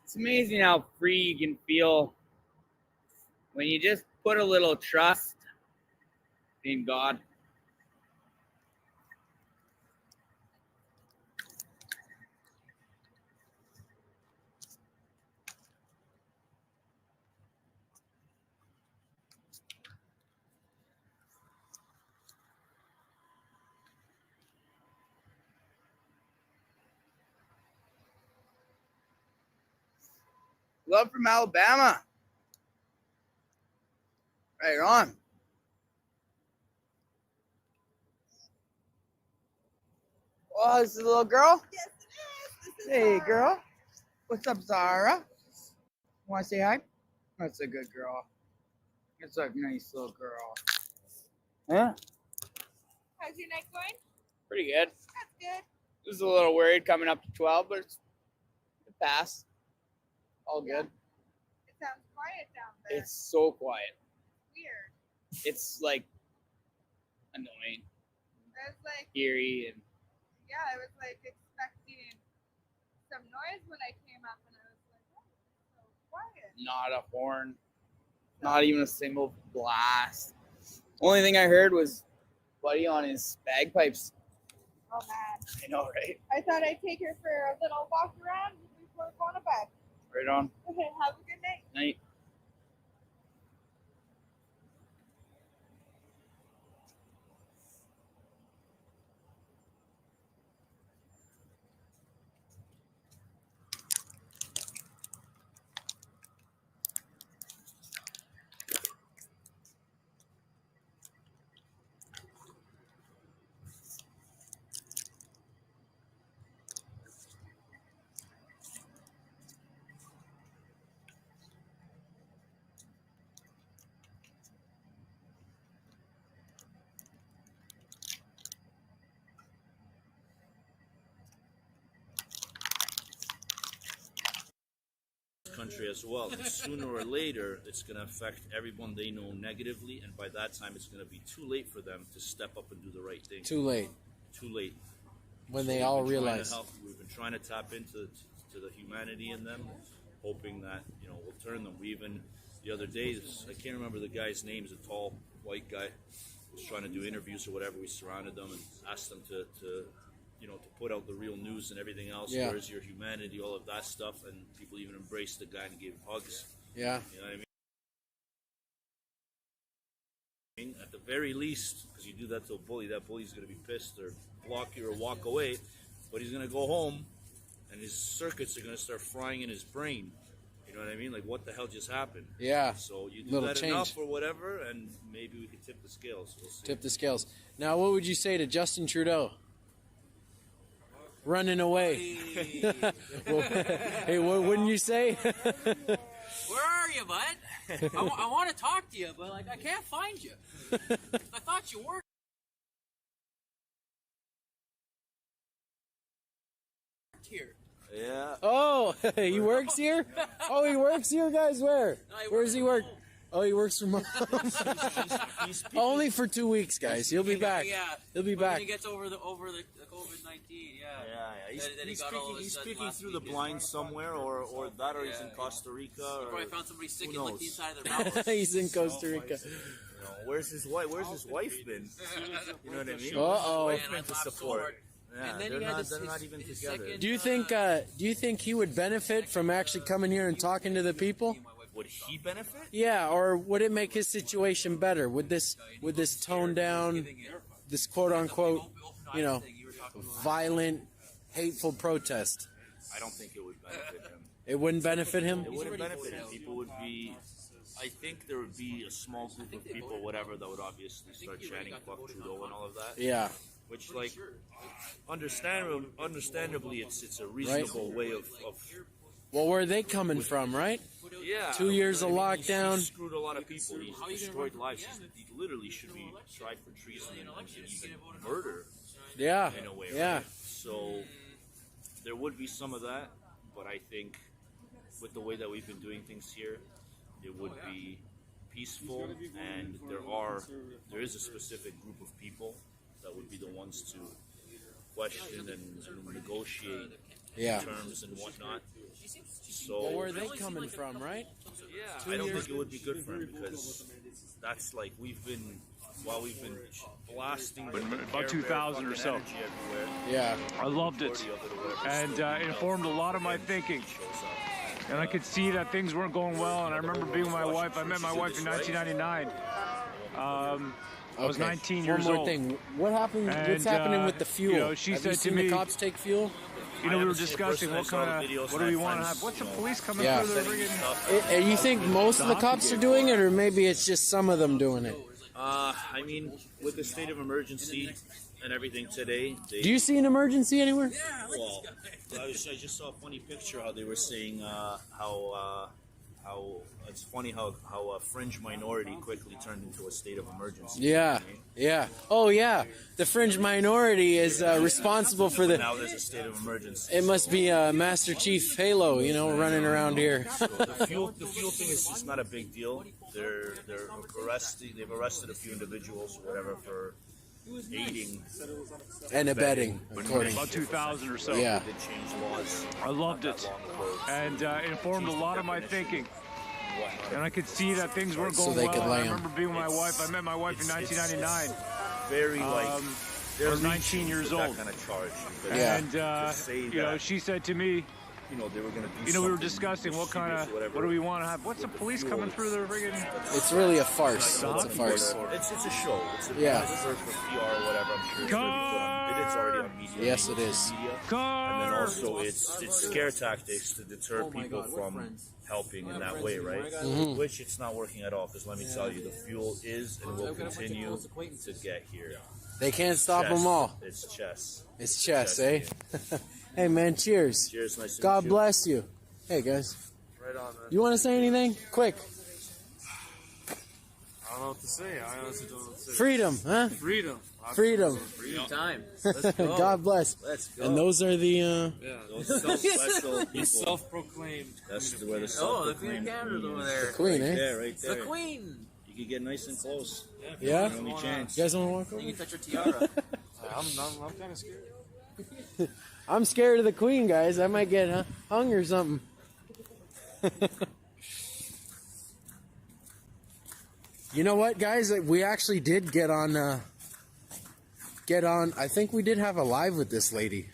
It's amazing how free you can feel when you just put a little trust in God. Love from Alabama. Right on. Oh, this is a little girl? Yes, it is. This is Hey, Zara. girl. What's up, Zara? Want to say hi? That's a good girl. That's a nice little girl. Yeah, How's your night going? pretty good. That's good. Just a little worried coming up to 12, but it passed. All good. It sounds quiet down there. It's so quiet. Weird. It's like annoying, I was like, eerie, and yeah, I was like expecting some noise when I came up, and I was like, oh, it's so quiet. not a horn, not even a single blast. Only thing I heard was Buddy on his bagpipes. Oh man. I know, right? I thought I'd take her for a little walk around before going to bed. Right on. Okay, have a good night. Night. Country as well. And sooner or later, it's going to affect everyone they know negatively, and by that time, it's going to be too late for them to step up and do the right thing. Too late. Too late. When So they we've all been trying to realize. help. We've been trying to tap into the humanity in them, hoping that we'll turn them. We even the other day, I can't remember the guy's name. He's a tall white guy. Was trying to do interviews or whatever. We surrounded them and asked them to put out the real news and everything else. Yeah. Where's your humanity? All of that stuff, and people even embraced the guy and gave him hugs. Yeah. You know what I mean? At the very least, because you do that to a bully, that bully's going to be pissed or block you or walk away, but he's going to go home and his circuits are going to start frying in his brain. You know what I mean? Like, what the hell just happened? Yeah. So you do Little that change. enough or whatever, and maybe we can tip the scales. We'll see. Tip the scales. Now, what would you say to Justin Trudeau? Running away. Well, hey, what wouldn't you say? Where are you, bud? I want to talk to you, but I can't find you. I thought you worked here. Yeah. Oh, he works here? Oh, he works here, guys? Where? Where does he work? Oh, he works from home. He's Only for 2 weeks, guys. He'll be back. Yeah. He'll be But back. when he gets over the COVID-19, yeah. He's, Then he he's got all speaking, his he's stuff speaking last through the week. blind somewhere, or that, or he's in Yeah. Costa Rica. He Or probably found somebody sick who and licked the knows? inside of their mouth. He's in Costa Rica. Where's his wife? Where's his wife been? You know what I mean? Uh-oh. Wife been to support. Yeah, And then they're he had not. his- They're not his- even his together. second- Do you think he would benefit from actually coming here and talking to the people? Would he benefit? Yeah, or would it make his situation better? Would this tone down this quote unquote, violent, hateful protest? I don't think it would benefit him. It wouldn't benefit him? It wouldn't benefit him. People would be. I think there would be a small group of people, whatever, that would obviously start chanting "fuck Trudeau" and all of that. Yeah. Which, like, understandably, it's a reasonable way of Well, where are they coming from, right? yeah. 2 years of He's lockdown. screwed a lot of people. He's destroyed lives. He literally should be tried for treason and even murder Yeah. in a way. Yeah. Right? So there would be some of that, but I think with the way that we've been doing things here, it would be peaceful, and there is a specific group of people that would be the ones to question and negotiate Yeah. terms and whatnot. Well, where So are they coming from, right? I don't think it would be good for him because that's like we've been blasting about 2000 or so. energy everywhere. Yeah. I loved it, and it informed a lot of my thinking. And I could see that things weren't going well. And I remember being with my wife. I met my wife in 1999. I was 19 years One more old. thing. What happened? What's And, happening with the fuel? you know, she Have said you to seen me- the cops take fuel? You know, we were discussing what do we want to have? What's the police coming Yeah. through the friggin'? You think most of the cops are doing it, or maybe it's just some of them doing it? I mean, with the state of emergency and everything today, Do you see an emergency anywhere? well, I just saw a funny picture how they were saying how it's funny how a fringe minority quickly turned into a state of emergency. Yeah, yeah. Oh, yeah. The fringe minority is responsible for Now the. there's a state of emergency. It must be Master Chief Halo, running around here. The fuel thing is it's not a big deal. They've arrested a few individuals or whatever for aiding. And abetting, according. About 2000 or so. Yeah. They changed laws. I loved not it, that long ago. and it informed a lot of my thinking. And I could see that things weren't So going they well. could And lay I 'em. remember being with my wife. I met my wife in 1999. Very I they're was 19 reaching years with old. that kind of charge. because Yeah. And to say you know, that, she said to me, they were going to do you know, we were something discussing what mischievous or whatever. what do we want to have? What's the police coming through the friggin'? It's really a farce. It's a farce. It's a show. It's a Yeah. it's for PR or whatever. I'm sure it's going to be put on. It is already on media. Yes, it is. Media. And then Car. also it's scare tactics to deter people from helping in that way, right? Which it's not working at all because let me tell you, the fuel is and will continue to get here. They can't stop Chess. them all. It's chess. It's chess, eh? Hey, man, cheers. Cheers, nice to God meet you. bless you. Hey, guys. Right on, man. You want to say anything? Quick. I don't know what to say. I honestly don't know what to say. Freedom, huh? Freedom. Freedom. Free time. God bless. Let's go. And those are the. Yeah. Those special people. Self-proclaimed. That's where the Oh, the Queen of Canada's over there. Queen, eh? There, right The there. Queen. You could get nice and close. Yeah? Only chance. You guys want to walk over? You can touch your tiara. I'm kind of scared. I'm scared of the Queen, guys. I might get hung or something. You know what, guys? We actually did get on. I think we did have a live with this lady.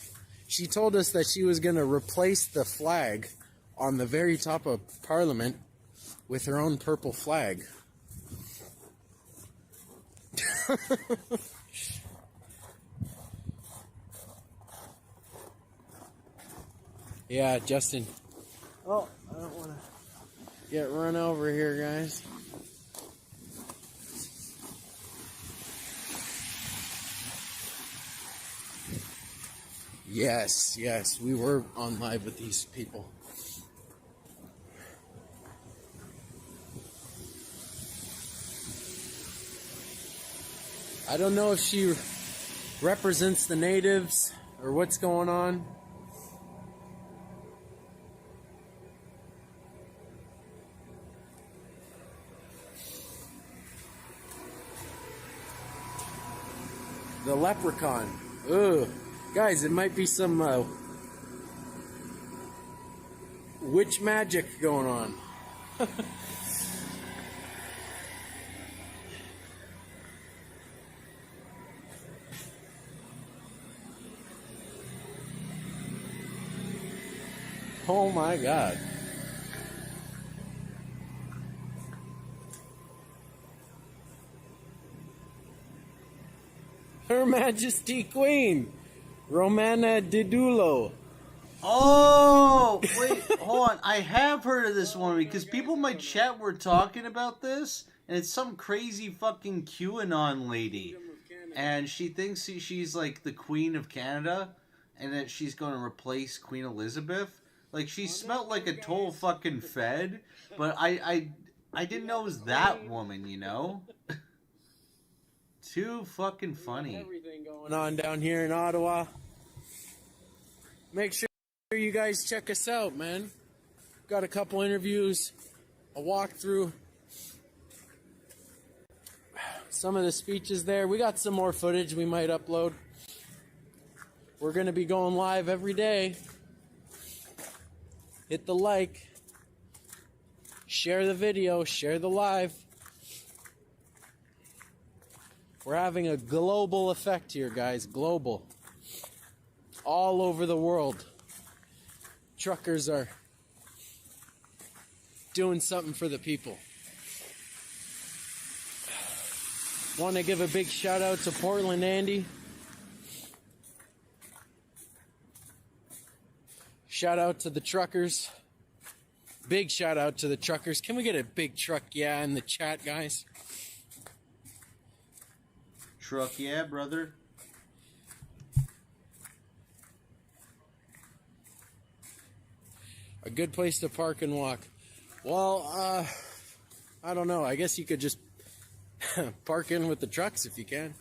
She told us that she was going to replace the flag on the very top of Parliament with her own purple flag. Yeah, Justin. Oh, I don't want to get run over here, guys. Yes, yes, we were on live with these people. I don't know if she represents the natives or what's going on. The leprechaun. Ugh. Guys, it might be some witch magic going on. Oh my God. Her Majesty Queen, Romana Didulo. Oh, wait, hold on. I have heard of this one because people in my chat were talking about this, and it's some crazy fucking QAnon lady. And she thinks she's like the Queen of Canada, and that she's going to replace Queen Elizabeth. Like, she smelled like a total fucking Fed, but I didn't know it was that woman, you know? Too fucking funny. Everything going on down here in Ottawa. Make sure you guys check us out, man. Got a couple interviews, a walkthrough, some of the speeches there. We got some more footage we might upload. We're going to be going live every day hit the like, share the video, share the live. We're having a global effect here, guys. Global. All over the world. Truckers are doing something for the people. Want to give a big shout out to Portland Andy. Shout out to the truckers. Big shout out to the truckers. Can we get a big truck yeah in the chat, guys? Truck yeah, brother. A good place to park and walk. Well, I don't know. I guess you could just park in with the trucks if you can.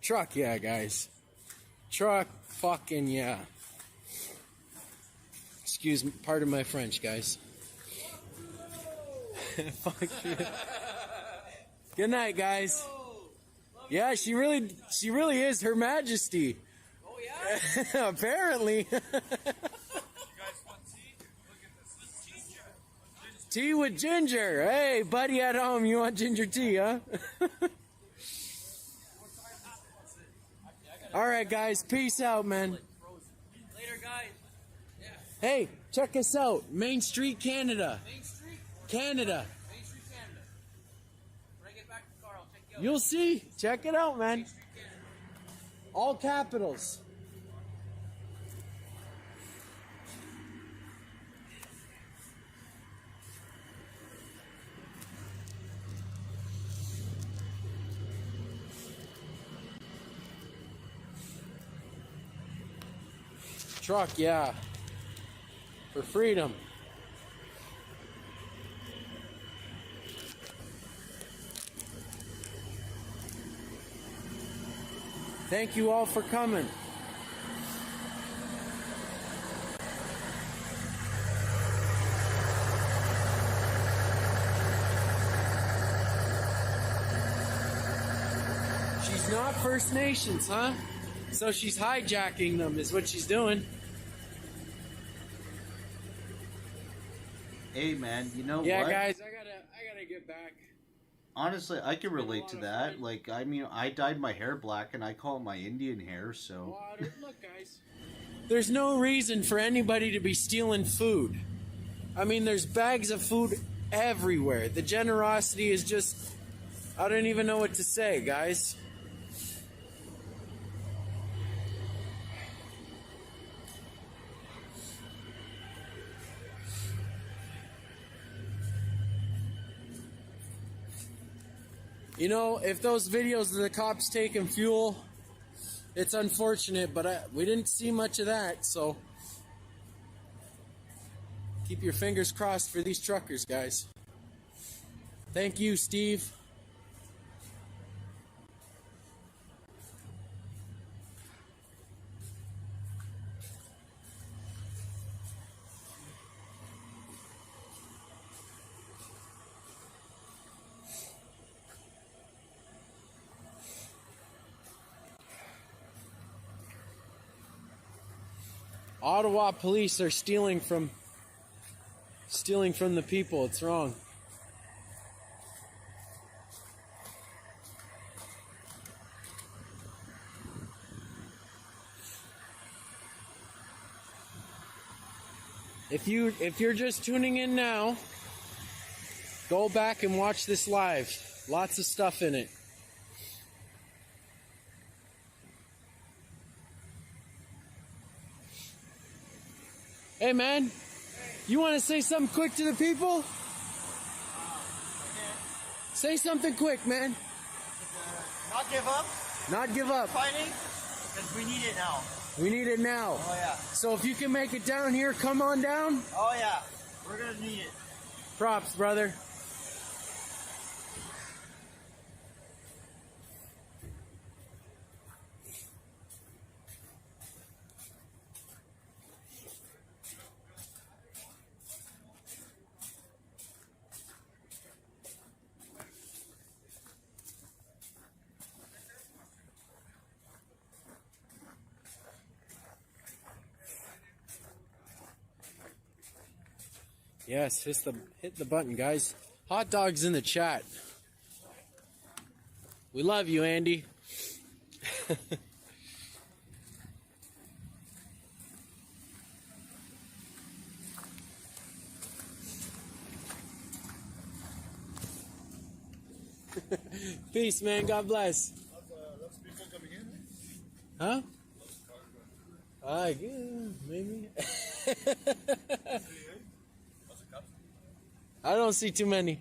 Truck yeah, guys. Truck fucking yeah. Excuse me, pardon my French, guys. Fuck you. Good night, guys. Yeah, she really is Her Majesty. Oh yeah? Apparently. Tea with ginger. Hey, buddy at home, you want ginger tea, huh? All right, guys. Peace out, man. Later, guys. Yeah. Hey, check us out. Main Street, Canada. Main Street? Canada. Main Street, Canada. When I get back to the car, I'll check you out. You'll see. Check it out, man. Main Street, Canada. All capitals. Truck, yeah. For freedom. Thank you all for coming. She's not First Nations, huh? So she's hijacking them is what she's doing. Hey man, you know Yeah, what? guys, I gotta get back. Honestly, I can relate to that. Like, I mean, I dyed my hair black and I call it my Indian hair, so... Look, guys. There's no reason for anybody to be stealing food. I mean, there's bags of food everywhere. The generosity is just... I don't even know what to say, guys. You know, if those videos of the cops taking fuel, it's unfortunate, but we didn't see much of that, so keep your fingers crossed for these truckers, guys. Thank you, Steve. Ottawa police are stealing from the people. It's wrong. If you're just tuning in now, go back and watch this live. Lots of stuff in it. Hey man, you want to say something quick to the people? Say something quick, man. Not give up. Not give up. Fighting, because we need it now. We need it now. Oh yeah. So if you can make it down here, come on down. Oh yeah. We're gonna need it. Props, brother. Yes, hit the button, guys. Hot dogs in the chat. We love you, Andy. Peace, man. God bless. Huh? Yeah, maybe. I don't see too many.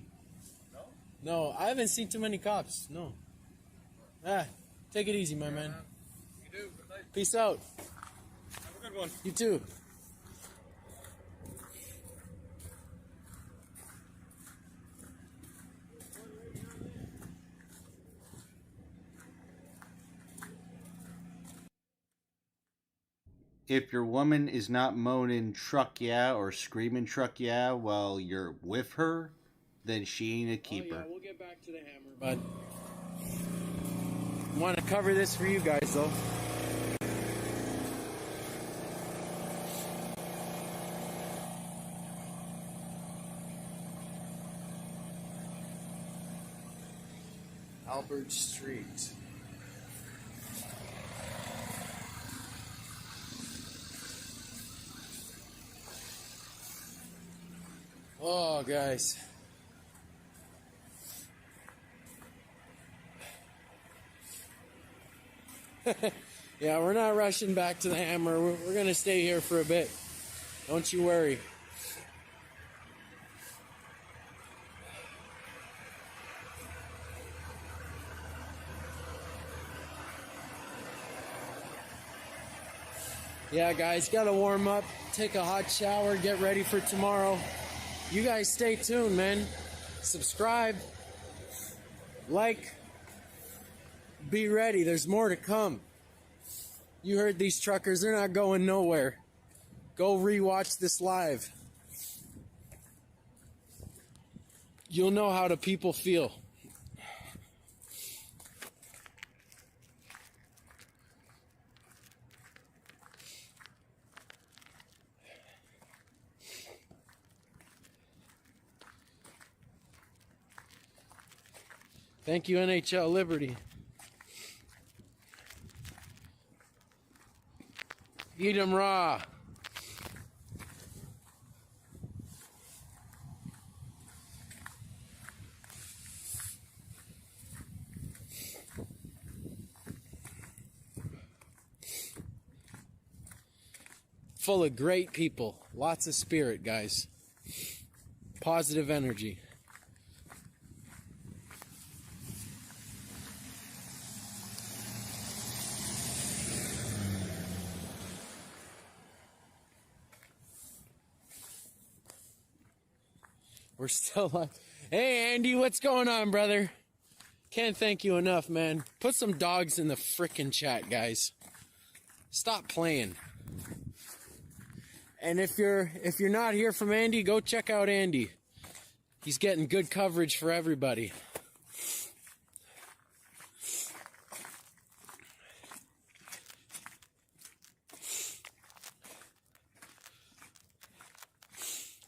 No, I haven't seen too many cops. No. Take it easy, my man. Peace out. Have a good one. You too. If your woman is not moaning truck yeah or screaming truck yeah while you're with her, then she ain't a keeper. Oh, yeah, we'll get back to the hammer, but want to cover this for you guys, though. Albert Street. Oh, guys. Yeah, we're not rushing back to the hammer. We're going to stay here for a bit. Don't you worry. Yeah, guys, got to warm up, take a hot shower, get ready for tomorrow. You guys stay tuned, man. Subscribe, like, be ready. There's more to come. You heard these truckers, they're not going nowhere. Go rewatch this live. You'll know how the people feel. Thank you, NHL Liberty. Eat 'em raw. Full of great people. Lots of spirit, guys. Positive energy. We're still live. Hey, Andy, what's going on, brother? Can't thank you enough, man. Put some dogs in the frickin' chat, guys. Stop playing. And if you're not here from Andy, go check out Andy. He's getting good coverage for everybody.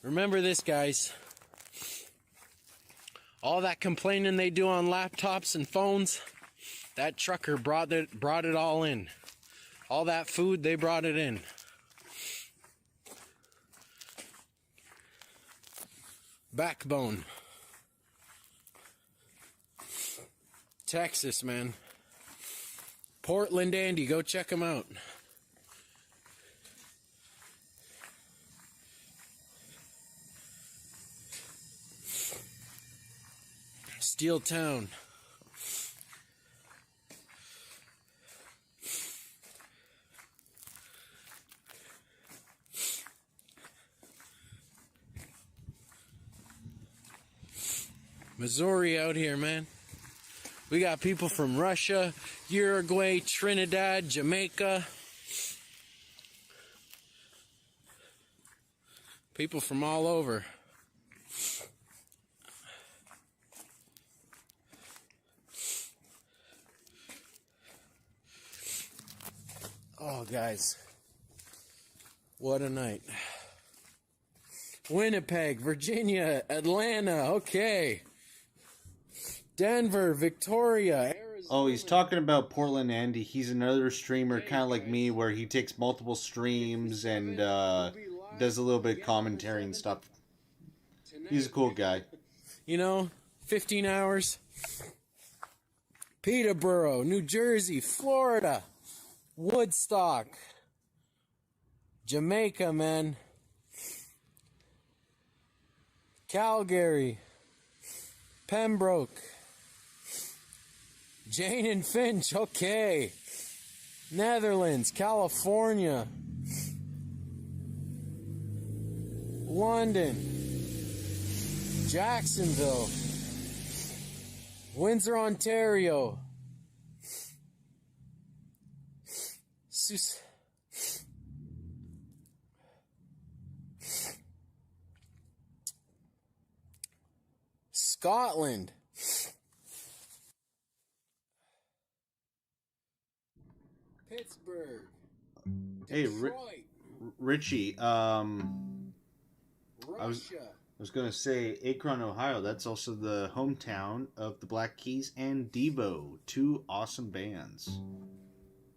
Remember this, guys. All that complaining they do on laptops and phones, that trucker brought it all in. All that food, they brought it in. Backbone. Texas, man. Portland, Andy, go check them out. Steel Town. Missouri out here, man. We got people from Russia, Uruguay, Trinidad, Jamaica. People from all over. Oh, guys. What a night. Winnipeg, Virginia, Atlanta, okay. Denver, Victoria, Arizona. Oh, he's talking about Portland Andy. He's another streamer, kind of like me, where he takes multiple streams and does a little bit of commentary and stuff. He's a cool guy. You know, 15 hours. Peterborough, New Jersey, Florida, Woodstock, Jamaica, man. Calgary, Pembroke, Jane and Finch, okay. Netherlands, California, London, Jacksonville, Windsor, Ontario, Scotland, Pittsburgh, Hey, Detroit, Richie. Russia. I was gonna say Akron, Ohio. That's also the hometown of the Black Keys and Devo, two awesome bands.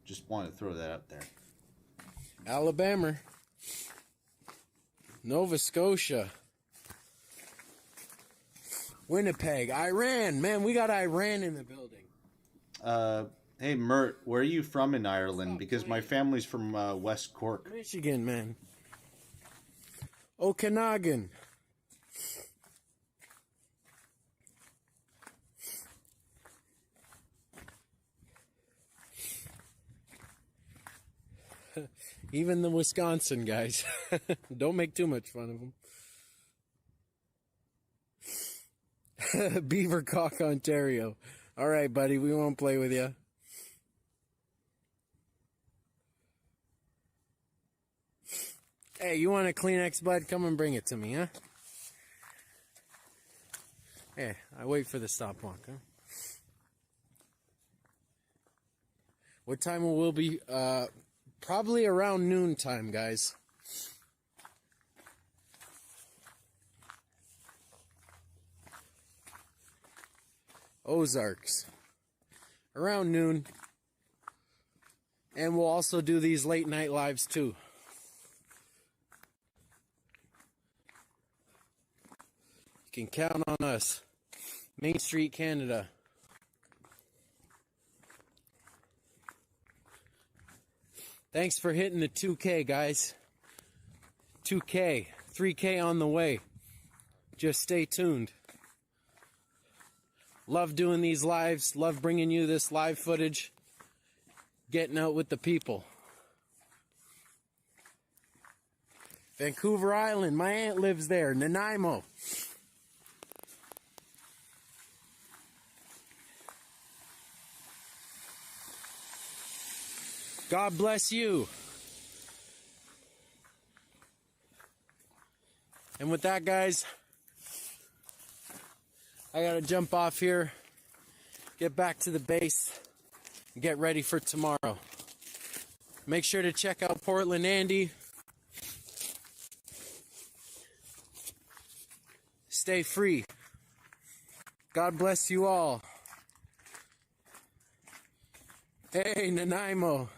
Just wanted to throw that out there. Alabama, Nova Scotia, Winnipeg, Iran. Man, we got Iran in the building. Hey, Mert, where are you from in Ireland? Because my family's from West Cork. Michigan, man. Okanagan. Even the Wisconsin guys. Don't make too much fun of them. Beavercock, Ontario. All right, buddy, we won't play with you. Hey, you want a Kleenex, bud? Come and bring it to me, huh? Hey, I wait for the stop walk, huh? What time will we be? Probably around noon time, guys. Ozarks. Around noon. And we'll also do these late night lives too. You can count on us. Main Street, Canada. Thanks for hitting the 2K, guys. 2K. 3K on the way. Just stay tuned. Love doing these lives. Love bringing you this live footage. Getting out with the people. Vancouver Island. My aunt lives there. Nanaimo. God bless you. And with that, guys, I gotta jump off here, get back to the base, and get ready for tomorrow. Make sure to check out Portland Andy. Stay free. God bless you all. Hey, Nanaimo.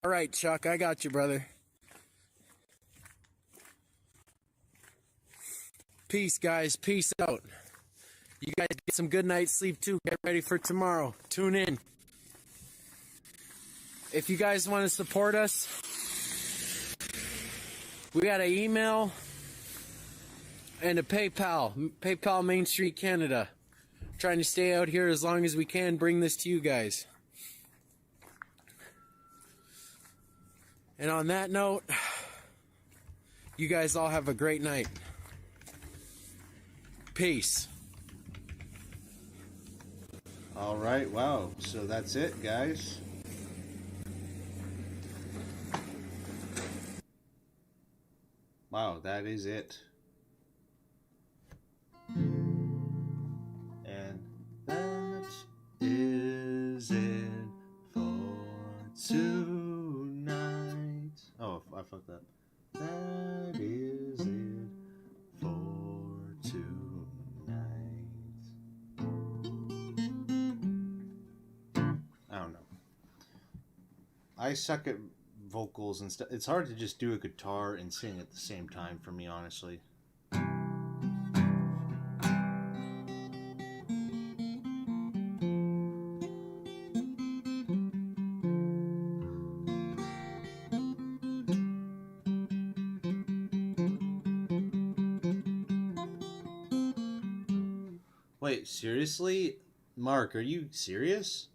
All right, Chuck, I got you, brother. Peace, guys. Peace out. You guys get some good night's sleep, too. Get ready for tomorrow. Tune in. If you guys want to support us, we got an email and a PayPal. PayPal Main Street, Canada. Trying to stay out here as long as we can, bring this to you guys. And on that note, you guys all have a great night. Peace. All right, wow. So that's it, guys. Wow, that is it. And that is it for tonight. fuck that. That is it for tonight. I don't know. I suck at vocals and stuff. It's hard to just do a guitar and sing at the same time for me, honestly. Wait, seriously? Mark, are you serious?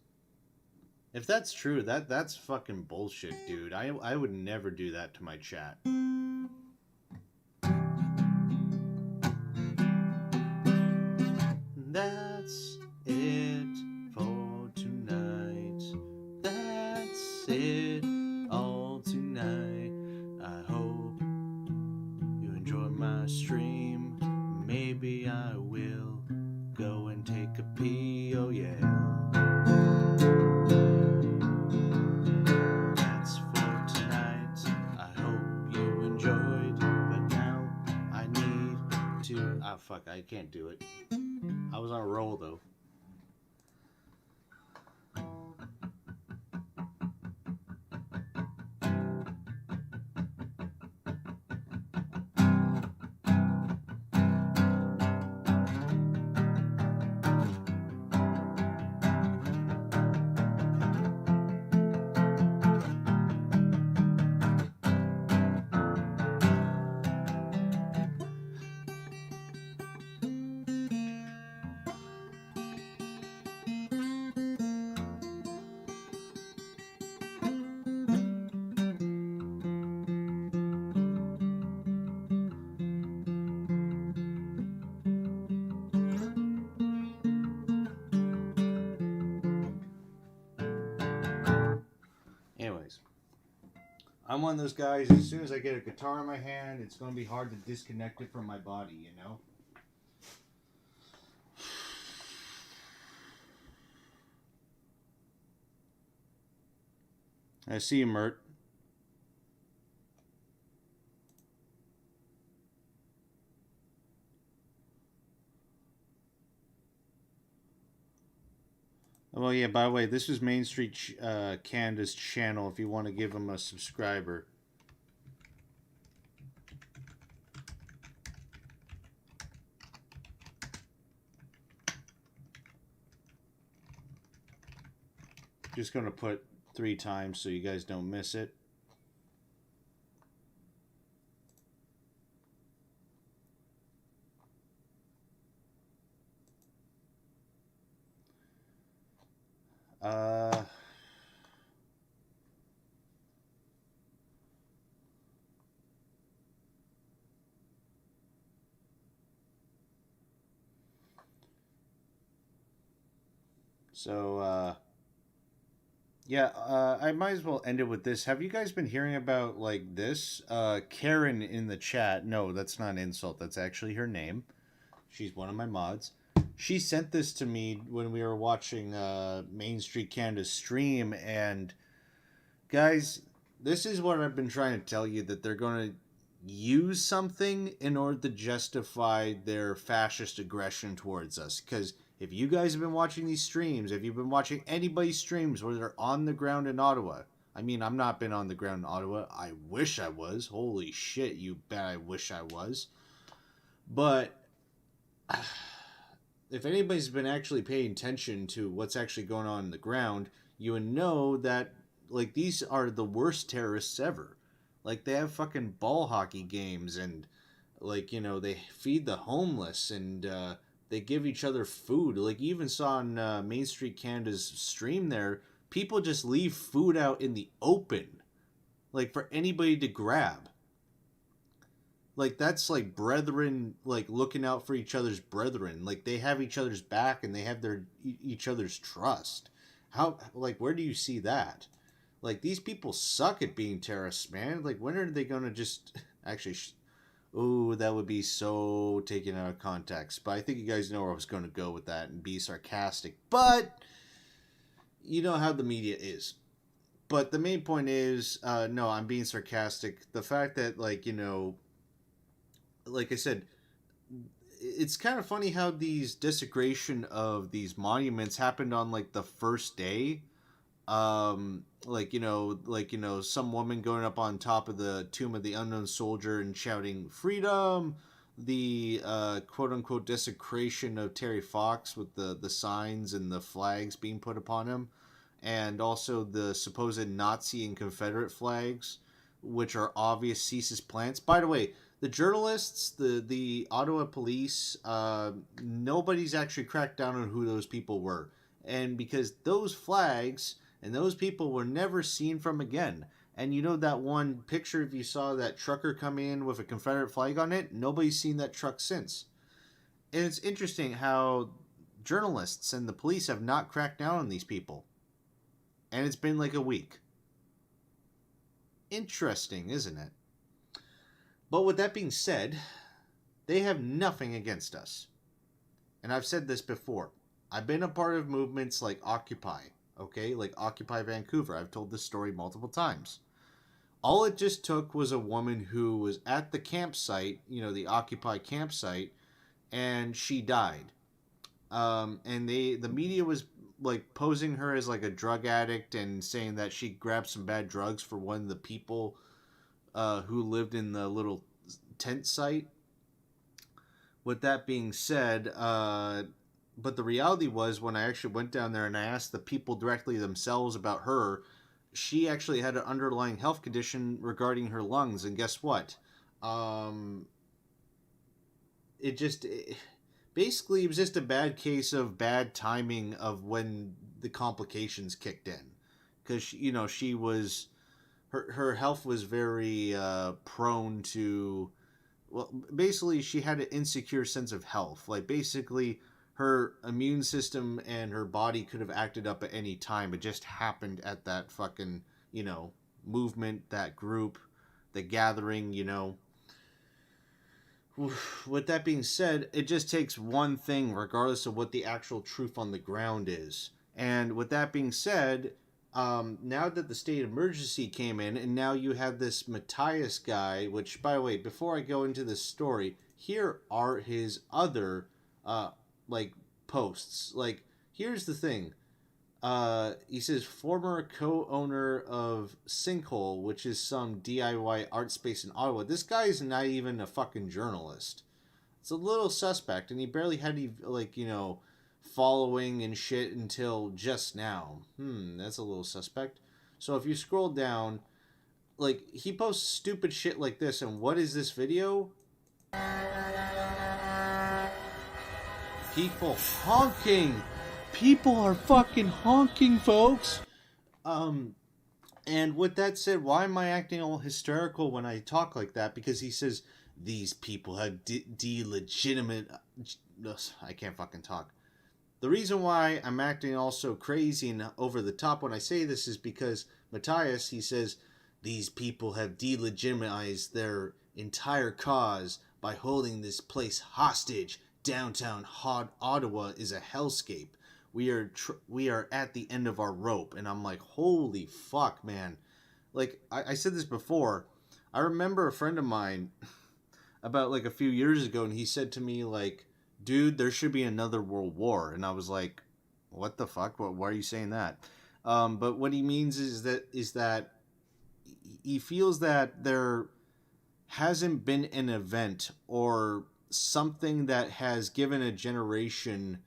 If that's true, that's fucking bullshit, dude. I would never do that to my chat. That's it for tonight. That's it all tonight. I hope you enjoy my stream. Maybe I will go and take a pee, oh yeah. That's for tonight. I hope you enjoyed, but now I need to... Ah, fuck, I can't do it. I was on a roll, though. Anyways, I'm one of those guys, as soon as I get a guitar in my hand, it's going to be hard to disconnect it from my body, you know? I see you, Mert. Well, yeah, by the way, this is Main Street Canada's channel if you want to give him a subscriber. Just going to put 3 times so you guys don't miss it. Yeah, I might as well end it with this. Have you guys been hearing about, like, this? Karen in the chat. No, that's not an insult. That's actually her name. She's one of my mods. She sent this to me when we were watching Main Street Canada's stream, and guys, this is what I've been trying to tell you, that they're going to use something in order to justify their fascist aggression towards us. Because if you guys have been watching these streams, if you've been watching anybody's streams where they're on the ground in Ottawa, I mean, I've not been on the ground in Ottawa. I wish I was. Holy shit, you bet I wish I was. But if anybody's been actually paying attention to what's actually going on in the ground, you would know that, like, these are the worst terrorists ever. Like, they have fucking ball hockey games, and, like, you know, they feed the homeless, and they give each other food. Like, you even saw on Main Street Canada's stream there, people just leave food out in the open, like, for anybody to grab. Like, that's, like, brethren, like, looking out for each other's brethren. Like, they have each other's back, and they have their each other's trust. How, like, where do you see that? Like, these people suck at being terrorists, man. Like, when are they gonna just... Actually, ooh, that would be so taken out of context. But I think you guys know where I was gonna go with that and be sarcastic. But, you know how the media is. But the main point is, no, I'm being sarcastic. The fact that, like, you know, like I said, it's kind of funny how these desecration of these monuments happened on, like, the first day. Like, you know, some woman going up on top of the tomb of the unknown soldier and shouting freedom. The quote unquote desecration of Terry Fox with the signs and the flags being put upon him, and also the supposed Nazi and Confederate flags, which are obvious CSIS plants. By the way, the journalists, the Ottawa police, nobody's actually cracked down on who those people were, and because those flags and those people were never seen from again. And you know that one picture, if you saw that trucker come in with a Confederate flag on it, nobody's seen that truck since. And it's interesting how journalists and the police have not cracked down on these people. And it's been like a week. Interesting, isn't it? But with that being said, they have nothing against us. And I've said this before. I've been a part of movements like Occupy, okay? Like Occupy Vancouver. I've told this story multiple times. All it just took was a woman who was at the campsite, you know, the Occupy campsite, and she died. And the media was like posing her as like a drug addict and saying that she grabbed some bad drugs for one of the people who lived in the little tent site. With that being said, but the reality was when I actually went down there and I asked the people directly themselves about her, she actually had an underlying health condition regarding her lungs, and guess what? Basically, it was just a bad case of bad timing of when the complications kicked in, because you know she was, her health was very prone to, well, basically she had an insecure sense of health. Like basically, her immune system and her body could have acted up at any time. It just happened at that fucking, you know, movement, that group, the gathering, you know. With that being said, it just takes one thing, regardless of what the actual truth on the ground is. And with that being said, now that the state of emergency came in, and now you have this Matthias guy, which, by the way, before I go into this story, here are his other, like, posts. Like, here's the thing. He says, former co-owner of Sinkhole, which is some DIY art space in Ottawa. This guy is not even a fucking journalist. It's a little suspect, and he barely had any, like, you know, following and shit until just now. That's a little suspect. So if you scroll down, like, he posts stupid shit like this, and what is this video? People honking! People are fucking honking, folks! And with that said, why am I acting all hysterical when I talk like that? Because he says, these people have delegitimate... I can't fucking talk. The reason why I'm acting all so crazy and over the top when I say this is because Matthias, he says, these people have delegitimized their entire cause by holding this place hostage. Downtown Ottawa is a hellscape. We are at the end of our rope. And I'm like, holy fuck, man. Like, I said this before. I remember a friend of mine about like a few years ago, and he said to me, like, dude, there should be another world war. And I was like, what the fuck? Why are you saying that? But what he means is that he feels that there hasn't been an event or something that has given a generation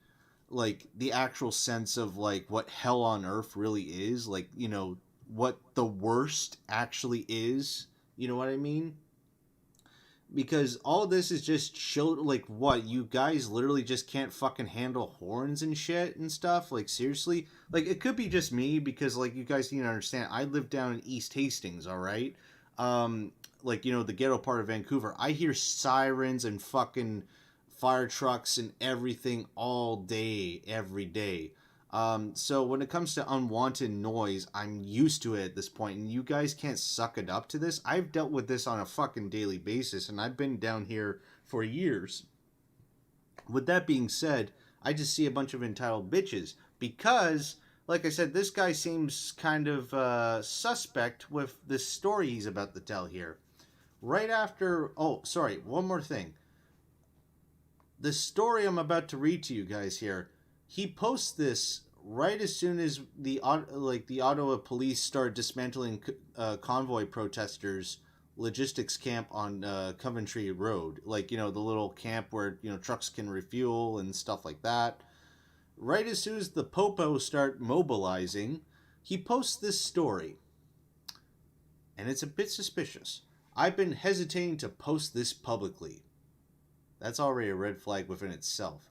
like the actual sense of like what hell on earth really is, like, you know, what the worst actually is, you know what I mean? Because all this is just showed, like, what, you guys literally just can't fucking handle horns and shit and stuff? Like, seriously? Like, it could be just me, because, like, you guys need to understand, I live down in East Hastings, alright? Like, you know, the ghetto part of Vancouver. I hear sirens and fucking fire trucks and everything all day, every day. So when it comes to unwanted noise, I'm used to it at this point, and you guys can't suck it up to this. I've dealt with this on a fucking daily basis, and I've been down here for years. With that being said, I just see a bunch of entitled bitches, because, like I said, this guy seems kind of suspect with this story he's about to tell here. Right after... Oh, sorry, one more thing. The story I'm about to read to you guys here, he posts this right as soon as the Ottawa police start dismantling convoy protesters' logistics camp on Coventry Road. Like, the little camp where, trucks can refuel and stuff like that. Right as soon as the Popo start mobilizing, he posts this story. And it's a bit suspicious. I've been hesitating to post this publicly. That's already a red flag within itself.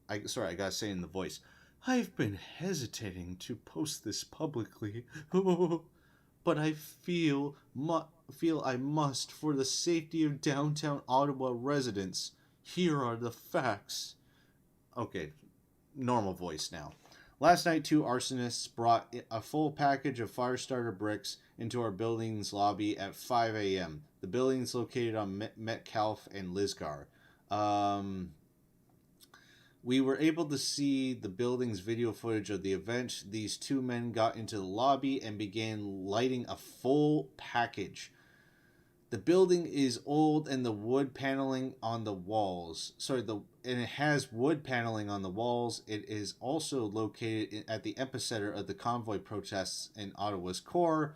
I gotta say in the voice. I've been hesitating to post this publicly. But I feel I must for the safety of downtown Ottawa residents. Here are the facts. Okay, normal voice now. Last night, 2 arsonists brought a full package of fire starter bricks into our building's lobby at 5 a.m. The building is located on Metcalfe and Lisgar. We were able to see the building's video footage of the event. These 2 men got into the lobby and began lighting a full package. The building is old and the wood paneling on the walls. And it has wood paneling on the walls. It is also located at the epicenter of the convoy protests in Ottawa's core.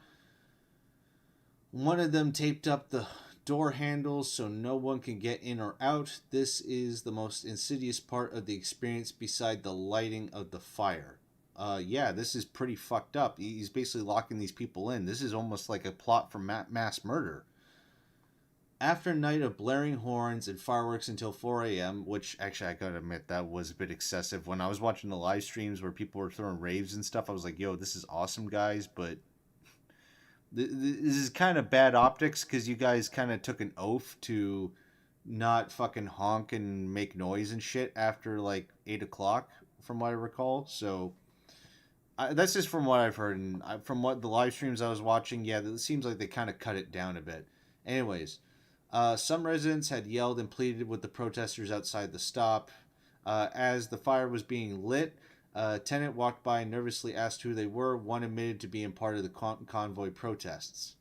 One of them taped up the door handles so no one can get in or out. This is the most insidious part of the experience beside the lighting of the fire. Yeah, this is pretty fucked up. He's basically locking these people in. This is almost like a plot for mass murder. After a night of blaring horns and fireworks until 4 a.m., which actually I gotta admit that was a bit excessive. When I was watching the live streams where people were throwing raves and stuff, I was like, yo, this is awesome, guys, but this is kind of bad optics because you guys kind of took an oath to not fucking honk and make noise and shit after like 8 o'clock, from what I recall. So that's just from what I've heard. And from what the live streams I was watching, yeah, it seems like they kind of cut it down a bit. Anyways, some residents had yelled and pleaded with the protesters outside the stop. As the fire was being lit, a tenant walked by and nervously asked who they were. One admitted to being part of the convoy protests.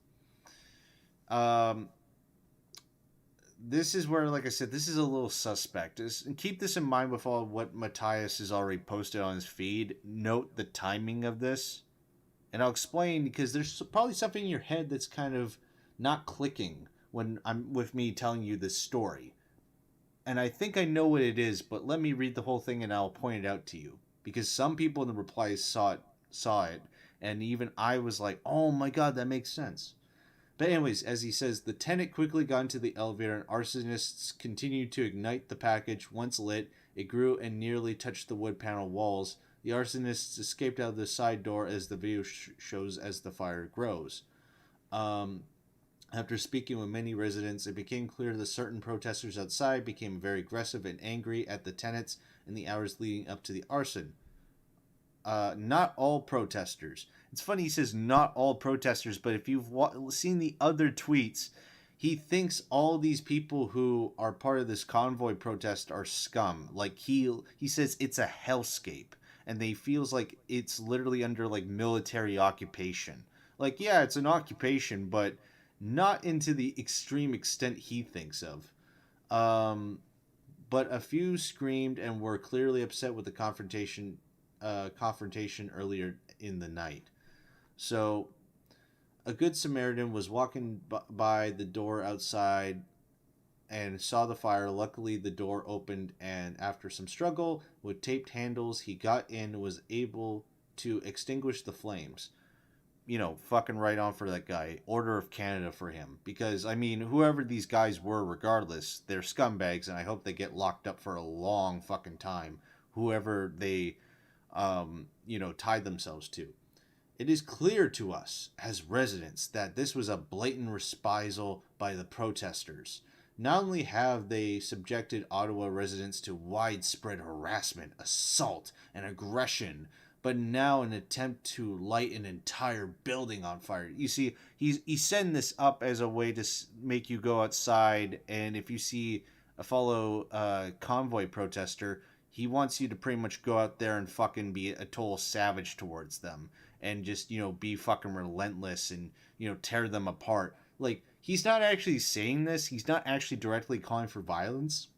This is where, like I said, this is a little suspect. And keep this in mind with all what Matthias has already posted on his feed. Note the timing of this. And I'll explain because there's probably something in your head that's kind of not clicking when I'm with me telling you this story. And I think I know what it is, but let me read the whole thing and I'll point it out to you. Because some people in the replies saw it, and even I was like, oh my god, that makes sense. But anyways, as he says, the tenant quickly got into the elevator and arsonists continued to ignite the package. Once lit, it grew and nearly touched the wood panel walls. The arsonists escaped out of the side door as the video shows as the fire grows. After speaking with many residents, it became clear that certain protesters outside became very aggressive and angry at the tenants in the hours leading up to the arson. Not all protesters. It's funny he says not all protesters, but if you've seen the other tweets, he thinks all these people who are part of this convoy protest are scum. Like he says it's a hellscape, and they feels like it's literally under like military occupation. Like, yeah, it's an occupation, but not into the extreme extent he thinks of. But a few screamed and were clearly upset with the confrontation earlier in the night. So, a good Samaritan was walking by the door outside and saw the fire. Luckily, the door opened, and after some struggle with taped handles, he got in and was able to extinguish the flames. Fucking right on for that guy. Order of Canada for him. Because, I mean, whoever these guys were, regardless, they're scumbags, and I hope they get locked up for a long fucking time. Whoever they, tied themselves to. It is clear to us, as residents, that this was a blatant reprisal by the protesters. Not only have they subjected Ottawa residents to widespread harassment, assault, and aggression, but now an attempt to light an entire building on fire. You see, he's setting this up as a way to make you go outside, and if you see a fellow convoy protester, He wants you to pretty much go out there and fucking be a total savage towards them and just, be fucking relentless and, tear them apart. Like, he's not actually saying this. He's not actually directly calling for violence,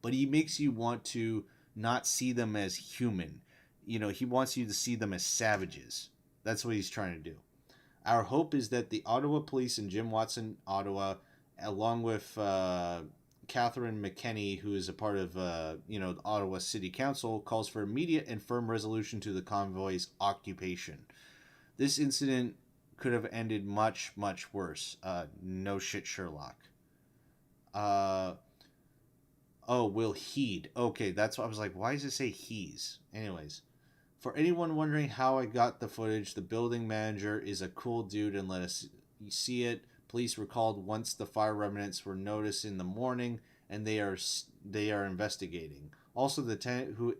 but he makes you want to not see them as human. He wants you to see them as savages. That's what he's trying to do. Our hope is that the Ottawa Police and Jim Watson, Ottawa, along with Catherine McKenney, who is a part of the Ottawa City Council, calls for immediate and firm resolution to the convoy's occupation. This incident could have ended much, much worse. No shit, Sherlock. Will heed. Okay, that's what I was like, why does it say he's? Anyways. For anyone wondering how I got the footage, the building manager is a cool dude and let us see it. Police were called once the fire remnants were noticed in the morning, and they are investigating. Also, the tenant who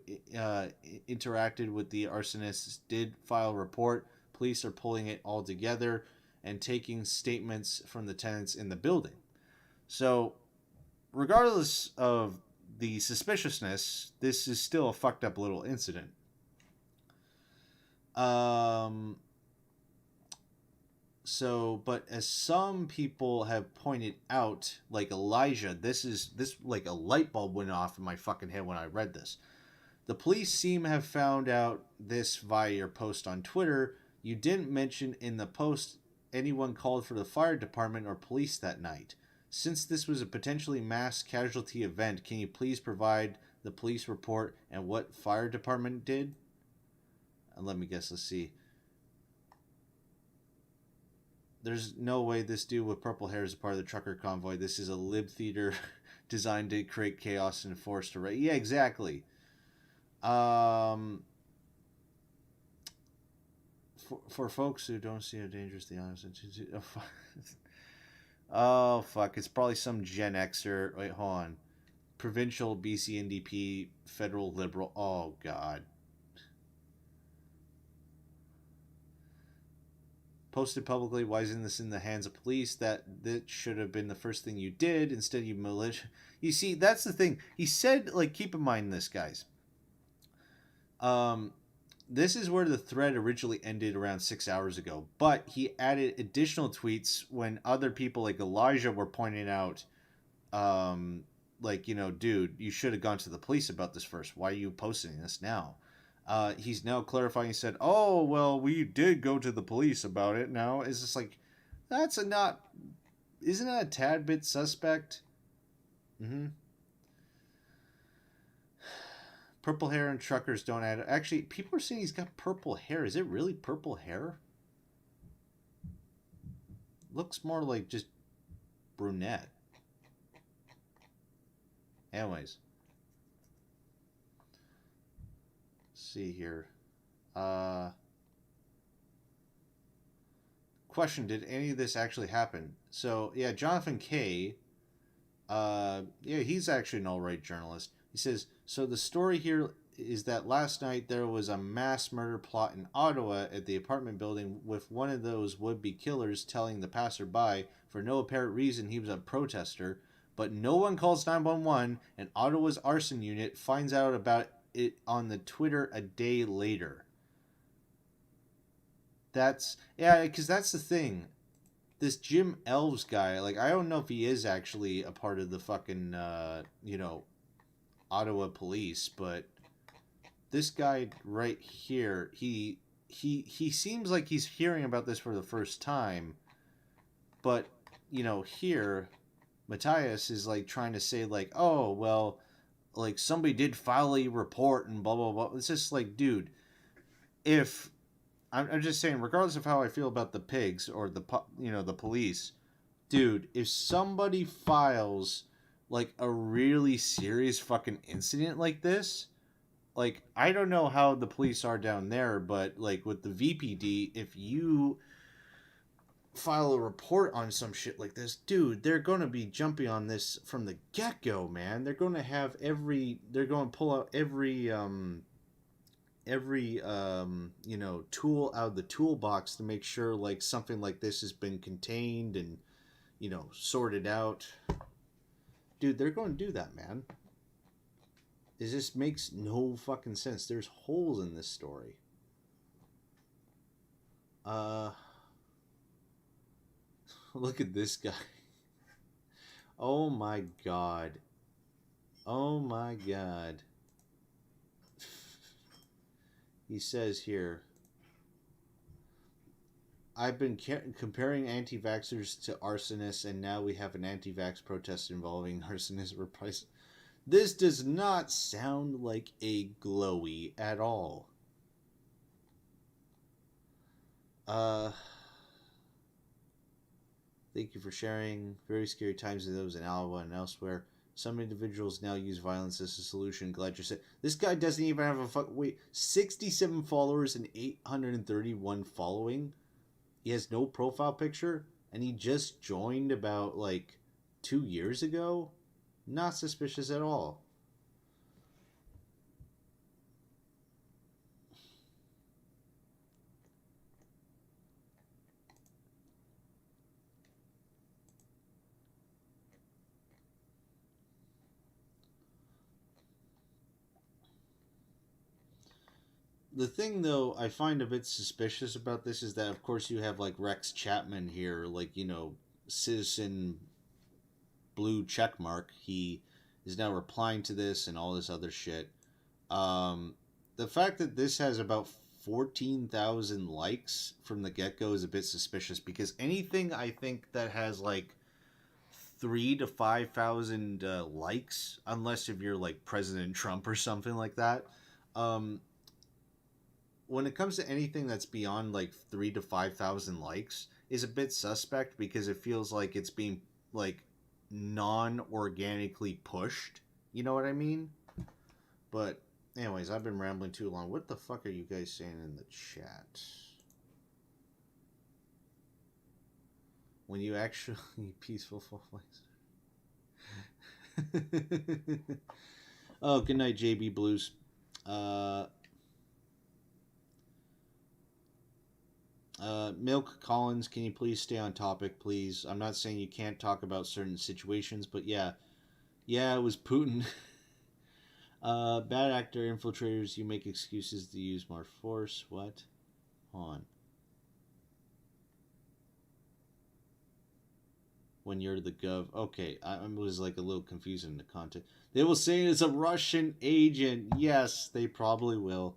interacted with the arsonists did file a report. Police are pulling it all together and taking statements from the tenants in the building. So, regardless of the suspiciousness, this is still a fucked up little incident. But as some people have pointed out, like Elijah, this like a light bulb went off in my fucking head when I read this. The police seem to have found out this via your post on Twitter. You didn't mention in the post anyone called for the fire department or police that night. Since this was a potentially mass casualty event, can you please provide the police report and what fire department did? Let me guess, let's see. There's no way this dude with purple hair is a part of the trucker convoy. This is a lib theater designed to create chaos and force to Yeah, exactly. For folks who don't see how dangerous the honest oh fuck, it's probably some Gen Xer. Wait, hold on. Provincial BC NDP federal liberal. Oh god. Posted publicly, why isn't this in the hands of police? That should have been the first thing you did. Instead, you militia. You see, that's the thing. He said, like, keep in mind this, guys. This is where the thread originally ended around 6 hours ago. But he added additional tweets when other people like Elijah were pointing out, dude, you should have gone to the police about this first. Why are you posting this now? He's now clarifying. He said, "Oh, well, we did go to the police about it." Now it's just like, isn't that a tad bit suspect? Purple hair and truckers don't add. Actually, people are saying he's got purple hair. Is it really purple hair? Looks more like just brunette. Anyways. See here. Question, did any of this actually happen? So, yeah, Jonathan Kay, he's actually an all-right journalist. He says, so the story here is that last night there was a mass murder plot in Ottawa at the apartment building with one of those would-be killers telling the passerby for no apparent reason he was a protester, but no one calls 911, and Ottawa's arson unit finds out about it on the Twitter a day later. Because that's the thing. This Jim Elves guy, like, I don't know if he is actually a part of the fucking, Ottawa police, but this guy right here, he seems like he's hearing about this for the first time, but, here, Matthias is, like, trying to say, like, oh, well, like, somebody did file a report and blah, blah, blah. It's just like, dude, if... I'm just saying, regardless of how I feel about the pigs or the police, dude, if somebody files, like, a really serious fucking incident like this, like, I don't know how the police are down there, but, like, with the VPD, if you file a report on some shit like this, dude, they're going to be jumping on this from the get-go, man. They're going to have they're going to pull out every tool out of the toolbox to make sure, like, something like this has been contained and, sorted out. Dude, they're going to do that, man. It just makes no fucking sense. There's holes in this story. Look at this guy. Oh my god. Oh my god. He says here, I've been comparing anti-vaxxers to arsonists, and now we have an anti-vax protest involving arsonists replaced. This does not sound like a glowy at all. Thank you for sharing. Very scary times in those in Ottawa and elsewhere. Some individuals now use violence as a solution. Glad you're saying. This guy doesn't even have a wait. 67 followers and 831 following. He has no profile picture, and he just joined about like 2 years ago. Not suspicious at all. The thing, though, I find a bit suspicious about this is that, of course, you have, like, Rex Chapman here, like, you know, citizen blue checkmark. He is now replying to this and all this other shit. The fact that this has about 14,000 likes from the get-go is a bit suspicious, because anything, I think, that has, like, 3,000 to 5,000 likes, unless if you're, like, President Trump or something like that, when it comes to anything that's beyond like 3,000 to 5,000 likes is a bit suspect, because it feels like it's being like non-organically pushed. You know what I mean? But anyways, I've been rambling too long. What the fuck are you guys saying in the chat? When you actually peaceful flies. Oh, good night, JB Blues. Milk Collins, can you please stay on topic, please? I'm not saying you can't talk about certain situations, but yeah, it was Putin. Bad actor infiltrators, you make excuses to use more force. What? Hold on. When you're the gov. Okay, I was like a little confused in the content. They will say it's a Russian agent. Yes, they probably will.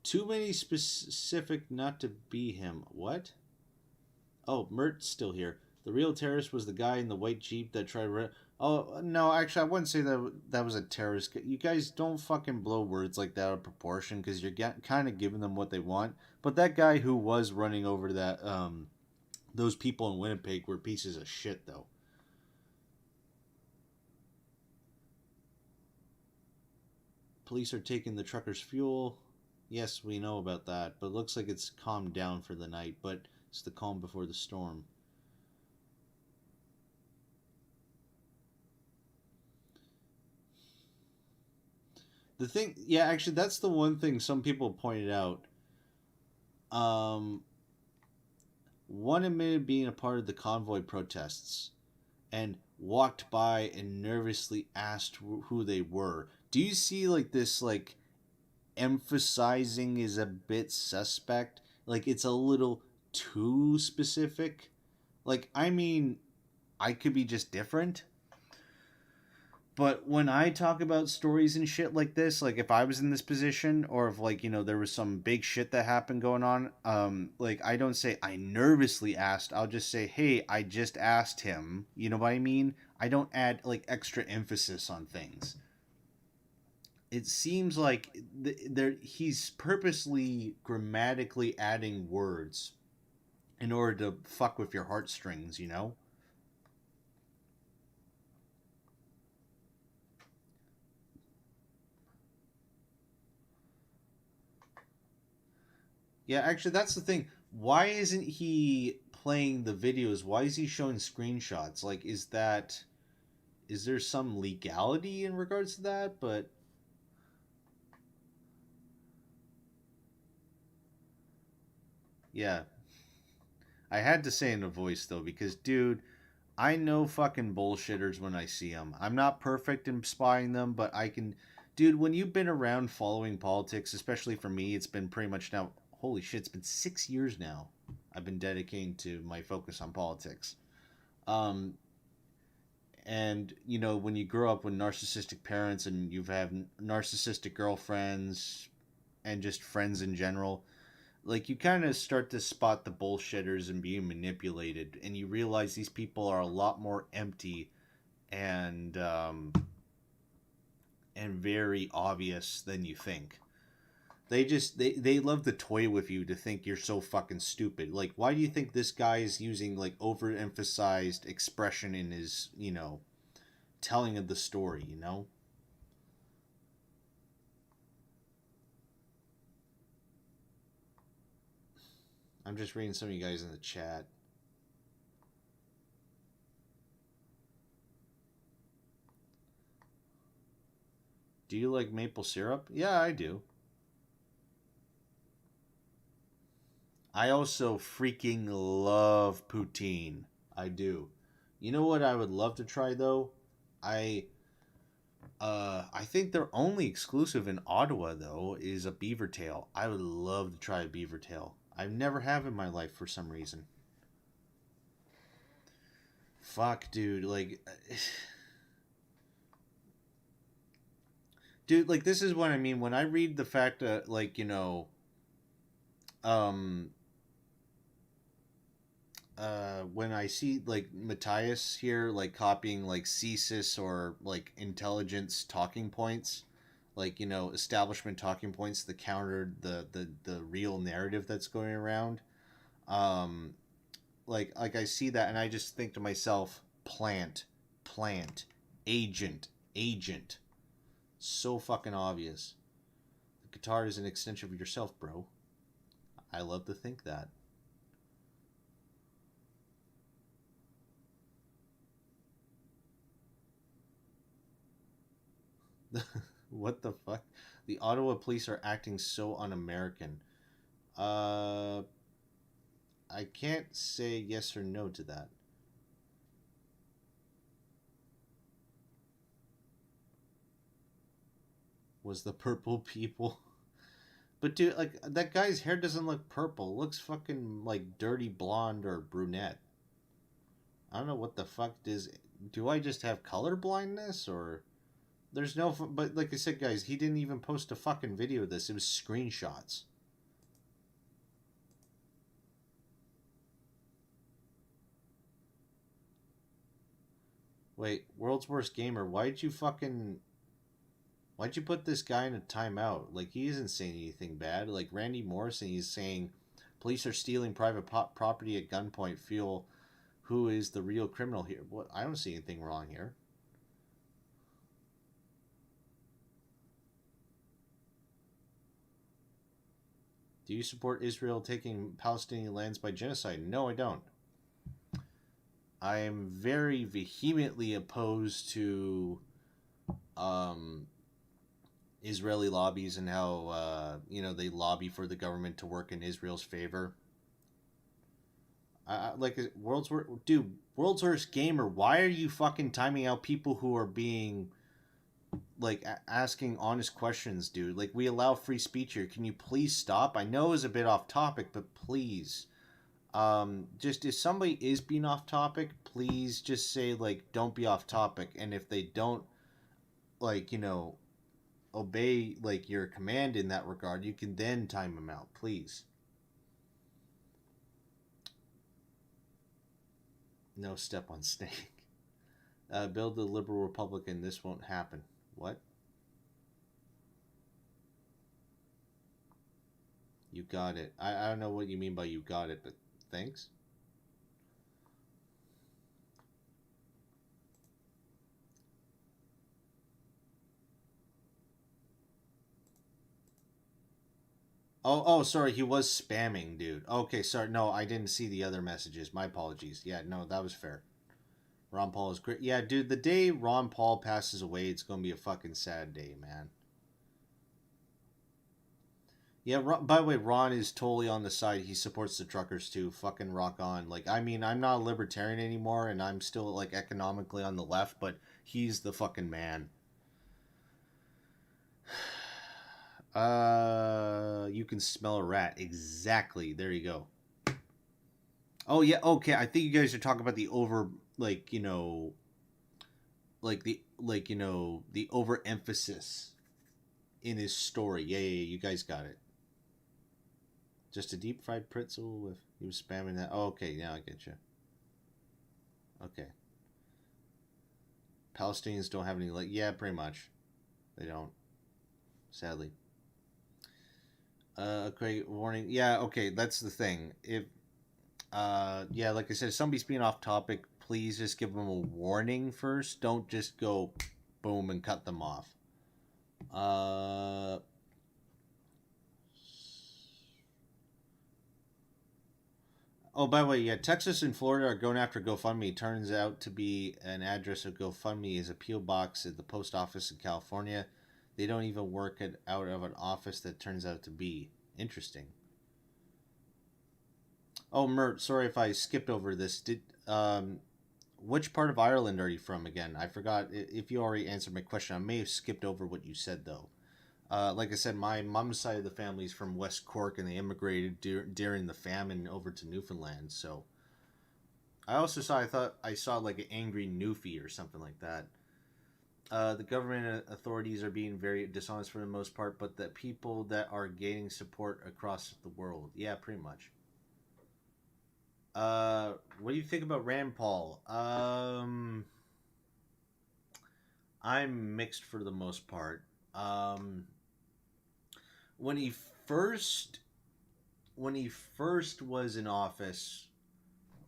Too many specific not to be him. What? Oh, Mert's still here. The real terrorist was the guy in the white Jeep that tried... Oh, no, actually, I wouldn't say that was a terrorist. You guys don't fucking blow words like that out of proportion, because you're kind of giving them what they want. But that guy who was running over that, those people in Winnipeg were pieces of shit, though. Police are taking the truckers' fuel. Yes, we know about that, but it looks like it's calmed down for the night, but it's the calm before the storm. The thing, yeah, actually, that's the one thing some people pointed out. One admitted being a part of the convoy protests and walked by and nervously asked who they were. Do you see, like, this, like, emphasizing is a bit suspect? Like, it's a little too specific. Like, I mean, I could be just different, but when I talk about stories and shit like this, like if I was in this position, or if, like, you know, there was some big shit that happened going on, like, I don't say I nervously asked. I'll just say, hey, I just asked him. You know what I mean? I don't add, like, extra emphasis on things. It seems like he's purposely grammatically adding words in order to fuck with your heartstrings, you know? Yeah, actually, that's the thing. Why isn't he playing the videos? Why is he showing screenshots? Like, is there some legality in regards to that? But yeah. I had to say in a voice, though, because, dude, I know fucking bullshitters when I see them. I'm not perfect in spying them, but I can Dude, when you've been around following politics, especially for me, it's been pretty much now, holy shit, it's been 6 years now I've been dedicating to my focus on politics. And, you know, when you grow up with narcissistic parents and you've had narcissistic girlfriends and just friends in general, like, you kind of start to spot the bullshitters and being manipulated, and you realize these people are a lot more empty and very obvious than you think. They love to toy with you to think you're so fucking stupid. Like, why do you think this guy is using, like, overemphasized expression in his, you know, telling of the story, you know? I'm just reading some of you guys in the chat. Do you like maple syrup? Yeah, I do. I also freaking love poutine. I do. You know what I would love to try though? I think their only exclusive in Ottawa though is a beaver tail. I would love to try a beaver tail. I've never have in my life for some reason. Fuck, dude, like dude, like, this is what I mean when I read the fact that, like, you know, when I see, like, Matthias here, like, copying, like, CSIS or, like, intelligence talking points, like, you know, establishment talking points that countered the real narrative that's going around, like I see that and I just think to myself, plant, agent. So fucking obvious. The guitar is an extension of yourself, bro. I love to think that. What the fuck? The Ottawa police are acting so un-American. I can't say yes or no to that. Was the purple people? But dude, like, that guy's hair doesn't look purple. It looks fucking like dirty blonde or brunette. I don't know what the fuck is. Do I just have color blindness or? There's no. But like I said, guys, he didn't even post a fucking video of this. It was screenshots. Wait, world's worst gamer. Why'd you put this guy in a timeout? Like, he isn't saying anything bad. Like, Randy Morrison, he's saying police are stealing private property at gunpoint. Feel who is the real criminal here? What? I don't see anything wrong here. Do you support Israel taking Palestinian lands by genocide? No, I don't. I am very vehemently opposed to Israeli lobbies and how you know, they lobby for the government to work in Israel's favor. Like, world's worst gamer. Why are you fucking timing out people who are being, like, asking honest questions, dude? Like, we allow free speech here. Can you please stop? I know it's a bit off topic, but please. Just, if somebody is being off topic, please just say, like, don't be off topic. And if they don't, like, you know, obey, like, your command in that regard, you can then time them out, please. No step on snake. Build the liberal Republican. This won't happen. What? You got it. I don't know what you mean by you got it, but thanks. Oh, sorry, he was spamming, dude. Okay, sorry, no, I didn't see the other messages. My apologies. Yeah, no, that was fair. Ron Paul is great. Yeah, dude, the day Ron Paul passes away, it's gonna be a fucking sad day, man. Yeah, by the way, Ron is totally on the side. He supports the truckers too. Fucking rock on. Like, I mean, I'm not a libertarian anymore, and I'm still, like, economically on the left, but he's the fucking man. You can smell a rat. Exactly. There you go. Oh yeah. Okay. I think you guys are talking about the over, like the overemphasis in his story. Yeah. You guys got it. Just a deep fried pretzel with he was spamming that. Oh, okay. Now I get you. Okay. Palestinians don't have any like. Yeah, pretty much. They don't. Sadly. Okay, warning. Yeah, okay, that's the thing. If, yeah, like I said, if somebody's being off topic, please just give them a warning first. Don't just go boom and cut them off. Oh, by the way, yeah, Texas and Florida are going after GoFundMe. Turns out to be an address of GoFundMe is a P.O. box at the post office in California. They don't even work it out of an office that turns out to be. Interesting. Oh, Mert, sorry if I skipped over this. Which part of Ireland are you from again? I forgot. If you already answered my question, I may have skipped over what you said, though. Like I said, my mom's side of the family is from West Cork, and they immigrated during the famine over to Newfoundland. So I also thought I saw like an angry Newfie or something like that. The government authorities are being very dishonest for the most part, but the people that are gaining support across the world. Yeah, pretty much. What do you think about Rand Paul? I'm mixed for the most part. When he first was in office,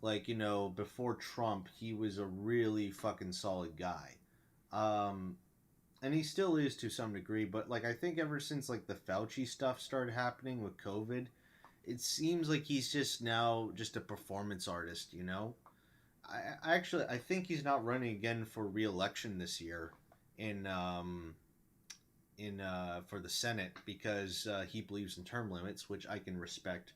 like, before Trump, he was a really fucking solid guy. And he still is to some degree, but like I think ever since like the Fauci stuff started happening with COVID, it seems like he's just now just a performance artist, I think he's not running again for re-election this year in for the Senate because he believes in term limits, which I can respect.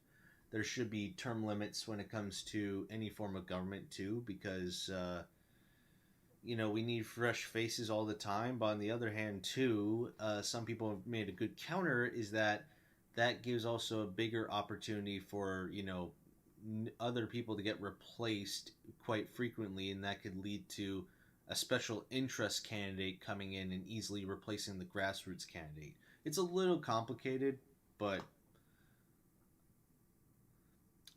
There should be term limits when it comes to any form of government too, because we need fresh faces all the time. But on the other hand, too, some people have made a good counter is that gives also a bigger opportunity for other people to get replaced quite frequently, and that could lead to a special interest candidate coming in and easily replacing the grassroots candidate. It's a little complicated, but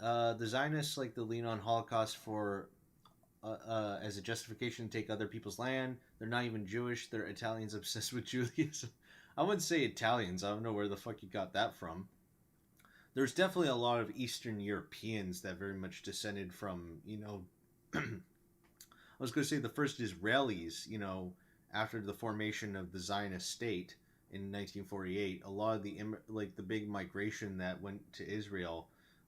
the Zionists like to lean on Holocaust for as a justification to take other people's land. They're not even Jewish. They're Italians obsessed with Judaism. I wouldn't say Italians. I don't know where the fuck you got that from. There's definitely a lot of Eastern Europeans that very much descended from, I was going to say the first Israelis, after the formation of the Zionist state in 1948. A lot of the big migration that went to Israel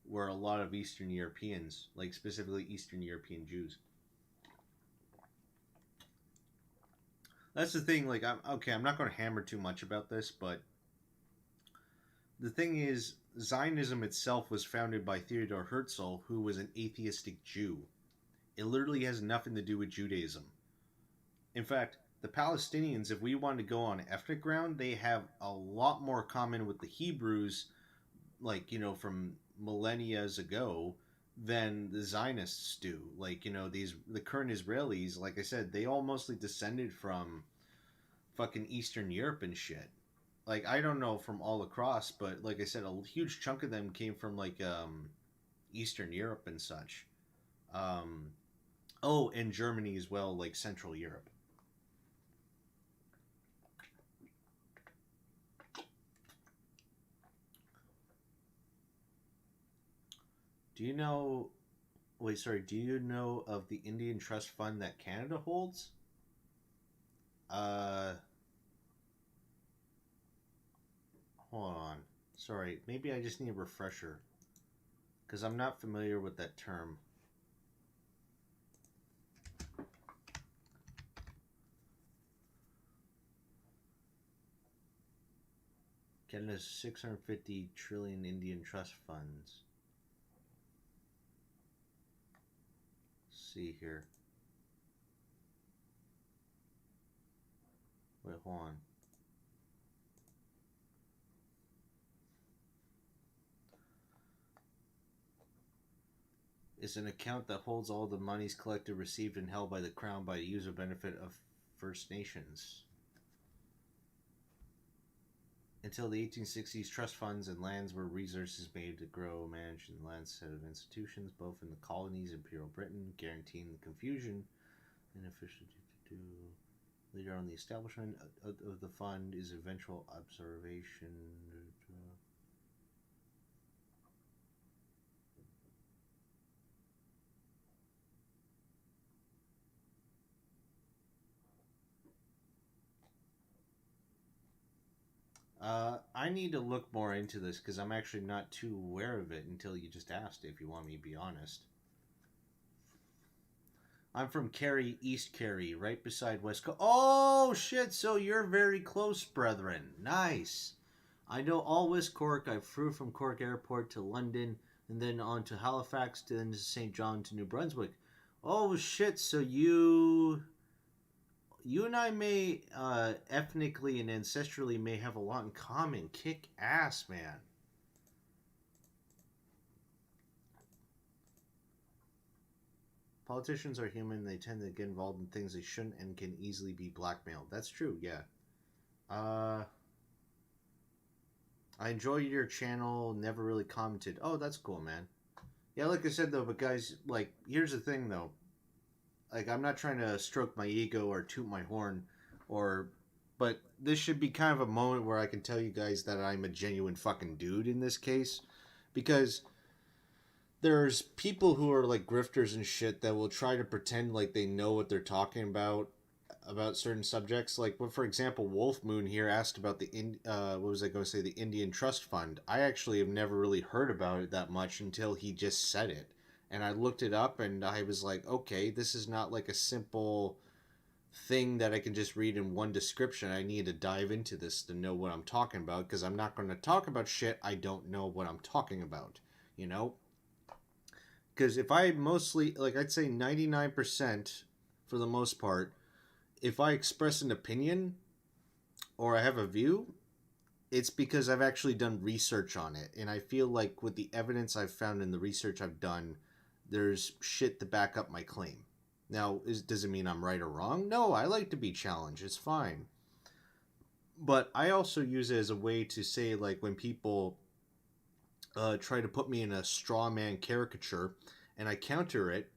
were a lot of Eastern Europeans, like specifically Eastern European Jews. That's the thing, like, I'm not going to hammer too much about this, but the thing is, Zionism itself was founded by Theodor Herzl, who was an atheistic Jew. It literally has nothing to do with Judaism. In fact, the Palestinians, if we want to go on ethnic ground, they have a lot more common with the Hebrews, like, from millennia ago, than the Zionists do. Like, the current Israelis, like I said, they all mostly descended from fucking Eastern Europe and shit. Like, I don't know from all across, but like I said, a huge chunk of them came from like Eastern Europe and such. And Germany as well, like Central Europe. Do you know of the Indian Trust Fund that Canada holds? Hold on. Sorry, maybe I just need a refresher. Because I'm not familiar with that term. Canada's 650 trillion Indian trust funds. Let's see here. Wait, hold on. is an account that holds all the monies collected, received, and held by the Crown by the user benefit of First Nations. Until the 1860s, trust funds and lands were resources made to grow, manage, and land set of institutions, both in the colonies and Imperial Britain, guaranteeing the confusion and efficiency to do. Later on, the establishment of the fund is eventual observation. I need to look more into this because I'm actually not too aware of it until you just asked, if you want me to be honest. I'm from Cary, East Cary, right beside West Coast. Oh, shit, so you're very close, brethren. Nice. I know all West Cork. I flew from Cork Airport to London, and then on to Halifax, then to St. John to New Brunswick. Oh, shit, so you and I may, ethnically and ancestrally, may have a lot in common. Kick ass, man. Politicians are human. They tend to get involved in things they shouldn't and can easily be blackmailed. That's true, yeah. I enjoy your channel. Never really commented. Oh, that's cool, man. Yeah, like I said, though, but guys, like, here's the thing, though. Like, I'm not trying to stroke my ego or toot my horn, but this should be kind of a moment where I can tell you guys that I'm a genuine fucking dude in this case. Because there's people who are like grifters and shit that will try to pretend like they know what they're talking about certain subjects. Like, well, for example, Wolf Moon here asked about the the Indian Trust Fund. I actually have never really heard about it that much until he just said it. And I looked it up and I was like, okay, this is not like a simple thing that I can just read in one description. I need to dive into this to know what I'm talking about, because I'm not going to talk about shit I don't know what I'm talking about, you know? Because if I mostly, like, I'd say 99% for the most part, if I express an opinion or I have a view, it's because I've actually done research on it. And I feel like with the evidence I've found in the research I've done, there's shit to back up my claim. Now, does it mean I'm right or wrong? No, I like to be challenged. It's fine. But I also use it as a way to say, like, when people try to put me in a straw man caricature, and I counter it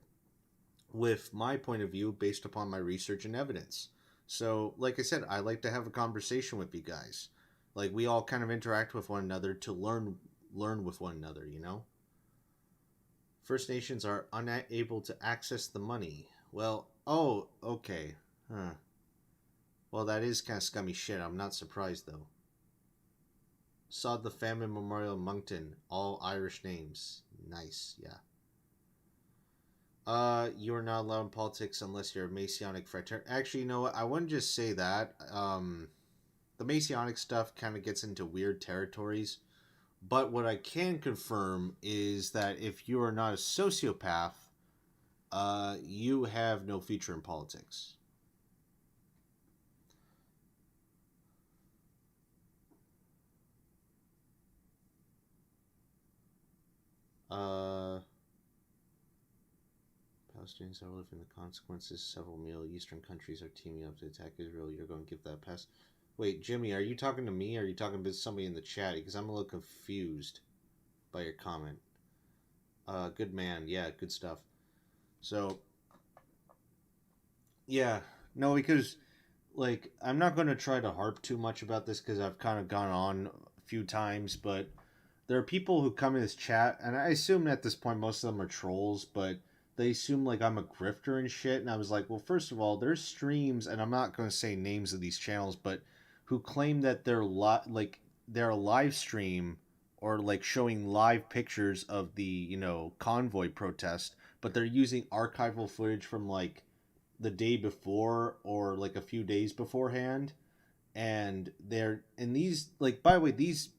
with my point of view based upon my research and evidence. So, like I said, I like to have a conversation with you guys. Like, we all kind of interact with one another to learn with one another, you know? First Nations are unable to access the money. Well, oh, okay. Huh. Well, that is kind of scummy shit. I'm not surprised, though. Saw the Famine Memorial in Moncton. All Irish names. Nice, yeah. You are not allowed in politics unless you're a Masonic fraternity. Actually, you know what? I wouldn't just say that. The Masonic stuff kind of gets into weird territories. But what I can confirm is that if you are not a sociopath, you have no future in politics. Palestinians are living the consequences. Several Middle Eastern countries are teaming up to attack Israel. You're going to give that pass? Wait, Jimmy, are you talking to me or are you talking to somebody in the chat? Because I'm a little confused by your comment. Good man. Yeah, good stuff. So, yeah. No, because, like, I'm not going to try to harp too much about this because I've kind of gone on a few times, but there are people who come in this chat, and I assume at this point most of them are trolls, but they assume like I'm a grifter and shit, and I was like, well, first of all, there's streams, and I'm not going to say names of these channels, but who claim that they're a live stream or like showing live pictures of the, you know, convoy protest, but they're using archival footage from like the day before or like a few days beforehand, and these, like, by the way, these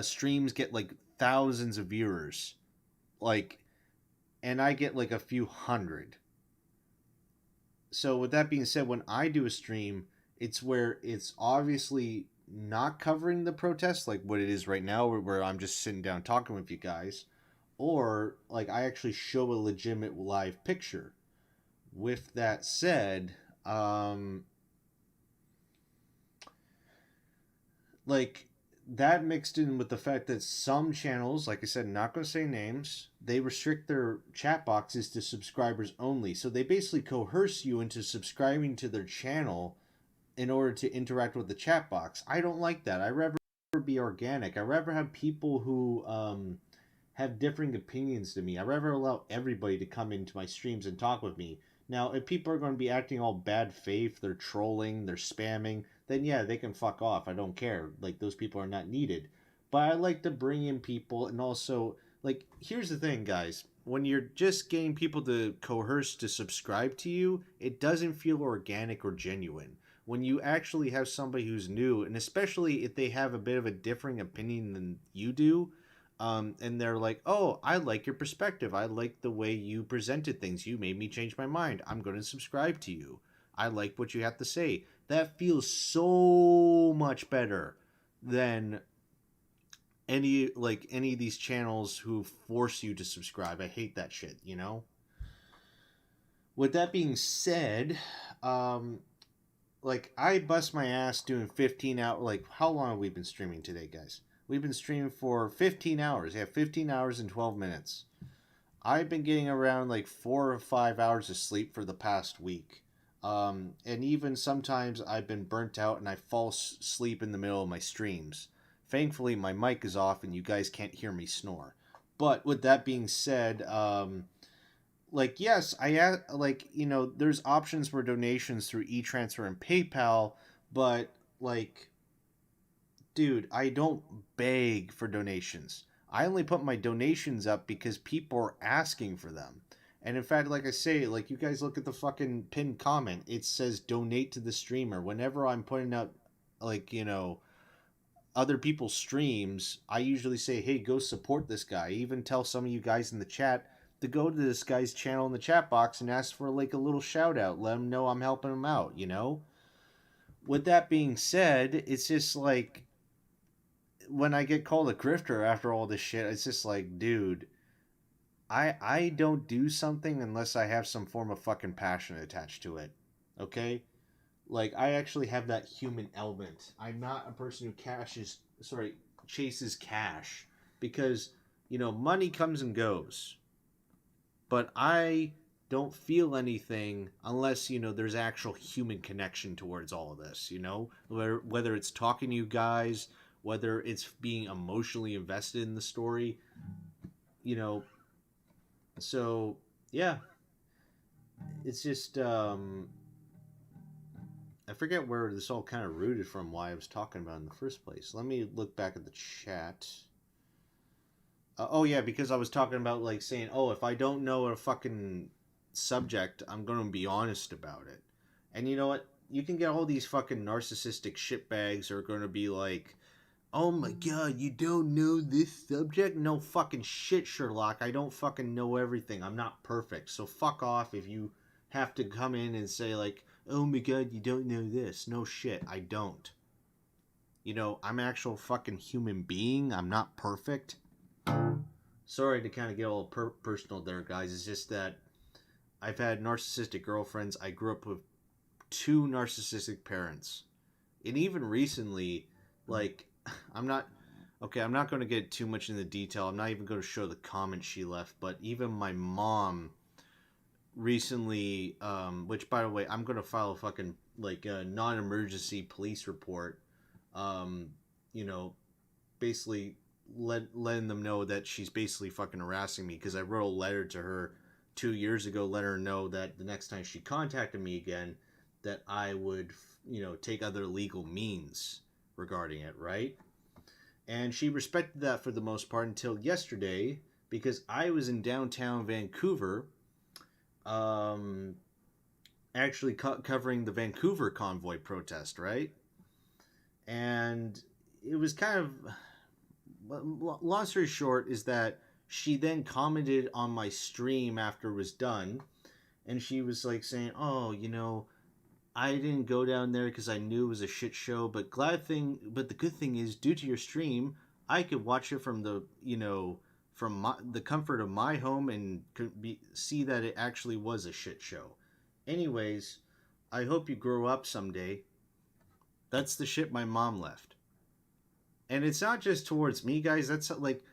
streams get like thousands of viewers, like, and I get like a few hundred. So with that being said, when I do a stream, it's where it's obviously not covering the protest like what it is right now, where I'm just sitting down talking with you guys, or like I actually show a legitimate live picture. With that said, like that mixed in with the fact that some channels, like I said, not going to say names, they restrict their chat boxes to subscribers only. So they basically coerce you into subscribing to their channel in order to interact with the chat box. I don't like that. I'd rather be organic. I'd rather have people who have differing opinions to me. I'd rather allow everybody to come into my streams and talk with me. Now, if people are going to be acting all bad faith, they're trolling, they're spamming, then yeah, they can fuck off. I don't care. Like, those people are not needed. But I like to bring in people, and also, like, here's the thing, guys. When you're just getting people to coerce to subscribe to you, it doesn't feel organic or genuine. When you actually have somebody who's new, and especially if they have a bit of a differing opinion than you do, and they're like, oh, I like your perspective. I like the way you presented things. You made me change my mind. I'm going to subscribe to you. I like what you have to say. That feels so much better than any of these channels who force you to subscribe. I hate that shit, you know? With that being said, like, I bust my ass doing 15 hours. Like, how long have we been streaming today, guys? We've been streaming for 15 hours. Yeah, 15 hours and 12 minutes. I've been getting around like 4 or 5 hours of sleep for the past week. And even sometimes I've been burnt out and I fall asleep in the middle of my streams. Thankfully, my mic is off and you guys can't hear me snore. But with that being said, like, yes, there's options for donations through e-transfer and PayPal, but like, dude, I don't beg for donations. I only put my donations up because people are asking for them. And in fact, like I say, like, you guys look at the fucking pinned comment. It says donate to the streamer. Whenever I'm putting up, like, other people's streams, I usually say, hey, go support this guy. I even tell some of you guys in the chat to go to this guy's channel in the chat box and ask for, like, a little shout out. Let him know I'm helping him out, you know? With that being said, it's just like, when I get called a grifter after all this shit, it's just like, dude, I don't do something unless I have some form of fucking passion attached to it. Okay? Like, I actually have that human element. I'm not a person who chases cash. Because, money comes and goes. But I don't feel anything unless, there's actual human connection towards all of this, Whether it's talking to you guys, whether it's being emotionally invested in the story, So, yeah. It's just, I forget where this all kind of rooted from, why I was talking about it in the first place. Let me look back at the chat. Oh, yeah, because I was talking about, like, saying, oh, if I don't know a fucking subject, I'm going to be honest about it. And you know what? You can get all these fucking narcissistic shitbags who are going to be like, oh my god, you don't know this subject? No fucking shit, Sherlock. I don't fucking know everything. I'm not perfect. So fuck off if you have to come in and say, like, oh my god, you don't know this. No shit, I don't. I'm an actual fucking human being. I'm not perfect. Sorry to kind of get all personal there, guys. It's just that I've had narcissistic girlfriends. I grew up with 2 narcissistic parents. And even recently, like, I'm not going to get too much into detail. I'm not even going to show the comment she left, but even my mom recently, which, by the way, I'm going to file a fucking, like, a non-emergency police report, basically letting them know that she's basically fucking harassing me, because I wrote a letter to her 2 years ago, let her know that the next time she contacted me again, that I would, take other legal means regarding it, right? And she respected that for the most part until yesterday, because I was in downtown Vancouver, actually covering the Vancouver convoy protest, right? And it was kind of, long story short, is that she then commented on my stream after it was done, and she was like saying, oh, I didn't go down there because I knew it was a shit show, but the good thing is, due to your stream, I could watch it from the from the comfort of my home and see that it actually was a shit show. Anyways, I hope you grow up someday. That's the shit my mom left. And it's not just towards me, guys. That's like,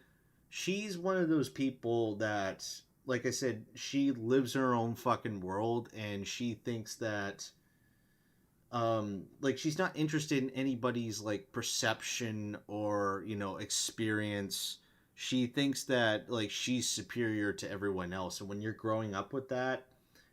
she's one of those people that, like I said, she lives her own fucking world, and she thinks that, like, she's not interested in anybody's, like, perception or, you know, experience. She thinks that, like, she's superior to everyone else. And when you're growing up with that,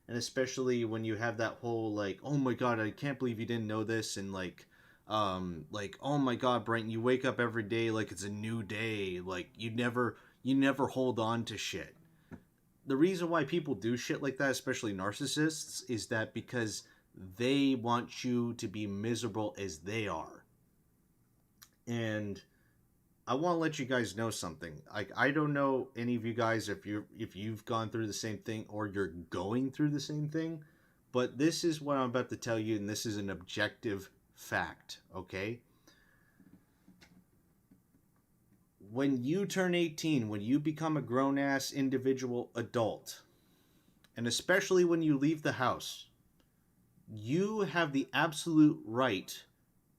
and especially when you have that whole, like, oh my god, I can't believe you didn't know this, and like, oh my god, Brent, you wake up every day like it's a new day, like you never hold on to shit. The reason why people do shit like that, especially narcissists, is that because they want you to be miserable as they are. And I want to let you guys know something. Like, I don't know any of you guys if you've gone through the same thing or you're going through the same thing, but this is what I'm about to tell you, and this is an objective fact, okay? When you turn 18, when you become a grown-ass individual adult, and especially when you leave the house, you have the absolute right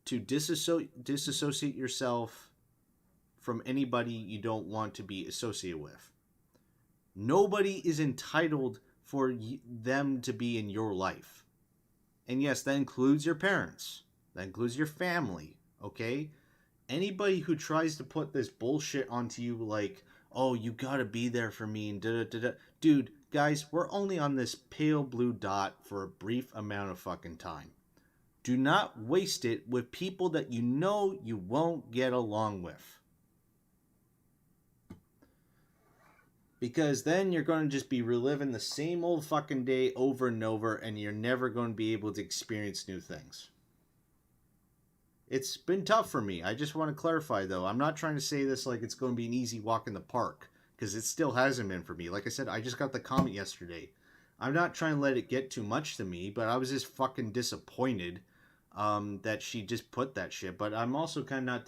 to disassociate yourself from anybody you don't want to be associated with. Nobody is entitled for them to be in your life. And yes, that includes your parents. That includes your family, okay? Anybody who tries to put this bullshit onto you like, oh, you gotta be there for me and da-da-da-da. Dude, guys, we're only on this pale blue dot for a brief amount of fucking time. Do not waste it with people that you know you won't get along with. Because then you're going to just be reliving the same old fucking day over and over, and you're never going to be able to experience new things. It's been tough for me. I just want to clarify, though. I'm not trying to say this like it's going to be an easy walk in the park, because it still hasn't been for me. Like I said, I just got the comment yesterday. I'm not trying to let it get too much to me, but I was just fucking disappointed that she just put that shit. But I'm also kind of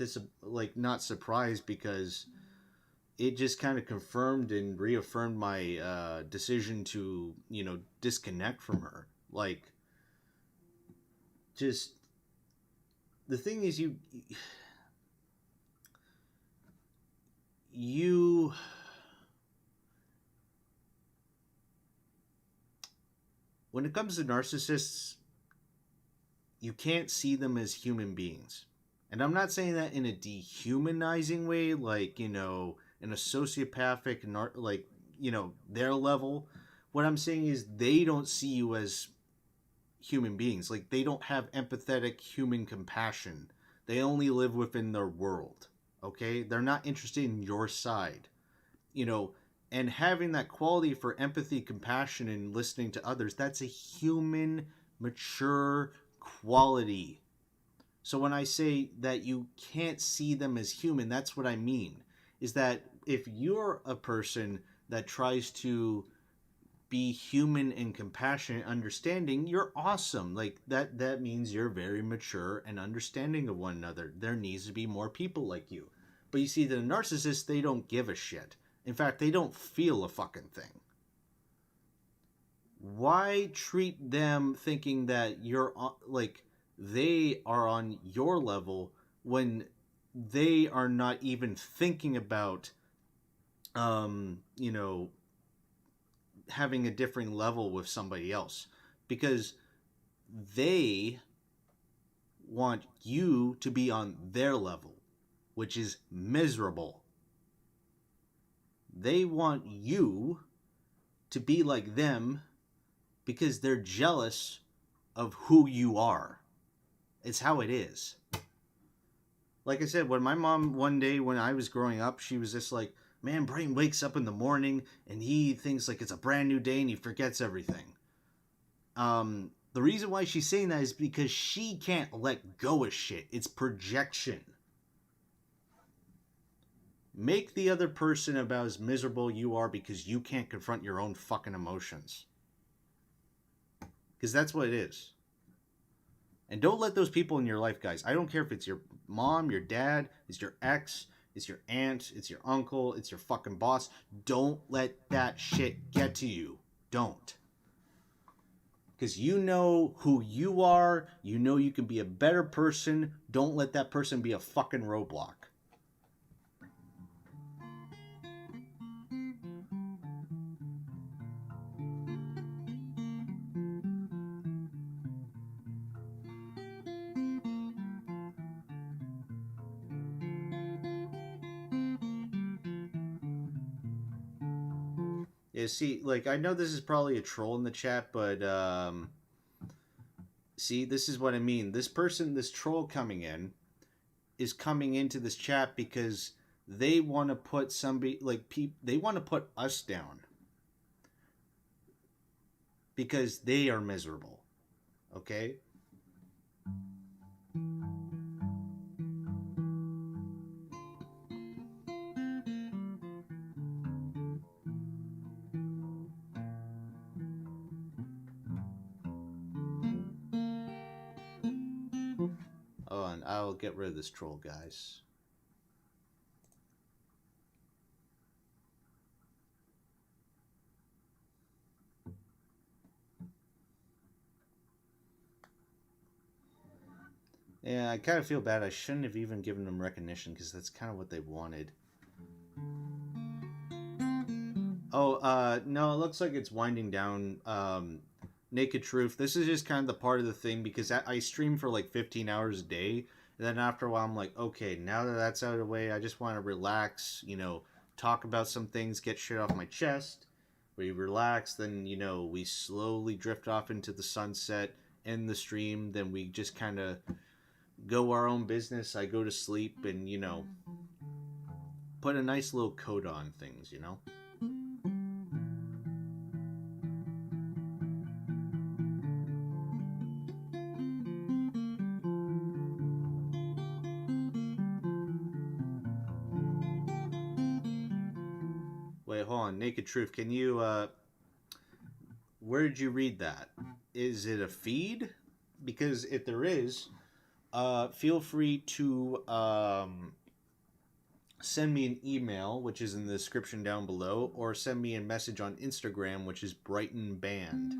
not surprised, because it just kind of confirmed and reaffirmed my decision to, you know, disconnect from her. Like, just, the thing is, you when it comes to narcissists, you can't see them as human beings. And I'm not saying that in a dehumanizing way, like, you know, in a sociopathic, like, you know, their level. What I'm saying is they don't see you as human beings. Like, they don't have empathetic human compassion. They only live within their world, okay? They're not interested in your side, you know, and having that quality for empathy, compassion, and listening to others, that's a human, mature quality. So when I say that you can't see them as human, that's what I mean. Is that if you're a person that tries to be human and compassionate, understanding, you're awesome. Like, that means you're very mature and understanding of one another. There needs to be more people like you. But you see, the narcissists, they don't give a shit. In fact, they don't feel a fucking thing. Why treat them thinking that you're, like, they are on your level when they are not even thinking about, you know, having a different level with somebody else? Because they want you to be on their level, which is miserable. They want you to be like them because they're jealous of who you are. It's how it is. Like I said, when my mom, one day when I was growing up, she was just like, man, Brain wakes up in the morning and he thinks like it's a brand new day and he forgets everything. The reason why she's saying that is because she can't let go of shit. It's projection. Make the other person about as miserable you are because you can't confront your own fucking emotions. Because that's what it is. And don't let those people in your life, guys. I don't care if it's your mom, your dad, it's your ex, it's your aunt, it's your uncle, it's your fucking boss. Don't let that shit get to you. Don't. Because you know who you are. You know you can be a better person. Don't let that person be a fucking roadblock. Yeah, see, like, I know this is probably a troll in the chat, but, see, this is what I mean. This person, this troll coming in, is coming into this chat because they want to put somebody, like, they want to put us down. Because they are miserable. Okay? Oh, and I'll get rid of this troll, guys. Yeah, I kind of feel bad. I shouldn't have even given them recognition because that's kind of what they wanted. Oh, no, it looks like it's winding down. Naked Truth. This is just kind of the part of the thing because I stream for like 15 hours a day. And then after a while, I'm like, okay, now that that's out of the way, I just want to relax, you know, talk about some things, get shit off my chest. We relax, then, you know, we slowly drift off into the sunset, end the stream, then we just kind of go our own business. I go to sleep and, you know, put a nice little coat on things, you know? Wait, hold on. Naked Truth, can you, where did you read that? Is it a feed? Because if there is, feel free to, send me an email, which is in the description down below, or send me a message on Instagram, which is Brighton Band.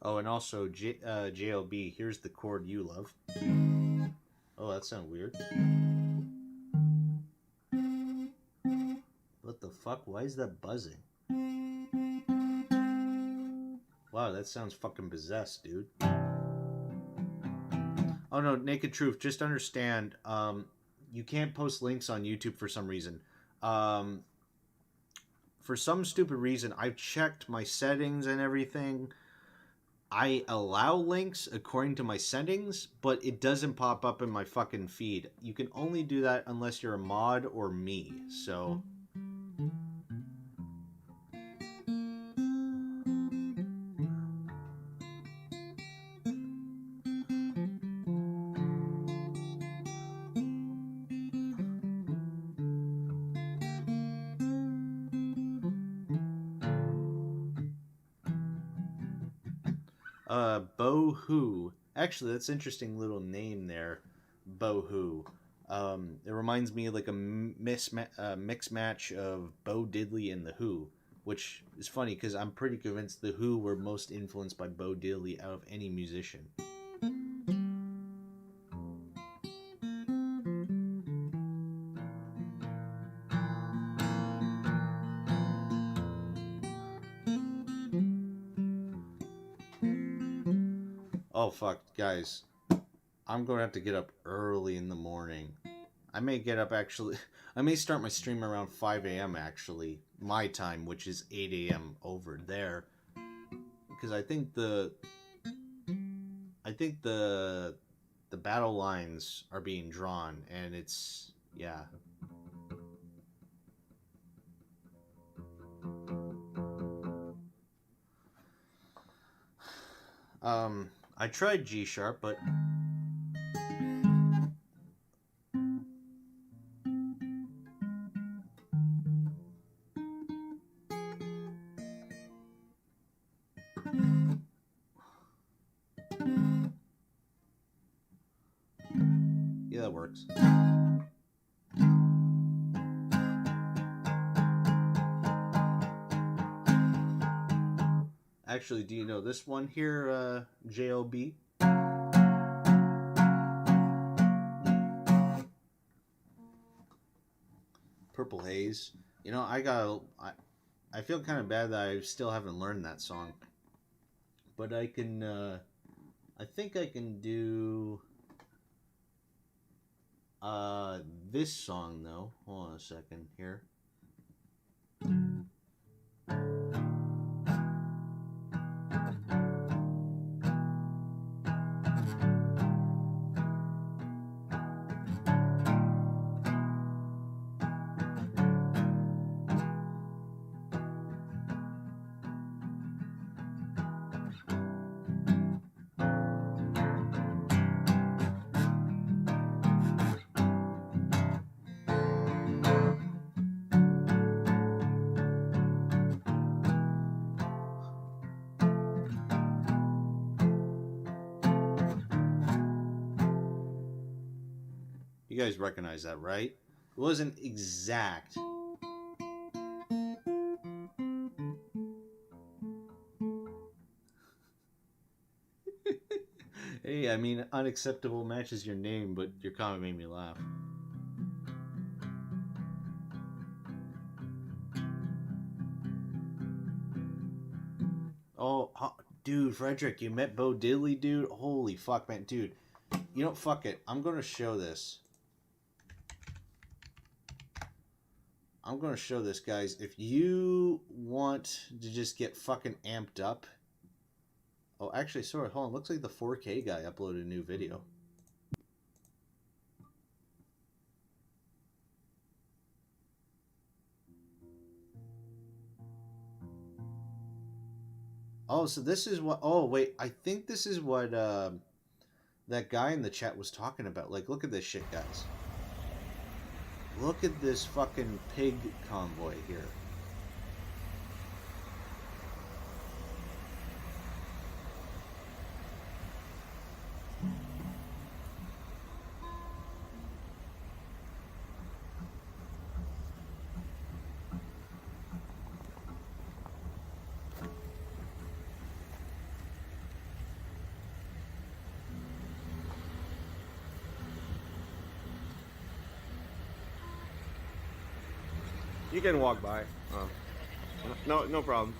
Oh, and also, JLB, here's the chord you love. Oh, that sounds weird. What the fuck? Why is that buzzing? Wow, that sounds fucking possessed, dude. Oh no, Naked Truth, just understand, you can't post links on YouTube for some reason. For some stupid reason, I've checked my settings and everything. I allow links according to my settings, but it doesn't pop up in my fucking feed. You can only do that unless you're a mod or me, so... Bohu. Actually, that's an interesting little name there. Bohu. It reminds me of like a mixed match of Bo Diddley and The Who, which is funny because I'm pretty convinced The Who were most influenced by Bo Diddley out of any musician. Oh fuck, guys. I'm going to have to get up early in the morning. I may get up actually... I may start my stream around 5 a.m. actually. My time, which is 8 a.m. over there. Because I think I think the battle lines are being drawn, and it's yeah. I tried G sharp, but yeah, that works. Actually, do you know this one here, JLB? Purple Haze. You know, I feel kind of bad that I still haven't learned that song. But I can, I think I can do, this song, though. Hold on a second here. You guys recognize that, right? It wasn't exact. Hey, I mean, unacceptable matches your name, but your comment made me laugh. Oh, dude, Frederick, you met Bo Diddley, dude? Holy fuck, man, dude. You know, fuck it. I'm gonna show this. I'm gonna show this, guys. If you want to just get fucking amped up. Oh, actually, sorry, hold on. Looks like the 4K guy uploaded a new video. Oh, so this is what... Oh, wait. I think this is what that guy in the chat was talking about. Like, look at this shit, guys. Look at this fucking pig convoy here. You can walk by. No problem.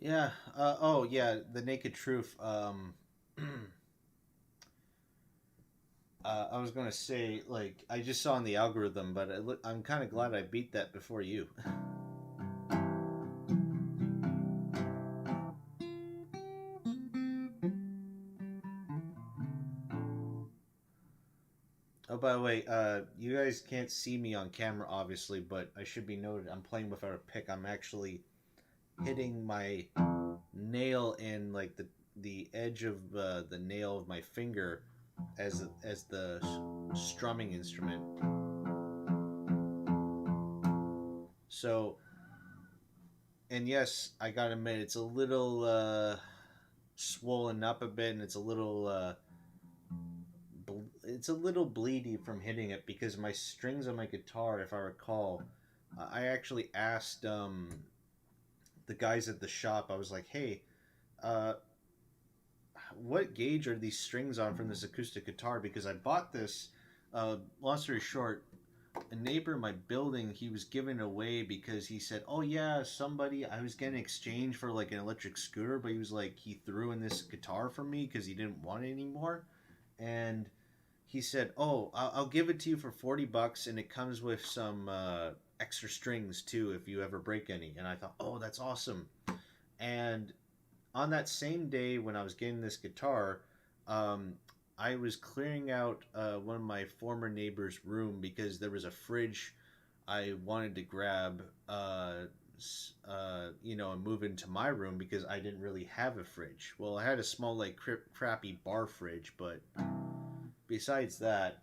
Yeah. Oh, yeah. The Naked Truth. I was gonna say, like, I just saw in the algorithm, but I'm kind of glad I beat that before you. Oh, by the way, you guys can't see me on camera, obviously, but I should be noted, I'm playing without a pick. I'm actually hitting my nail in, like, the edge of the nail of my finger as the strumming instrument. So, and yes, I gotta admit, it's a little swollen up a bit, and it's a little bleedy from hitting it because my strings on my guitar, if I recall, I actually asked the guys at the shop. I was like, "Hey, what gauge are these strings on from this acoustic guitar?" Because I bought this. Long story short, a neighbor in my building, he was giving it away because he said, "Oh yeah, somebody I was getting exchange for like an electric scooter," but he was like, he threw in this guitar for me because he didn't want it anymore, and he said, "Oh, I'll give it to you for $40, and it comes with some extra strings too if you ever break any." And I thought, "Oh, that's awesome." And on that same day when I was getting this guitar, I was clearing out one of my former neighbor's room because there was a fridge I wanted to grab, and move into my room because I didn't really have a fridge. Well, I had a small, like, crappy bar fridge, but besides that,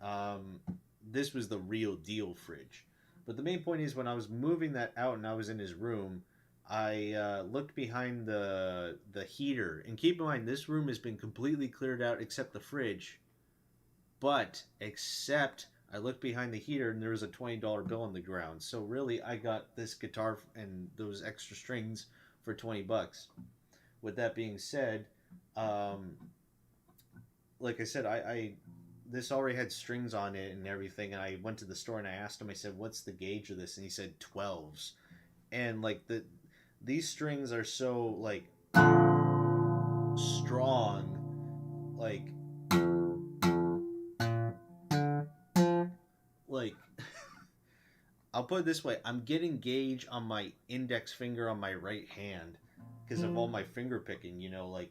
this was the real deal fridge. But the main point is, when I was moving that out and I was in his room, I looked behind the heater, and keep in mind this room has been completely cleared out except the fridge. But except I looked behind the heater and there was a $20 bill on the ground. So really, I got this guitar and those extra strings for $20. With that being said, like I said, I this already had strings on it and everything, and I went to the store and I asked him. I said, "What's the gauge of this?" And he said 12s, and like these strings are so like strong, like I'll put it this way: I'm getting gauge on my index finger on my right hand because of all my finger picking. Like.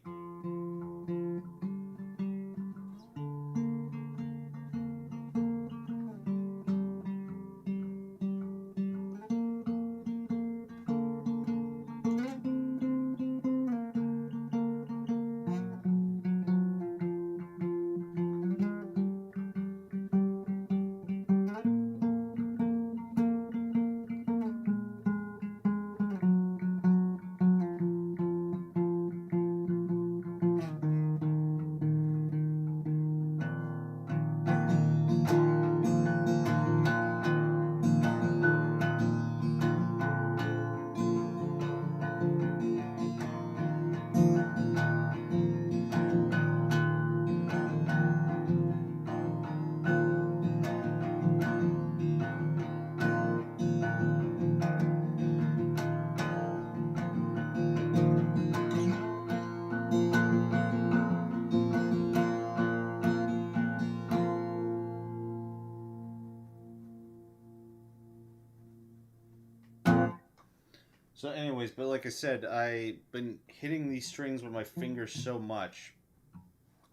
So anyways, but like I said, I've been hitting these strings with my fingers so much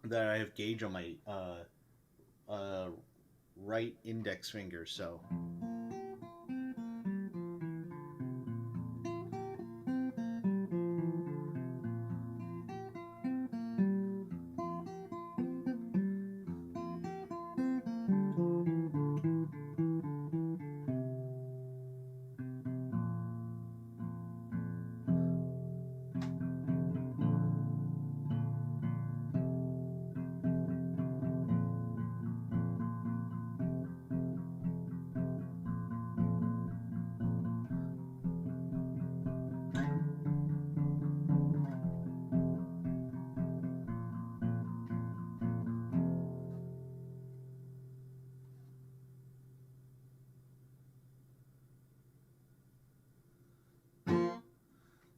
that I have gauge on my right index finger, so...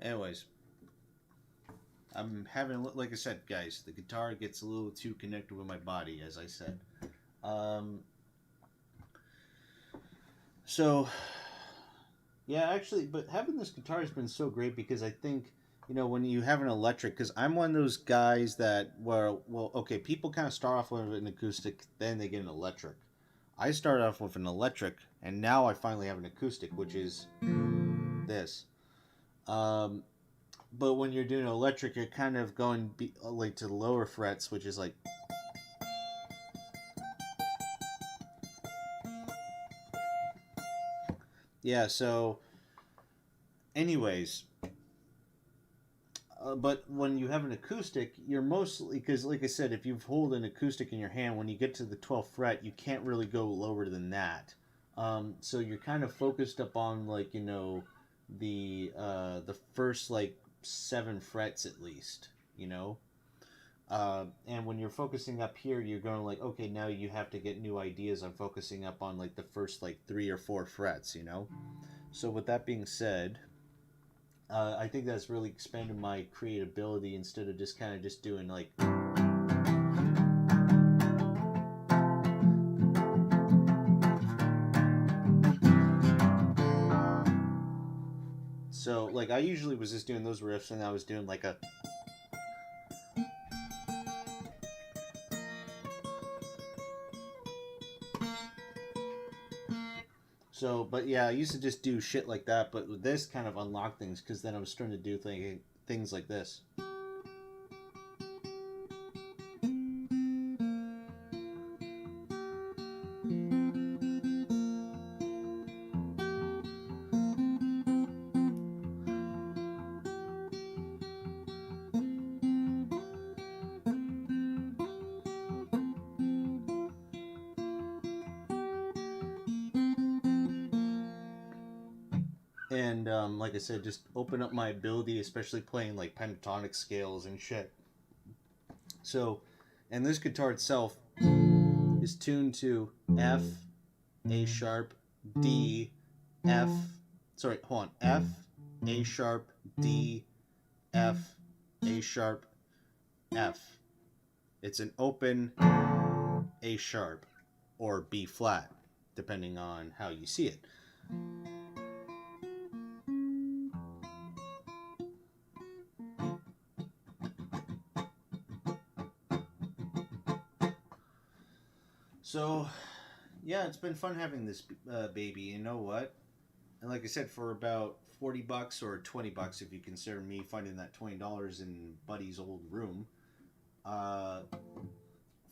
Anyways, I'm having, like I said, guys, the guitar gets a little too connected with my body, as I said. So, yeah, actually, but having this guitar has been so great because I think, when you have an electric, because I'm one of those guys that, well, okay, people kind of start off with an acoustic, then they get an electric. I started off with an electric, and now I finally have an acoustic, which is this. But when you're doing electric, you're kind of going like to the lower frets, which is like. Yeah, so anyways, but when you have an acoustic, you're mostly, because like I said, if you hold an acoustic in your hand, when you get to the 12th fret, you can't really go lower than that. So you're kind of focused up on, like, you know, the first, like, 7 frets at least, you know. And when you're focusing up here, you're going like, okay, now you have to get new ideas on focusing up on, like, the first, like, 3 or 4 frets, you know. So with that being said, I think that's really expanded my creativity instead of just kind of just doing like. So like I usually was just doing those riffs and I was doing like a. So, but yeah, I used to just do shit like that, but with this kind of unlocked things, because then I was starting to do things like this. And like I said, just open up my ability, especially playing like pentatonic scales and shit. So, and this guitar itself is tuned to F, A sharp, D, F. Sorry, hold on. F, A sharp, D, F, A sharp, F. It's an open A sharp or B flat, depending on how you see it. So, yeah, it's been fun having this baby. You know what? And like I said, for about $40 or $20, if you consider me finding that $20 in Buddy's old room,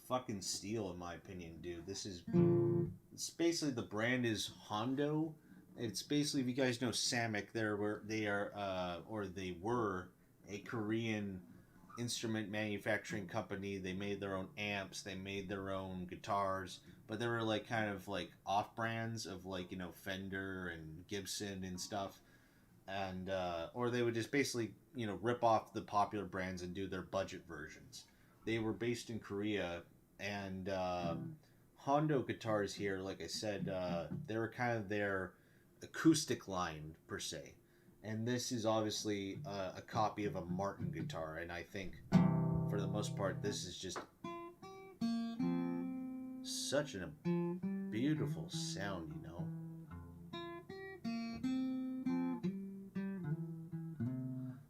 fucking steal in my opinion, dude. This is, it's basically, the brand is Hondo. It's basically, if you guys know Samick, they were a Korean instrument manufacturing company. They made their own amps, they made their own guitars, but they were like kind of like off brands of like, you know, Fender and Gibson and stuff, and or they would just basically, you know, rip off the popular brands and do their budget versions. They were based in Korea, and Hondo guitars here, like I said, they were kind of their acoustic line per se. And this is obviously a copy of a Martin guitar, and I think, for the most part, this is just such a beautiful sound, you know?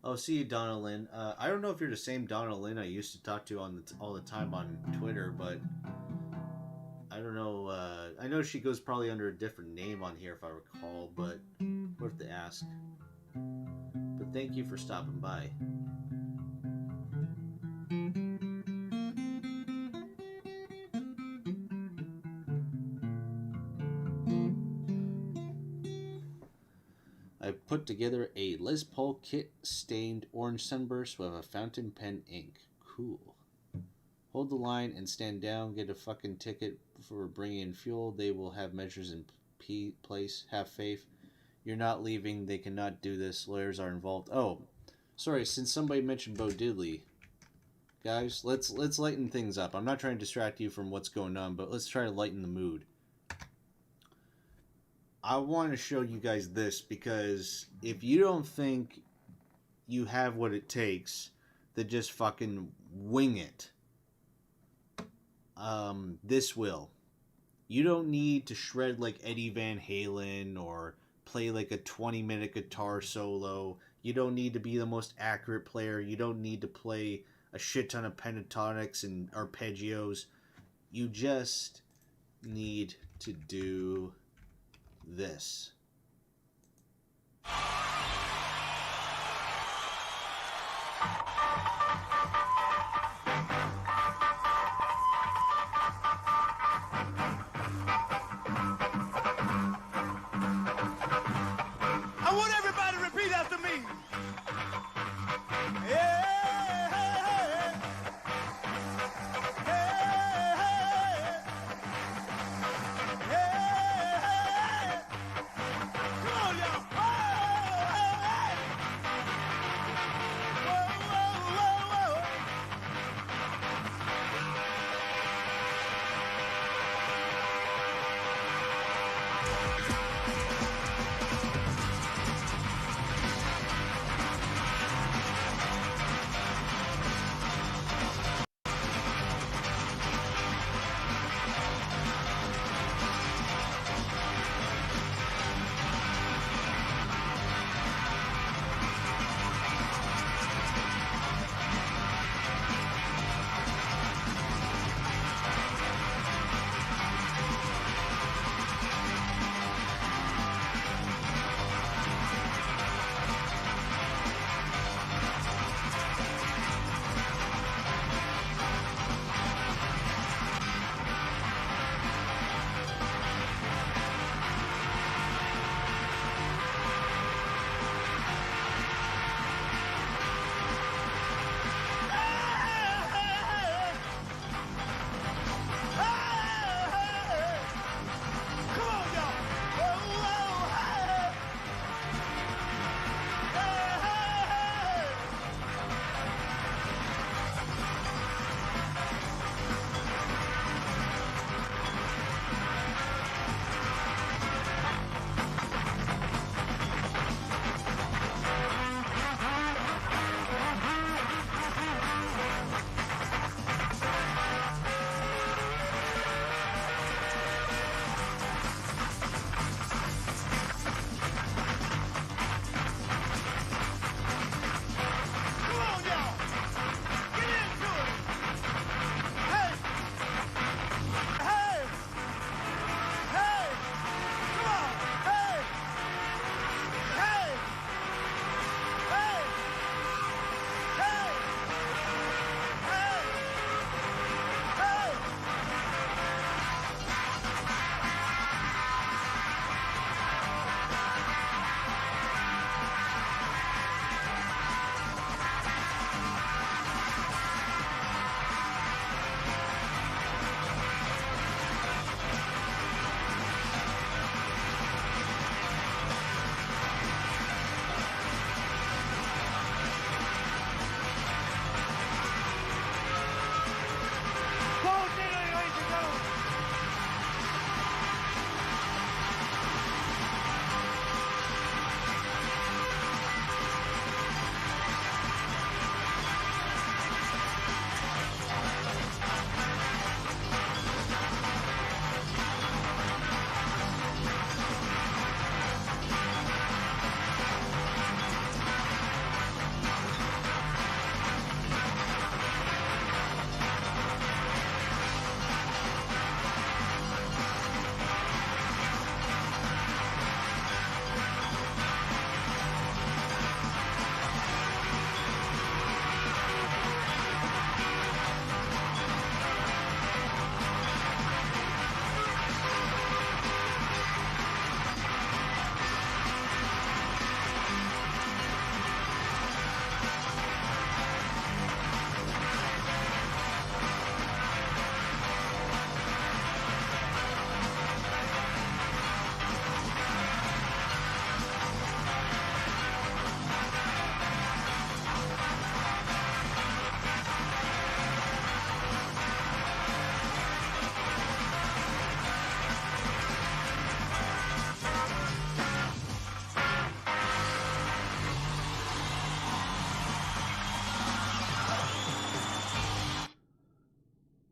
Oh, see you, Donna Lynn. I don't know if you're the same Donna Lynn I used to talk to all the time on Twitter, but I don't know. I know she goes probably under a different name on here, if I recall, but we'll have to ask. But thank you for stopping by. I put together a Les Paul kit stained orange sunburst with a fountain pen ink. Cool. Hold the line and stand down. Get a fucking ticket for bringing in fuel. They will have measures in place. Have faith. You're not leaving. They cannot do this. Lawyers are involved. Oh, sorry. Since somebody mentioned Bo Diddley, guys, let's lighten things up. I'm not trying to distract you from what's going on, but let's try to lighten the mood. I want to show you guys this, because if you don't think you have what it takes to just fucking wing it, this will. You don't need to shred like Eddie Van Halen or play like a 20-minute guitar solo. You don't need to be the most accurate player. You don't need to play a shit ton of pentatonics and arpeggios. You just need to do this. I want everybody to repeat after me. Yeah.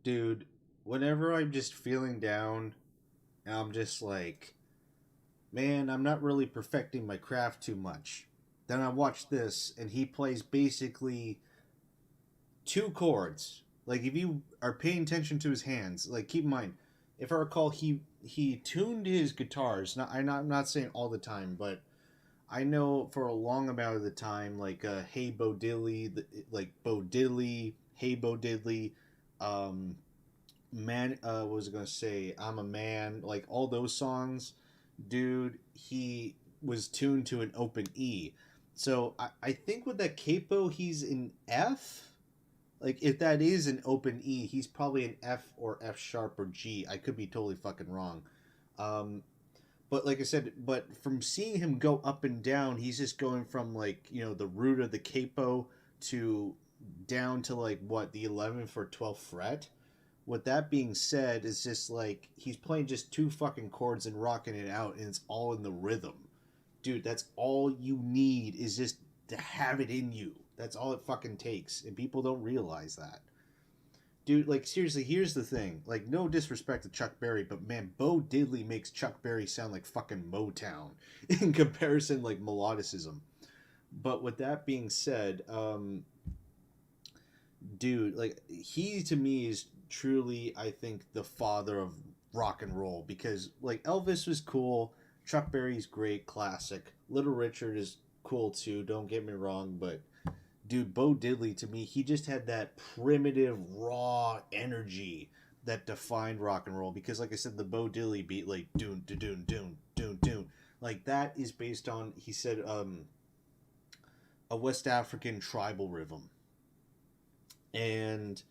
Dude, whenever I'm just feeling down, and I'm just like, man, I'm not really perfecting my craft too much. Then I watch this, and he plays basically 2 chords. Like, if you are paying attention to his hands, like, keep in mind, if I recall, he tuned his guitars. I'm not saying all the time, but I know for a long amount of the time, like, Hey Bo Diddley, like, Bo Diddley, Hey Bo Diddley, Man, what was I gonna say? I'm a Man, like, all those songs, dude, he was tuned to an open E. So I think with that capo, he's in F. Like, if that is an open E, he's probably an F or F sharp or G. I could be totally fucking wrong. But like I said, but from seeing him go up and down, he's just going from, like, you know, the root of the capo to down to, like, what, the 11th or 12th fret. With that being said, it's just like he's playing just 2 fucking chords and rocking it out, and it's all in the rhythm. Dude, that's all you need, is just to have it in you. That's all it fucking takes, and people don't realize that. Dude, like, seriously, here's the thing. Like, no disrespect to Chuck Berry, but man, Bo Diddley makes Chuck Berry sound like fucking Motown in comparison, like, melodicism. But with that being said, dude, like, he to me is truly, I think, the father of rock and roll, because, like, Elvis was cool, Chuck Berry's great, classic, Little Richard is cool too, don't get me wrong, but dude, Bo Diddley, to me, he just had that primitive, raw energy that defined rock and roll, because, like I said, the Bo Diddley beat, like, doon, doon, doon, doon, doon, doon, like, that is based on, he said, a West African tribal rhythm. And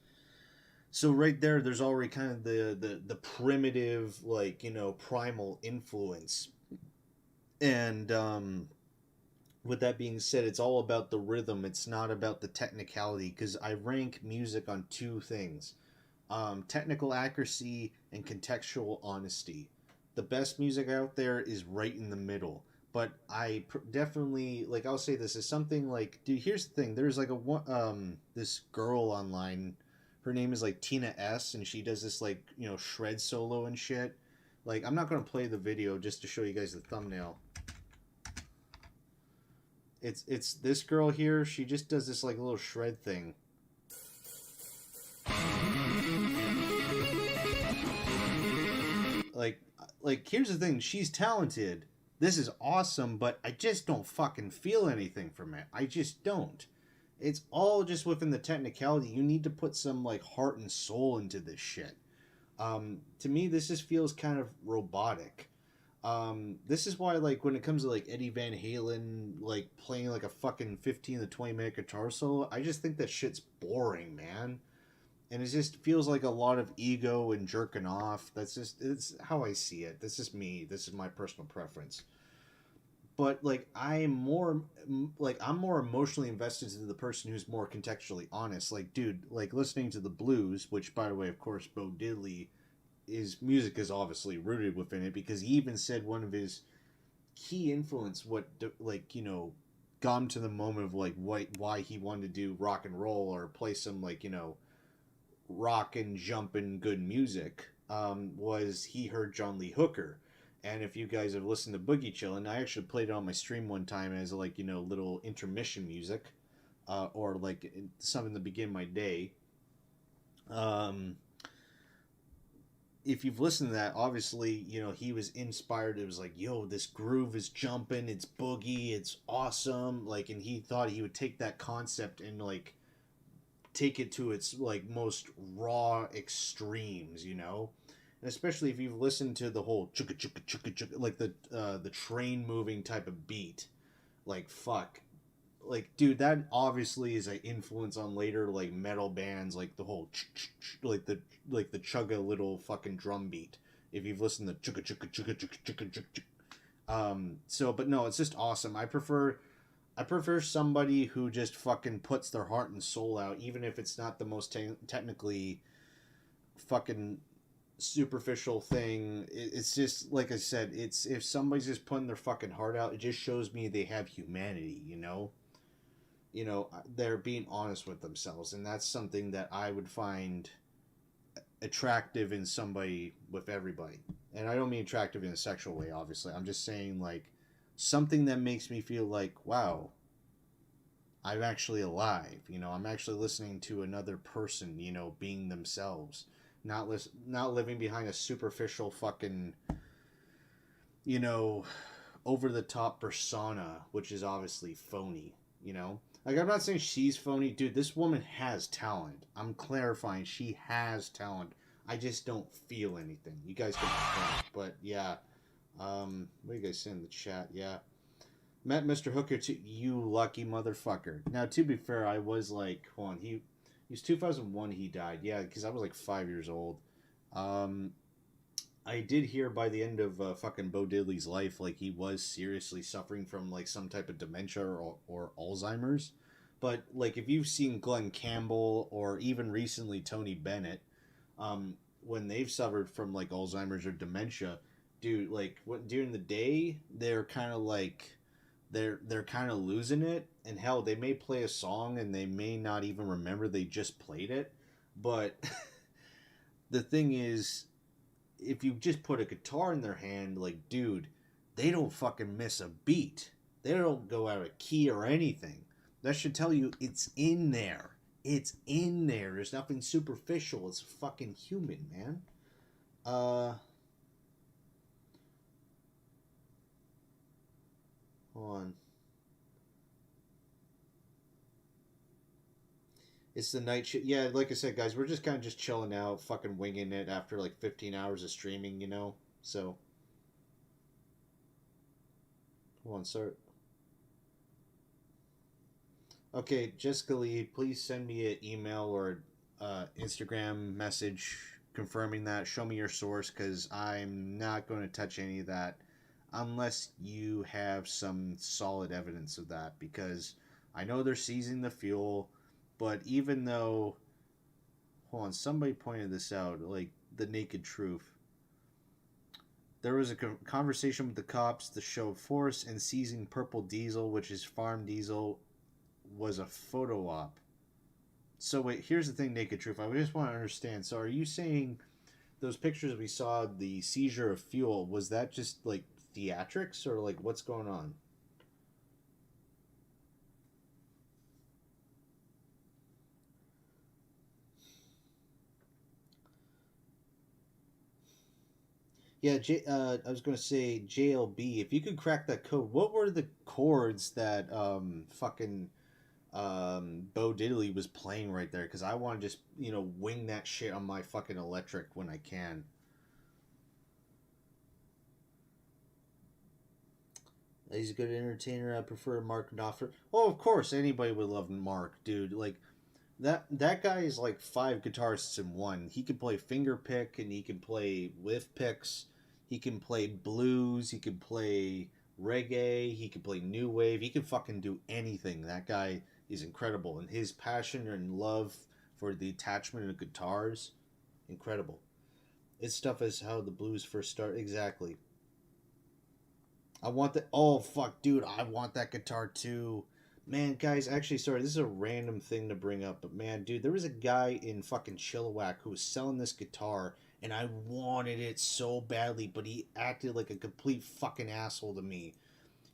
so right there's already kind of the primitive, like, you know, primal influence. And with that being said, it's all about the rhythm. It's not about the technicality, because I rank music on 2 things. Technical accuracy and contextual honesty. The best music out there is right in the middle. But I definitely, like, I'll say this is something like, dude, here's the thing. There's like this girl online. Her name is like Tina S, and she does this, like, you know, shred solo and shit. Like, I'm not going to play the video just to show you guys the thumbnail. It's this girl here. She just does this, like, little shred thing. Like, here's the thing. She's talented. This is awesome, but I just don't fucking feel anything from it. I just don't. It's all just within the technicality. You need to put some, like, heart and soul into this shit. To me, this just feels kind of robotic. This is why, like, when it comes to, like, Eddie Van Halen, like, playing, like, a fucking 15 to 20 minute guitar solo, I just think that shit's boring, man. And it just feels like a lot of ego and jerking off. It's how I see it. This is me. This is my personal preference. But, like, I'm more emotionally invested into the person who's more contextually honest. Like, dude, like, listening to the blues, which, by the way, of course, Bo Diddley, his music is obviously rooted within it, because he even said one of his key influence, like, you know, got him to the moment of, like, why he wanted to do rock and roll or play some, like, you know, rock and jumping good music, was he heard John Lee Hooker. And if you guys have listened to Boogie Chillin', I actually played it on my stream one time as, like, you know, little intermission music, or, like, something to begin my day. If you've listened to that, obviously, you know, he was inspired. It was like, yo, this groove is jumping, it's boogie, it's awesome. Like, and he thought he would take that concept and, like, take it to its, like, most raw extremes, you know? And especially if you've listened to the whole chugga chugga chugga chugga, like the train moving type of beat, like, fuck, like, dude, that obviously is an influence on later, like, metal bands, like the whole like the chugga little fucking drum beat. If you've listened to chugga chugga chugga chugga chugga chugga. So, but no, it's just awesome. I prefer somebody who just fucking puts their heart and soul out, even if it's not the most technically fucking superficial thing. It's just, like I said, it's, if somebody's just putting their fucking heart out, it just shows me they have humanity, you know? You know, they're being honest with themselves, and that's something that I would find attractive in somebody with everybody. And I don't mean attractive in a sexual way, obviously. I'm just saying, like, something that makes me feel like, wow, I'm actually alive. You know, I'm actually listening to another person, you know, being themselves. Not living behind a superficial fucking, you know, over-the-top persona, which is obviously phony, you know? Like, I'm not saying she's phony. Dude, this woman has talent. I'm clarifying, she has talent. I just don't feel anything. You guys can confirm. But, yeah. What do you guys say in the chat? Yeah. Met Mr. Hooker too. You lucky motherfucker. Now, to be fair, I was like, hold on, he was 2001 he died. Yeah, because I was like 5 years old. I did hear by the end of fucking Bo Diddley's life, like, he was seriously suffering from, like, some type of dementia or Alzheimer's. But, like, if you've seen Glenn Campbell or even recently Tony Bennett, when they've suffered from, like, Alzheimer's or dementia, dude, like, during the day, they're kind of, like, they're kind of losing it. And, hell, they may play a song and they may not even remember they just played it. But the thing is, if you just put a guitar in their hand, like, dude, they don't fucking miss a beat. They don't go out of key or anything. That should tell you it's in there. It's in there. There's nothing superficial. It's fucking human, man. Hold on. It's the night shift. Yeah, like I said, guys, we're just kind of just chilling out, fucking winging it after like 15 hours of streaming, you know? So. Hold on, sir. Okay, Jessica Lee, please send me an email or Instagram message confirming that. Show me your source, because I'm not going to touch any of that unless you have some solid evidence of that, because I know they're seizing the fuel, but even though, hold on, somebody pointed this out, like the naked truth. There was a conversation with the cops to show force in seizing purple diesel, which is farm diesel, was a photo op. So wait, here's the thing, naked truth. I just want to understand. So are you saying those pictures we saw, the seizure of fuel, was that just like theatrics, or like what's going on? Yeah, I was going to say JLB. If you could crack that code, what were the chords that fucking Bo Diddley was playing right there? Because I want to just, you know, wing that shit on my fucking electric when I can. He's a good entertainer. I prefer Mark Knopfler. Oh, of course, anybody would love Mark, dude. Like, that guy is like 5 guitarists in one. He can play finger pick, and he can play with picks. He can play blues. He can play reggae. He can play new wave. He can fucking do anything. That guy is incredible. And his passion and love for the attachment of guitars, incredible. His stuff is how the blues first started. Exactly. I want that. Oh, fuck, dude. I want that guitar too. Man, guys, actually, sorry, this is a random thing to bring up, but man, dude, there was a guy in fucking Chilliwack who was selling this guitar, and I wanted it so badly, but he acted like a complete fucking asshole to me.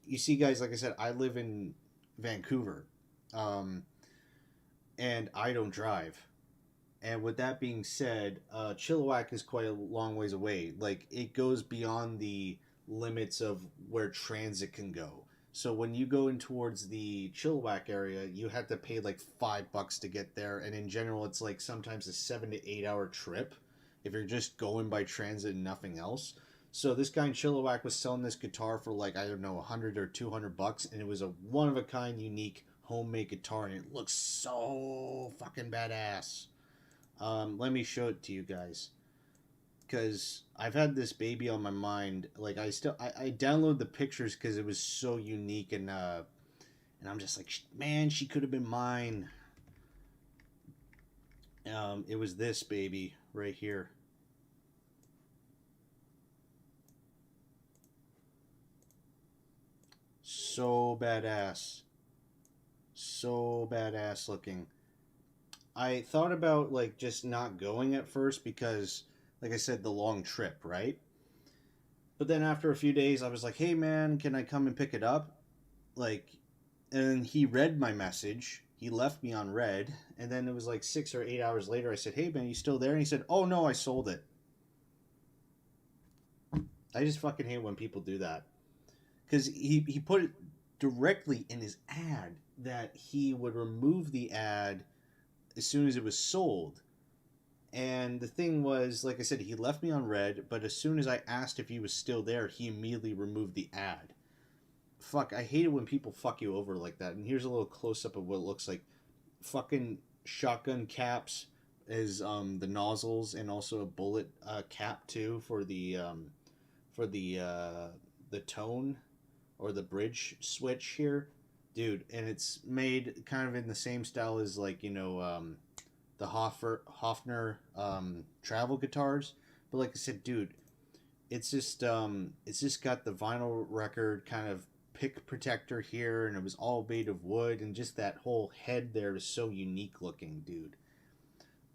You see, guys, like I said, I live in Vancouver, and I don't drive. And with that being said, Chilliwack is quite a long ways away. Like, it goes beyond the limits of where transit can go. So when you go in towards the Chilliwack area, you have to pay like $5 to get there. And in general, it's like sometimes a 7 to 8 hour trip if you're just going by transit and nothing else. So this guy in Chilliwack was selling this guitar for like, I don't know, $100 or $200. And it was a one-of-a-kind, unique, homemade guitar. And it looks so fucking badass. Let me show it to you guys. Because I've had this baby on my mind. Like, I downloaded the pictures because it was so unique, and I'm just like, man, she could have been mine. It was this baby right here. So badass. So badass looking. I thought about like just not going at first because, like I said, the long trip, right? But then after a few days, I was like, "Hey man, can I come and pick it up?" Like, and he read my message. He left me on red, and then it was like 6 or 8 hours later. I said, "Hey man, you still there?" And he said, "Oh no, I sold it." I just fucking hate when people do that, because he put it directly in his ad that he would remove the ad as soon as it was sold. And the thing was, like I said, he left me on red, but as soon as I asked if he was still there, he immediately removed the ad. Fuck, I hate it when people fuck you over like that. And here's a little close up of what it looks like. Fucking shotgun caps is the nozzles, and also a bullet cap too for the tone or the bridge switch here, dude. And it's made kind of in the same style as, like, the Hofner travel guitars. But like I said, dude, it's just got the vinyl record kind of pick protector here, and it was all made of wood, and just that whole head there is so unique looking, dude.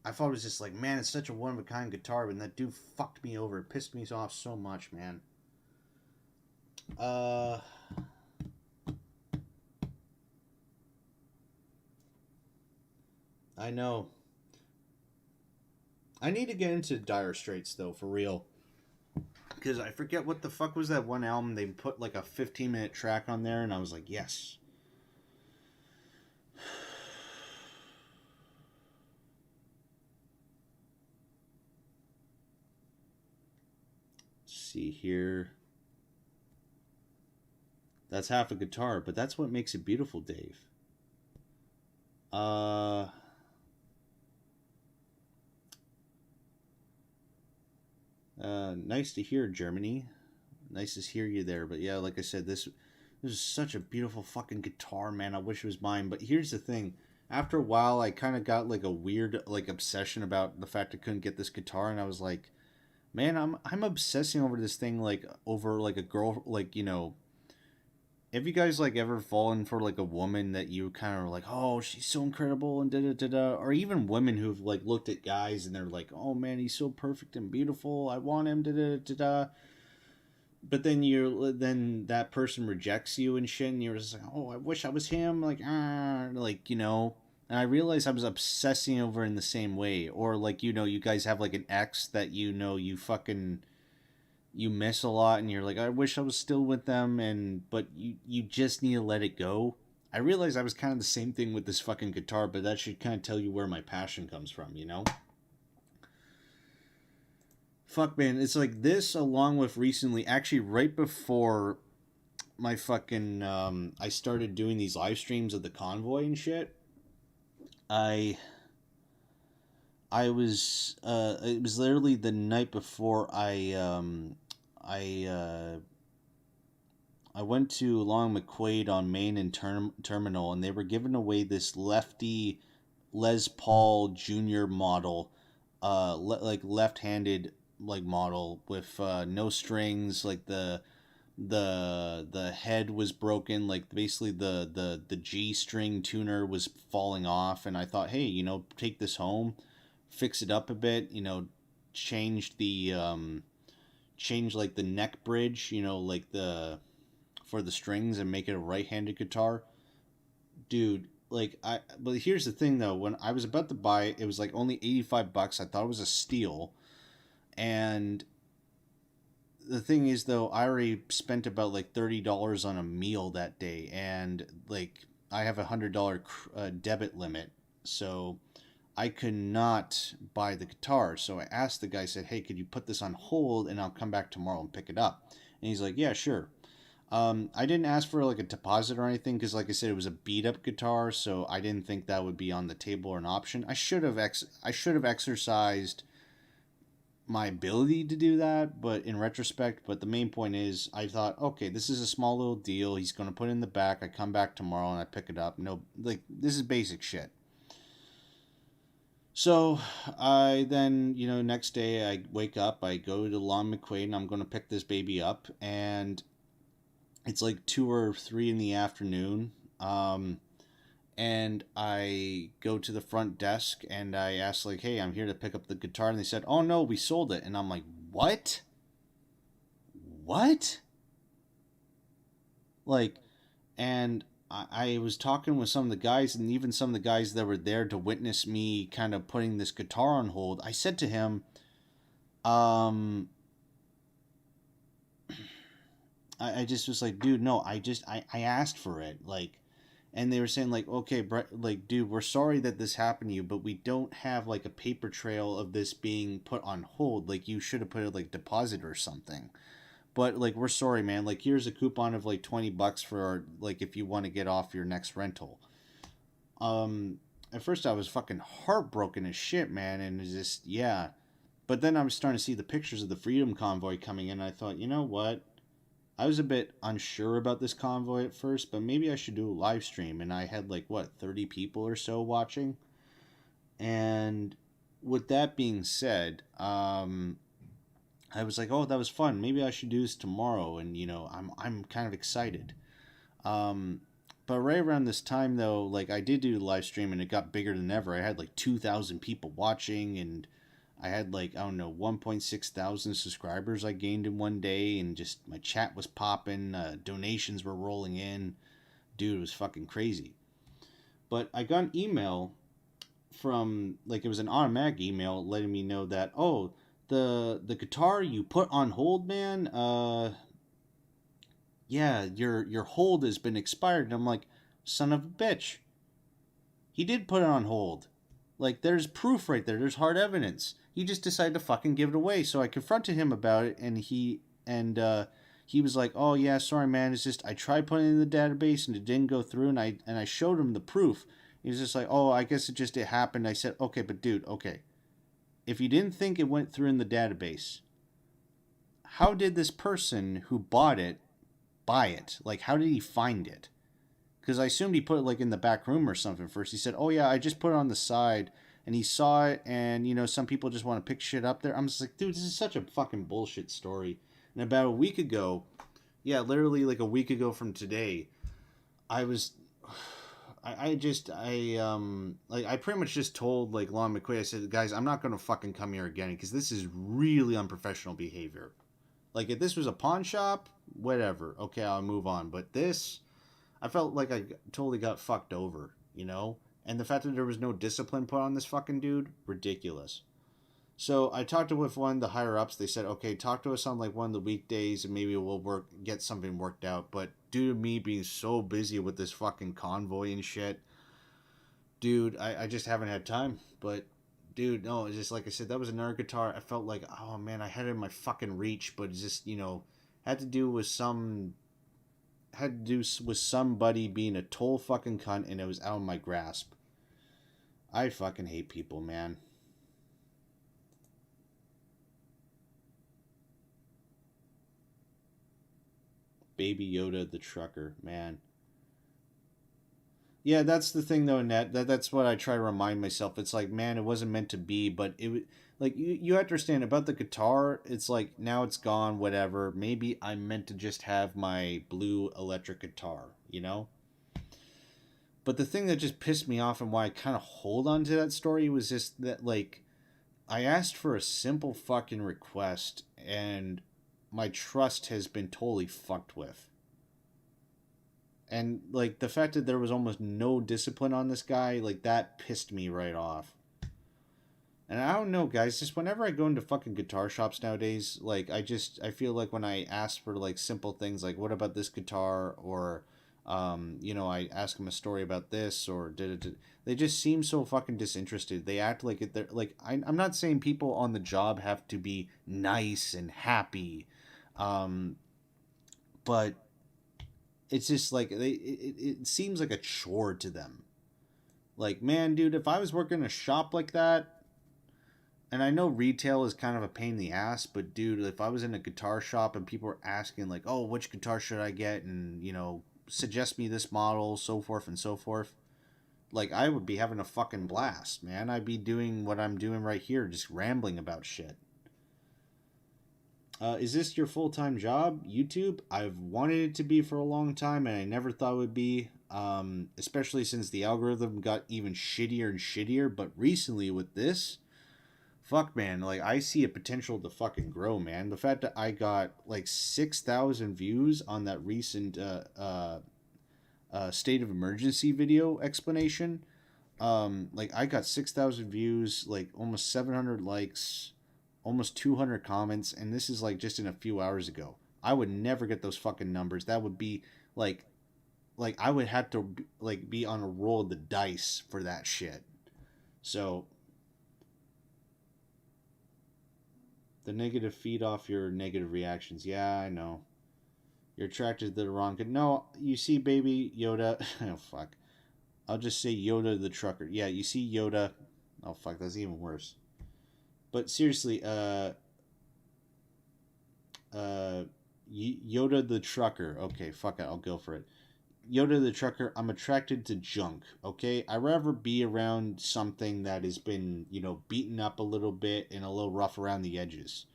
I thought it was just like, man, it's such a one of a kind guitar, but that dude fucked me over. It pissed me off so much, man. I know. I need to get into Dire Straits though, for real. Because I forget what the fuck was that one album they put like a 15-minute track on there, and I was like, yes. Let's see here. That's half a guitar, but that's what makes it beautiful, Dave. Nice to hear, Germany. Nice to hear you there. But yeah, like I said, this is such a beautiful fucking guitar, man. I wish it was mine. But here's the thing. After a while, I kind of got like a weird like obsession about the fact I couldn't get this guitar, and I was like, man, I'm obsessing over this thing, like over like a girl, like, have you guys like ever fallen for like a woman that you kind of like, oh, she's so incredible and da da da da, or even women who've like looked at guys and they're like, oh man, he's so perfect and beautiful, I want him, da da da da. But then that person rejects you and shit, and you're just like, oh, I wish I was him, like, And I realized I was obsessing over in the same way, or like, you guys have like an ex that you miss a lot, and you're like, I wish I was still with them, but you just need to let it go. I realized I was kind of the same thing with this fucking guitar, but that should kind of tell you where my passion comes from, Fuck, man, it's like this, along with recently, actually right before my fucking, I started doing these live streams of the convoy and shit, I was, it was literally the night before I went to Long McQuaid on Main and Terminal, and they were giving away this lefty Les Paul Jr. model, like left-handed like model with no strings, like the head was broken, like basically the G string tuner was falling off, and I thought, hey, take this home, fix it up a bit, change like the neck bridge, like for the strings, and make it a right-handed guitar. Dude, but here's the thing though, when I was about to buy it, it was like only $85. I thought it was a steal. And the thing is though, I already spent about like $30 on a meal that day, and like I have $100 debit limit, so I could not buy the guitar. So I asked the guy, said, hey, could you put this on hold and I'll come back tomorrow and pick it up? And he's like, yeah, sure. I didn't ask for like a deposit or anything, because like I said, it was a beat up guitar, so I didn't think that would be on the table or an option. I should have exercised my ability to do that, but in retrospect, but the main point is, I thought, okay, this is a small little deal, he's going to put it in the back, I come back tomorrow and I pick it up. No, like, this is basic shit. So I then, next day I wake up, I go to Long McQuaid, and I'm going to pick this baby up, and it's like 2 or 3 in the afternoon, And I go to the front desk and I ask, like, hey, I'm here to pick up the guitar. And they said, oh, no, we sold it. And I'm like, what? What? Like, and I was talking with some of the guys, and even some of the guys that were there to witness me kind of putting this guitar on hold. I said to him, I just was like, dude, no, I asked for it. Like, and they were saying, like, okay, like, dude, we're sorry that this happened to you, but we don't have, like, a paper trail of this being put on hold. Like, you should have put it, like, deposit or something. But, like, we're sorry, man. Like, here's a coupon of, like, $20 for, like, if you want to get off your next rental. At first I was fucking heartbroken as shit, man, and it's just, yeah. But then I was starting to see the pictures of the Freedom Convoy coming in, and I thought, you know what? I was a bit unsure about this convoy at first, but maybe I should do a live stream. And I had, like, what, 30 people or so watching? And with that being said, I was like, oh, that was fun. Maybe I should do this tomorrow. And, you know, I'm kind of excited. But right around this time, though, like, I did do a live stream, and it got bigger than ever. I had, like, 2,000 people watching, and I had, like, I don't know, 1.6 thousand subscribers I gained in one day, and just my chat was popping, donations were rolling in. Dude, it was fucking crazy. But I got an email from, like, it was an automatic email letting me know that, oh, the guitar you put on hold, man, yeah, your hold has been expired. And I'm like, son of a bitch. He did put it on hold. Like, there's proof right there. There's hard evidence. He just decided to fucking give it away. So I confronted him about it, and he was like, oh, yeah, sorry, man. It's just I tried putting it in the database, and it didn't go through, and I showed him the proof. He was just like, oh, I guess it happened. I said, okay, but dude, okay. If you didn't think it went through in the database, how did this person who bought it buy it? Like, how did he find it? Because I assumed he put it, like, in the back room or something first. He said, oh, yeah, I just put it on the side. And he saw it, and, you know, some people just want to pick shit up there. I'm just like, dude, this is such a fucking bullshit story. And about a week ago, yeah, literally, like, a week ago from today, I pretty much just told, like, Lon McQuaid, I said, guys, I'm not going to fucking come here again, because this is really unprofessional behavior. Like, if this was a pawn shop, whatever. Okay, I'll move on. But this, I felt like I totally got fucked over, you know? And the fact that there was no discipline put on this fucking dude, ridiculous. So I talked with one of the higher-ups. They said, okay, talk to us on, like, one of the weekdays, and maybe we'll get something worked out. But due to me being so busy with this fucking convoy and shit, dude, I just haven't had time. But, dude, no, it's just, like I said, that was another guitar. I felt like, oh, man, I had it in my fucking reach, but it's just, you know, had to do with somebody being a total fucking cunt, and it was out of my grasp. I fucking hate people, man. Baby Yoda the trucker, man. Yeah, that's the thing though, Annette. That's what I try to remind myself. It's like, man, it wasn't meant to be, but it like you have to understand about the guitar. It's like now it's gone, whatever. Maybe I meant to just have my blue electric guitar, you know? But the thing that just pissed me off and why I kind of hold on to that story was just that, like, I asked for a simple fucking request and my trust has been totally fucked with. And, like, the fact that there was almost no discipline on this guy, like, that pissed me right off. And I don't know, guys, just whenever I go into fucking guitar shops nowadays, like, I feel like when I ask for, like, simple things, like, what about this guitar, or, you know, I ask them a story about this, or they just seem so fucking disinterested. They act like they're, like, I'm not saying people on the job have to be nice and happy, but it's just like, it seems like a chore to them. Like, man, dude, if I was working in a shop like that, and I know retail is kind of a pain in the ass, but dude, if I was in a guitar shop and people were asking, like, oh, which guitar should I get, and, you know, suggest me this model, so forth and so forth, like, I would be having a fucking blast, man. I'd be doing what I'm doing right here, just rambling about shit. Is this your full-time job, YouTube? I've wanted it to be for a long time, and I never thought it would be. especially since the algorithm got even shittier and shittier. But recently with this, fuck, man, like, I see a potential to fucking grow, man. The fact that I got like 6,000 views on that recent state of emergency video explanation. Like, I got 6,000 views, like almost 700 likes, almost 200 comments, and this is like just in a few hours ago. I would never get those fucking numbers. That would be like I would have to like be on a roll of the dice for that shit. So the negative feed off your negative reactions. Yeah, I know. You're attracted to the wrong kid. No, you see, baby Yoda. Oh, fuck. I'll just say Yoda the trucker. Yeah, you see Yoda. Oh, fuck, that's even worse. But seriously, Yoda the trucker. Okay, fuck it, I'll go for it. Yoda the trucker, I'm attracted to junk, okay? I'd rather be around something that has been, you know, beaten up a little bit and a little rough around the edges.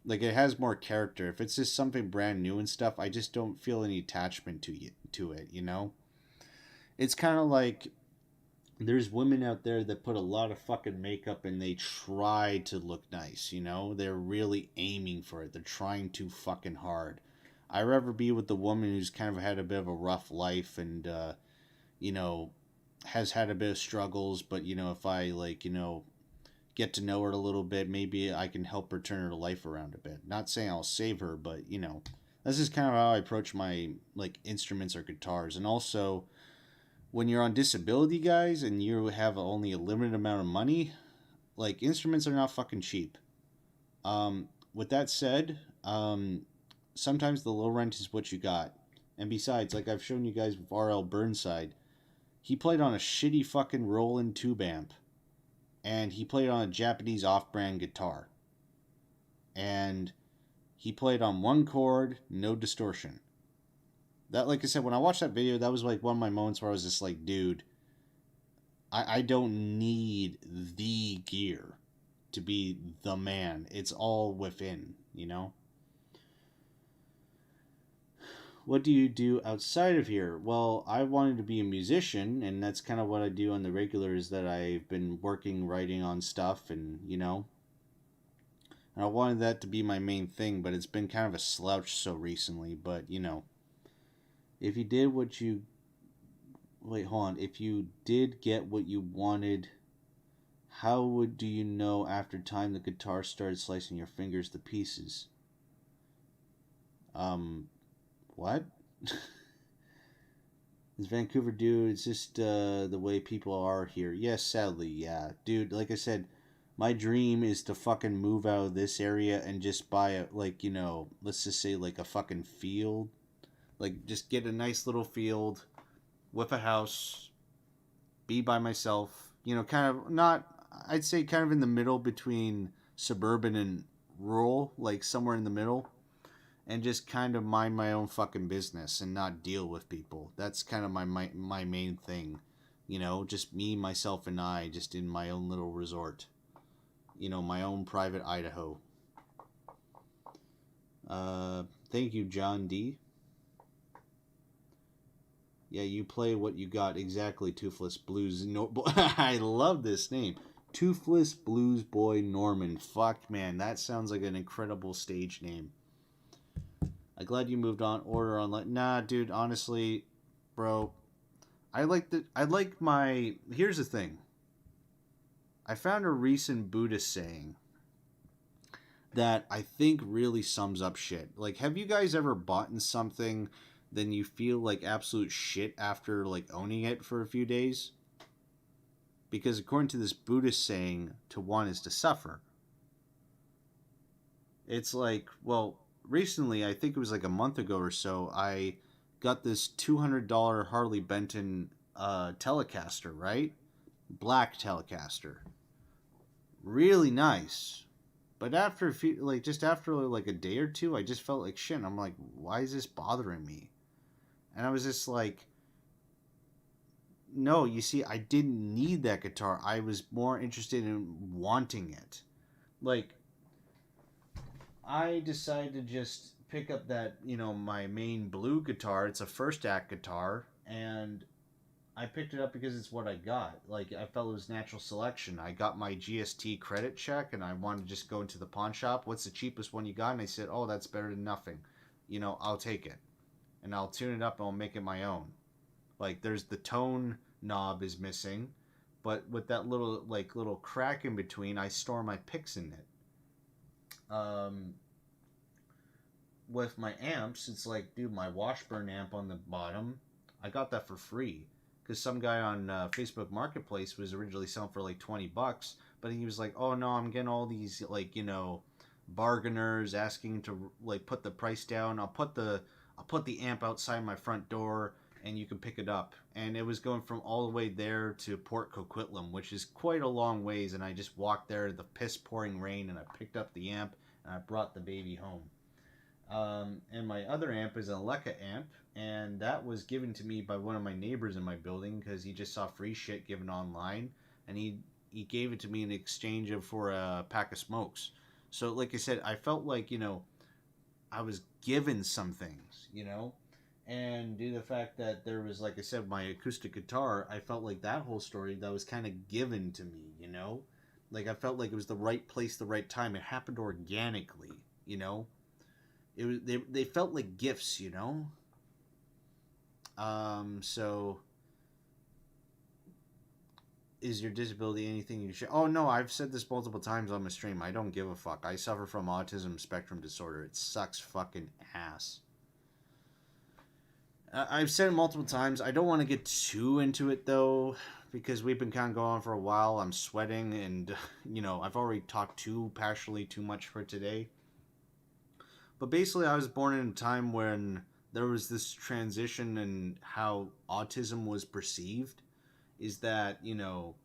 Like, it has more character. If it's just something brand new and stuff, I just don't feel any attachment to it, you know? It's kind of like there's women out there that put a lot of fucking makeup and they try to look nice, you know? They're really aiming for it. They're trying too fucking hard. I'd rather be with the woman who's kind of had a bit of a rough life and, you know, has had a bit of struggles, but, you know, if I, like, you know, get to know her a little bit, maybe I can help her turn her life around a bit. Not saying I'll save her, but, you know, this is kind of how I approach my, like, instruments or guitars. And also, when you're on disability, guys, and you have only a limited amount of money, like, instruments are not fucking cheap. With that said, sometimes the low rent is what you got. And besides, like I've shown you guys with R.L. Burnside, he played on a shitty fucking Roland tube amp. And he played on a Japanese off-brand guitar. And he played on one chord, no distortion. That, like I said, when I watched that video, that was like one of my moments where I was just like, dude, I don't need the gear to be the man. It's all within, you know? What do you do outside of here? Well, I wanted to be a musician, and that's kind of what I do on the regular, is that I've been working, writing on stuff, and, you know, and I wanted that to be my main thing, but it's been kind of a slouch so recently. But, you know, if you did what you... Wait, hold on. If you did get what you wanted, how do you know after time the guitar started slicing your fingers to pieces? What? This Vancouver dude, it's just the way people are here. Yes, sadly, yeah. Dude, like I said, my dream is to fucking move out of this area and just buy a, like, you know, let's just say like a fucking field. Like, just get a nice little field with a house, be by myself, you know, kind of not, I'd say kind of in the middle between suburban and rural, like somewhere in the middle. And just kind of mind my own fucking business and not deal with people. That's kind of my main thing. You know, just me, myself, and I, just in my own little resort. You know, my own private Idaho. Thank you, John D. Yeah, you play what you got. Exactly, Toothless Blues. I love this name. Toothless Blues Boy Norman. Fuck, man, that sounds like an incredible stage name. I'm glad you moved on. Order online. Nah, dude, honestly, bro, here's the thing. I found a recent Buddhist saying that I think really sums up shit. Like, have you guys ever bought in something, then you feel like absolute shit after, like, owning it for a few days? Because according to this Buddhist saying, to want is to suffer. It's like, well, recently, I think it was like a month ago or so, I got this $200 Harley Benton Telecaster, right? Black Telecaster. Really nice. But after a few, like, just after like a day or two, I just felt like shit. And I'm like, why is this bothering me? And I was just like, no, you see, I didn't need that guitar. I was more interested in wanting it. Like, I decided to just pick up that, you know, my main blue guitar. It's a first act guitar, and I picked it up because it's what I got. Like, I felt it was natural selection. I got my GST credit check, and I wanted to just go into the pawn shop. What's the cheapest one you got? And they said, oh, that's better than nothing. You know, I'll take it. And I'll tune it up and I'll make it my own. Like, there's the tone knob is missing, but with that little crack in between, I store my picks in it. With my amps, it's like, dude, my Washburn amp on the bottom, I got that for free. Because some guy on Facebook Marketplace was originally selling for like $20, but he was like, oh no, I'm getting all these, like, you know, bargainers asking to like put the price down. I'll put the amp outside my front door and you can pick it up. And it was going from all the way there to Port Coquitlam, which is quite a long ways, and I just walked there in the piss pouring rain, and I picked up the amp and I brought the baby home. And my other amp is an Aleca amp, and that was given to me by one of my neighbors in my building because he just saw free shit given online, and he gave it to me in exchange for a pack of smokes. So like I said, I felt like, you know, I was given some things, you know, and due to the fact that there was, like I said, my acoustic guitar, I felt like that whole story, that was kind of given to me, you know, like I felt like it was the right place, the right time. It happened organically, you know. It was, they felt like gifts, you know. So is your disability anything you should? Oh no, I've said this multiple times on my stream. I don't give a fuck. I suffer from autism spectrum disorder. It sucks fucking ass. I've said it multiple times. I don't want to get too into it though, because we've been kind of going on for a while. I'm sweating, and you know, I've already talked too passionately too much for today. But basically, I was born in a time when there was this transition in how autism was perceived. Is that, you know,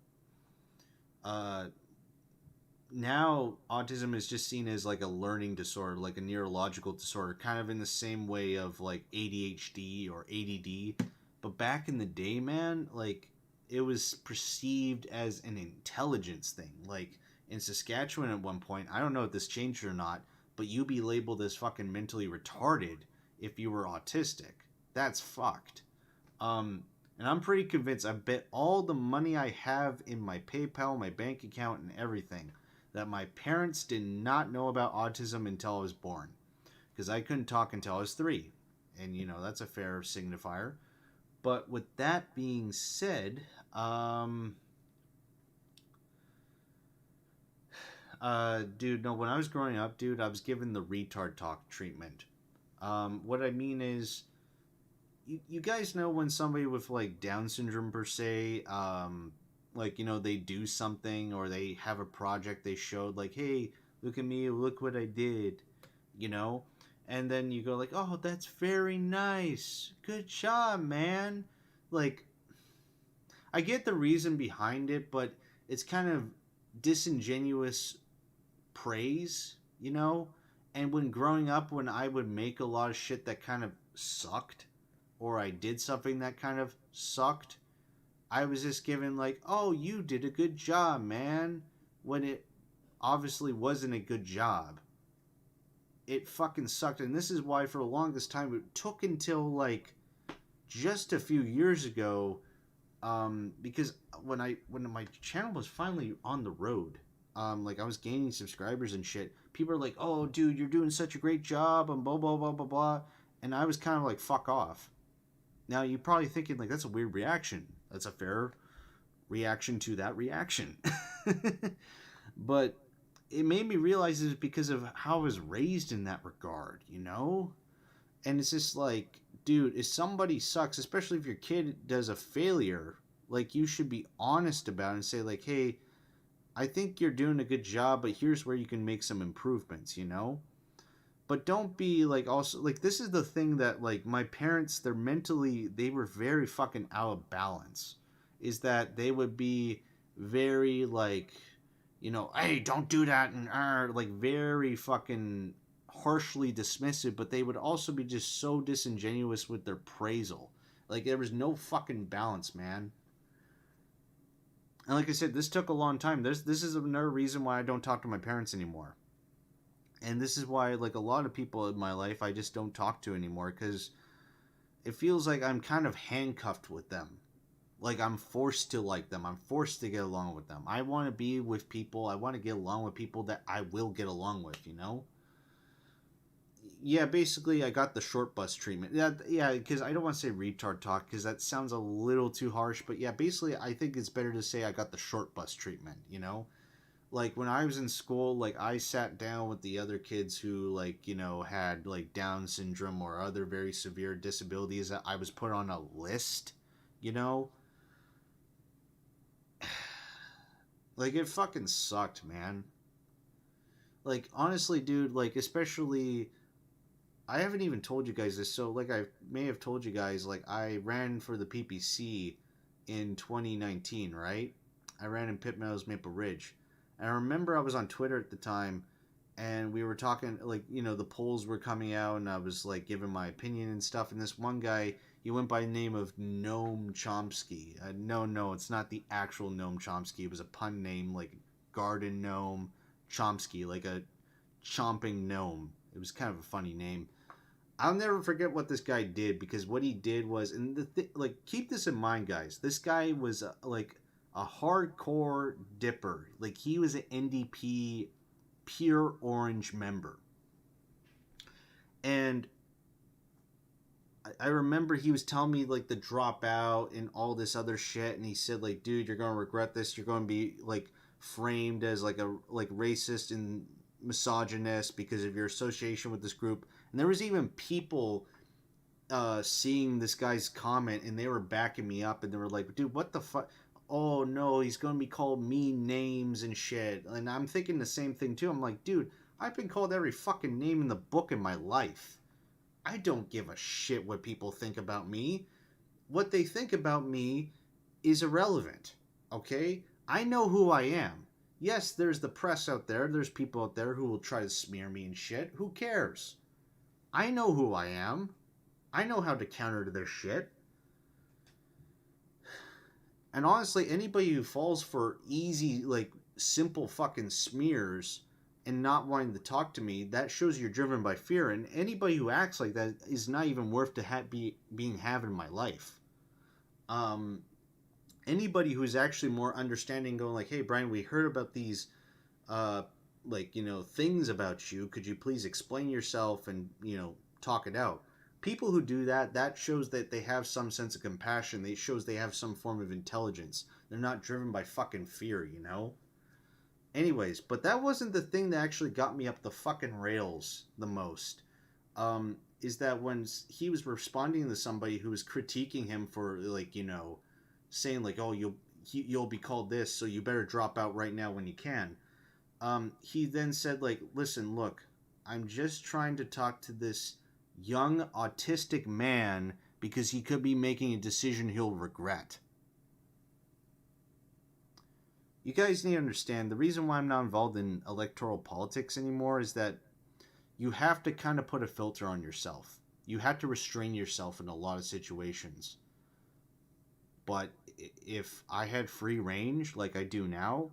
now autism is just seen as like a learning disorder, like a neurological disorder, kind of in the same way of like ADHD or ADD. But back in the day, man, like, it was perceived as an intelligence thing. Like, in Saskatchewan at one point, I don't know if this changed or not, but you'd be labeled as fucking mentally retarded if you were autistic. That's fucked. And I'm pretty convinced, I bet all the money I have in my PayPal, my bank account, and everything, that my parents did not know about autism until I was born. Because I couldn't talk until I was 3. And, you know, that's a fair signifier. But with that being said, dude, no, when I was growing up, dude, I was given the retard talk treatment. What I mean is, you guys know when somebody with, like, Down syndrome, per se, like, you know, they do something, or they have a project they showed, like, hey, look at me, look what I did, you know? And then you go like, oh, that's very nice. Good job, man. Like, I get the reason behind it, but it's kind of disingenuous praise, you know? And when growing up, when I would make a lot of shit that kind of sucked, or I did something that kind of sucked, I was just given like, oh, you did a good job, man, when it obviously wasn't a good job. It fucking sucked. And this is why for the longest time it took until like just a few years ago, because when my channel was finally on the road, like I was gaining subscribers and shit, people are like, oh dude, you're doing such a great job, and blah blah blah blah blah, and I was kind of like, fuck off. Now you're probably thinking like, that's a weird reaction. That's a fair reaction to that reaction. But it made me realize it's because of how I was raised in that regard, you know? And it's just like, dude, if somebody sucks, especially if your kid does a failure, like, you should be honest about it and say like, hey, I think you're doing a good job, but here's where you can make some improvements, you know? But don't be like, also, like, this is the thing that, like, my parents, they were very fucking out of balance. Is that they would be very, like, you know, hey, don't do that, and like, very fucking harshly dismissive, but they would also be just so disingenuous with their praisal. Like, there was no fucking balance, man. And like I said, this took a long time. This is another reason why I don't talk to my parents anymore. And this is why, like, a lot of people in my life I just don't talk to anymore, because it feels like I'm kind of handcuffed with them. Like, I'm forced to like them. I'm forced to get along with them. I want to be with people. I want to get along with people that I will get along with, you know? Yeah, basically, I got the short bus treatment. Yeah, because I don't want to say retard talk, because that sounds a little too harsh. But yeah, basically, I think it's better to say I got the short bus treatment, you know? Like, when I was in school, like, I sat down with the other kids who, like, you know, had, like, Down syndrome or other very severe disabilities. That I was put on a list, you know? Like, it fucking sucked, man. Like, honestly, dude, like, especially, I haven't even told you guys this, so, like, I may have told you guys, like, I ran for the PPC in 2019, right? I ran in Pitt Meadows, Maple Ridge. And I remember I was on Twitter at the time, and we were talking, like, you know, the polls were coming out, and I was, like, giving my opinion and stuff, and this one guy, he went by the name of Noam Chomsky. No, it's not the actual Noam Chomsky. It was a pun name, like Garden Gnome Chomsky, like a chomping gnome. It was kind of a funny name. I'll never forget what this guy did, because what he did was, and like, keep this in mind, guys. This guy was like a hardcore dipper. Like, he was an NDP pure orange member. And I remember he was telling me, like, the dropout and all this other shit, and he said, like, dude, you're gonna regret this. You're gonna be, like, framed as, like, a racist and misogynist because of your association with this group. And there was even people seeing this guy's comment, and they were backing me up, and they were like, dude, what the fuck? Oh no, he's gonna be called mean names and shit. And I'm thinking the same thing too. I'm like, dude, I've been called every fucking name in the book in my life. I don't give a shit what people think about me. What they think about me is irrelevant, okay? I know who I am. Yes, there's the press out there. There's people out there who will try to smear me and shit. Who cares? I know who I am. I know how to counter to their shit. And honestly, anybody who falls for easy, like, simple fucking smears and not wanting to talk to me, that shows you're driven by fear. And anybody who acts like that is not even worth to being having in my life. Anybody who's actually more understanding, going like, hey, Brian, we heard about these, like, you know, things about you. Could you please explain yourself and, you know, talk it out? People who do that, that shows that they have some sense of compassion. It shows they have some form of intelligence. They're not driven by fucking fear, you know? Anyways, but that wasn't the thing that actually got me up the fucking rails the most. Is that when he was responding to somebody who was critiquing him for, like, you know, saying, like, oh, you'll be called this, so you better drop out right now when you can. He then said, like, listen, look, I'm just trying to talk to this young autistic man because he could be making a decision he'll regret. You guys need to understand, the reason why I'm not involved in electoral politics anymore is that you have to kind of put a filter on yourself. You have to restrain yourself in a lot of situations. But if I had free range like I do now,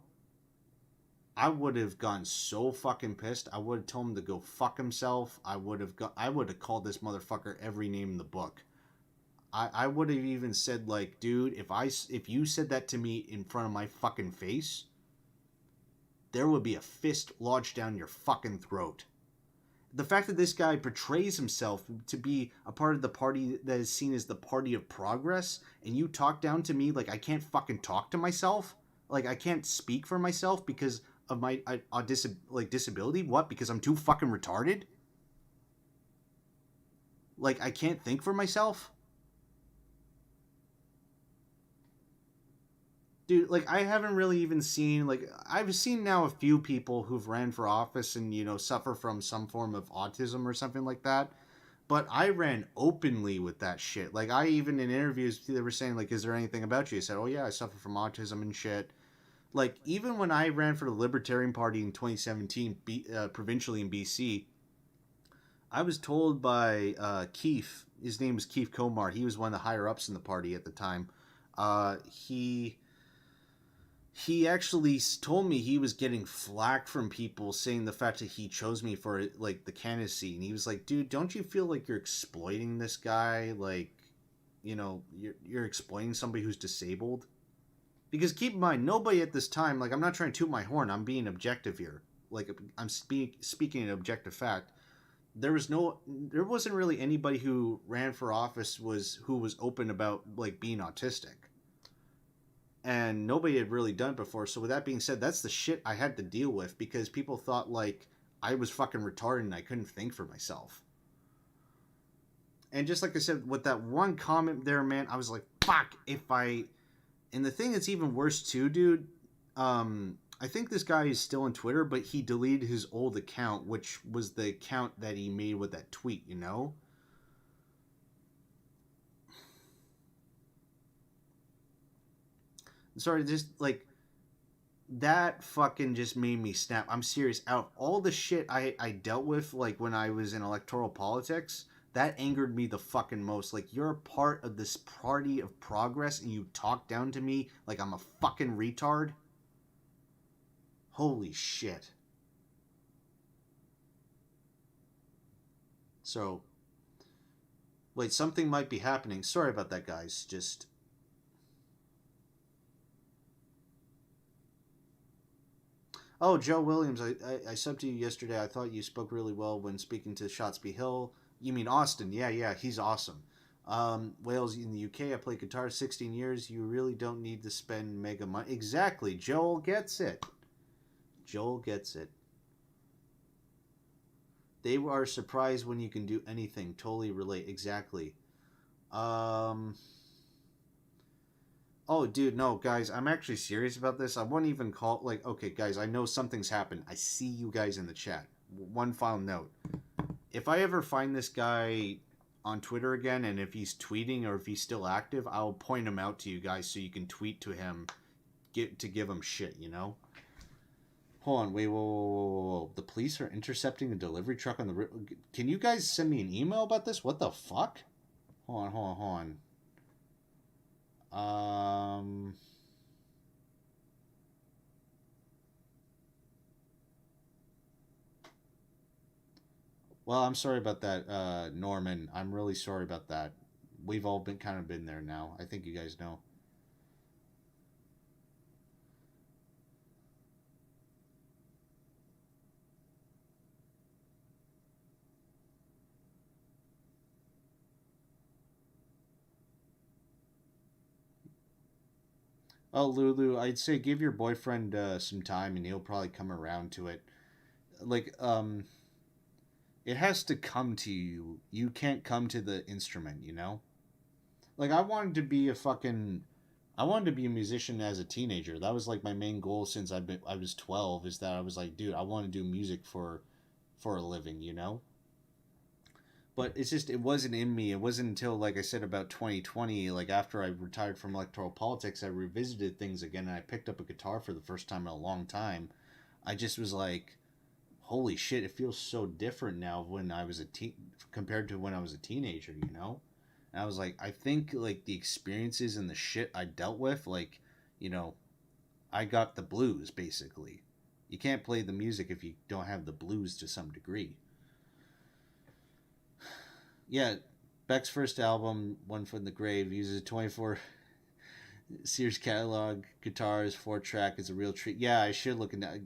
I would have gotten so fucking pissed. I would have told him to go fuck himself. I would have called this motherfucker every name in the book. I would have even said, like, dude, if you said that to me in front of my fucking face, there would be a fist lodged down your fucking throat. The fact that this guy portrays himself to be a part of the party that is seen as the party of progress, and you talk down to me like I can't fucking talk to myself, like I can't speak for myself because of my disability. What? Because I'm too fucking retarded? Like, I can't think for myself? Dude, like, I haven't really even seen, like, I've seen now a few people who've ran for office and, you know, suffer from some form of autism or something like that. But I ran openly with that shit. Like, I even in interviews, they were saying, like, is there anything about you? I said, oh yeah, I suffer from autism and shit. Like, even when I ran for the Libertarian Party in 2017, provincially in BC, I was told by Keith, his name was Keith Komar, he was one of the higher ups in the party at the time. He actually told me he was getting flack from people saying the fact that he chose me for, like, the candidacy. And he was like, dude, don't you feel like you're exploiting this guy? Like, you're exploiting somebody who's disabled. Because keep in mind, nobody at this time, like, I'm not trying to toot my horn, I'm being objective here. Like, I'm speaking an objective fact. There wasn't really anybody who ran for office who was open about, like, being autistic. And nobody had really done it before. So with that being said, that's the shit I had to deal with, because people thought, like, I was fucking retarded and I couldn't think for myself. And just like I said, with that one comment there, man, I was like, fuck, and the thing that's even worse too, dude, I think this guy is still on Twitter, but he deleted his old account, which was the account that he made with that tweet, you know? Sorry, just, like, that fucking just made me snap. I'm serious. Out of all the shit I dealt with, like, when I was in electoral politics, that angered me the fucking most. Like, you're a part of this party of progress and you talk down to me like I'm a fucking retard? Holy shit. So, wait, something might be happening. Sorry about that, guys. Just... Oh, Joe Williams, I subbed to you yesterday. I thought you spoke really well when speaking to Shotsby Hill. You mean Austin? Yeah, he's awesome. Wales in the UK, I played guitar 16 years. You really don't need to spend mega money. Exactly. Joel gets it. Joel gets it. They are surprised when you can do anything. Totally relate. Exactly. Oh, dude, no, guys, I'm actually serious about this. I wouldn't even call, like, okay, guys, I know something's happened. I see you guys in the chat. One final note. If I ever find this guy on Twitter again, and if he's tweeting or if he's still active, I'll point him out to you guys so you can tweet to him to give him shit, you know? Hold on, wait, whoa. The police are intercepting a delivery truck on the... Can you guys send me an email about this? What the fuck? Hold on. Well, I'm sorry about that, Norman. I'm really sorry about that. We've all been there now. I think you guys know. Oh, Lulu, I'd say give your boyfriend some time and he'll probably come around to it. Like, it has to come to you. You can't come to the instrument, you know? Like, I wanted to be a musician as a teenager. That was, like, my main goal since I was 12, is that I was like, dude, I want to do music for a living, you know? But it's just, it wasn't in me. It wasn't until, like I said, about 2020, like after I retired from electoral politics, I revisited things again and I picked up a guitar for the first time in a long time. I just was like, holy shit, it feels so different now when I was compared to when I was a teenager, you know? And I was like, I think, like, the experiences and the shit I dealt with, like, you know, I got the blues, basically. You can't play the music if you don't have the blues to some degree. Yeah, Beck's first album, One Foot in the Grave, uses a 24 Sears catalog guitars, 4-track. Is a real treat. Yeah, I should look into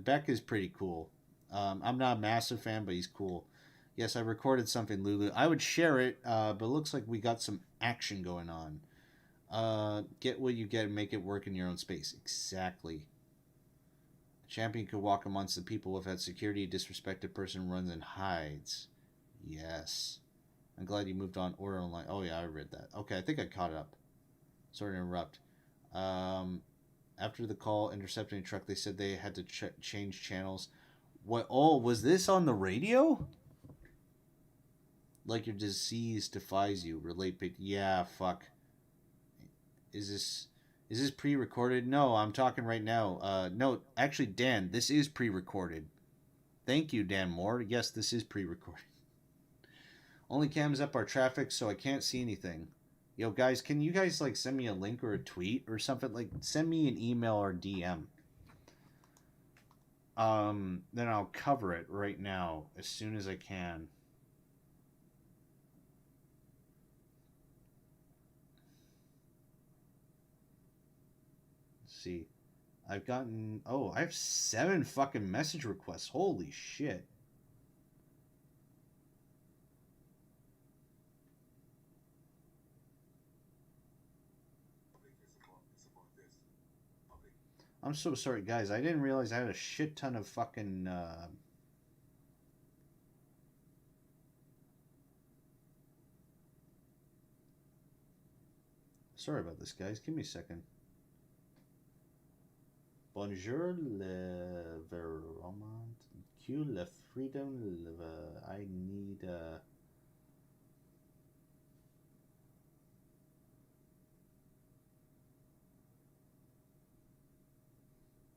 Beck is pretty cool. I'm not a massive fan, but he's cool. Yes, I recorded something, Lulu. I would share it, but it looks like we got some action going on. Get what you get and make it work in your own space. Exactly. A champion could walk amongst the people without security. A disrespected person runs and hides. Yes. I'm glad you moved on. Order online. Oh, yeah, I read that. Okay, I think I caught it up. Sorry to interrupt. After the call intercepting a truck, they said they had to change channels. What? Oh, was this on the radio? Like your disease defies you. Relate, but yeah, fuck. Is this pre-recorded? No, I'm talking right now. No, actually, Dan, this is pre-recorded. Thank you, Dan Moore. Yes, this is pre-recorded. Only cams up our traffic, so I can't see anything. Yo, guys, can you guys, like, send me a link or a tweet or something? Like, send me an email or DM. Then I'll cover it right now as soon as I can. see. I've gotten... Oh, I have 7 fucking message requests. Holy shit. I'm so sorry, guys. I didn't realize I had a shit ton of fucking... Sorry about this, guys. Give me a second. Bonjour, le Vermont. Q, le freedom, I need...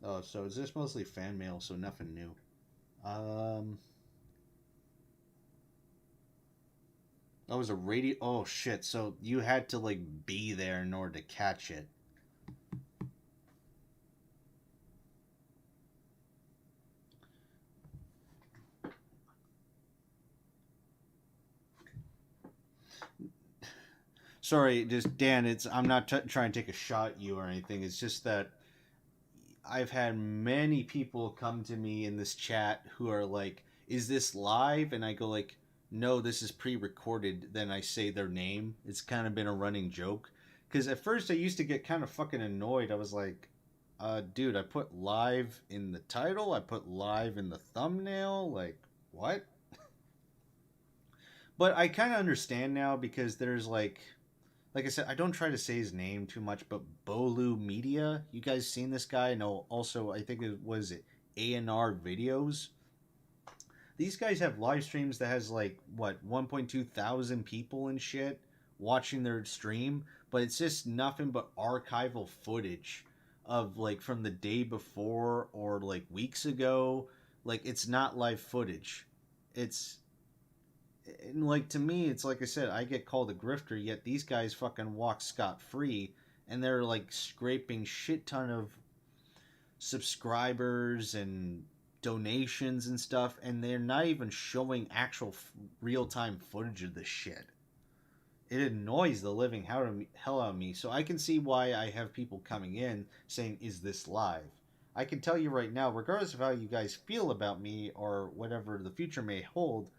Oh, so is this mostly fan mail, so nothing new. That was a radio... Oh, shit. So you had to, like, be there in order to catch it. Sorry, just, Dan, I'm not trying to take a shot at you or anything. It's just that I've had many people come to me in this chat who are like, is this live? And I go like, no, this is pre-recorded. Then I say their name. It's kind of been a running joke. Because at first I used to get kind of fucking annoyed. I was like, dude, I put live in the title. I put live in the thumbnail. Like, what? But I kind of understand now because there's like I said, I don't try to say his name too much, but Bolu Media, you guys seen this guy? No, also, I think it was A&R Videos. These guys have live streams that has like, what, 1.2 thousand people and shit watching their stream, but it's just nothing but archival footage of like from the day before or like weeks ago. Like, it's not live footage. It's... And like, to me, it's like I said, I get called a grifter, yet these guys fucking walk scot-free, and they're like scraping shit ton of subscribers and donations and stuff, and they're not even showing actual real-time footage of this shit. It annoys the living hell out of me, so I can see why I have people coming in saying, is this live? I can tell you right now, regardless of how you guys feel about me or whatever the future may hold,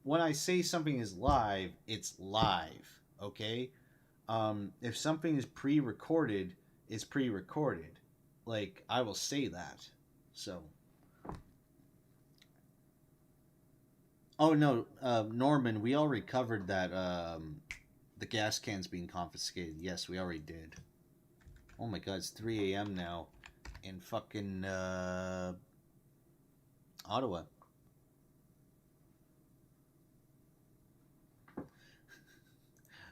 when I say something is live, it's live, okay? If something is pre-recorded, it's pre-recorded. Like, I will say that. So. Oh, no, Norman, we already covered that, the gas cans being confiscated. Yes, we already did. Oh my god, it's 3 a.m. now in fucking, Ottawa.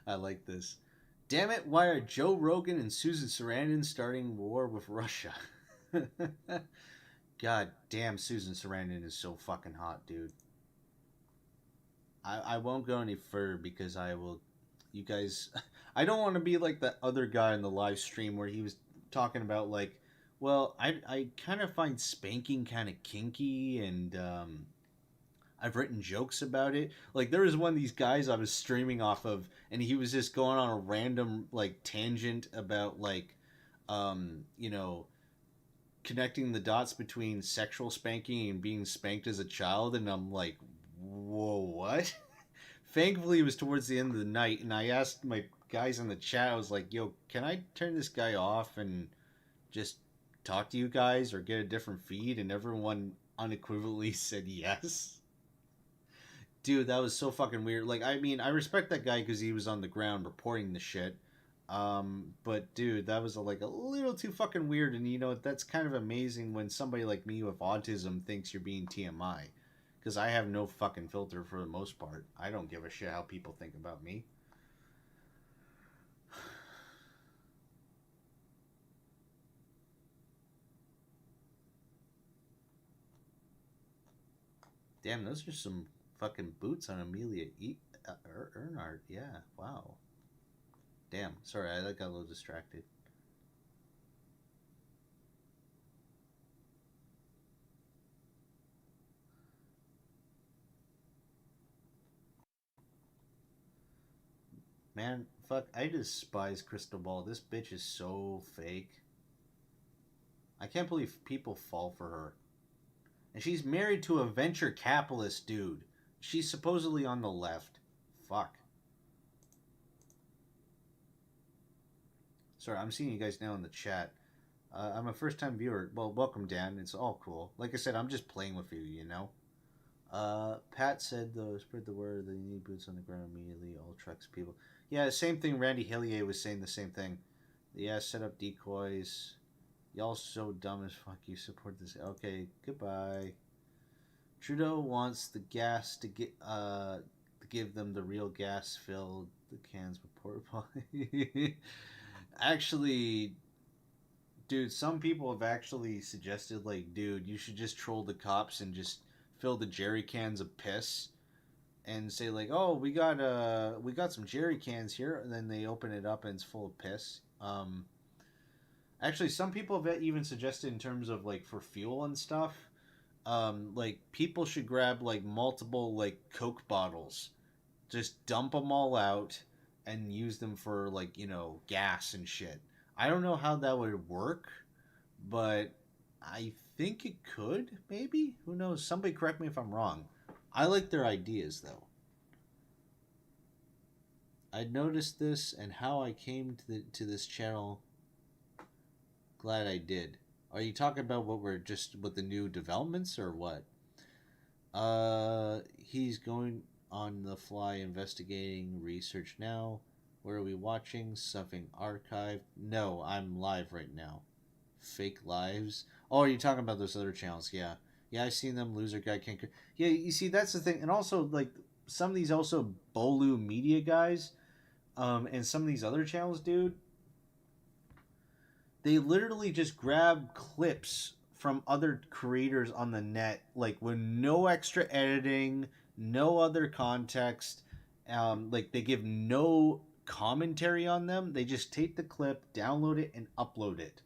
I like this. Damn it, why are Joe Rogan and Susan Sarandon starting war with Russia? God damn, Susan Sarandon is so fucking hot, dude. I won't go any further because I will... You guys... I don't want to be like that other guy in the live stream where he was talking about like, well, I kind of find spanking kind of kinky and, I've written jokes about it. Like, there was one of these guys I was streaming off of, and he was just going on a random, like, tangent about, like, you know, connecting the dots between sexual spanking and being spanked as a child, and I'm like, whoa, what? Thankfully, it was towards the end of the night, and I asked my guys in the chat, I was like, yo, can I turn this guy off and just talk to you guys or get a different feed? And everyone unequivocally said yes. Dude, that was so fucking weird. Like, I mean, I respect that guy because he was on the ground reporting the shit. But dude, that was like a little too fucking weird. And you know, that's kind of amazing when somebody like me with autism thinks you're being TMI. Because I have no fucking filter for the most part. I don't give a shit how people think about me. Damn, those are some fucking boots on Amelia Earnhardt. Yeah, wow. Damn, sorry, I got a little distracted. Man, fuck, I despise Crystal Ball. This bitch is so fake. I can't believe people fall for her. And she's married to a venture capitalist dude. She's supposedly on the left. Fuck. Sorry, I'm seeing you guys now in the chat. I'm a first-time viewer. Well, welcome, Dan. It's all cool. Like I said, I'm just playing with you, you know? Pat said, though, spread the word, they need boots on the ground immediately, all trucks, people. Yeah, same thing. Randy Hillier was saying the same thing. Yeah, set up decoys. Y'all so dumb as fuck. You support this. Okay, goodbye. Trudeau wants the gas to give them the real gas filled the cans with porta potty. Actually, dude, some people have actually suggested, like, dude, you should just troll the cops and just fill the jerry cans of piss and say, like, oh, we got some jerry cans here, and then they open it up and it's full of piss. Actually, some people have even suggested in terms of, like, for fuel and stuff, like, people should grab, like, multiple, like, Coke bottles, just dump them all out and use them for, like, you know, gas and shit. I don't know how that would work, but I think it could, maybe? Who knows? Somebody correct me if I'm wrong. I like their ideas, though. I noticed this and how I came to this channel. Glad I did. Are you talking about what the new developments or what? He's going on the fly investigating research now. Where are we watching? Something archived? No, I'm live right now. Fake lives? Oh, are you talking about those other channels? Yeah. Yeah, I've seen them. Loser guy can't... Yeah, you see, that's the thing. And also, like, some of these also Bolu Media guys, and some of these other channels, dude, they literally just grab clips from other creators on the net, like, with no extra editing, no other context, like, they give no commentary on them. They just take the clip, download it, and upload it.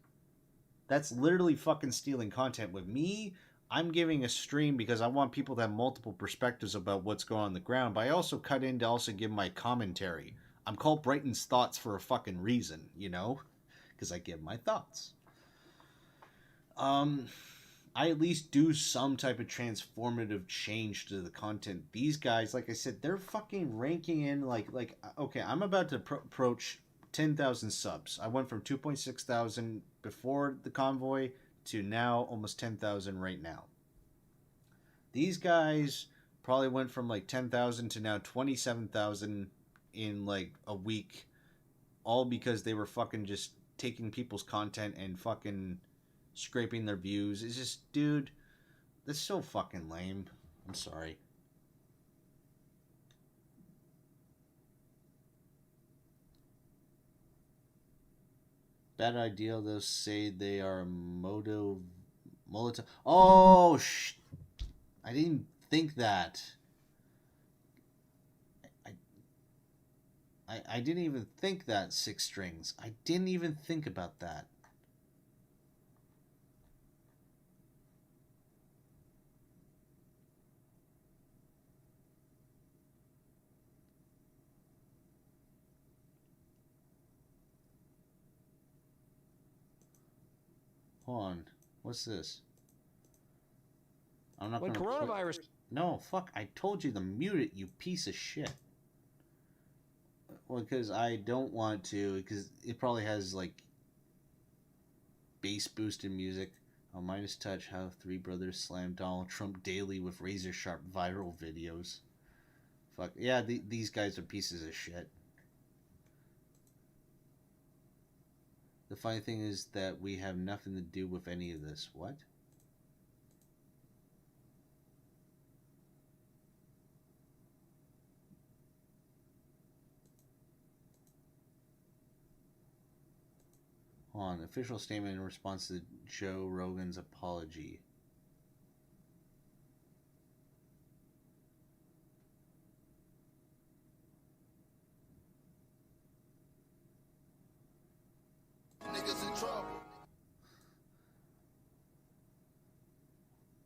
That's literally fucking stealing content. With me, I'm giving a stream because I want people to have multiple perspectives about what's going on the ground, but I also cut in to also give my commentary. I'm called Brighton's Thoughts for a fucking reason, you know? Because I give my thoughts. I at least do some type of transformative change to the content. These guys, like I said, they're fucking ranking in like okay, I'm about to approach 10,000 subs. I went from 2.6 thousand before the convoy to now almost 10,000 right now. These guys probably went from like 10,000 to now 27,000 in like a week, all because they were fucking just taking people's content and fucking scraping their views. It's just, dude, that's so fucking lame. I'm sorry. Bad idea. They'll say they are Molotov. Oh, I didn't think that. I didn't even think that, Six Strings. I didn't even think about that. Hold on. What's this? I'm not When gonna coronavirus... No, fuck. I told you to mute it, you piece of shit. Well, because I don't want to, because it probably has, like, bass boosted music. On Midas Touch, how three brothers slam Donald Trump daily with razor sharp viral videos. Fuck. Yeah, these guys are pieces of shit. The funny thing is that we have nothing to do with any of this. What? Hold on. Official statement in response to Joe Rogan's apology.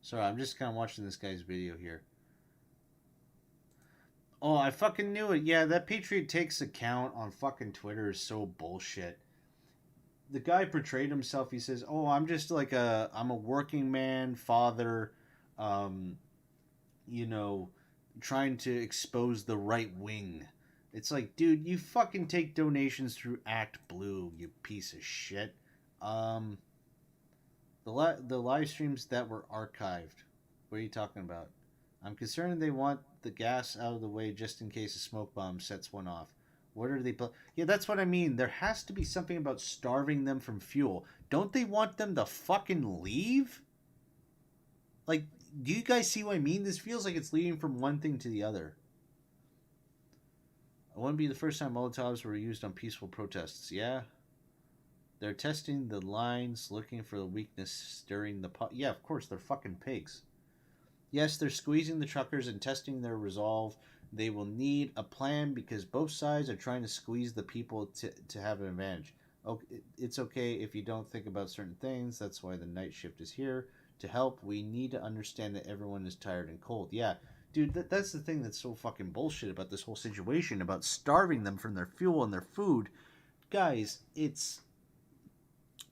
Sorry, I'm just kind of watching this guy's video here. Oh, I fucking knew it. Yeah, that Patriot Takes account on fucking Twitter is so bullshit. the guy portrayed himself. He says, "Oh, I'm just like I'm a working man, father, you know, trying to expose the right wing." It's like, dude, you fucking take donations through Act Blue, you piece of shit. The live streams that were archived. What are you talking about? I'm concerned they want the gas out of the way just in case a smoke bomb sets one off. What are they? Yeah, that's what I mean. There has to be something about starving them from fuel. Don't they want them to fucking leave? Like, do you guys see what I mean? This feels like it's leading from one thing to the other. It wouldn't be the first time Molotovs were used on peaceful protests. Yeah. They're testing the lines, looking for the weakness, stirring the pot. Yeah, of course, they're fucking pigs. Yes, they're squeezing the truckers and testing their resolve. They will need a plan because both sides are trying to squeeze the people to have an advantage. Okay, it's okay if you don't think about certain things. That's why the night shift is here to help. We need to understand that everyone is tired and cold. Yeah, dude, that's the thing that's so fucking bullshit about this whole situation, about starving them from their fuel and their food. Guys, it's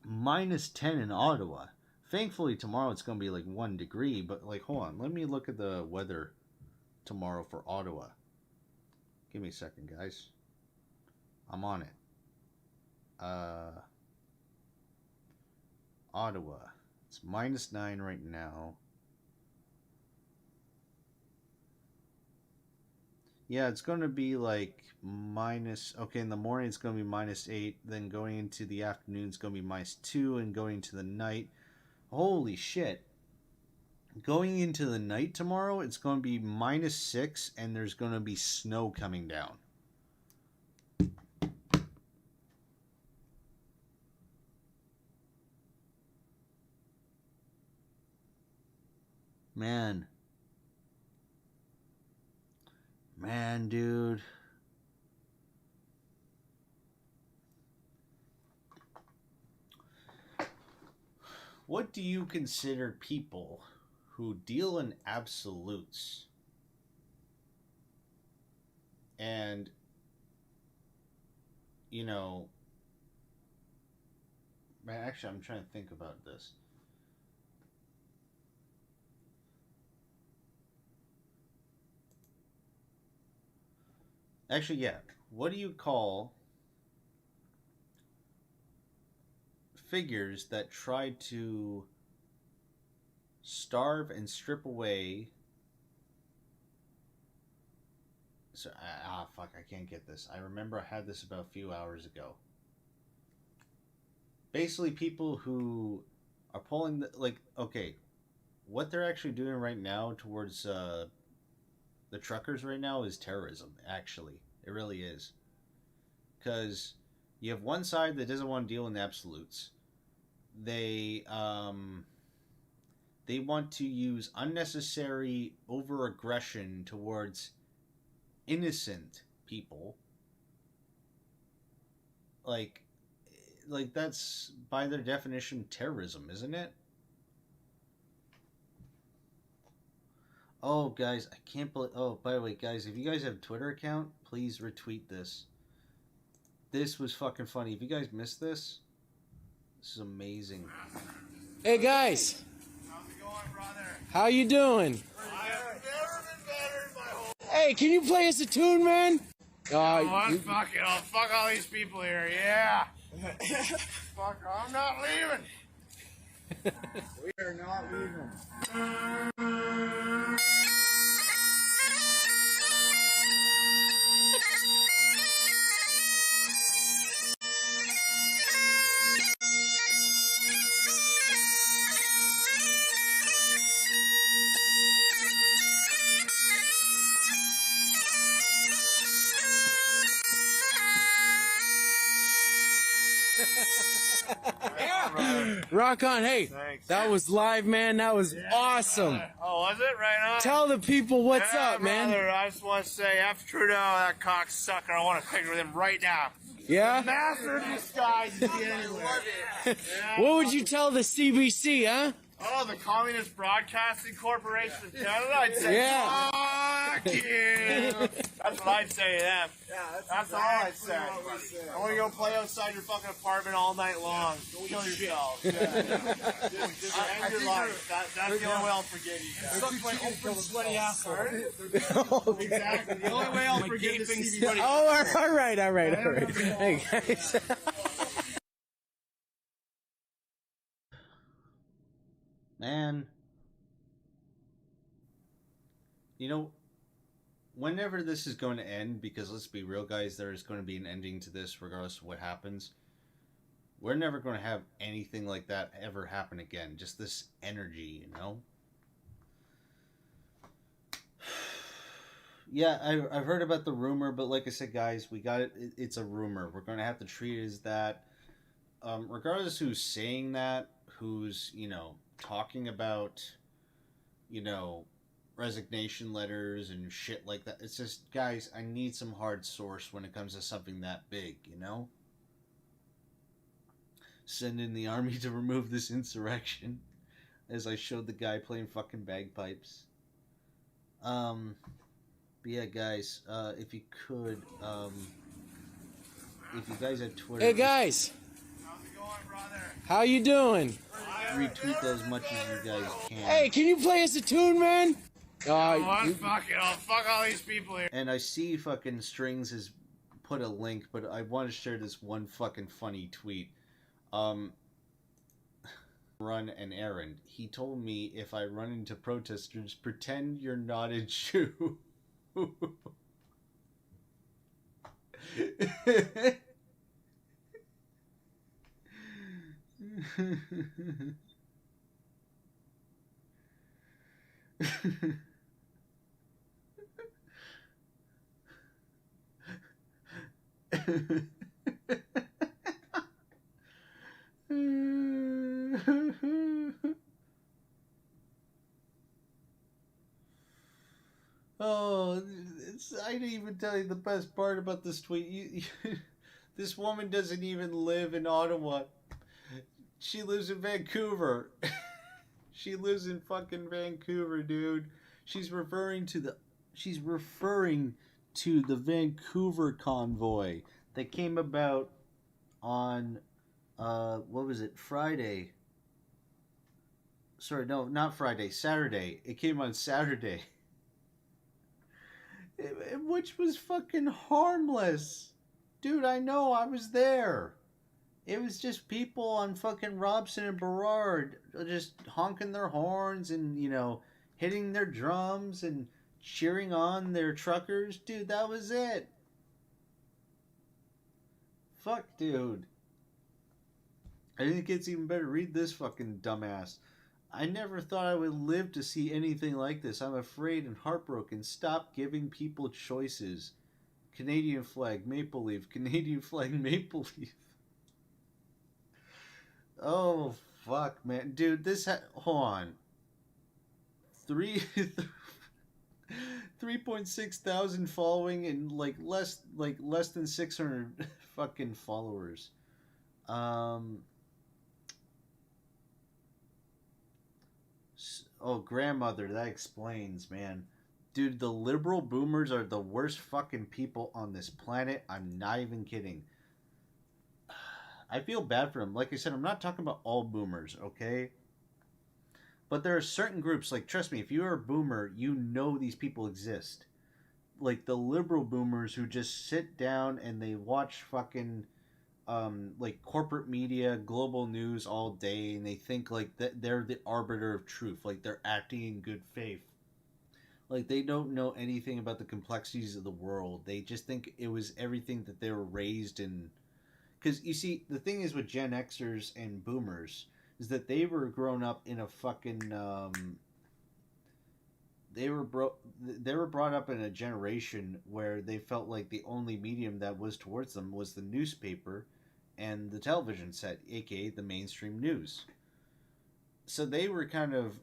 -10 in Ottawa. Thankfully, tomorrow it's going to be like 1 degree, but like, hold on. Let me look at the weather tomorrow for Ottawa. Give me a second, guys. I'm on it. Ottawa. It's -9 right now. Yeah, it's going to be like okay, in the morning it's going to be -8, then going into the afternoon it's going to be -2, and going to the night, holy shit. Going into the night tomorrow, it's going to be -6, and there's going to be snow coming down. Man, dude. What do you consider people who deal in absolutes and, you know, man, actually, I'm trying to think about this. Actually, yeah. What do you call figures that try to starve and strip away? So, fuck, I can't get this. I remember I had this about a few hours ago. Basically, people who are pulling the, like, okay, what they're actually doing right now towards the truckers right now is terrorism, actually. It really is. Because you have one side that doesn't want to deal in absolutes. They want to use unnecessary over-aggression towards innocent people. Like that's, by their definition, terrorism, isn't it? Oh, guys, I can't believe... Oh, by the way, guys, if you guys have a Twitter account, please retweet this. This was fucking funny. If you guys missed this, this is amazing. Hey, guys. How's it going, brother? How you doing? I have never been better in my whole... Hey, can you play us a tune, man? Fuck all these people here, yeah. Fuck, I'm not leaving. We are not leaving. Rock on. Hey, Thanks. that was live, man. That was awesome. Oh, was it? Right on. Tell the people what's Yeah, up, man. brother, I just want to say, F Trudeau, that cocksucker, I want to picture with him right now. Yeah? Master of disguise is anywhere. What would you tell the CBC, huh? Oh, the Communist Broadcasting Corporation of Canada? I'd say, Yeah. fuck you! That's what I'd say to them. Yeah, That's all I'd say. I want to go play outside your fucking apartment all night long. Kill yourself. Yeah. Just end your life. That's the only way I'll forgive you guys. Suck my open, sweaty asshole. Exactly. The only way I'll forgive this CBD. Oh, all right. Hey, guys. Man, you know, whenever this is going to end, because let's be real, guys, there is going to be an ending to this regardless of what happens. We're never going to have anything like that ever happen again. Just this energy, you know? Yeah, I've heard about the rumor, but like I said, guys, we got it. It's a rumor. We're going to have to treat it as that. Regardless who's saying that, who's, you know, talking about, you know, resignation letters and shit like that. It's just, guys, I need some hard source when it comes to something that big, you know? Send in the army to remove this insurrection, as I showed the guy playing fucking bagpipes. But yeah, guys, if you could, if you guys had Twitter... Hey, guys! How's it going, brother? How you doing? Retweet that as much as you guys can. Hey, can you play us a tune, man? Fuck it. I'll fuck all these people here. And I see fucking Strings has put a link, but I want to share this one fucking funny tweet. Run an errand. He told me if I run into protesters, pretend you're not in shoe. Oh, I didn't even tell you the best part about this tweet. This woman doesn't even live in Ottawa. She lives in Vancouver. She lives in fucking Vancouver, dude. She's referring to the Vancouver convoy that came about on what was it? Friday. Sorry, no, not Friday, Saturday. It came on Saturday. Which was fucking harmless. Dude, I know, I was there. It was just people on fucking Robson and Burrard just honking their horns and, you know, hitting their drums and cheering on their truckers. Dude, that was it. Fuck, dude. I think it gets even better. Read this fucking dumbass. I never thought I would live to see anything like this. I'm afraid and heartbroken. Stop giving people choices. Canadian flag, maple leaf. Canadian flag, maple leaf. Oh, fuck, man. Dude, hold on. 3.6 thousand following and less than 600 fucking followers. Oh, grandmother, that explains, man. Dude, the liberal boomers are the worst fucking people on this planet. I'm not even kidding. I feel bad for them. Like I said, I'm not talking about all boomers, okay? But there are certain groups, like, trust me, if you're a boomer, you know these people exist. Like, the liberal boomers who just sit down and they watch fucking... like corporate media, global news all day, and they think like that they're the arbiter of truth, like they're acting in good faith. Like they don't know anything about the complexities of the world. They just think it was everything that they were raised in. Because you see, the thing is with Gen Xers and Boomers is that they were grown up in a fucking they were brought up in a generation where they felt like the only medium that was towards them was the newspaper and the television set, aka the mainstream news. So they were kind of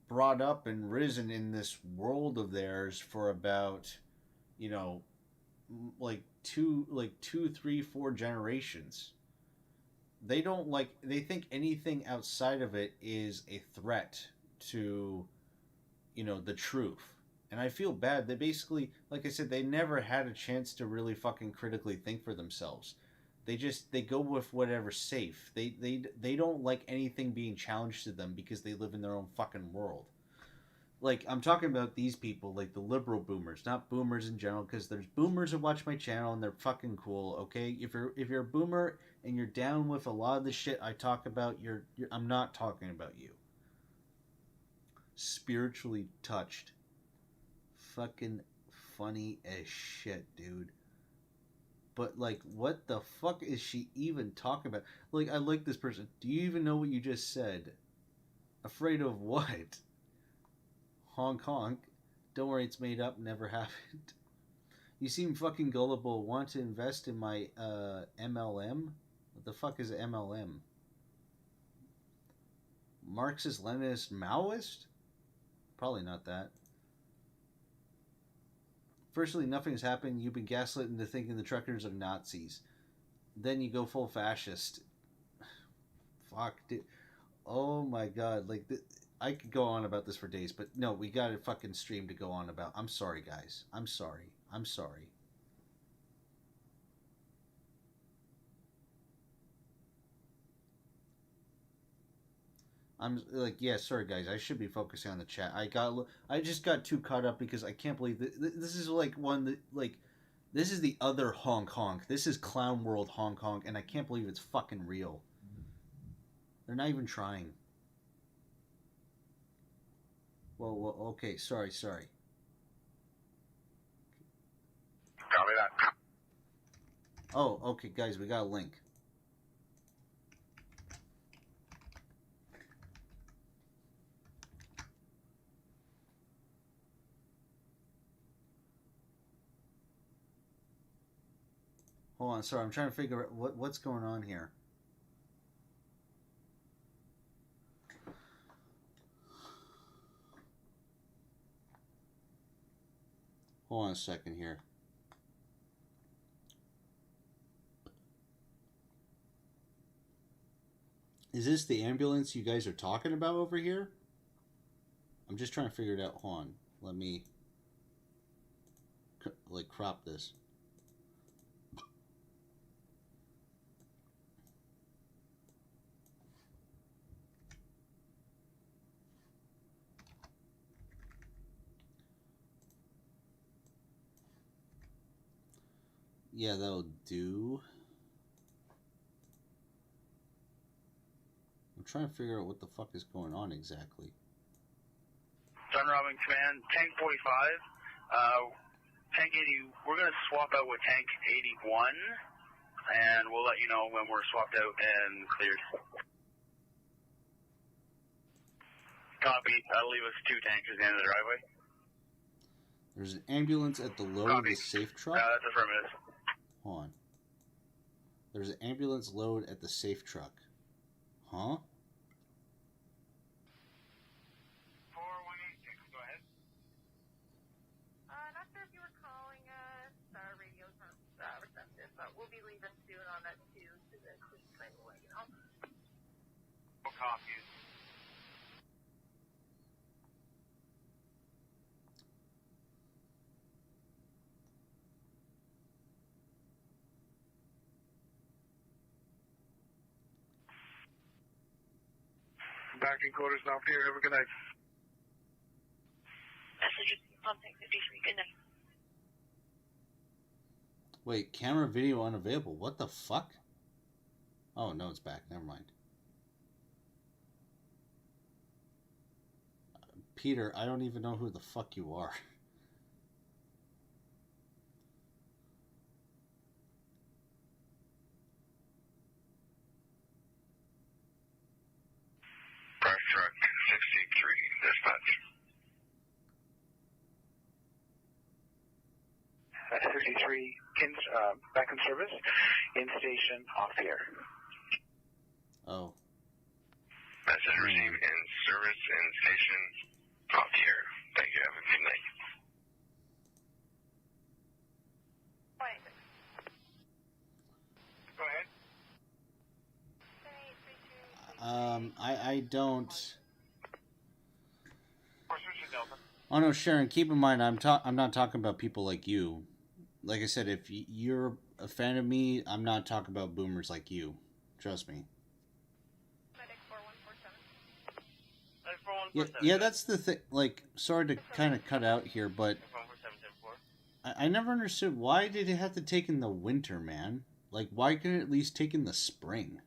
brought up and risen in this world of theirs for about, you know, like two, 3, 4 generations. they don't like, they think anything outside of it is a threat to, you know, the truth. And I feel bad. They basically, like I said, they never had a chance to really fucking critically think for themselves. They go with whatever's safe. They don't like anything being challenged to them because they live in their own fucking world. Like, I'm talking about these people, like the liberal boomers, not boomers in general, because there's boomers who watch my channel and they're fucking cool, okay? If you're a boomer and you're down with a lot of the shit I talk about, I'm not talking about you. Spiritually touched. Fucking funny as shit, dude. But, like, what the fuck is she even talking about? Like, I like this person. Do you even know what you just said? Afraid of what? Honk honk. Don't worry, it's made up. Never happened. You seem fucking gullible. Want to invest in my MLM? What the fuck is MLM? Marxist, Leninist, Maoist? Probably not that. Firstly, nothing has happened. You've been gaslit into thinking the truckers are Nazis. Then you go full fascist. Fuck, dude. Oh my god. Like, I could go on about this for days, but no, we got a fucking stream to go on about. I'm sorry, guys. I'm sorry. I'm sorry. I'm like, yeah, sorry guys. I should be focusing on the chat. I just got too caught up because I can't believe this is like one that, like, this is the other Hong Kong. This is Clown World Hong Kong, and I can't believe it's fucking real. They're not even trying. Well, okay, sorry. Copy that. Oh, okay, guys, we got a link. Hold on, sorry, I'm trying to figure out what's going on here. Hold on a second here. Is this the ambulance you guys are talking about over here? I'm just trying to figure it out. Hold on. Let me, like, crop this. Yeah, that'll do. I'm trying to figure out what the fuck is going on exactly. Sun Robin Command, Tank 45. Tank 80, we're going to swap out with Tank 81, and we'll let you know when we're swapped out and cleared. Copy. That'll leave us 2 tankers at the end of the driveway. There's an ambulance at the load of the safe truck? That's affirmative. Hold on. There's an ambulance load at the safe truck. Huh? 4186, go ahead. Not sure if you were calling us. Our radio's not receptive, but we'll be leaving soon on that too, so that we can kind of let you know. No copies. Back in quarters now here. Have a good night. Messages on Tank 53. Good night. Wait, camera video unavailable. What the fuck? Oh, no, it's back. Never mind. Peter, I don't even know who the fuck you are. Brush truck 63, dispatch. 53, back in service, in station, off the air. Oh. Message received in service, in station, off the air. Thank you, have a good night. Go ahead. I don't. Oh no, Sharon. Keep in mind, I'm not talking about people like you. Like I said, if you're a fan of me, I'm not talking about boomers like you. Trust me. Yeah, that's the thing. Like, sorry to kind of cut out here, but I never understood why did it have to take in the winter, man? Like, why couldn't it at least take in the spring?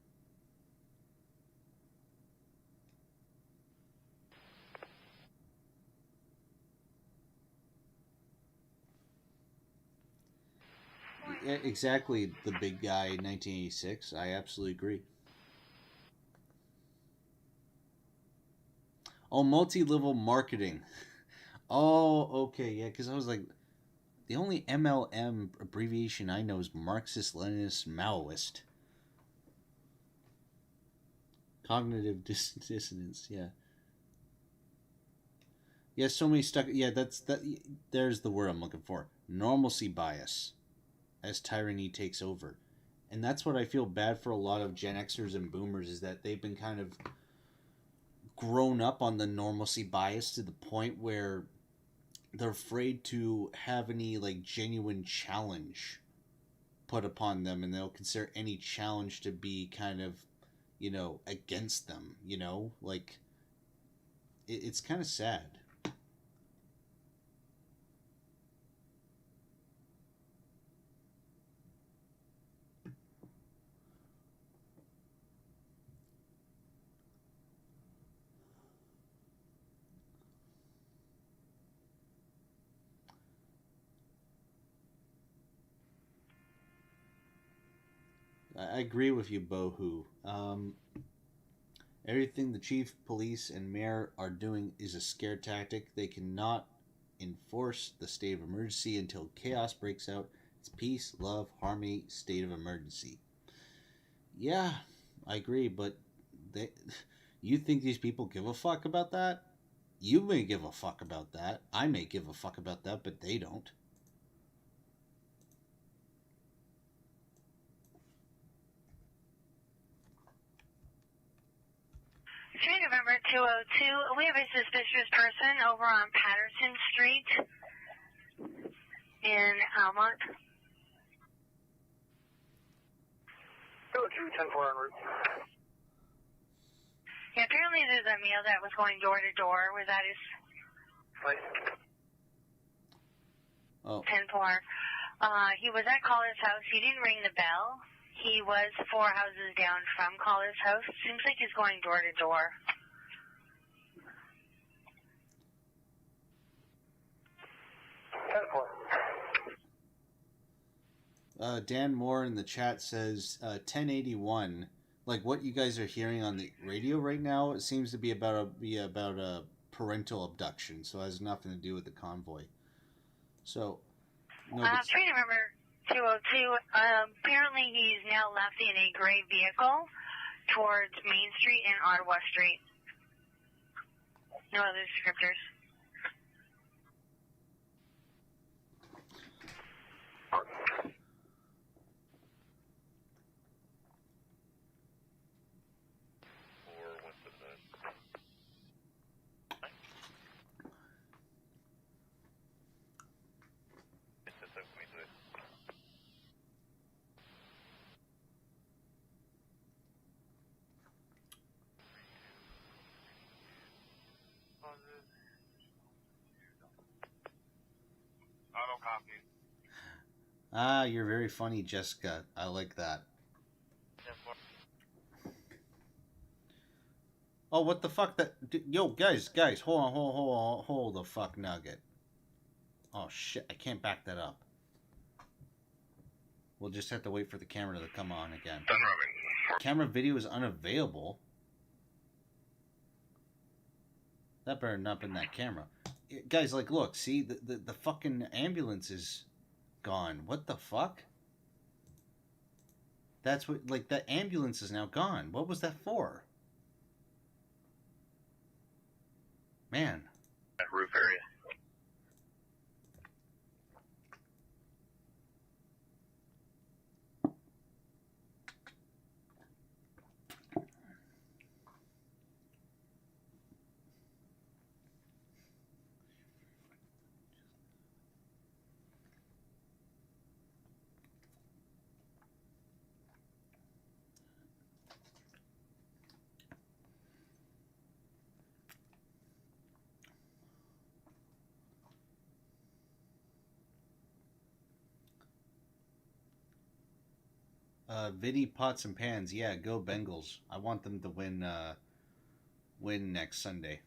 Yeah, exactly, the big guy, 1986. I absolutely agree. Oh, multi-level marketing. Oh, okay, yeah, because I was like, the only MLM abbreviation I know is Marxist-Leninist Maoist. Cognitive dissonance, yeah. Yeah, so many stuck. Yeah, there's the word I'm looking for. Normalcy bias, as tyranny takes over, and that's what I feel bad for a lot of Gen Xers and Boomers is that they've been kind of grown up on the normalcy bias to the point where they're afraid to have any like genuine challenge put upon them, and they'll consider any challenge to be kind of, against them. Like it's kind of sad. I agree with you, Bohu. Everything the chief, police, and mayor are doing is a scare tactic. They cannot enforce the state of emergency until chaos breaks out. It's peace, love, harmony, state of emergency. Yeah, I agree, but you think these people give a fuck about that? You may give a fuck about that. I may give a fuck about that, but they don't. November 202. We have a suspicious person over on Patterson Street in Almont. 202, 10-4 en route. Yeah, apparently there's a male that was going door to door. Was that his? Right. Oh. 10-4. He was at Caller's house. He didn't ring the bell. He was 4 houses down from Caller's house. Seems like he's going door to door. Dan Moore in the chat says 1081. Like what you guys are hearing on the radio right now, it seems to be about a parental abduction, so it has nothing to do with the convoy. So, no. Train number 202. Apparently, he's now left in a gray vehicle towards Main Street and Ottawa Street. No other descriptors. Auto copy. Ah, you're very funny, Jessica. I like that. Oh, what the fuck? Yo, guys, hold the fuck nugget. Oh shit, I can't back that up. We'll just have to wait for the camera to come on again. Done rubbing. Camera video is unavailable. That better not been that camera. Guys, like, look, see, the fucking ambulance is gone. What the fuck? That's what, like, that ambulance is now gone. What was that for? Man. Roof area. Vinny Pots and Pans. Yeah, go Bengals. I want them to win next Sunday.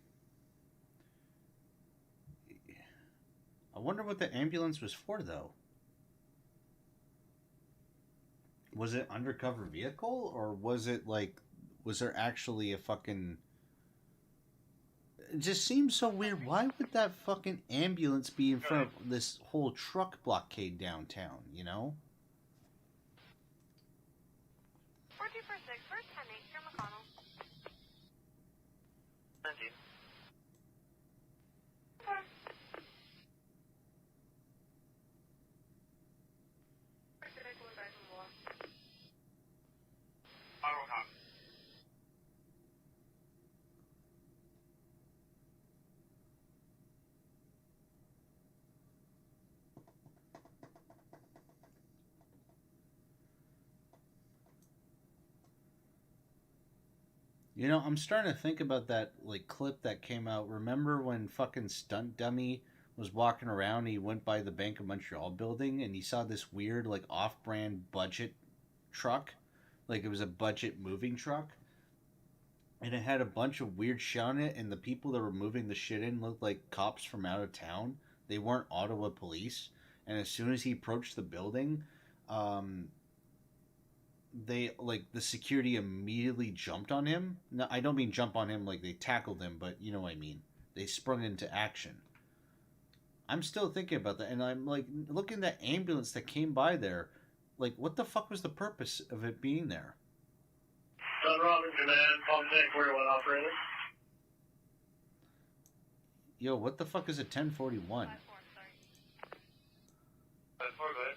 I wonder what the ambulance was for, though. Was it undercover vehicle, or was it like, was there actually a fucking... It just seems so weird. Why would that fucking ambulance be in front of this whole truck blockade downtown, you know? 4246, first 10-8, here McConnell. Thank you. You know, I'm starting to think about that like clip that came out. Remember when fucking Stunt Dummy was walking around? He went by the Bank of Montreal building and he saw this weird like off-brand budget truck, like it was a budget moving truck, and it had a bunch of weird shit on it. And the people that were moving the shit in looked like cops from out of town. They weren't Ottawa police. And as soon as he approached the building, they like the security immediately jumped on him. No, I don't mean jump on him like they tackled him, but you know what I mean. They sprung into action. I'm still thinking about that, and I'm like looking at that ambulance that came by there. Like, what the fuck was the purpose of it being there? John Robin, command, pump tank 41 operator. Yo, what the fuck is a 1041? That's 4, go ahead.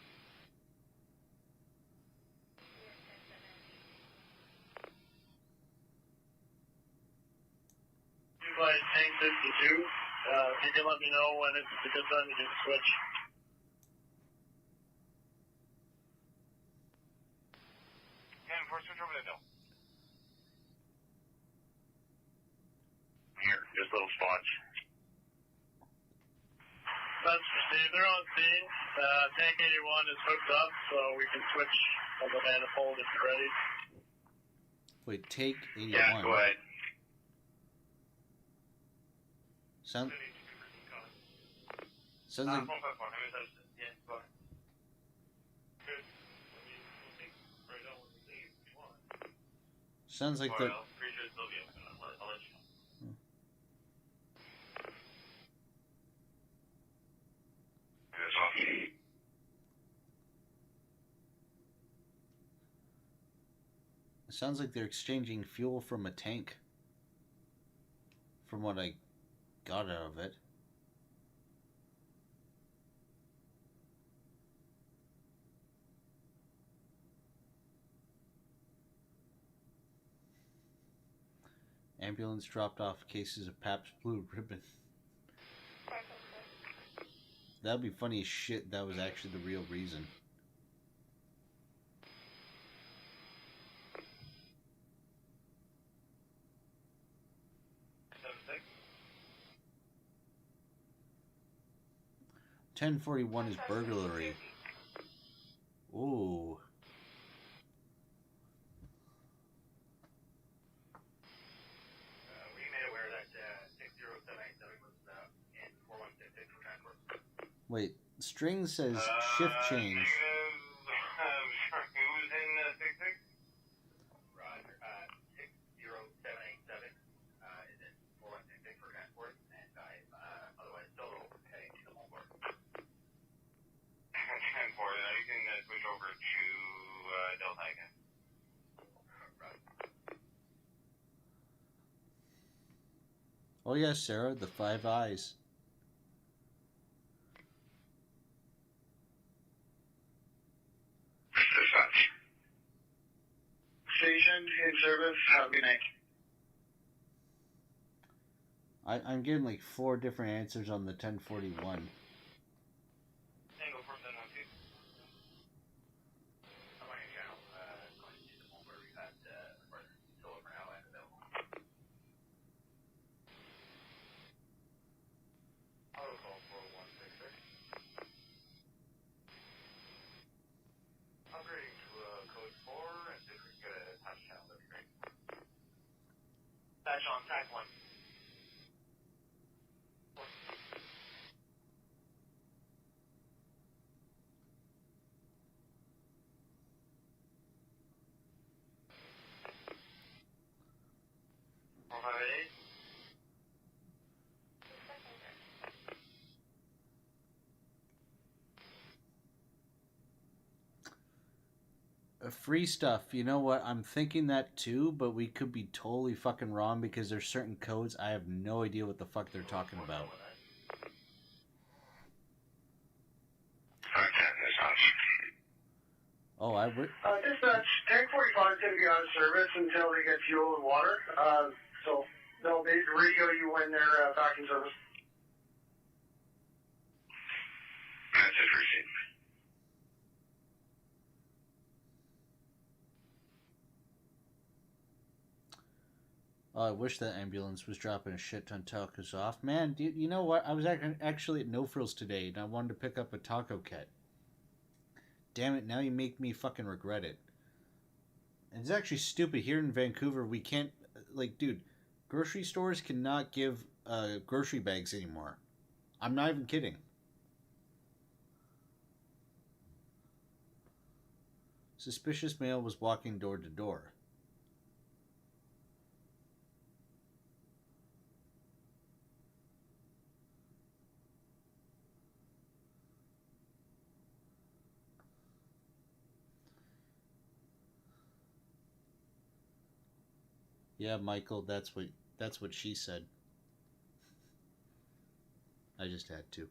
Flight tank 52. You can let me know when it's a good time to do the switch. Yeah, before switch over there, no. Here, just little spots. That's Steve. They're on scene. Tank 81 is hooked up, so we can switch on the manifold if you're ready. Wait, take 81. Yeah, go ahead. Sounds like sounds like the it sounds like they're exchanging fuel from a tank, from what I got out of it. Ambulance dropped off cases of Pabst Blue Ribbon. That'd be funny as shit. That was actually the real reason. $10.41 is burglary. Ooh. We made aware that 60787 was in 4166 for transport. Wait, string says shift change. Who's in 66? Roger. 60787 is in 4166 for transport, and I'm otherwise still heading to the home port. 10-4, you can switch over to Delta again. Oh yes, Sarah, the 5 eyes. Dispatch. Station in service. Have a good night. I'm getting like 4 different answers on the 1041. Tango 4712. I'm on your channel. Going to the home where we've had still over now and available. Auto call 4166. Upgrading to code 4. free stuff. You know what? I'm thinking that too, but we could be totally fucking wrong because there's certain codes I have no idea what the fuck they're talking about. Oh, I would. Dispatch, tank 45 is going to be out of service until they get fuel and water. So they'll radio you when they're back in service. That's it, received. Oh, I wish that ambulance was dropping a shit ton of tacos off. Man, you know what? I was actually at No Frills today, and I wanted to pick up a taco kit. Damn it, now you make me fucking regret it. And it's actually stupid. Here in Vancouver, we can't... Like, dude, grocery stores cannot give grocery bags anymore. I'm not even kidding. Suspicious male was walking door to door. Yeah, Michael, that's what she said. I just had to.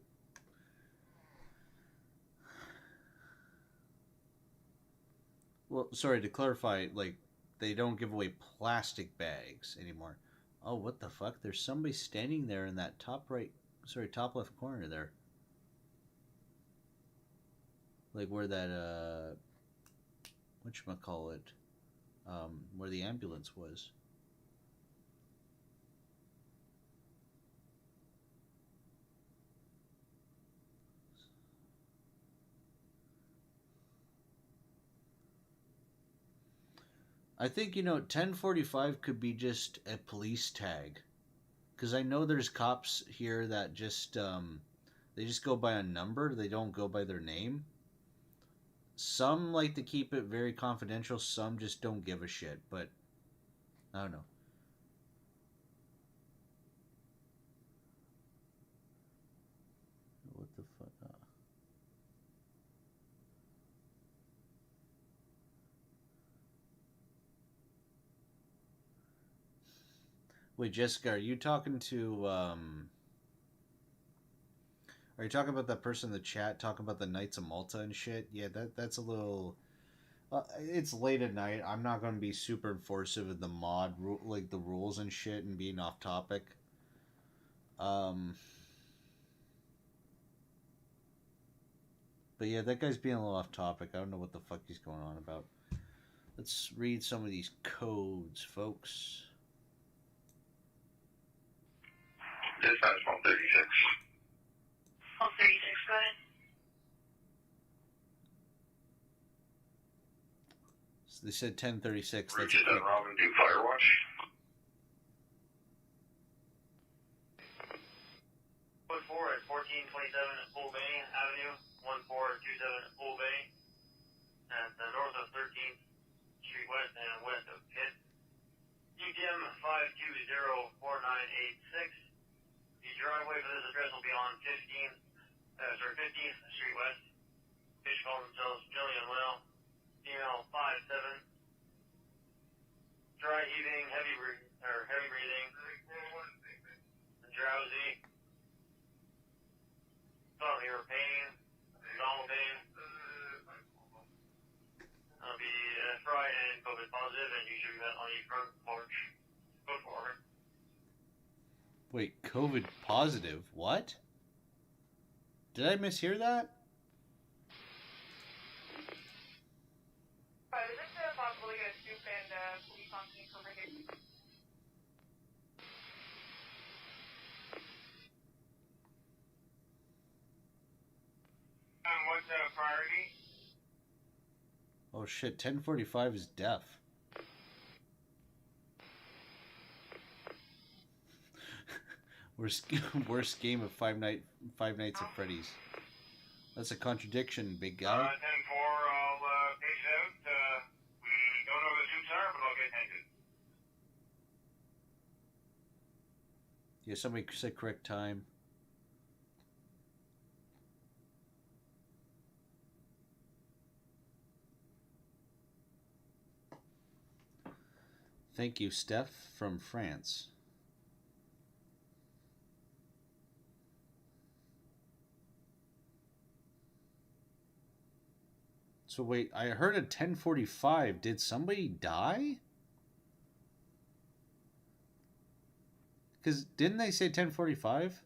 Well, sorry, to clarify, like, they don't give away plastic bags anymore. Oh, what the fuck? There's somebody standing there in that top left corner there. Like where that, whatchamacallit, where the ambulance was. I think, 1045 could be just a police tag. Because I know there's cops here that just, they just go by a number. They don't go by their name. Some like to keep it very confidential. Some just don't give a shit. But, I don't know. What the fuck? Wait, Jessica, are you talking to, are you talking about that person in the chat talking about the Knights of Malta and shit? Yeah, that's a little, it's late at night. I'm not going to be super enforcive of the like the rules and shit and being off topic. But yeah, that guy's being a little off topic. I don't know what the fuck he's going on about. Let's read some of these codes, folks. Dispatch 136. 136, go ahead. So they said 1036. That's it. Robin, do Firewatch. Code 4 at 1427 Bull Bay Avenue, 1427 Bull Bay, at the north of 13th Street West and west of Pitt. UTM 5204986. The driveway for this address will be on 15th Street West. Fish call themselves Jillian Will. Female 5'7". Dry heaving, heavy breathing. Drowsy. Don't hear pain. Abdominal pain. It'll be Friday and COVID positive, and you should be met on the front porch. Go forward. Wait, COVID positive? What? Did I mishear that? Is it possible to get a soup and police on scene for here? What's priority? Oh shit, 1045 is deaf. Worst game of Five Nights at Freddy's. That's a contradiction, big guy. 10-4, I'll page out. We don't know who the soups are, but I'll get tended. Yeah, somebody said correct time. Thank you, Steph from France. So wait, I heard at 10:45. Did somebody die? Because didn't they say 10:45?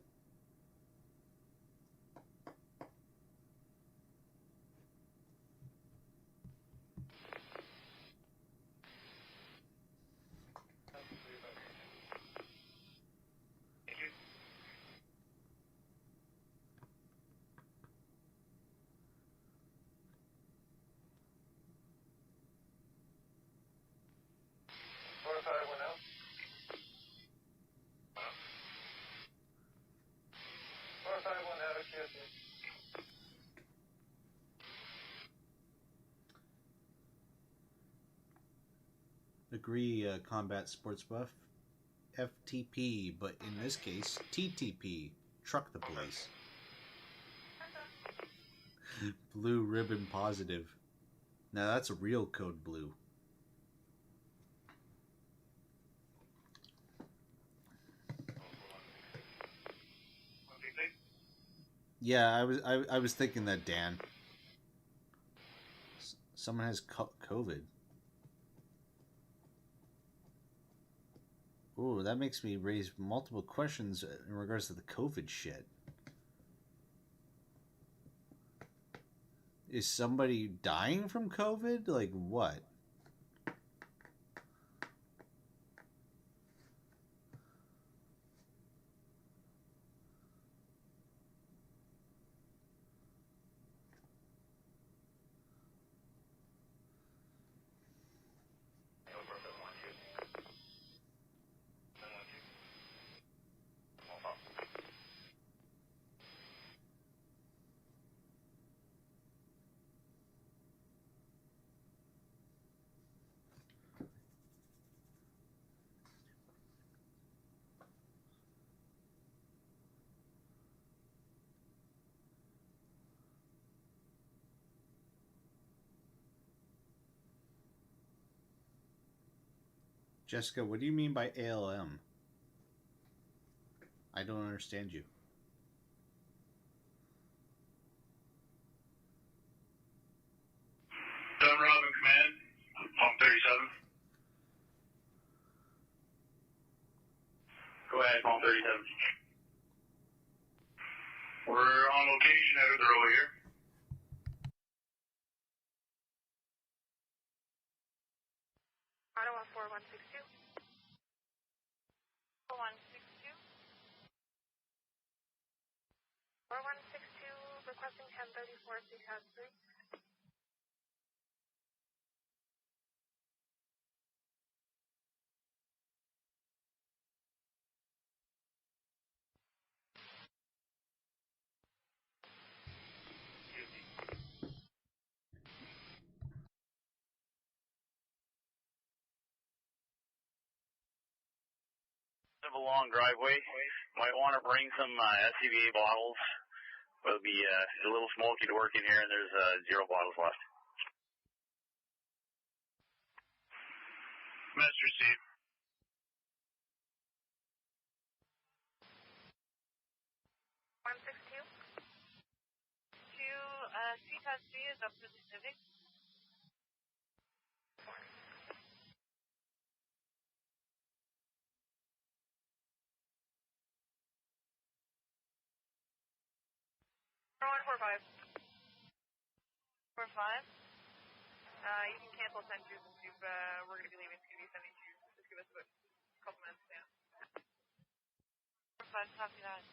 Agree, Combat Sports Buff. FTP, but in this case, TTP. Truck the police. Blue ribbon positive. Now that's a real code blue. Yeah, I was thinking that, Dan. Someone has COVID. Ooh, that makes me raise multiple questions in regards to the COVID shit. Is somebody dying from COVID? Like what? Jessica, what do you mean by ALM? I don't understand you. Done Robin Command, Pump 37. Go ahead, Pump 37. We're on location out of the road here. Ottawa 4162. 4162. 4162, requesting 1034 CCAS 3. Have a long driveway. Might want to bring some SCBA bottles. It'll be a little smoky to work in here, and there's 0 bottles left. Message received. CCAS 3 is up to the Civic. One 45. 45. You can cancel 10 2 if we're going to be leaving TV 72. Just give us a couple minutes, yeah. 45, copy that.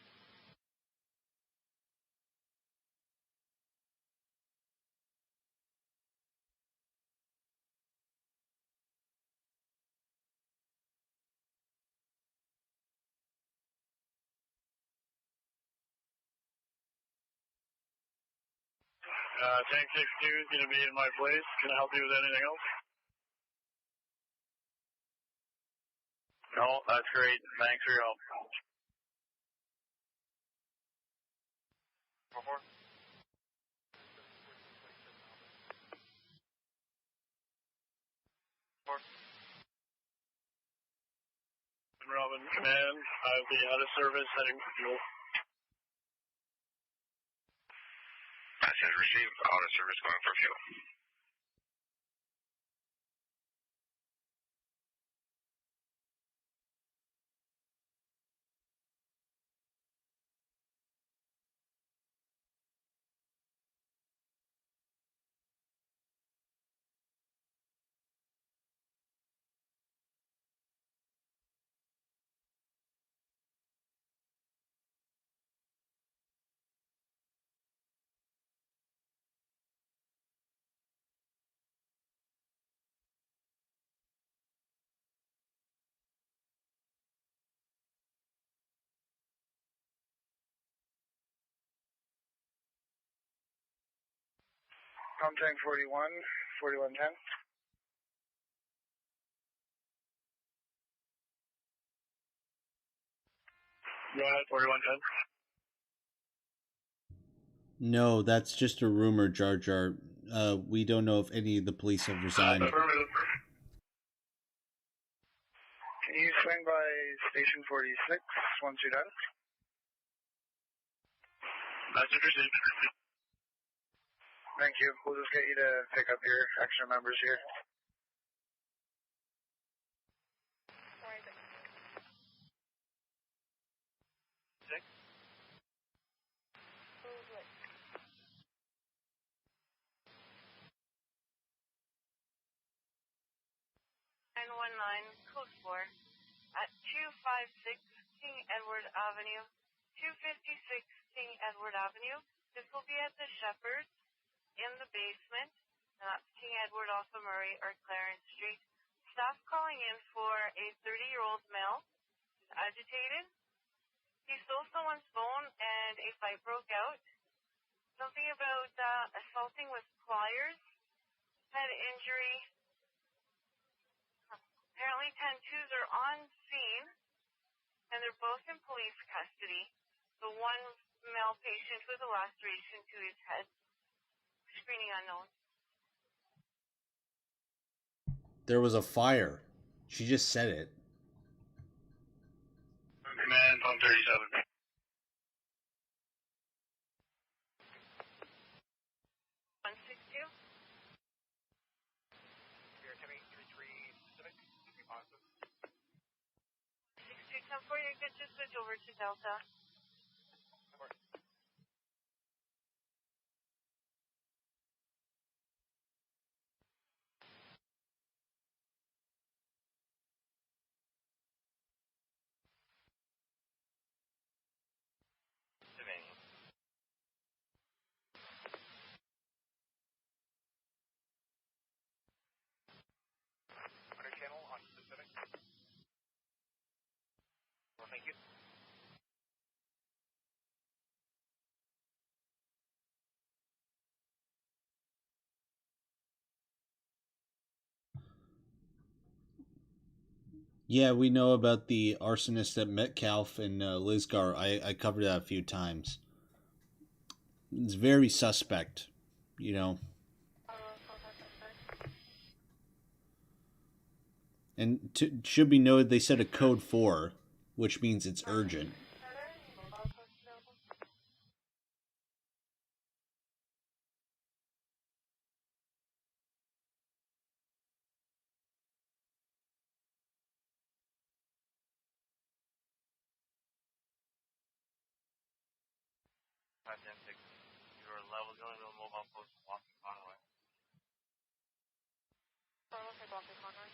Tank 62 is going to be in my place. Can I help you with anything else? No, that's great. Thanks for your help. 4-4. 4. Robin Command. I'll be out of service heading for fuel. Message received. Out of service going for fuel. Tank 41, 4110. Go ahead, 4110. No, that's just a rumor, Jar Jar. We don't know if any of the police have resigned. Affirmative. Can you swing by Station 46 once you're done? Message received. Thank you. We'll just get you to pick up your extra members here. Six. 919, code 4, at 256 King Edward Avenue, 256 King Edward Avenue. This will be at the Shepherd's in the basement, King Edward off of Murray or Clarence Street. Staff calling in for a 30-year-old male. He's agitated. He stole someone's phone and a fight broke out. Something about assaulting with pliers. Head injury. Apparently 10-2s are on scene, and they're both in police custody. The one male patient with a laceration to his head. Screening unknown. There was a fire. She just said it. Command, phone 37. You're good to switch over to Delta. Under channel on Pacific. Well, thank you. Yeah, we know about the arsonist at Metcalf and Lisgar. I covered that a few times. It's very suspect, you know. And should be noted, they said a code 4, which means it's urgent. Your level going to a mobile post walking Conway. Walking Conway.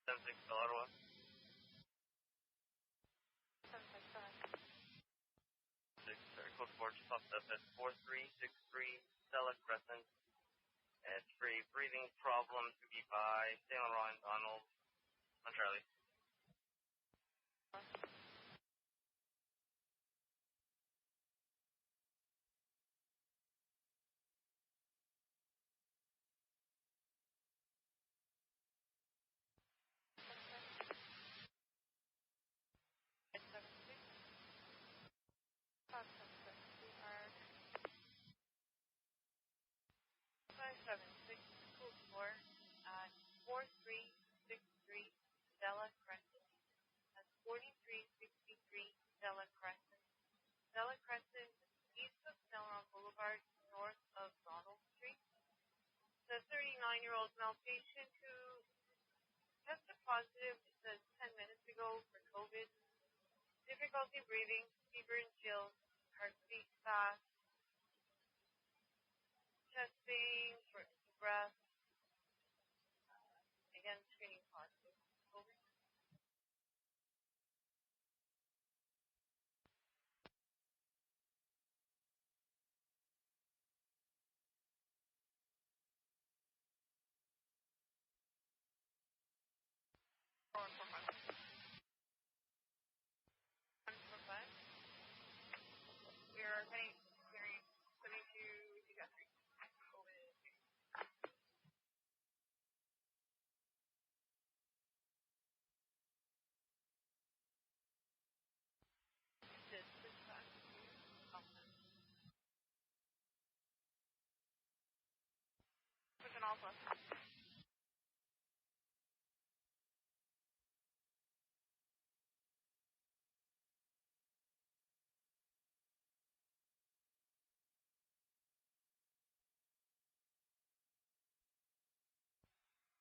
76 Ottawa. 6, sorry, code 4 just popped up at 4363 Stella Crescent. It's for a breathing problem to be by St. Laurent Donald on Charlie. At 4363 Stella Crescent. That's 4363 Stella Crescent. Stella Crescent, east of Snellrock Boulevard, north of Donald Street. The 39-year-old male patient who tested positive just 10 minutes ago for COVID. Difficulty breathing, fever and chills, heartbeat fast, chest pain, shortness of breath. Again, screening positive. Over. We are heading to Guthrie. Pushing Alpha.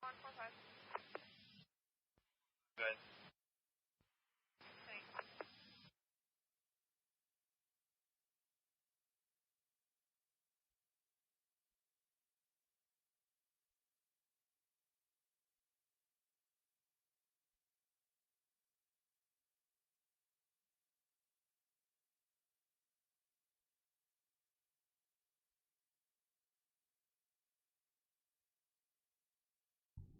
On 45. Good. Thanks.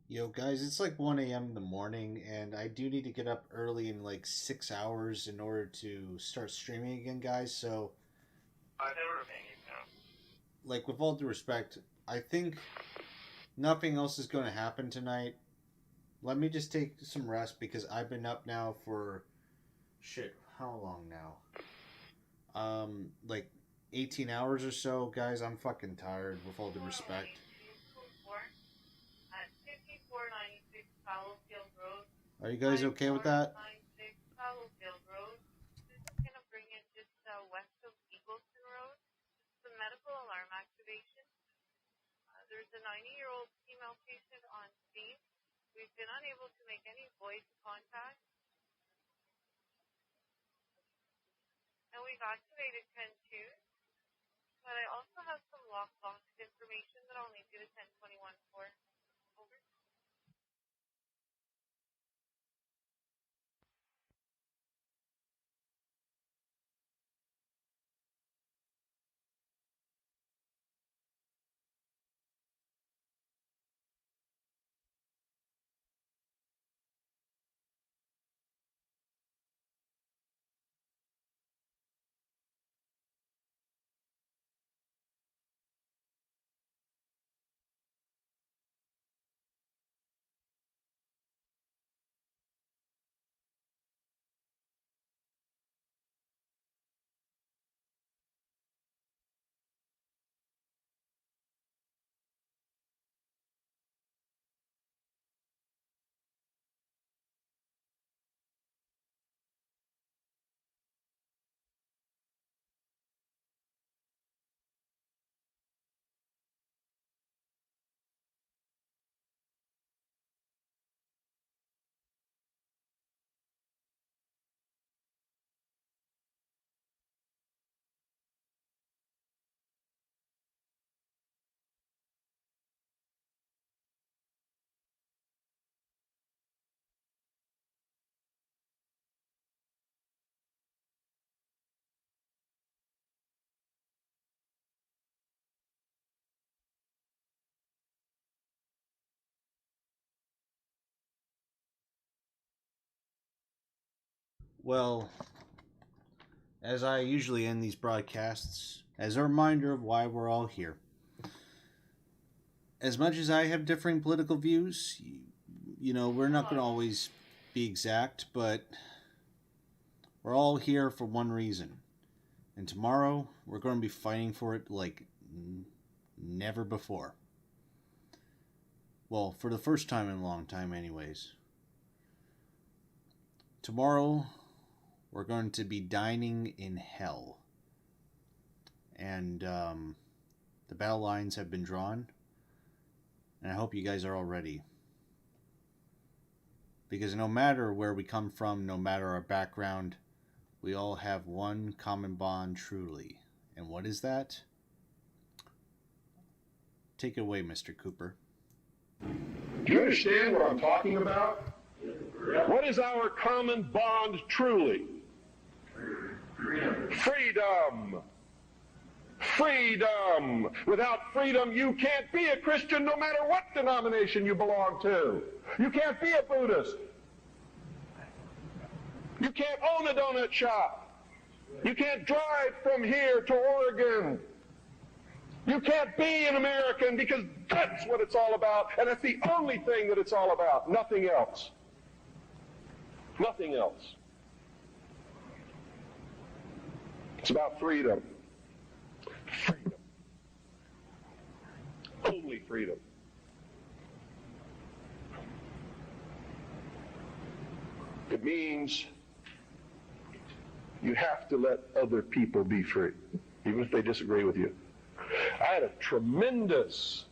Yo, guys, it's like 1 a.m. in the morning, and I do need to get up early in like 6 hours in order to start streaming again, guys. So, I've never been now. like, with all due respect, I think nothing else is going to happen tonight. Let me just take some rest because I've been up now for shit. How long now? Like 18 hours or so, guys. I'm fucking tired. With all due respect. At 5496 Fallowfield Road. Are you guys okay with that? 9496 Fallowfield Road. This is going to bring in just west of Eagleton Road. It's a medical alarm activation. There's a 90-year-old female patient on scene. We've been unable to make any voice contact. And we've activated 10-2. But I also have some lockbox information that I'll need you to 1021 for. Over. Well, as I usually end these broadcasts, as a reminder of why we're all here. As much as I have differing political views, you know, we're not going to always be exact, but we're all here for one reason. And tomorrow, we're going to be fighting for it like never before. Well, for the first time in a long time anyways. Tomorrow, we're going to be dining in hell. And the battle lines have been drawn. And I hope you guys are all ready. Because no matter where we come from, no matter our background, we all have one common bond truly. And what is that? Take it away, Mr. Cooper. Do you understand what I'm talking about? What is our common bond truly? Freedom. Freedom. Without freedom, you can't be a Christian no matter what denomination you belong to. You can't be a Buddhist. You can't own a donut shop. You can't drive from here to Oregon. You can't be an American because that's what it's all about, and that's the only thing that it's all about. Nothing else. Nothing else. It's about freedom. Freedom. Only freedom. It means you have to let other people be free, even if they disagree with you. I had a tremendous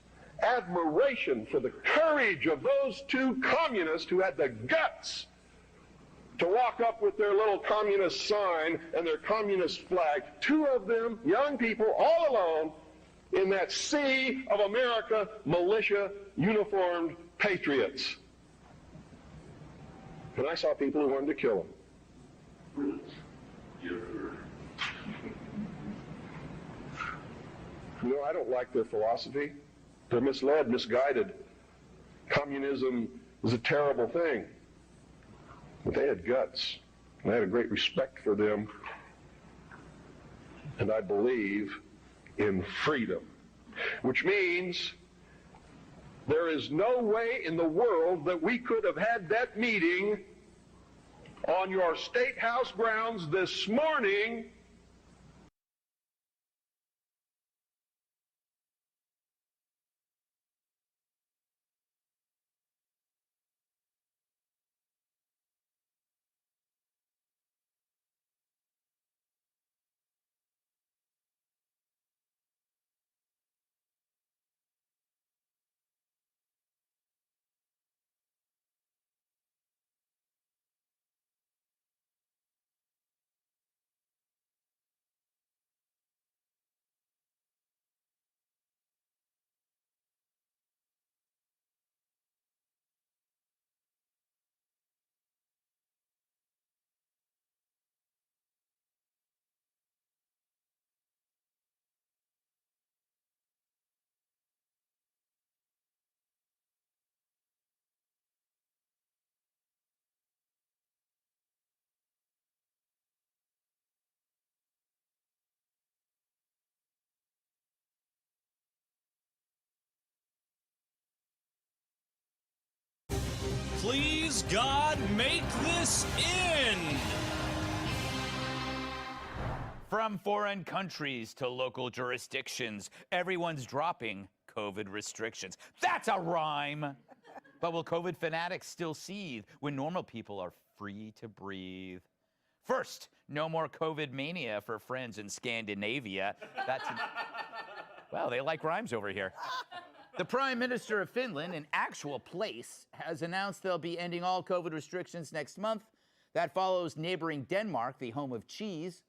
admiration for the courage of those two communists who had the guts to walk up with their little communist sign and their communist flag. Two of them, young people, all alone, in that sea of America, militia, uniformed patriots. And I saw people who wanted to kill them. You know, I don't like their philosophy. They're misled, misguided. Communism is a terrible thing. But they had guts, and I had a great respect for them. And I believe in freedom, which means there is no way in the world that we could have had that meeting on your State House grounds this morning Please, God, make this end. From foreign countries to local jurisdictions, everyone's dropping COVID restrictions. That's a rhyme. But will COVID fanatics still seethe when normal people are free to breathe? First, no more COVID mania for friends in Scandinavia. Well, they like rhymes over here. The Prime Minister of Finland, an actual place, has announced they'll be ending all COVID restrictions next month. That follows neighboring Denmark, the home of cheese,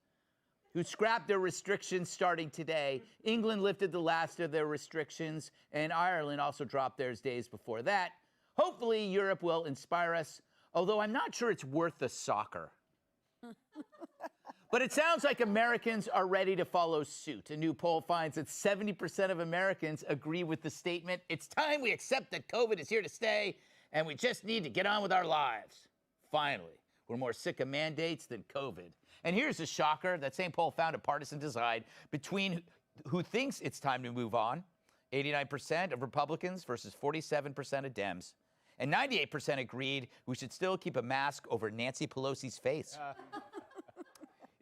who scrapped their restrictions starting today. England lifted the last of their restrictions, and Ireland also dropped theirs days before that. Hopefully, Europe will inspire us, although I'm not sure it's worth the soccer. But it sounds like Americans are ready to follow suit. A new poll finds that 70% of Americans agree with the statement, "It's time we accept that COVID is here to stay, and we just need to get on with our lives." Finally, We're more sick of mandates than COVID. And here's a shocker. That same poll found a partisan divide between who thinks it's time to move on. 89% of Republicans versus 47% of Dems. And 98% agreed we should still keep a mask over Nancy Pelosi's face.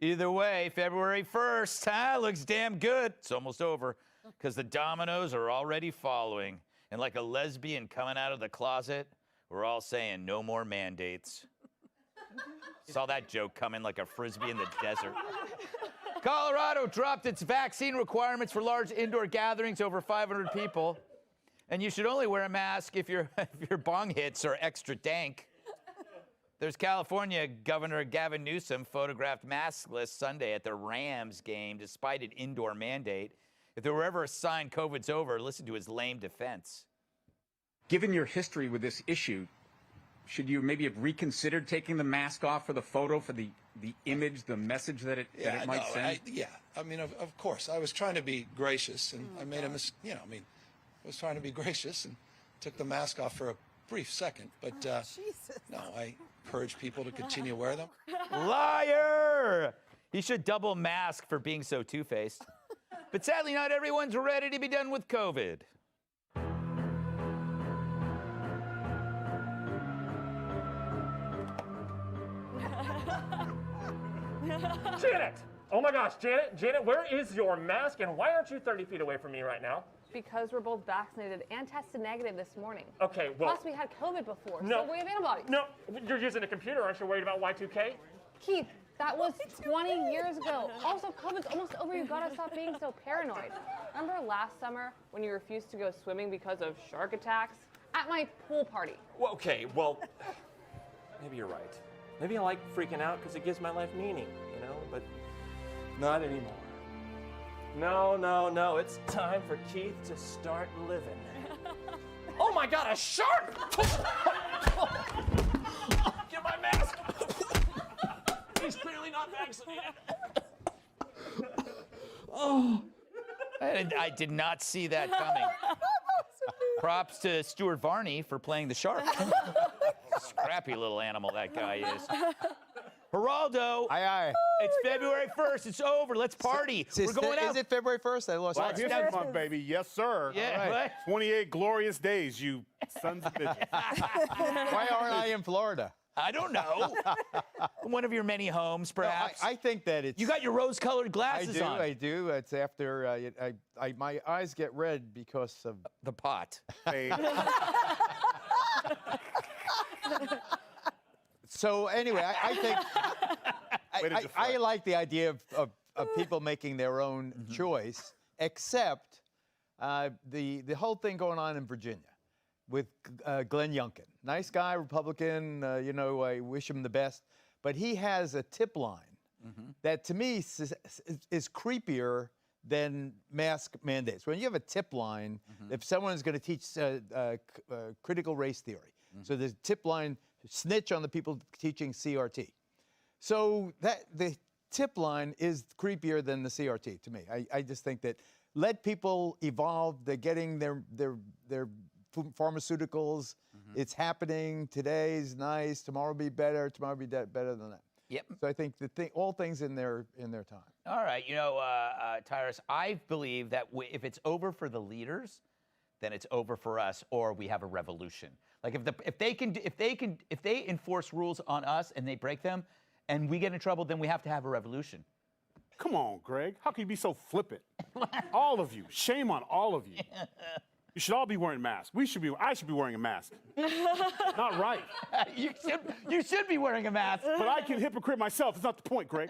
Either way, February 1st, looks damn good. It's almost over because the dominoes are already following. And like a lesbian coming out of the closet, we're all saying no more mandates. Saw that joke coming like a frisbee in the desert. Colorado dropped its vaccine requirements for large indoor gatherings over 500 people. And you should only wear a mask if your bong hits are extra dank. There's California Governor Gavin Newsom photographed maskless Sunday at the Rams game despite an indoor mandate. If there were ever a sign COVID's over, listen to his lame defense. Given your history with this issue, should you maybe have reconsidered taking the mask off for the photo, for the image, the message that it might send? I mean, of course. I was trying to be gracious, and I made a mistake. I was trying to be gracious and took the mask off for a brief second. But no, I encourage people to continue to wear them. Liar! He should double mask for being so two-faced. But sadly, not everyone's ready to be done with COVID. Janet! Oh my gosh, Janet, where is your mask and why aren't you 30 feet away from me right now? Because we're both vaccinated and tested negative this morning. Okay, well... Plus, we had COVID before, no, so we have antibodies. No, you're using a computer. Aren't you worried about Y2K? Keith, that was 20 years ago. Also, COVID's almost over. You gotta stop being so paranoid. Remember last summer when you refused to go swimming because of shark attacks? At my pool party. Well, okay, well, maybe you're right. Maybe I like freaking out because it gives my life meaning, but not anymore. No, it's time for Keith to start living. Oh my God, a shark! Get my mask! He's clearly not vaccinated. Oh, I did not see that coming. Props to Stuart Varney for playing the shark. Scrappy little animal that guy is. Geraldo. Aye, aye. It's February 1st. It's over. Let's party. We're going out. Is it February 1st? I lost Black History Month, baby. Yes, sir. Yeah. Right. 28 glorious days, you sons of bitches. Why aren't I in Florida? I don't know. One of your many homes, perhaps. No, I think that it's... You got your rose-colored glasses on. I do. It's after my eyes get red because of... The pot. Hey. So anyway, I think I like the idea of people making their own choice, except the whole thing going on in Virginia with Glenn Youngkin. Nice guy, Republican, I wish him the best. But he has a tip line that to me is creepier than mask mandates. When you have a tip line, if someone's going to teach critical race theory, so there's a tip line, snitch on the people teaching CRT. So the tip line is creepier than the CRT to me. I just think that let people evolve. They're getting their pharmaceuticals. It's happening. Today's nice. Tomorrow will be better. Tomorrow will be better than that. Yep. So I think all things in their time. All right. Tyrus, I believe that if it's over for the leaders, then it's over for us, or we have a revolution. Like if they enforce rules on us and they break them, and we get in trouble, then we have to have a revolution. Come on, Greg. How can you be so flippant? All of you. Shame on all of you. You should all be wearing masks. I should be wearing a mask. Not right. You should be wearing a mask. But I can hypocrite myself. It's not the point, Greg.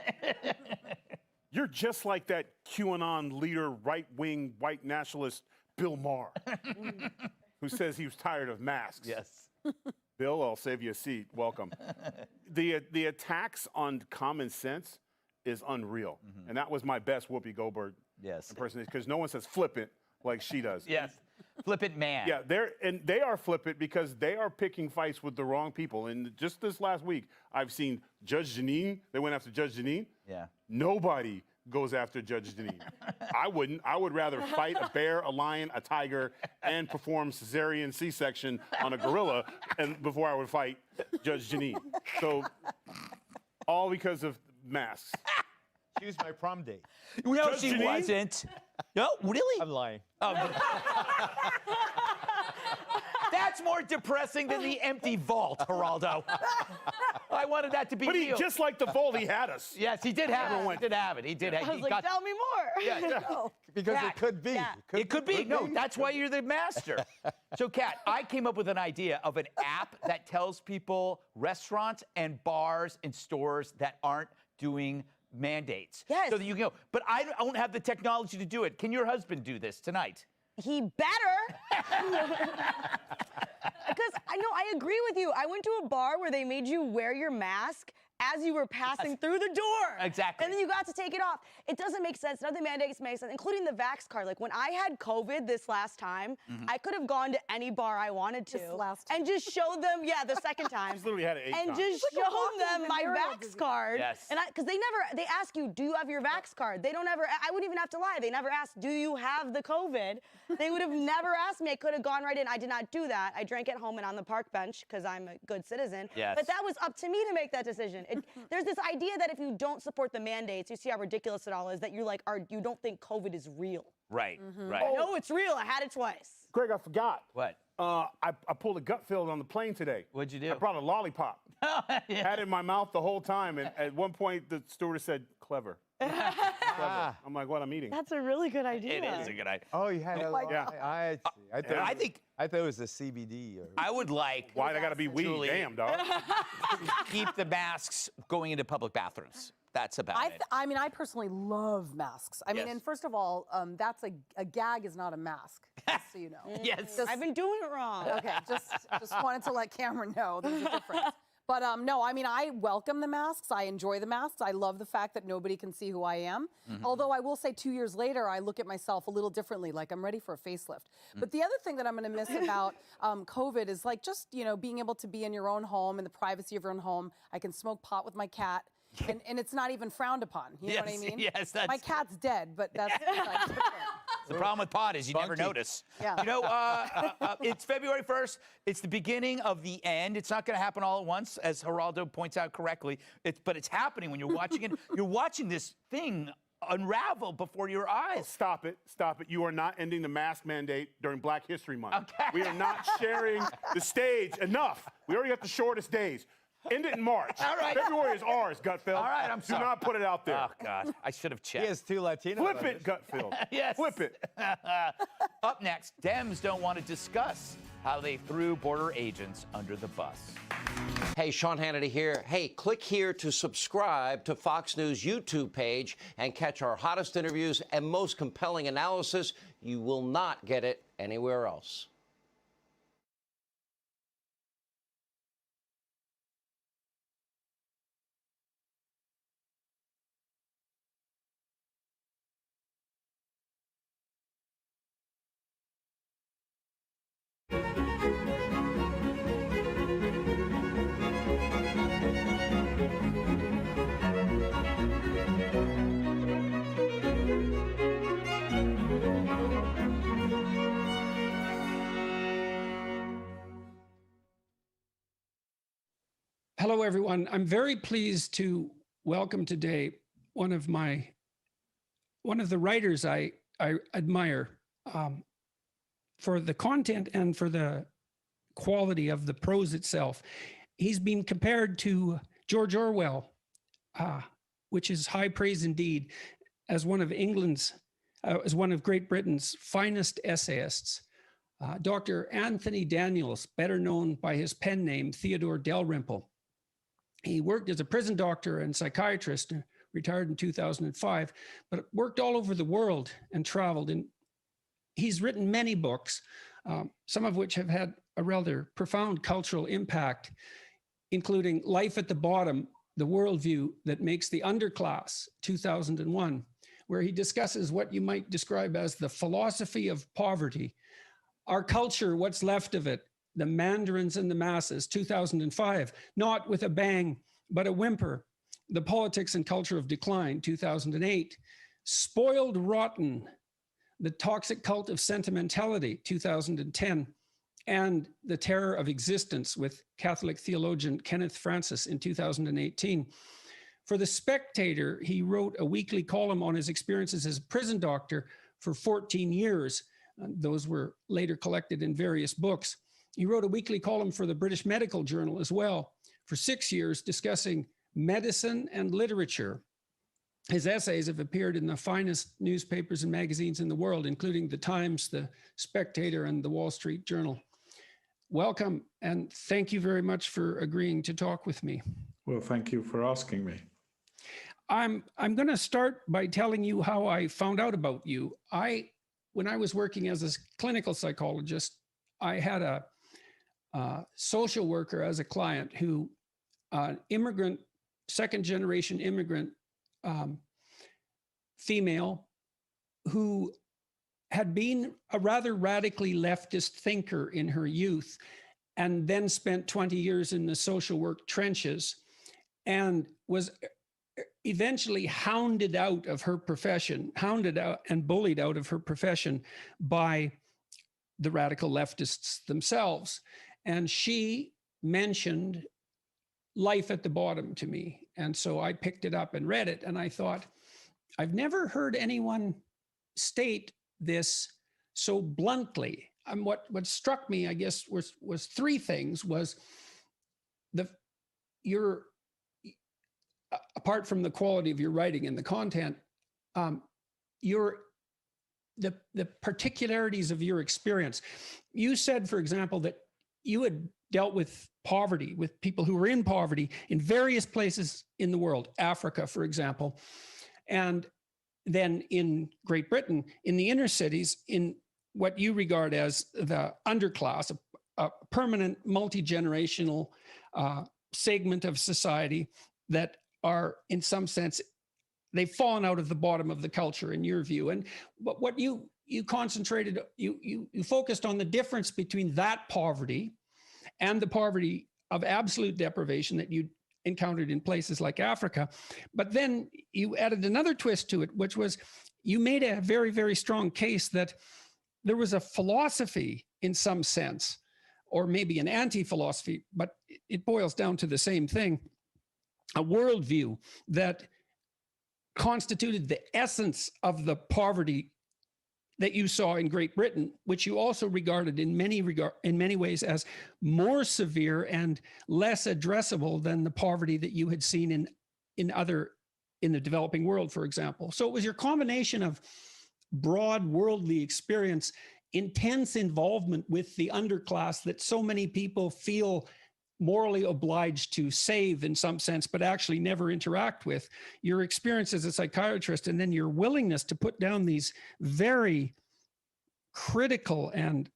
You're just like that QAnon leader, right-wing, white nationalist, Bill Maher, who says he was tired of masks. Yes. Bill, I'll save you a seat. Welcome. The attacks on common sense is unreal. And that was my best Whoopi Goldberg impersonation, because no one says flippant like she does. Yes. Flippant man. Yeah, they are flippant because they are picking fights with the wrong people. And just this last week, I've seen Judge Jeanine. They went after Judge Jeanine. Yeah. Nobody goes after Judge Jeanine. I wouldn't. I would rather fight a bear, a lion, a tiger, and perform cesarean C-section on a gorilla before I would fight Judge Jeanine. So all because of masks. She was my prom date. No, Judge she Janine? wasn't. No, really? I'm lying. Oh. That's more depressing than the empty vault, Geraldo. I wanted that to be But real. just like the vault, he had us. Yes, he did have it. He did have it. He did. I was like, tell me more. Yeah. No. Because Kat, it could be. yeah. It could be. No, that's why you're the master. So, Kat, I came up with an idea of an app that tells people restaurants and bars and stores that aren't doing mandates. Yes. So that you can go. But I don't have the technology to do it. Can your husband do this tonight? He better. Because I agree with you. I went to a bar where they made you wear your mask as you were passing through the door. Exactly. And then you got to take it off. It doesn't make sense. None of the mandates make sense, including the Vax card. Like when I had COVID this last time, I could have gone to any bar I wanted to and just show them, the second time. She's literally had it 8 and times. just It's like a show walking them my memorial Vax card. Yes. And because they ask you, do you have your Vax card? They don't ever, I wouldn't even have to lie. They never asked, do you have the COVID? They would have never asked me. I could have gone right in. I did not do that. I drank at home and on the park bench because I'm a good citizen. Yes. But that was up to me to make that decision. There's this idea that if you don't support the mandates, you see how ridiculous it all is, that you you don't think COVID is real. Right, right. No, it's real. I had it twice. Greg, I forgot. What? I pulled a gut feel on the plane today. What'd you do? I brought a lollipop. Had it in my mouth the whole time, and at one point the stewardess said, "Clever." Clever. I'm like, what I'm eating. That's a really good idea. It is a good idea. Oh, you had a Yeah. I see. I thought it was a CBD. Or... I would like. Why'd I gotta be weed? Julie, Damn, dog. keep the masks going into public bathrooms. That's about it. I mean, I personally love masks. I mean, Yes. and first of all, that's a gag is not a mask, just so you know. Yes. I've been doing it wrong. Okay, just wanted to let Cameron know there's a difference. But no, I mean, I welcome the masks. I enjoy the masks. I love the fact that nobody can see who I am. Although I will say 2 years later, I look at myself a little differently, like I'm ready for a facelift. But the other thing that I'm going to miss about COVID is like just, being able to be in your own home, in the privacy of your own home. I can smoke pot with my cat. And it's not even frowned upon. You know what I mean? Yes, my cat's dead, but that's different. The problem with pot is you never notice. Yeah. It's February 1st. It's the beginning of the end. It's not going to happen all at once, as Geraldo points out correctly. But it's happening when you're watching it. You're watching this thing unravel before your eyes. Oh, stop it. Stop it. You are not ending the mask mandate during Black History Month. Okay. We are not sharing the stage. Enough. We already got the shortest days. End it in March. All right. February is ours, Gutfeld. All right, I'm sorry. Do not put it out there. Oh, God. I should have checked. He has 2 Latinos. Flip it, Gutfeld. Yes. Flip it. Up next, Dems don't want to discuss how they threw border agents under the bus. Hey, Sean Hannity here. Hey, click here to subscribe to Fox News YouTube page and catch our hottest interviews and most compelling analysis. You will not get it anywhere else. Hello, everyone. I'm very pleased to welcome today one of the writers I admire for the content and for the quality of the prose itself. He's been compared to George Orwell, which is high praise indeed, as one of Great Britain's finest essayists. Dr. Anthony Daniels, better known by his pen name, Theodore Dalrymple. He worked as a prison doctor and psychiatrist, retired in 2005, but worked all over the world and traveled. And he's written many books, some of which have had a rather profound cultural impact, including Life at the Bottom, the Worldview That Makes the Underclass, 2001, where he discusses what you might describe as the philosophy of poverty, Our Culture, What's Left of It, The Mandarins and the Masses, 2005, Not with a Bang, but a Whimper, The Politics and Culture of Decline, 2008, Spoiled Rotten, The Toxic Cult of Sentimentality, 2010, and The Terror of Existence with Catholic theologian Kenneth Francis in 2018. For The Spectator, he wrote a weekly column on his experiences as a prison doctor for 14 years. Those were later collected in various books. He wrote a weekly column for the British Medical Journal as well for 6 years, discussing medicine and literature. His essays have appeared in the finest newspapers and magazines in the world, including The Times, The Spectator, and The Wall Street Journal. Welcome, and thank you very much for agreeing to talk with me. Well, thank you for asking me. I'm going to start by telling you how I found out about you. When I was working as a clinical psychologist, I had a social worker as a client who, immigrant, second-generation immigrant female who had been a rather radically leftist thinker in her youth and then spent 20 years in the social work trenches and was eventually hounded out of her profession, hounded out and bullied out of her profession by the radical leftists themselves. And she mentioned Life at the Bottom to me. And so I picked it up and read it. And I thought, I've never heard anyone state this so bluntly. What struck me, I guess, was three things. Was apart from the quality of your writing and the content, the particularities of your experience. You said, for example, that you had dealt with poverty, with people who were in poverty in various places in the world, Africa, for example, and then in Great Britain, in the inner cities, in what you regard as the underclass, a permanent multi-generational segment of society that are, in some sense, they've fallen out of the bottom of the culture, in your view. And what you concentrated, you focused on the difference between that poverty and the poverty of absolute deprivation that you encountered in places like Africa. But then you added another twist to it, which was you made a very, very strong case that there was a philosophy in some sense, or maybe an anti-philosophy, but it boils down to the same thing, a worldview that constituted the essence of the poverty that you saw in Great Britain, which you also regarded in many ways as more severe and less addressable than the poverty that you had seen in the developing world, for example. So it was your combination of broad worldly experience, intense involvement with the underclass that so many people feel morally obliged to save in some sense, but actually never interact with, your experience as a psychiatrist, and then your willingness to put down these very critical and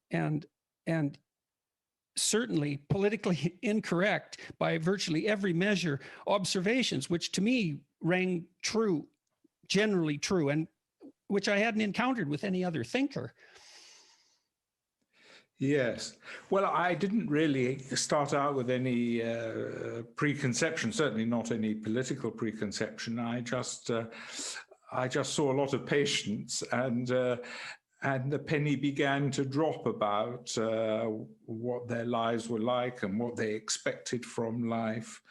certainly politically incorrect by virtually every measure observations, which to me rang true, generally true, and which I hadn't encountered with any other thinker. Yes. Well, I didn't really start out with any preconception, certainly not any political preconception. I just saw a lot of patients, and the penny began to drop about what their lives were like and what they expected from life.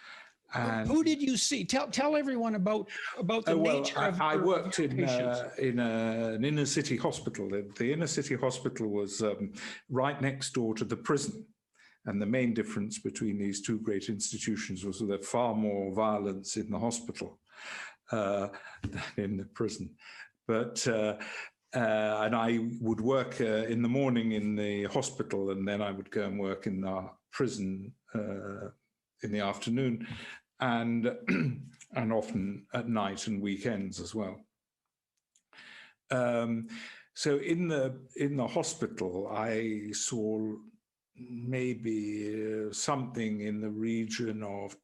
And who did you see? Tell everyone about the nature of I your worked in patients. an inner city hospital. The inner city hospital was right next door to the prison. And the main difference between these two great institutions was that far more violence in the hospital than in the prison. But and I would work in the morning in the hospital, and then I would go and work in the prison in the afternoon, and often at night and weekends as well. So in the hospital, I saw maybe something in the region of,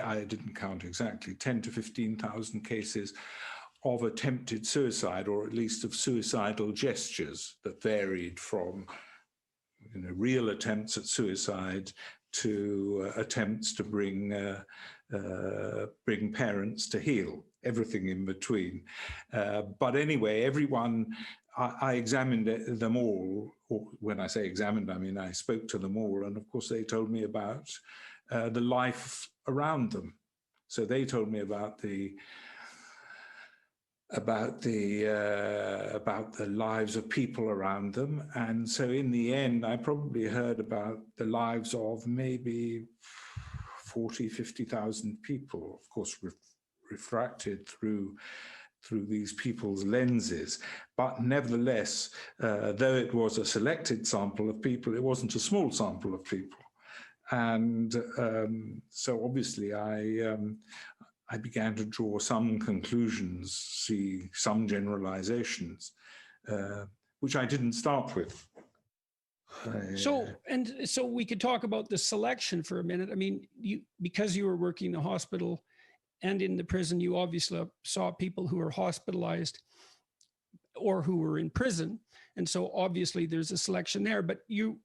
I didn't count exactly, 10 to 15,000 cases of attempted suicide, or at least of suicidal gestures that varied from real attempts at suicide to attempts to bring parents to heel, everything in between. But anyway, everyone, I examined them all, or when I say examined, I mean I spoke to them all, and of course they told me about the life around them. So they told me about the lives of people around them. And so in the end, I probably heard about the lives of maybe 40, 50,000 people, of course, refracted through these people's lenses. But nevertheless, though it was a selected sample of people, it wasn't a small sample of people. And so obviously I began to draw some conclusions, see some generalizations, which I didn't start with. So we could talk about the selection for a minute. I mean, because you were working in the hospital and in the prison, you obviously saw people who were hospitalized or who were in prison. And so obviously there's a selection there, but your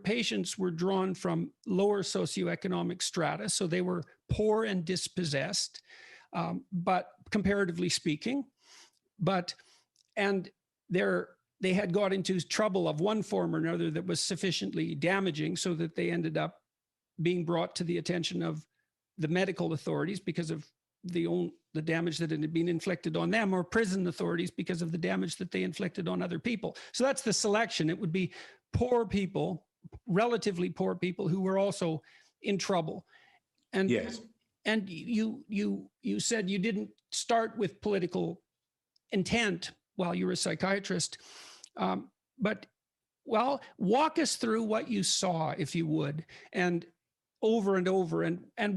patients were drawn from lower socioeconomic strata. So they were poor and dispossessed, but comparatively speaking, and they had got into trouble of one form or another that was sufficiently damaging so that they ended up being brought to the attention of the medical authorities because of the damage that had been inflicted on them, or prison authorities because of the damage that they inflicted on other people. So that's the selection. It would be poor people, relatively poor people who were also in trouble. And yes. And you said you didn't start with political intent while you were a psychiatrist, but well, walk us through what you saw, if you would, and over and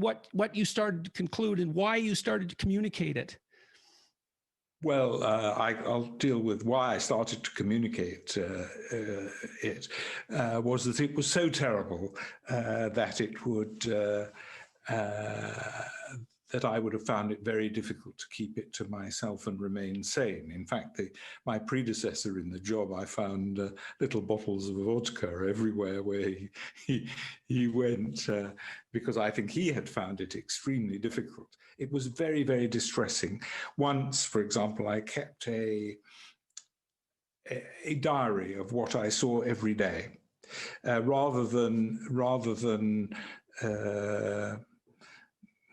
what you started to conclude and why you started to communicate it. Well, I'll deal with why I started to communicate it, was that it was so terrible that it would, that I would have found it very difficult to keep it to myself and remain sane. In fact, my predecessor in the job, I found little bottles of vodka everywhere where he went, because I think he had found it extremely difficult. It was very, very distressing. Once, for example, I kept a diary of what I saw every day, rather than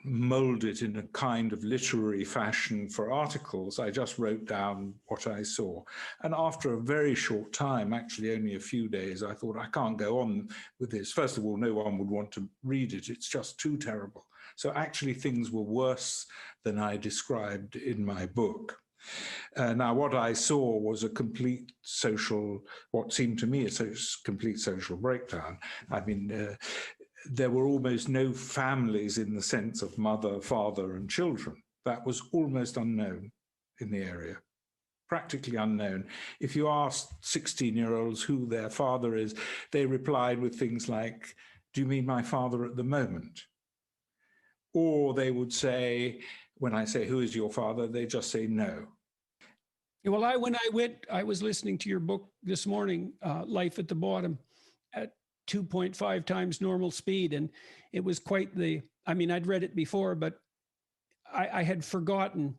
mold it in a kind of literary fashion for articles. I just wrote down what I saw. And after a very short time, actually only a few days, I thought, I can't go on with this. First of all, no one would want to read it. It's just too terrible. So actually things were worse than I described in my book. Now, what I saw was a complete social, what seemed to me a complete social breakdown. I mean, there were almost no families in the sense of mother, father, and children. That was almost unknown in the area, practically unknown. If you asked 16-year-olds who their father is, they replied with things like, "Do you mean my father at the moment?" Or they would say, when I say, "Who is your father?" they just say, "No." Well, I was listening to your book this morning, Life at the Bottom, at 2.5 times normal speed. And it was quite I mean, I'd read it before, but I had forgotten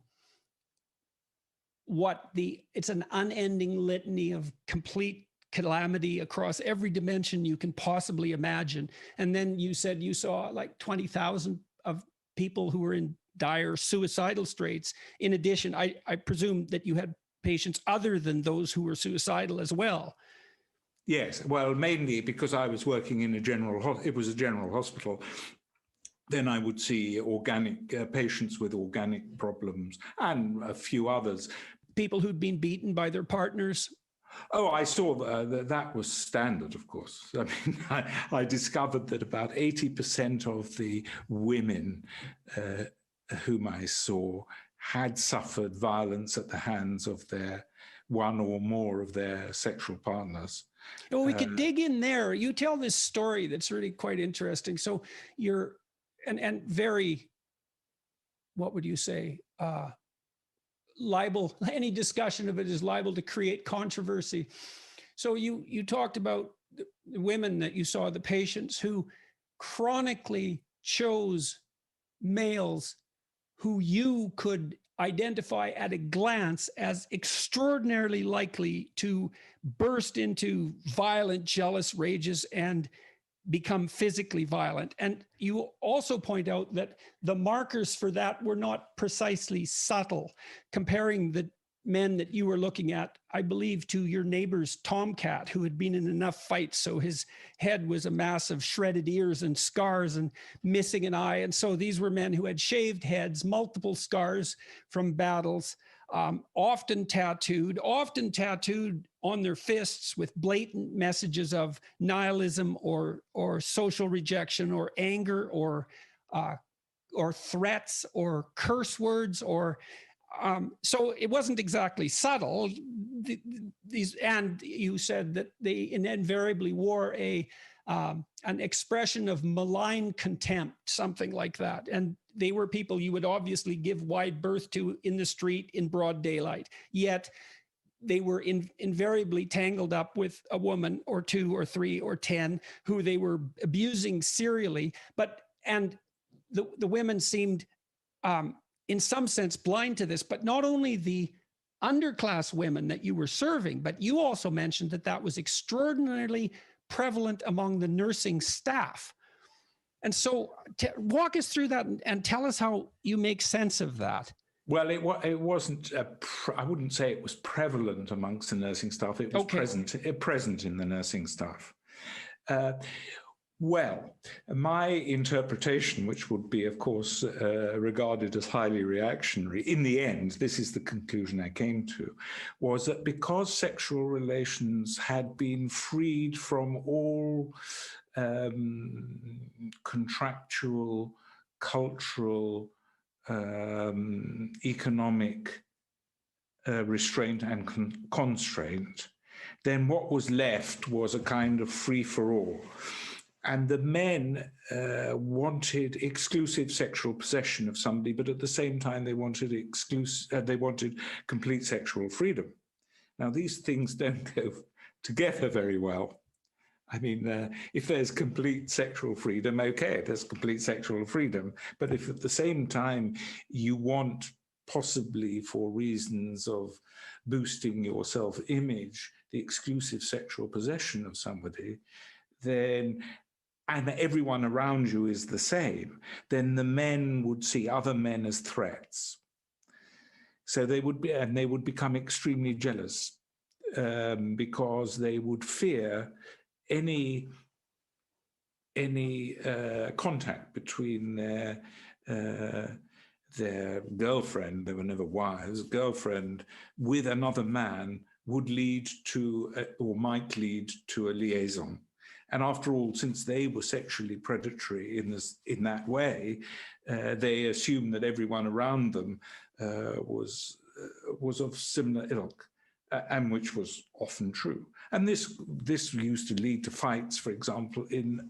it's an unending litany of complete calamity across every dimension you can possibly imagine. And then you said you saw like 20,000 of people who were in dire suicidal straits. In addition, I presume that you had patients other than those who were suicidal as well. Yes, well, mainly because I was working in it was a general hospital. Then I would see organic patients with organic problems and a few others. People who'd been beaten by their partners. Oh, I saw that was standard, of course. I mean, I discovered that about 80% of the women whom I saw had suffered violence at the hands of one or more of their sexual partners. Well, we could dig in there. You tell this story that's really quite interesting. So you're, and very, what would you say, liable, any discussion of it is liable to create controversy. So you talked about the women that you saw, the patients who chronically chose males who you could identify at a glance as extraordinarily likely to burst into violent, jealous rages and become physically violent. And you also point out that the markers for that were not precisely subtle, comparing the men that you were looking at, I believe, to your neighbor's tomcat, who had been in enough fights, so his head was a mass of shredded ears and scars and missing an eye. And so these were men who had shaved heads, multiple scars from battles, often tattooed on their fists with blatant messages of nihilism or social rejection or anger or threats or curse words or so it wasn't exactly subtle. And you said that they invariably wore an expression of malign contempt, something like that. And they were people you would obviously give wide berth to in the street in broad daylight. Yet they were invariably tangled up with a woman or two or three or 10 who they were abusing serially. And the women seemed, in some sense, blind to this, but not only the underclass women that you were serving, but you also mentioned that was extraordinarily prevalent among the nursing staff. And so walk us through that and tell us how you make sense of that. Well, it wasn't, I wouldn't say it was prevalent amongst the nursing staff. It was present in the nursing staff. Well, my interpretation, which would be, of course, regarded as highly reactionary, in the end, this is the conclusion I came to, was that because sexual relations had been freed from all contractual, cultural, economic restraint and constraint, then what was left was a kind of free-for-all. And the men wanted exclusive sexual possession of somebody, but at the same time they wanted complete sexual freedom. Now, these things don't go together very well. I mean, if there's complete sexual freedom, okay, there's complete sexual freedom. But if at the same time you want, possibly for reasons of boosting your self-image, the exclusive sexual possession of somebody, then, and everyone around you is the same, then the men would see other men as threats. So they would become extremely jealous because they would fear any contact between their girlfriend, they were never wives, girlfriend with another man would lead to, or might lead to a liaison. And after all, since they were sexually predatory in that way, they assumed that everyone around them was of similar ilk, and which was often true. And this used to lead to fights, for example, in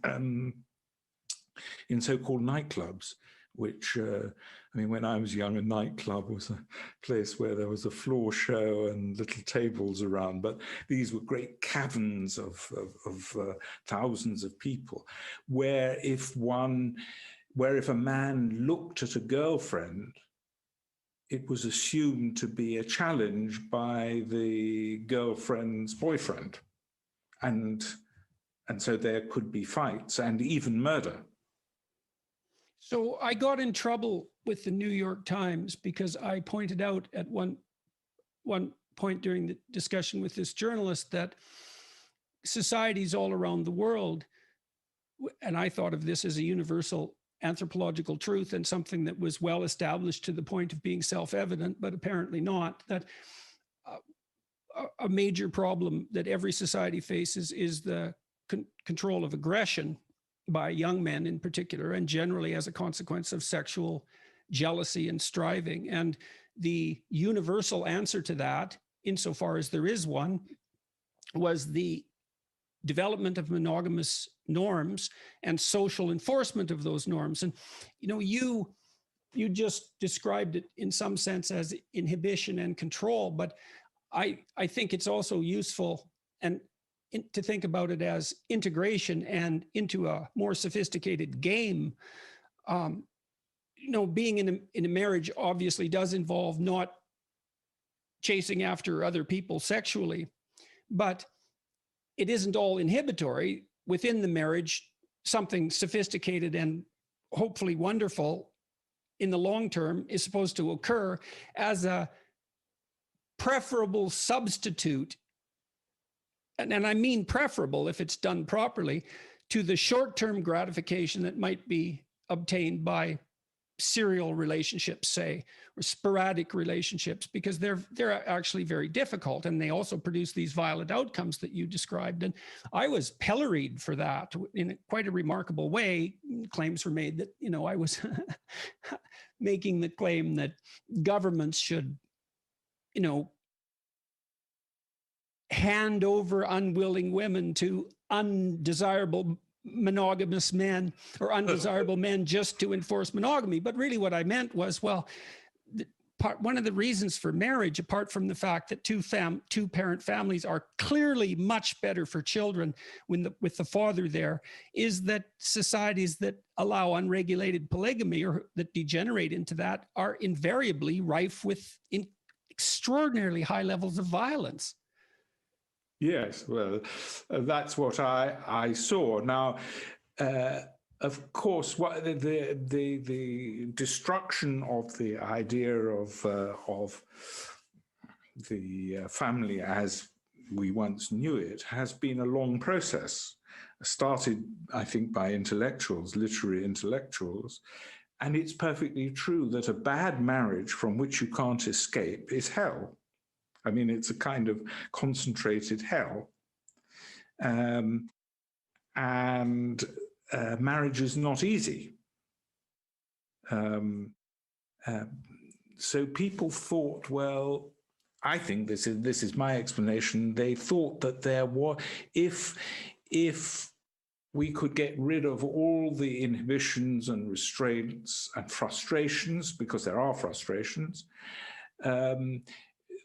so-called nightclubs, which, I mean, when I was young, a nightclub was a place where there was a floor show and little tables around, but these were great caverns of thousands of people, where if a man looked at a girlfriend, it was assumed to be a challenge by the girlfriend's boyfriend. And so there could be fights and even murder. So I got in trouble with the New York Times because I pointed out at one point during the discussion with this journalist that societies all around the world, and I thought of this as a universal anthropological truth and something that was well established to the point of being self-evident, but apparently not, that a major problem that every society faces is the control of aggression by young men in particular, and generally as a consequence of sexual jealousy and striving. And the universal answer to that, insofar as there is one, was the development of monogamous norms and social enforcement of those norms. And, you know, you just described it in some sense as inhibition and control, but I think it's also useful to think about it as integration and into a more sophisticated game. You know, being in a marriage obviously does involve not chasing after other people sexually, but it isn't all inhibitory. Within the marriage, something sophisticated and hopefully wonderful in the long term is supposed to occur as a preferable substitute, and I mean preferable if it's done properly, to the short-term gratification that might be obtained by serial relationships, say, or sporadic relationships, because they're actually very difficult, and they also produce these violent outcomes that you described. And I was pilloried for that in quite a remarkable way. Claims were made that, you know, I was making the claim that governments should, you know, hand over unwilling women to undesirable monogamous men or undesirable men just to enforce monogamy. But really what I meant was, well, one of the reasons for marriage, apart from the fact that two-parent families are clearly much better for children with the father there, is that societies that allow unregulated polygamy or that degenerate into that are invariably rife with extraordinarily high levels of violence. Yes, well, that's what I saw. Now, of course, what the destruction of the idea of the family as we once knew it has been a long process. Started, I think, by intellectuals, literary intellectuals, and it's perfectly true that a bad marriage from which you can't escape is hell. I mean, it's a kind of concentrated hell. Marriage is not easy. So people thought, well, I think this is my explanation. They thought that there was, if we could get rid of all the inhibitions and restraints and frustrations, because there are frustrations,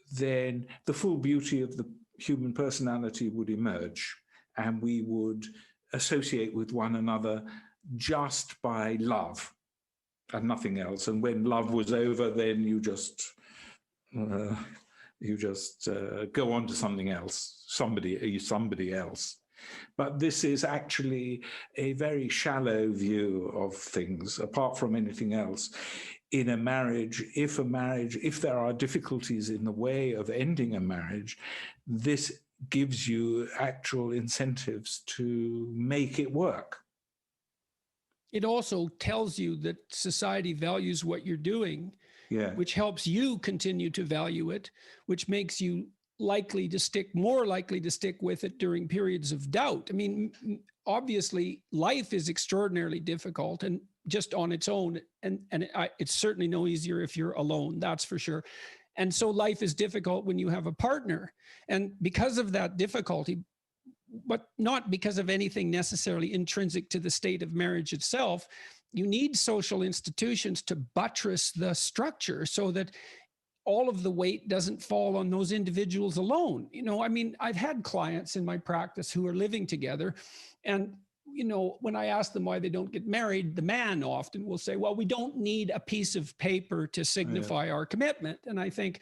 then the full beauty of the human personality would emerge, and we would associate with one another just by love and nothing else. And when love was over, then you just go on to something else, somebody else. But this is actually a very shallow view of things, apart from anything else. In a marriage, if there are difficulties in the way of ending a marriage, this gives you actual incentives to make it work. It also tells you that society values what you're doing, which helps you continue to value it, which makes you more likely to stick with it during periods of doubt. I mean, obviously, life is extraordinarily difficult and just on its own, and it's certainly no easier if you're alone, that's for sure. And so life is difficult when you have a partner. And because of that difficulty, but not because of anything necessarily intrinsic to the state of marriage itself, you need social institutions to buttress the structure so that all of the weight doesn't fall on those individuals alone. You know, I mean, I've had clients in my practice who are living together, and you know, when I ask them why they don't get married, the man often will say, well, we don't need a piece of paper to signify our commitment. And I think,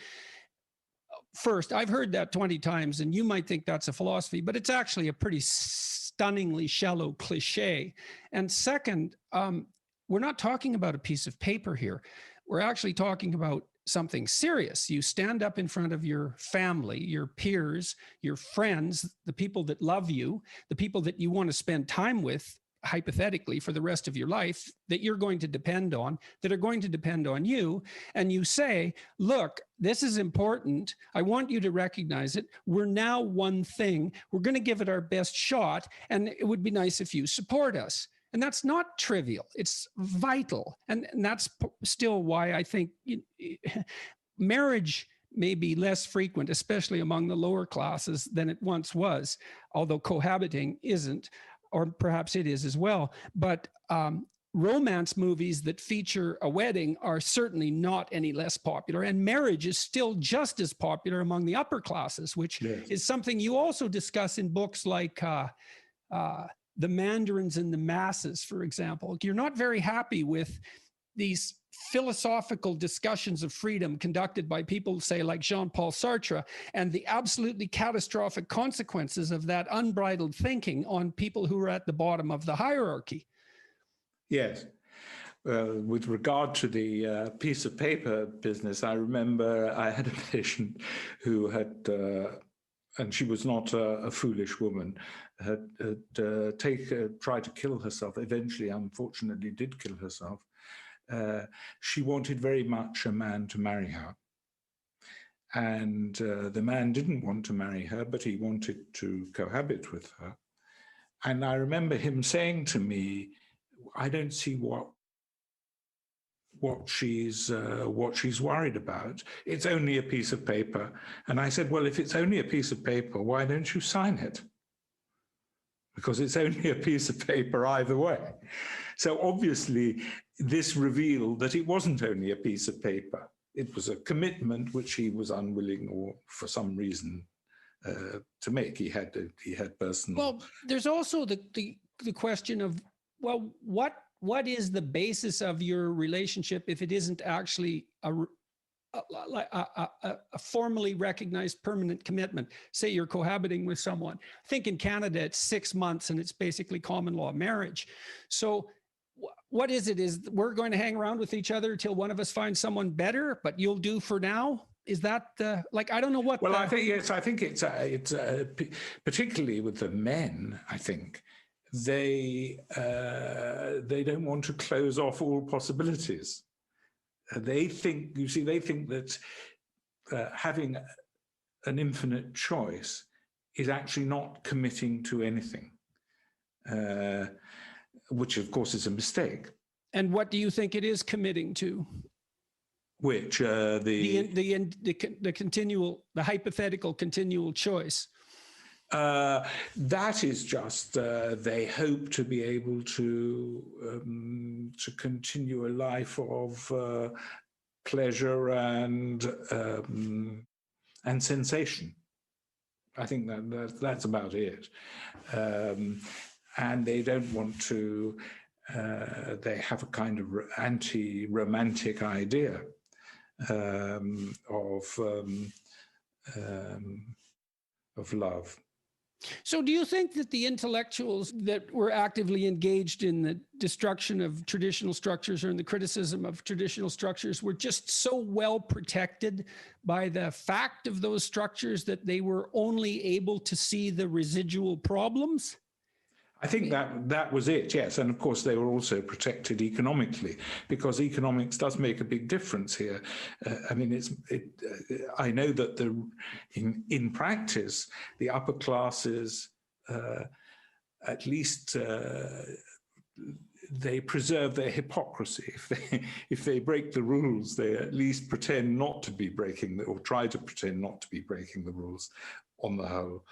first, I've heard that 20 times, and you might think that's a philosophy, but it's actually a pretty stunningly shallow cliche. And second, we're not talking about a piece of paper here. We're actually talking about something serious. You stand up in front of your family, your peers, your friends, the people that love you, the people that you want to spend time with, hypothetically, for the rest of your life, that you're going to depend on, that are going to depend on you. And you say, look, this is important. I want you to recognize it. We're now one thing. We're going to give it our best shot. And it would be nice if you support us. And that's not trivial. It's vital. And that's still why I think marriage may be less frequent, especially among the lower classes, than it once was, although cohabiting isn't, or perhaps it is as well. But romance movies that feature a wedding are certainly not any less popular. And marriage is still just as popular among the upper classes, which is something you also discuss in books like The Mandarins and the Masses, for example. You're not very happy with these philosophical discussions of freedom conducted by people, say, like Jean-Paul Sartre, and the absolutely catastrophic consequences of that unbridled thinking on people who are at the bottom of the hierarchy. Yes. With regard to the piece of paper business, I remember I had a patient who had, and she was not a foolish woman, had tried to kill herself. Eventually, unfortunately, did kill herself. She wanted very much a man to marry her. And the man didn't want to marry her, but he wanted to cohabit with her. And I remember him saying to me, I don't see what she's worried about. It's only a piece of paper. And I said, well, if it's only a piece of paper, why don't you sign it? Because it's only a piece of paper either way. So obviously, this revealed that it wasn't only a piece of paper. It was a commitment which he was unwilling, or for some reason, to make. He had personal. Well, there's also the question of, well, what is the basis of your relationship if it isn't actually a formally recognized permanent commitment? Say you're cohabiting with someone. I think in Canada it's 6 months and it's basically common law marriage. So what is it? Is we're going to hang around with each other till one of us finds someone better, but you'll do for now? Is that like, I don't know what. Well, I think, yes, I think it's particularly with the men, I think they don't want to close off all possibilities. They think, you see, they think that having an infinite choice is actually not committing to anything, which of course is a mistake. And what do you think it is committing to? Which the hypothetical continual choice. That is just they hope to be able to continue a life of pleasure and sensation. I think that's about it. And they don't want to. They have a kind of anti-romantic idea of love. So do you think that the intellectuals that were actively engaged in the destruction of traditional structures or in the criticism of traditional structures were just so well protected by the fact of those structures that they were only able to see the residual problems? I think that was it, yes. And of course, they were also protected economically, because economics does make a big difference here. I mean, I know that in practice, the upper classes, at least they preserve their hypocrisy. If they break the rules, they at least pretend not to be breaking, or try to pretend not to be breaking the rules on the whole.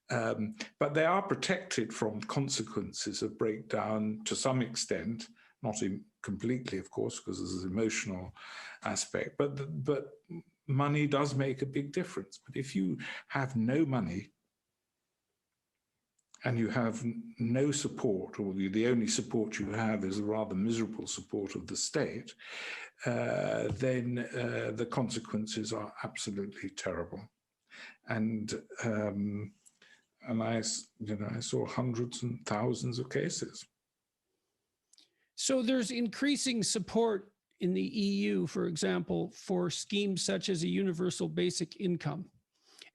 But they are protected from consequences of breakdown to some extent, not completely, of course, because there's an emotional aspect. But money does make a big difference. But if you have no money and you have no support, or the only support you have is a rather miserable support of the state, then the consequences are absolutely terrible. And I saw hundreds and thousands of cases. So there's increasing support in the EU, for example, for schemes such as a universal basic income.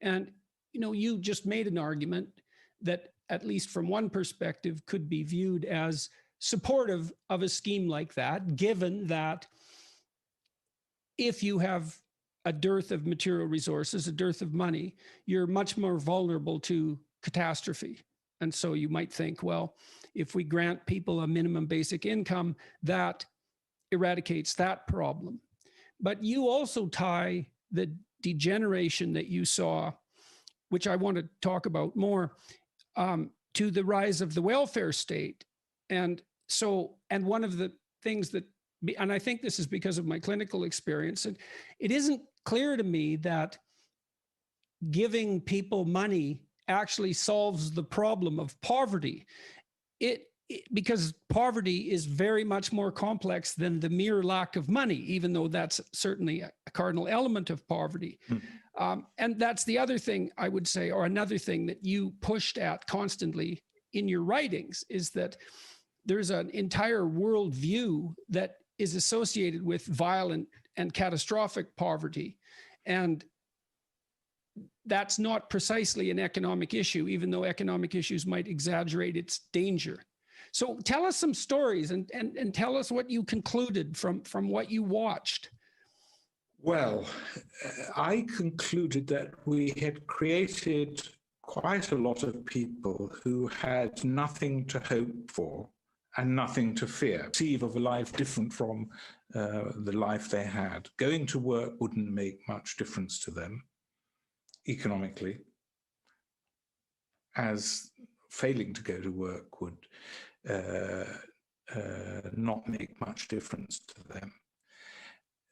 And, you just made an argument that, at least from one perspective, could be viewed as supportive of a scheme like that, given that if you have a dearth of material resources, a dearth of money, you're much more vulnerable to catastrophe. And so you might think, well, if we grant people a minimum basic income, that eradicates that problem. But you also tie the degeneration that you saw, which I want to talk about more, to the rise of the welfare state. And one of the things that, and I think this is because of my clinical experience, and it isn't clear to me that giving people money actually solves the problem of poverty. because poverty is very much more complex than the mere lack of money, even though that's certainly a cardinal element of poverty. And that's the other thing I would say, or another thing that you pushed at constantly in your writings, is that there's an entire worldview that is associated with violent and catastrophic poverty. And that's not precisely an economic issue, even though economic issues might exaggerate its danger. So tell us some stories and tell us what you concluded from what you watched. Well, I concluded that we had created quite a lot of people who had nothing to hope for and nothing to fear, conceive of a life different from the life they had. Going to work wouldn't make much difference to them economically, as failing to go to work would not make much difference to them.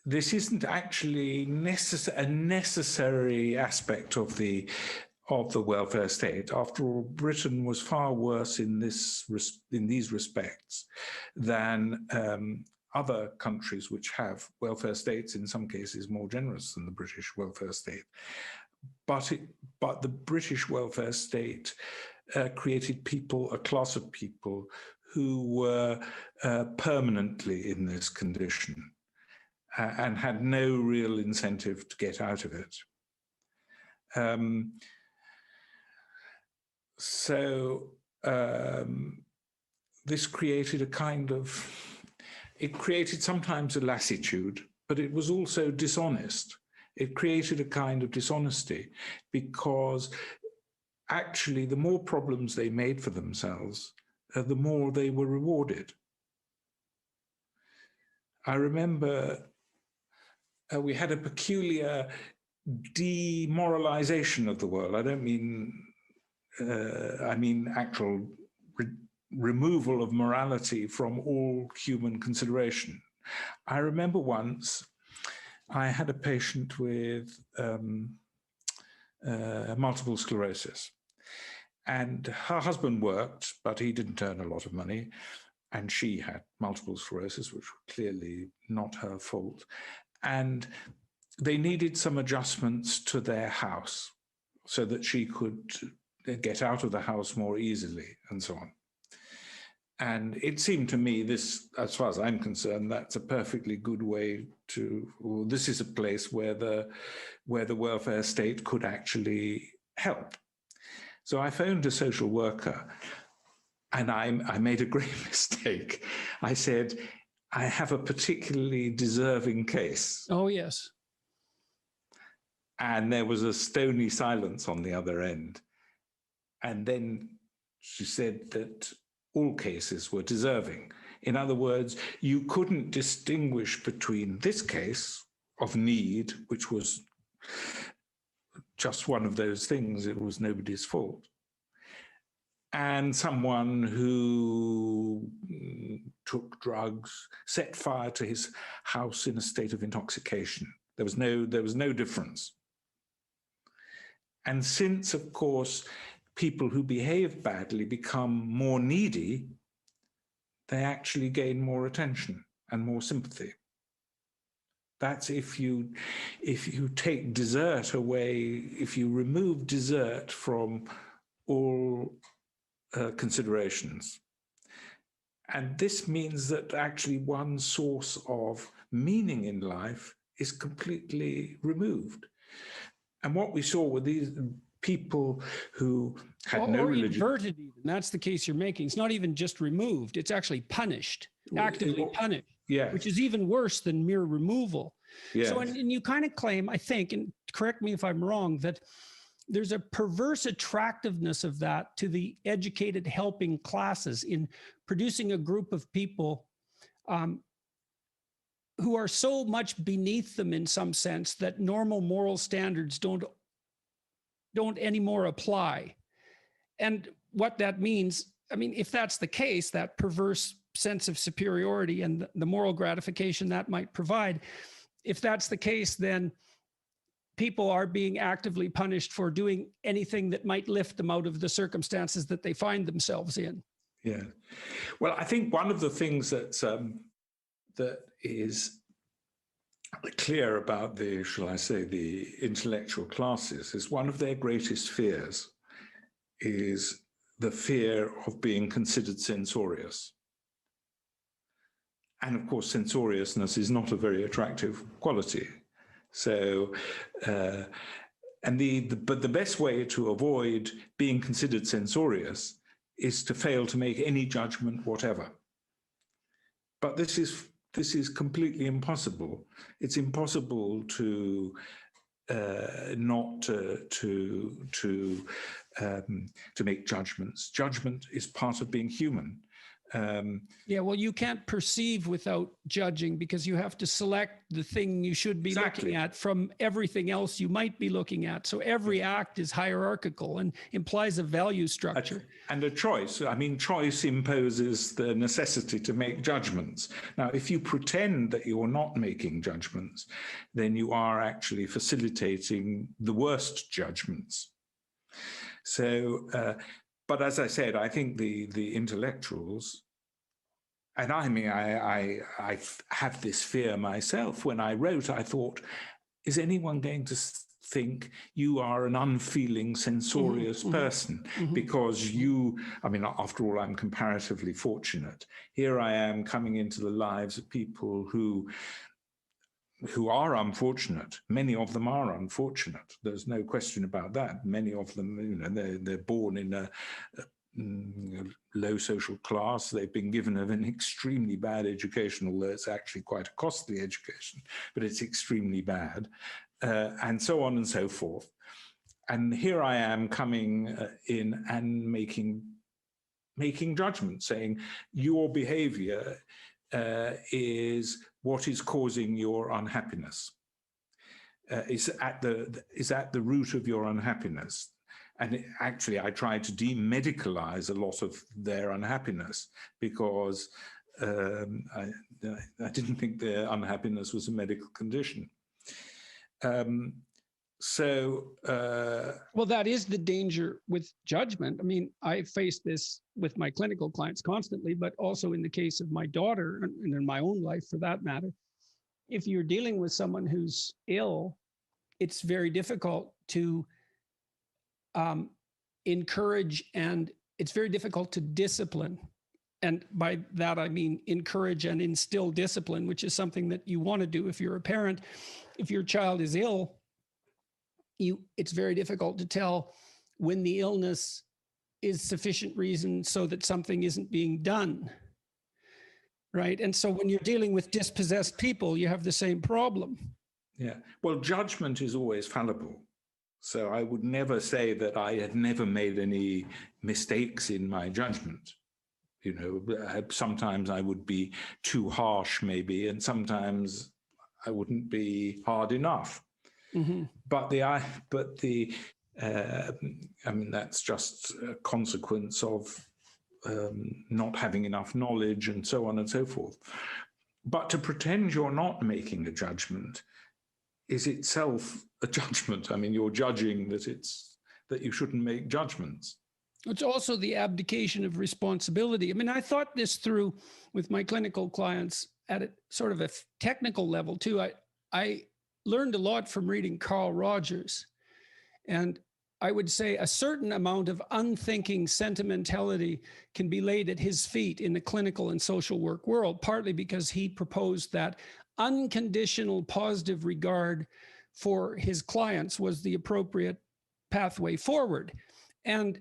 This isn't actually a necessary aspect of the welfare state. After all, Britain was far worse in these respects than other countries which have welfare states, in some cases more generous than the British welfare state. But the British welfare state created a class of people who were permanently in this condition and had no real incentive to get out of it. This created it created sometimes a lassitude, but it was also dishonest. It created a kind of dishonesty, because actually the more problems they made for themselves, the more they were rewarded. I remember we had a peculiar demoralization of the world. I don't mean, I mean actual removal of morality from all human consideration. I remember once I had a patient with multiple sclerosis, and her husband worked, but he didn't earn a lot of money, and she had multiple sclerosis, which was clearly not her fault. And they needed some adjustments to their house so that she could get out of the house more easily and so on. And it seemed to me this, as far as I'm concerned, that's a perfectly good way to, well, this is a place where the welfare state could actually help. So I phoned a social worker, and I made a great mistake. I said, I have a particularly deserving case. Oh, yes. And there was a stony silence on the other end. And then she said that all cases were deserving. In other words, you couldn't distinguish between this case of need, which was just one of those things, it was nobody's fault, and someone who took drugs, set fire to his house in a state of intoxication. There was no difference. And since, of course, people who behave badly become more needy, they actually gain more attention and more sympathy. That's if you take desert away, if you remove desert from all considerations. And this means that actually one source of meaning in life is completely removed. And what we saw were these people who had no religion. Inverted even. That's the case you're making. It's not even just removed, it's actually punished, actively punished, yeah, which is even worse than mere removal. Yes. So, and you kind of claim, I think, and correct me if I'm wrong, that there's a perverse attractiveness of that to the educated helping classes in producing a group of people who are so much beneath them in some sense that normal moral standards don't anymore apply. And what that means, I mean, if that's the case, that perverse sense of superiority and the moral gratification that might provide, if that's the case, then people are being actively punished for doing anything that might lift them out of the circumstances that they find themselves in. Yeah. Well, I think one of the things that is clear about the, shall I say, the intellectual classes is one of their greatest fears is the fear of being considered censorious. And of course, censoriousness is not a very attractive quality. So, but the best way to avoid being considered censorious is to fail to make any judgment whatever. But this is completely impossible. It's impossible to not to make judgments. Judgment is part of being human. Yeah, well, you can't perceive without judging because you have to select the thing you should be looking at from everything else you might be looking at. So every act is hierarchical and implies a value structure. And a choice. I mean, choice imposes the necessity to make judgments. Now, if you pretend that you're not making judgments, then you are actually facilitating the worst judgments. So, but as I said, I think the intellectuals, and I mean, I have this fear myself. When I wrote, I thought, is anyone going to think you are an unfeeling, censorious person? Because you, I mean, after all, I'm comparatively fortunate. Here I am coming into the lives of people who are unfortunate. Many of them are unfortunate. There's no question about that. Many of them, you know, they're born in a low social class. They've been given an extremely bad education, although it's actually quite a costly education, but it's extremely bad, and so on and so forth. And here I am coming in and making judgments, saying your behavior is what is causing your unhappiness, is at the root of your unhappiness. And actually, I tried to demedicalize a lot of their unhappiness because I didn't think their unhappiness was a medical condition. Well, that is the danger with judgment. I mean, I face this with my clinical clients constantly, but also in the case of my daughter and in my own life for that matter. If you're dealing with someone who's ill, it's very difficult to encourage, and it's very difficult to discipline. And by that, I mean encourage and instill discipline, which is something that you want to do if you're a parent. If your child is ill, it's very difficult to tell when the illness is sufficient reason so that something isn't being done, right? And so when you're dealing with dispossessed people, you have the same problem. Yeah, well, judgment is always fallible. So I would never say that I had never made any mistakes in my judgment. You know, sometimes I would be too harsh maybe, and sometimes I wouldn't be hard enough. But I mean, that's just a consequence of not having enough knowledge and so on and so forth. But to pretend you're not making a judgment is itself a judgment. I mean, you're judging that you shouldn't make judgments. It's also the abdication of responsibility. I mean, I thought this through with my clinical clients at a sort of a technical level too. I learned a lot from reading Carl Rogers, and I would say a certain amount of unthinking sentimentality can be laid at his feet in the clinical and social work world, partly because he proposed that unconditional positive regard for his clients was the appropriate pathway forward. And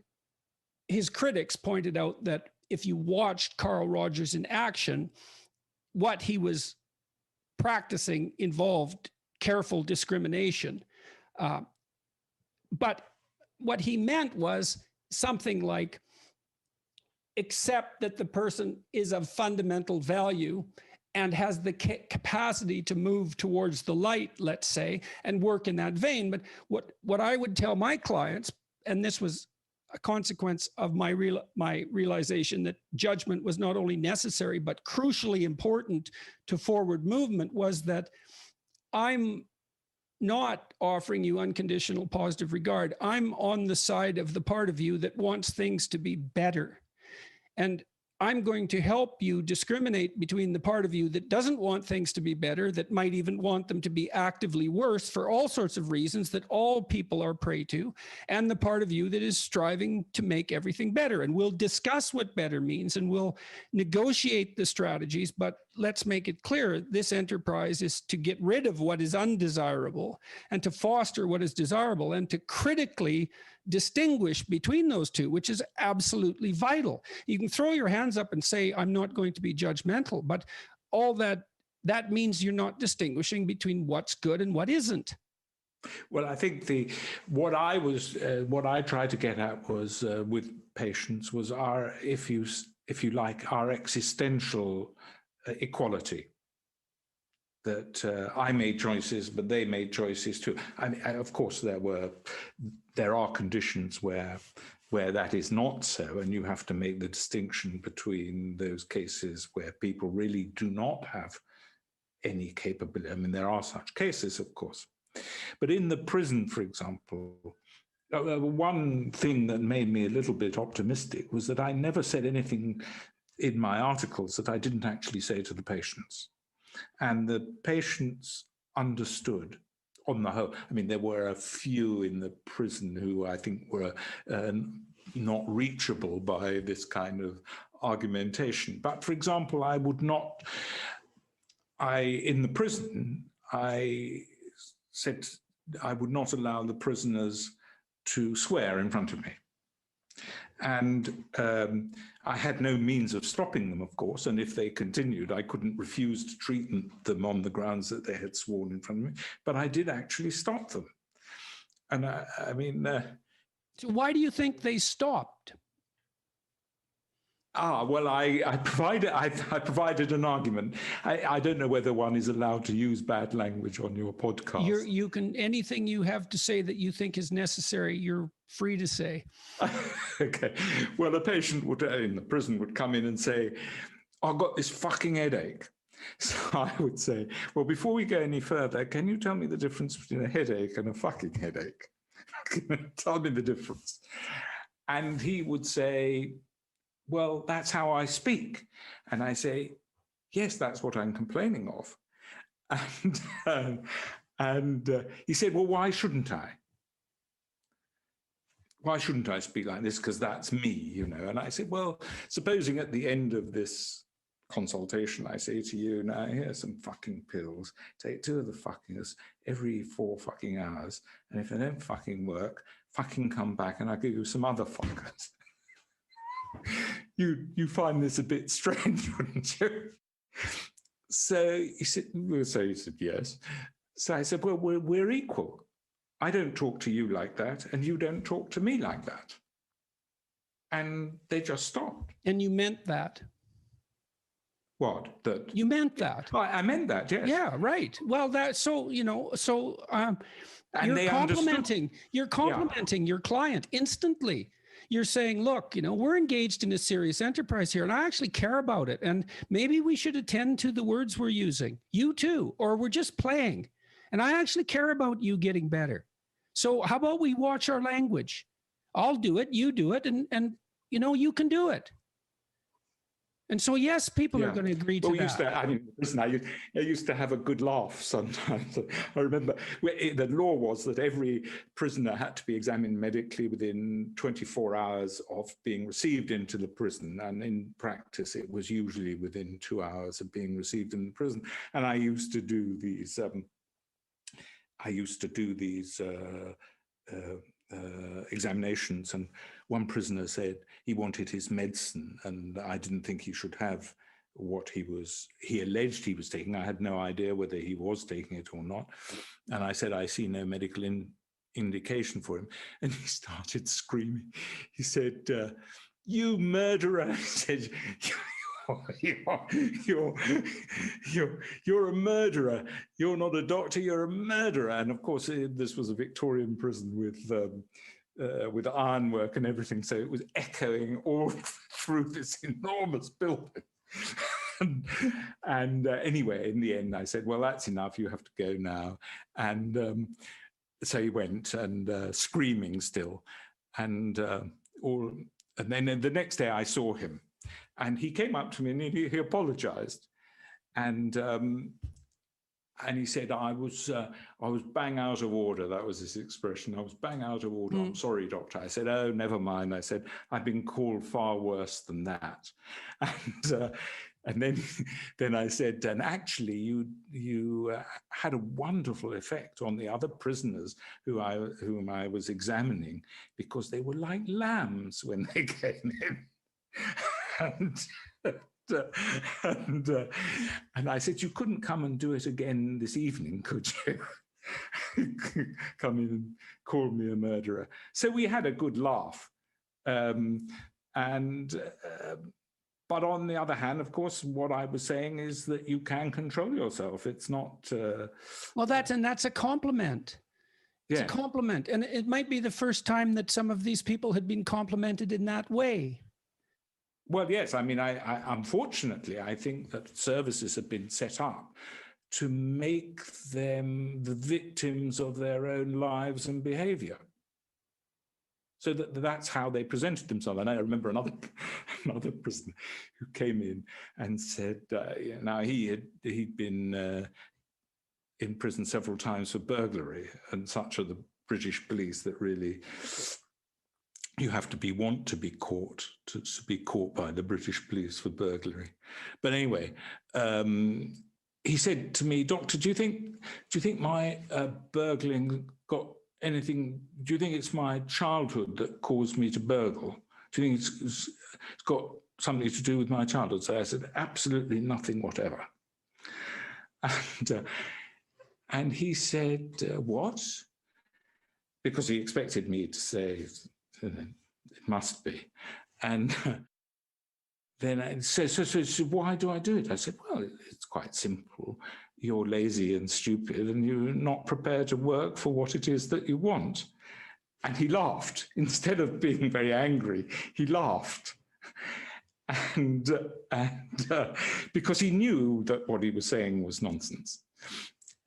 his critics pointed out that if you watched Carl Rogers in action, what he was practicing involved careful discrimination. But what he meant was something like, accept that the person is of fundamental value and has the capacity to move towards the light, let's say, and work in that vein. But what I would tell my clients, and this was a consequence of my realization that judgment was not only necessary, but crucially important to forward movement, was that I'm not offering you unconditional positive regard. I'm on the side of the part of you that wants things to be better. And I'm going to help you discriminate between the part of you that doesn't want things to be better, that might even want them to be actively worse for all sorts of reasons that all people are prey to, and the part of you that is striving to make everything better. And we'll discuss what better means, and we'll negotiate the strategies, but let's make it clear, this enterprise is to get rid of what is undesirable and to foster what is desirable, and to critically distinguish between those two, which is absolutely vital. You can throw your hands up and say, I'm not going to be judgmental, but all that means you're not distinguishing between what's good and what isn't. Well, I think what I tried to get at was with patients was our, if you like, our existential equality. That I made choices, but they made choices too. And of course, there are conditions where that is not so, and you have to make the distinction between those cases where people really do not have any capability. I mean, there are such cases, of course. But in the prison, for example, one thing that made me a little bit optimistic was that I never said anything in my articles that I didn't actually say to the patients. And the patients understood on the whole. I mean, there were a few in the prison who I think were not reachable by this kind of argumentation. But for example, in the prison, I said I would not allow the prisoners to swear in front of me. And I had no means of stopping them, of course, and if they continued, I couldn't refuse to treat them on the grounds that they had sworn in front of me, but I did actually stop them. And I mean... So why do you think they stopped? Well, I provided an argument. I don't know whether one is allowed to use bad language on your podcast. You can, anything you have to say that you think is necessary, you're free to say. Okay. Well, a patient in the prison would come in and say, I've got this fucking headache. So I would say, well, before we go any further, can you tell me the difference between a headache and a fucking headache? Tell me the difference. And he would say, well, that's how I speak. And I say, yes, that's what I'm complaining of. And he said, well, why shouldn't I? Why shouldn't I speak like this? Because that's me, you know. And I said, well, supposing at the end of this consultation, I say to you, now, here's some fucking pills. Take 2 of the fuckers every 4 fucking hours. And if they don't fucking work, fucking come back and I'll give you some other fuckers. You find this a bit strange, wouldn't you? So he said, yes. So I said, well, we're equal. I don't talk to you like that, and you don't talk to me like that. And they just stopped. And you meant that? What? That you meant that? Oh, I meant that, yes. Yeah, right. Well, and you're complimenting. You're complimenting your client instantly. You're saying, look, we're engaged in a serious enterprise here, and I actually care about it. And maybe we should attend to the words we're using. You too, or we're just playing. And I actually care about you getting better. So how about we watch our language? I'll do it, you do it, and you can do it. And so, yes, people are going to agree to that. Listen, I used to have a good laugh sometimes. I remember the law was that every prisoner had to be examined medically within 24 hours of being received into the prison. And in practice, it was usually within 2 hours of being received in the prison. And I used to do these examinations, and one prisoner said he wanted his medicine, and I didn't think he should have what he alleged he was taking. I had no idea whether he was taking it or not. And I said, I see no medical indication for him. And he started screaming. He said, you murderer. He said, you're a murderer. You're not a doctor, you're a murderer. And of course, this was a Victorian prison with ironwork and everything. So it was echoing all through this enormous building. and anyway, in the end, I said, well, that's enough. You have to go now. And so he went, and screaming still. And then the next day I saw him. And he came up to me and he apologized. And he said, I was bang out of order. That was his expression. I was bang out of order. I'm sorry, doctor. I said, oh, never mind. I said, I've been called far worse than that. And then I said, and actually, you had a wonderful effect on the other prisoners whom I was examining, because they were like lambs when they came in. And I said, you couldn't come and do it again this evening, could you? Come in and call me a murderer. So we had a good laugh. But on the other hand, of course, what I was saying is that you can control yourself. It's not... Well, that's a compliment. It's a compliment. And it might be the first time that some of these people had been complimented in that way. Well, yes. I mean, I unfortunately, I think that services have been set up to make them the victims of their own lives and behavior. So that's how they presented themselves. And I remember another prisoner who came in and said, now he'd been in prison several times for burglary, and such are the British police that really... You have to want to be caught, to be caught by the British police for burglary. But anyway, he said to me, Doctor, do you think my burgling got anything? Do you think it's my childhood that caused me to burgle? Do you think it's got something to do with my childhood? So I said, absolutely nothing whatever. And he said, what? Because he expected me to say, it must be. And then I said, so why do I do it? I said, well, it's quite simple. You're lazy and stupid, and you're not prepared to work for what it is that you want. And he laughed. Instead of being very angry, he laughed. And because he knew that what he was saying was nonsense.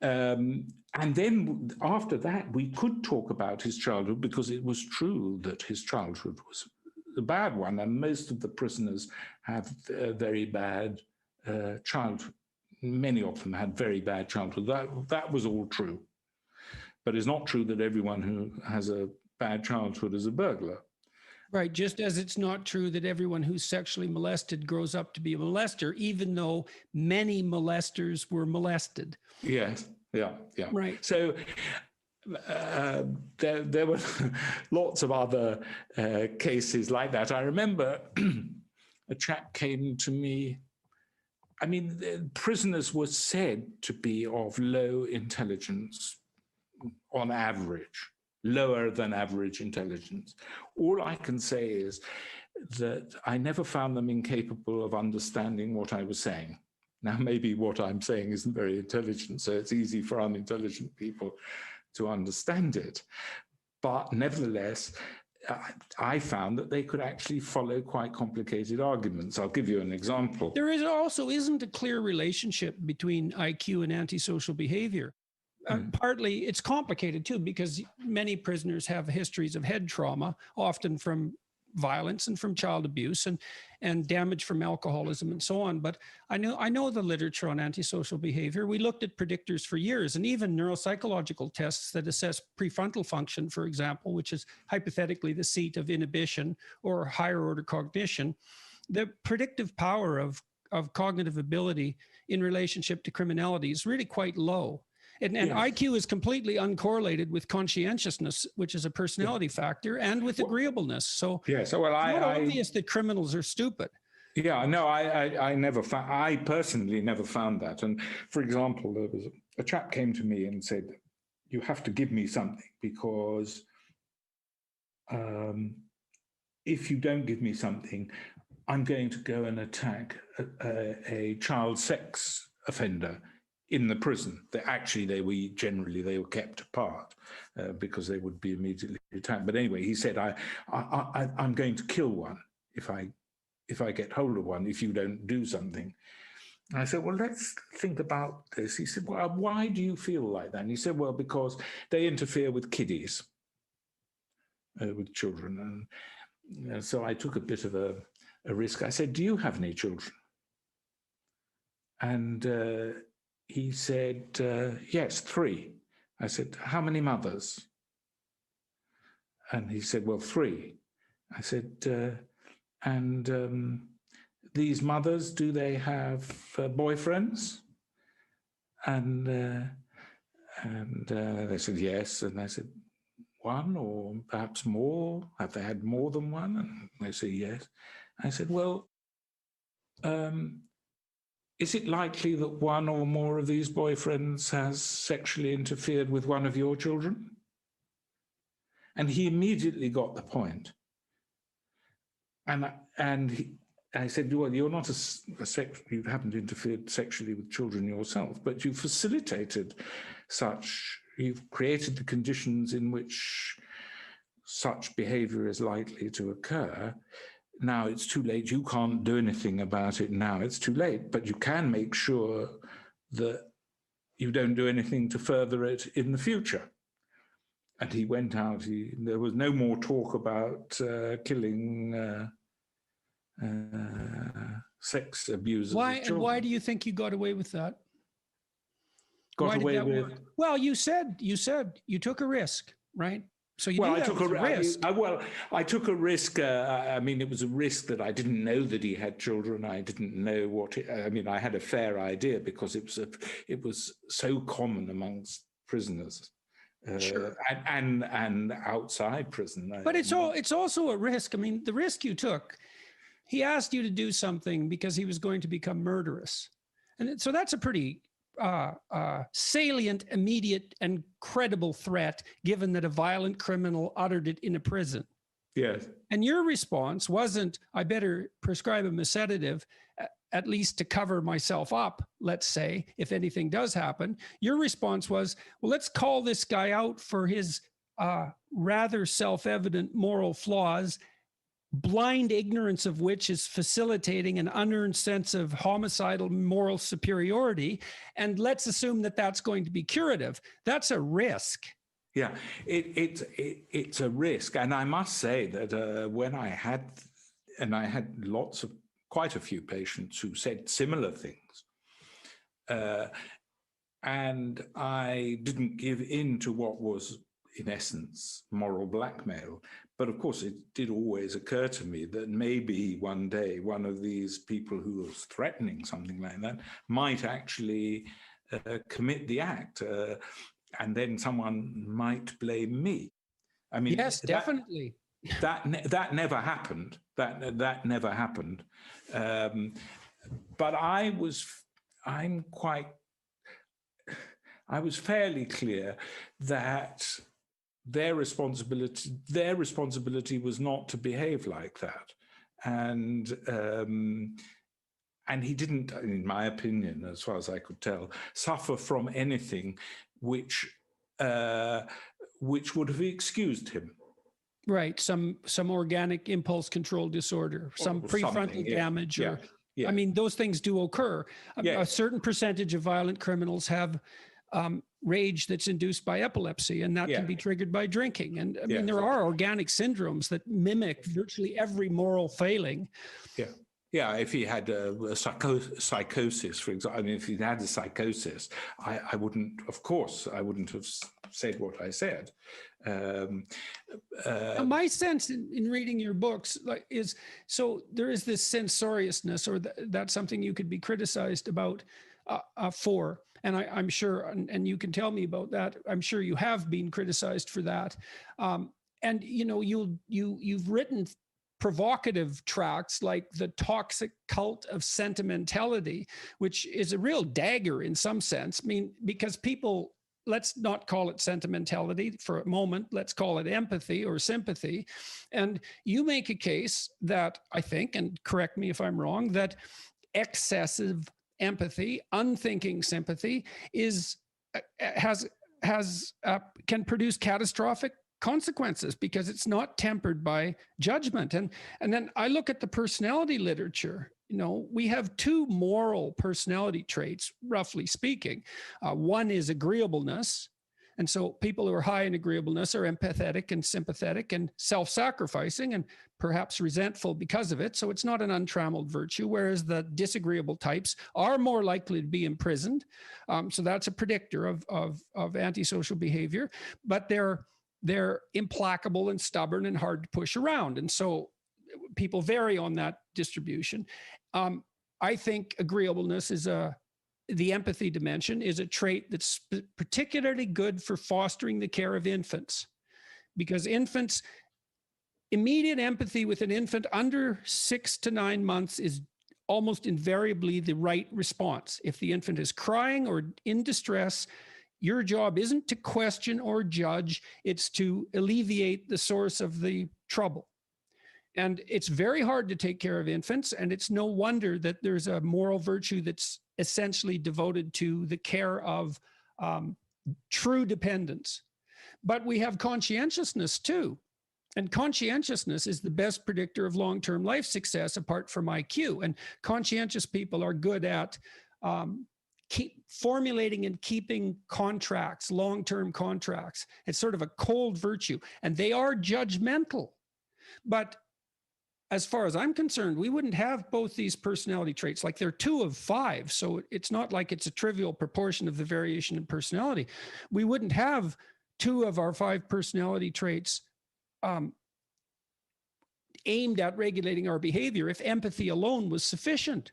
And then after that, we could talk about his childhood, because it was true that his childhood was a bad one. And most of the prisoners have a very bad childhood. Many of them had very bad childhood. That was all true. But it's not true that everyone who has a bad childhood is a burglar. Right, just as it's not true that everyone who's sexually molested grows up to be a molester, even though many molesters were molested. Yes, yeah. Right. So there were lots of other cases like that. I remember a chap came to me. I mean, prisoners were said to be of low intelligence on average. Lower than average intelligence. All I can say is that I never found them incapable of understanding what I was saying. Now, maybe what I'm saying isn't very intelligent, so it's easy for unintelligent people to understand it. But nevertheless, I found that they could actually follow quite complicated arguments. I'll give you an example. There isn't a clear relationship between IQ and antisocial behavior. Partly it's complicated too, because many prisoners have histories of head trauma, often from violence and from child abuse and damage from alcoholism and so on. But I know the literature on antisocial behavior. We looked at predictors for years, and even neuropsychological tests that assess prefrontal function, for example, which is hypothetically the seat of inhibition or higher order cognition. The predictive power of cognitive ability in relationship to criminality is really quite low. And yes. IQ is completely uncorrelated with conscientiousness, which is a personality factor, and with agreeableness. So it's not obvious that criminals are stupid. Yeah, no, I personally never found that. And for example, there was a chap came to me and said, you have to give me something, because if you don't give me something, I'm going to go and attack a child sex offender in the prison. They were kept apart because they would be immediately attacked. But anyway, he said, I'm going to kill one if I get hold of one, if you don't do something. And I said, well, let's think about this. He said, well, why do you feel like that? And he said, well, because they interfere with kiddies, with children. And so I took a bit of a a risk. I said, do you have any children? And he said, yes, 3. I said, how many mothers? And he said, well, 3. I said, and these mothers, do they have boyfriends? And they said, yes. And I said, 1 or perhaps more? Have they had more than 1? And they said, yes. I said, well, is it likely that 1 or more of these boyfriends has sexually interfered with one of your children? And he immediately got the point. And I said, well, you're not you haven't interfered sexually with children yourself, but you've facilitated you've created the conditions in which such behavior is likely to occur. Now it's too late. You can't do anything about it now. It's too late, but you can make sure that you don't do anything to further it in the future. And he went out. There was no more talk about killing sex abusers. Why do you think you got away with that? Got away with? Well, you said you took a risk, right? So you I took a risk. I took a risk. I mean, it was a risk that I didn't know that he had children. I didn't know what. I had a fair idea because it was so common amongst prisoners. Sure. And outside prison. But it's also a risk. I mean, the risk you took, he asked you to do something because he was going to become murderous. And so that's a pretty salient, immediate, and credible threat, given that a violent criminal uttered it in a prison. Yes. And your response wasn't, I better prescribe him a sedative, at least to cover myself up, let's say, if anything does happen. Your response was, well, let's call this guy out for his rather self-evident moral flaws, blind ignorance of which is facilitating an unearned sense of homicidal moral superiority. And let's assume that that's going to be curative. That's a risk. Yeah, it's a risk. And I must say that when I had quite a few patients who said similar things. And I didn't give in to what was, in essence, moral blackmail. But of course, it did always occur to me that maybe one day one of these people who was threatening something like that might actually commit the act. And then someone might blame me. I mean, yes, definitely. That never happened. That never happened. But I was fairly clear that their responsibility was not to behave like that, and he didn't, in my opinion, as far as I could tell, suffer from anything which would have excused him. Right, some organic impulse control disorder, some prefrontal damage, or I mean, those things do occur. A certain percentage of violent criminals have rage that's induced by epilepsy, and that can be triggered by drinking. And I mean, there are organic syndromes that mimic virtually every moral failing. Yeah, if he had a psychosis, for example, I mean, if he had a psychosis, I wouldn't have said what I said. My sense in reading your books is, so there is this censoriousness, or that's something you could be criticized about for. And I'm sure, and you can tell me about that, I'm sure you have been criticized for that. And you know, you've written provocative tracts like The Toxic Cult of Sentimentality, which is a real dagger in some sense. I mean, because people, let's not call it sentimentality for a moment, let's call it empathy or sympathy. And you make a case that I think, and correct me if I'm wrong, that excessive empathy, unthinking sympathy can produce catastrophic consequences because it's not tempered by judgment. And then I look at the personality literature. You know, we have 2 moral personality traits, roughly speaking. One is agreeableness, And so people who are high in agreeableness are empathetic and sympathetic and self-sacrificing and perhaps resentful because of it. So it's not an untrammeled virtue, whereas the disagreeable types are more likely to be imprisoned. So that's a predictor of antisocial behavior, but they're implacable and stubborn and hard to push around. And so people vary on that distribution. I think agreeableness is the empathy dimension is a trait that's particularly good for fostering the care of infants, because infants, immediate empathy with an infant under 6 to 9 months is almost invariably the right response. If the infant is crying or in distress, your job isn't to question or judge, it's to alleviate the source of the trouble. And it's very hard to take care of infants, and it's no wonder that there's a moral virtue that's essentially devoted to the care of true dependence. But we have conscientiousness too. And conscientiousness is the best predictor of long-term life success apart from IQ. And conscientious people are good at keep formulating and keeping contracts, long-term contracts. It's sort of a cold virtue, and they are judgmental. But as far as I'm concerned, we wouldn't have both these personality traits. Like they're 2 of 5. So it's not like it's a trivial proportion of the variation in personality. We wouldn't have 2 of our 5 personality traits aimed at regulating our behavior if empathy alone was sufficient.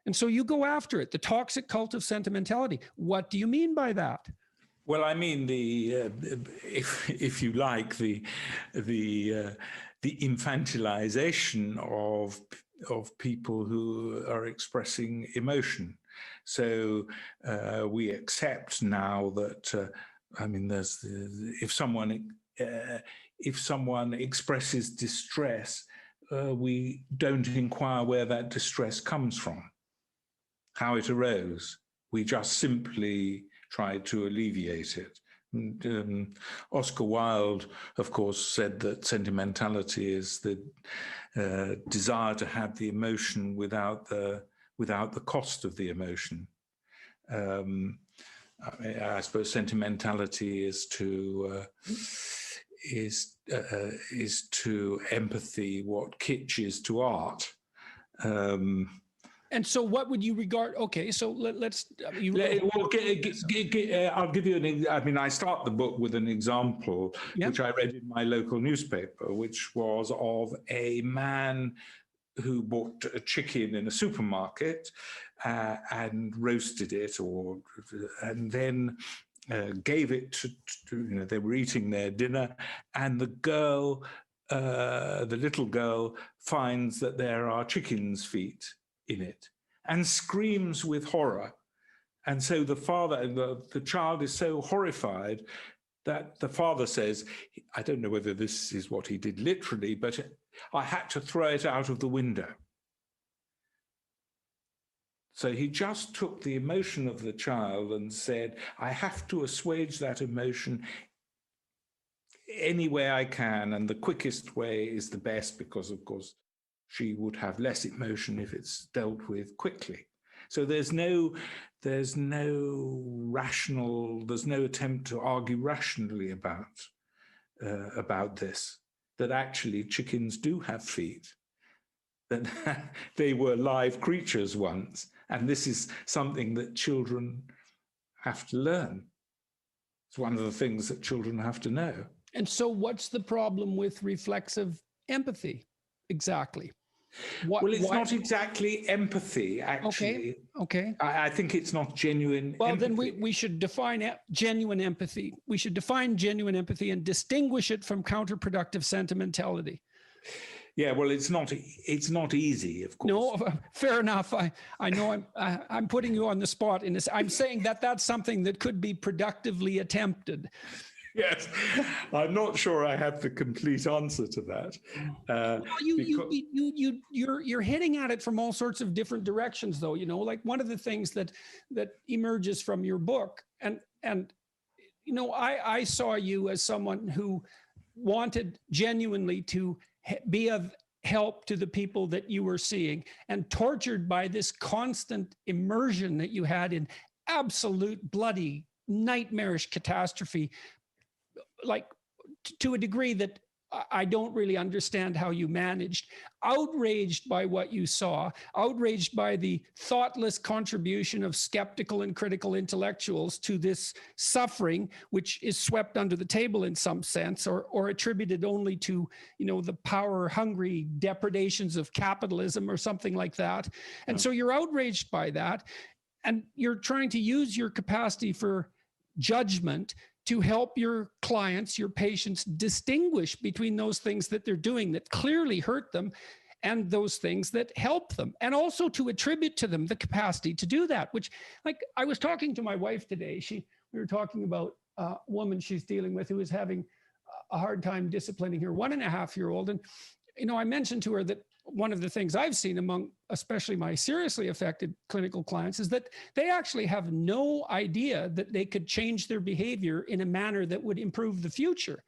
And so you go after it, the toxic cult of sentimentality. What do you mean by that? Well, I mean, if you like, the infantilization of people who are expressing emotion. So we accept now that I mean, if someone expresses distress, we don't inquire where that distress comes from, how it arose. We just simply try to alleviate it. And, Oscar Wilde, of course, said that sentimentality is the desire to have the emotion without the cost of the emotion. I suppose sentimentality is to empathy what kitsch is to art. And so what would you regard? Okay, so let's. I'll give you I start the book with an example, which I read in my local newspaper, which was of a man who bought a chicken in a supermarket and roasted it, and then gave it to they were eating their dinner, and the little girl finds that there are chicken's feet in it and screams with horror. And so the child is so horrified that the father says, I don't know whether this is what he did literally, but I had to throw it out of the window. So he just took the emotion of the child and said, I have to assuage that emotion any way I can, and the quickest way is the best, because of course she would have less emotion if it's dealt with quickly. So there's no attempt to argue rationally about this, that actually chickens do have feet, that they were live creatures once, and this is something that children have to learn. It's one of the things that children have to know. And so what's the problem with reflexive empathy exactly? It's not exactly empathy, actually. Okay. I think it's not genuine empathy. Then we should define genuine empathy. We should define genuine empathy and distinguish it from counterproductive sentimentality. Yeah, well, it's not easy, of course. No, fair enough. I know I'm putting you on the spot in this. I'm saying that that's something that could be productively attempted. Yes, I'm not sure I have the complete answer to that. You're hitting at it from all sorts of different directions, though. Like one of the things that emerges from your book, and I saw you as someone who wanted genuinely to be of help to the people that you were seeing, and tortured by this constant immersion that you had in absolute bloody nightmarish catastrophe, like to a degree that I don't really understand how you managed. Outraged by what you saw, outraged by the thoughtless contribution of skeptical and critical intellectuals to this suffering, which is swept under the table in some sense, or attributed only to, you know, the power-hungry depredations of capitalism or something like that. And so you're outraged by that, and you're trying to use your capacity for judgment to help your clients, your patients, distinguish between those things that they're doing that clearly hurt them and those things that help them, and also to attribute to them the capacity to do that, which, like, I was talking to my wife today. We were talking about a woman she's dealing with who is having a hard time disciplining her 1.5-year-old. And, you know, I mentioned to her that one of the things I've seen among especially my seriously affected clinical clients is that they actually have no idea that they could change their behavior in a manner that would improve the future.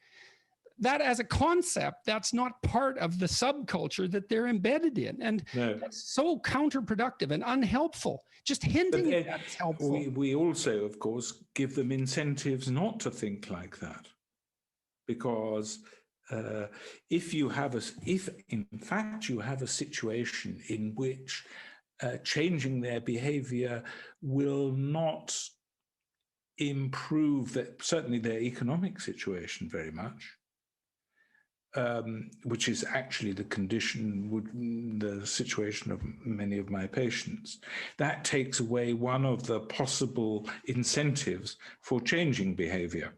That as a concept, that's not part of the subculture that they're embedded in. And that's so counterproductive and unhelpful. Just hinting at that's helpful. We also, of course, give them incentives not to think like that. Because if in fact you have a situation in which changing their behavior will not improve certainly their economic situation very much, which is actually the situation of many of my patients, that takes away one of the possible incentives for changing behavior.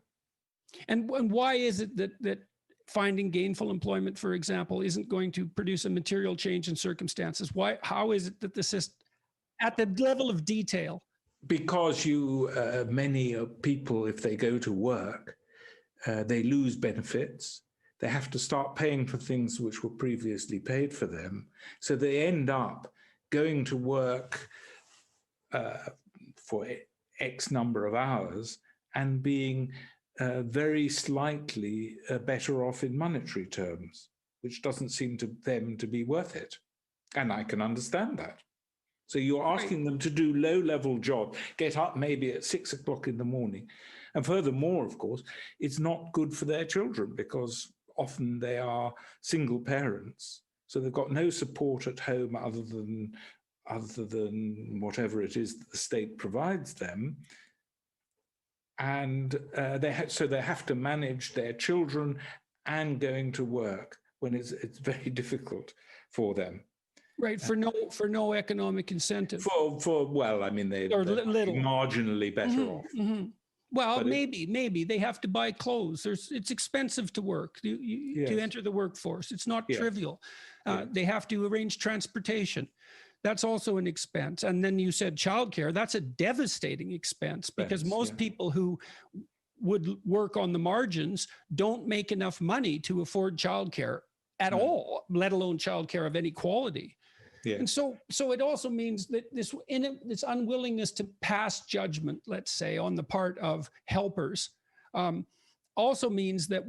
And why is it that finding gainful employment, for example, isn't going to produce a material change in circumstances? How is it that this is at the level of detail? Because many people, if they go to work, they lose benefits. They have to start paying for things which were previously paid for them. So they end up going to work for X number of hours and being very slightly better off in monetary terms, which doesn't seem to them to be worth it. And I can understand that. So you're asking them to do low-level job, get up maybe at 6 o'clock in the morning. And furthermore, of course, it's not good for their children because often they are single parents. So they've got no support at home other than whatever it is that the state provides them. And they have to manage their children and going to work when it's very difficult for them. Right, for no economic incentive. Well, I mean, they're little marginally better off. Mm-hmm. Well, maybe they have to buy clothes. It's expensive to work to enter the workforce. It's not trivial. They have to arrange transportation. That's also an expense. And then you said childcare. That's a devastating expense because most people who would work on the margins don't make enough money to afford childcare at all, let alone childcare of any quality. Yeah. And so it also means that this unwillingness to pass judgment, let's say, on the part of helpers, also means that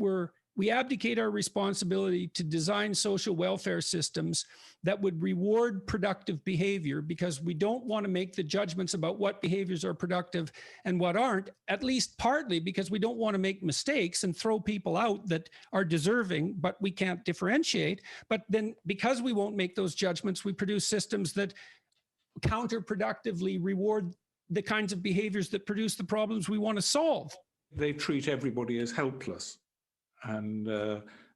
we abdicate our responsibility to design social welfare systems that would reward productive behavior because we don't want to make the judgments about what behaviors are productive and what aren't, at least partly because we don't want to make mistakes and throw people out that are deserving, but we can't differentiate. But then because we won't make those judgments, we produce systems that counterproductively reward the kinds of behaviors that produce the problems we want to solve. They treat everybody as helpless. And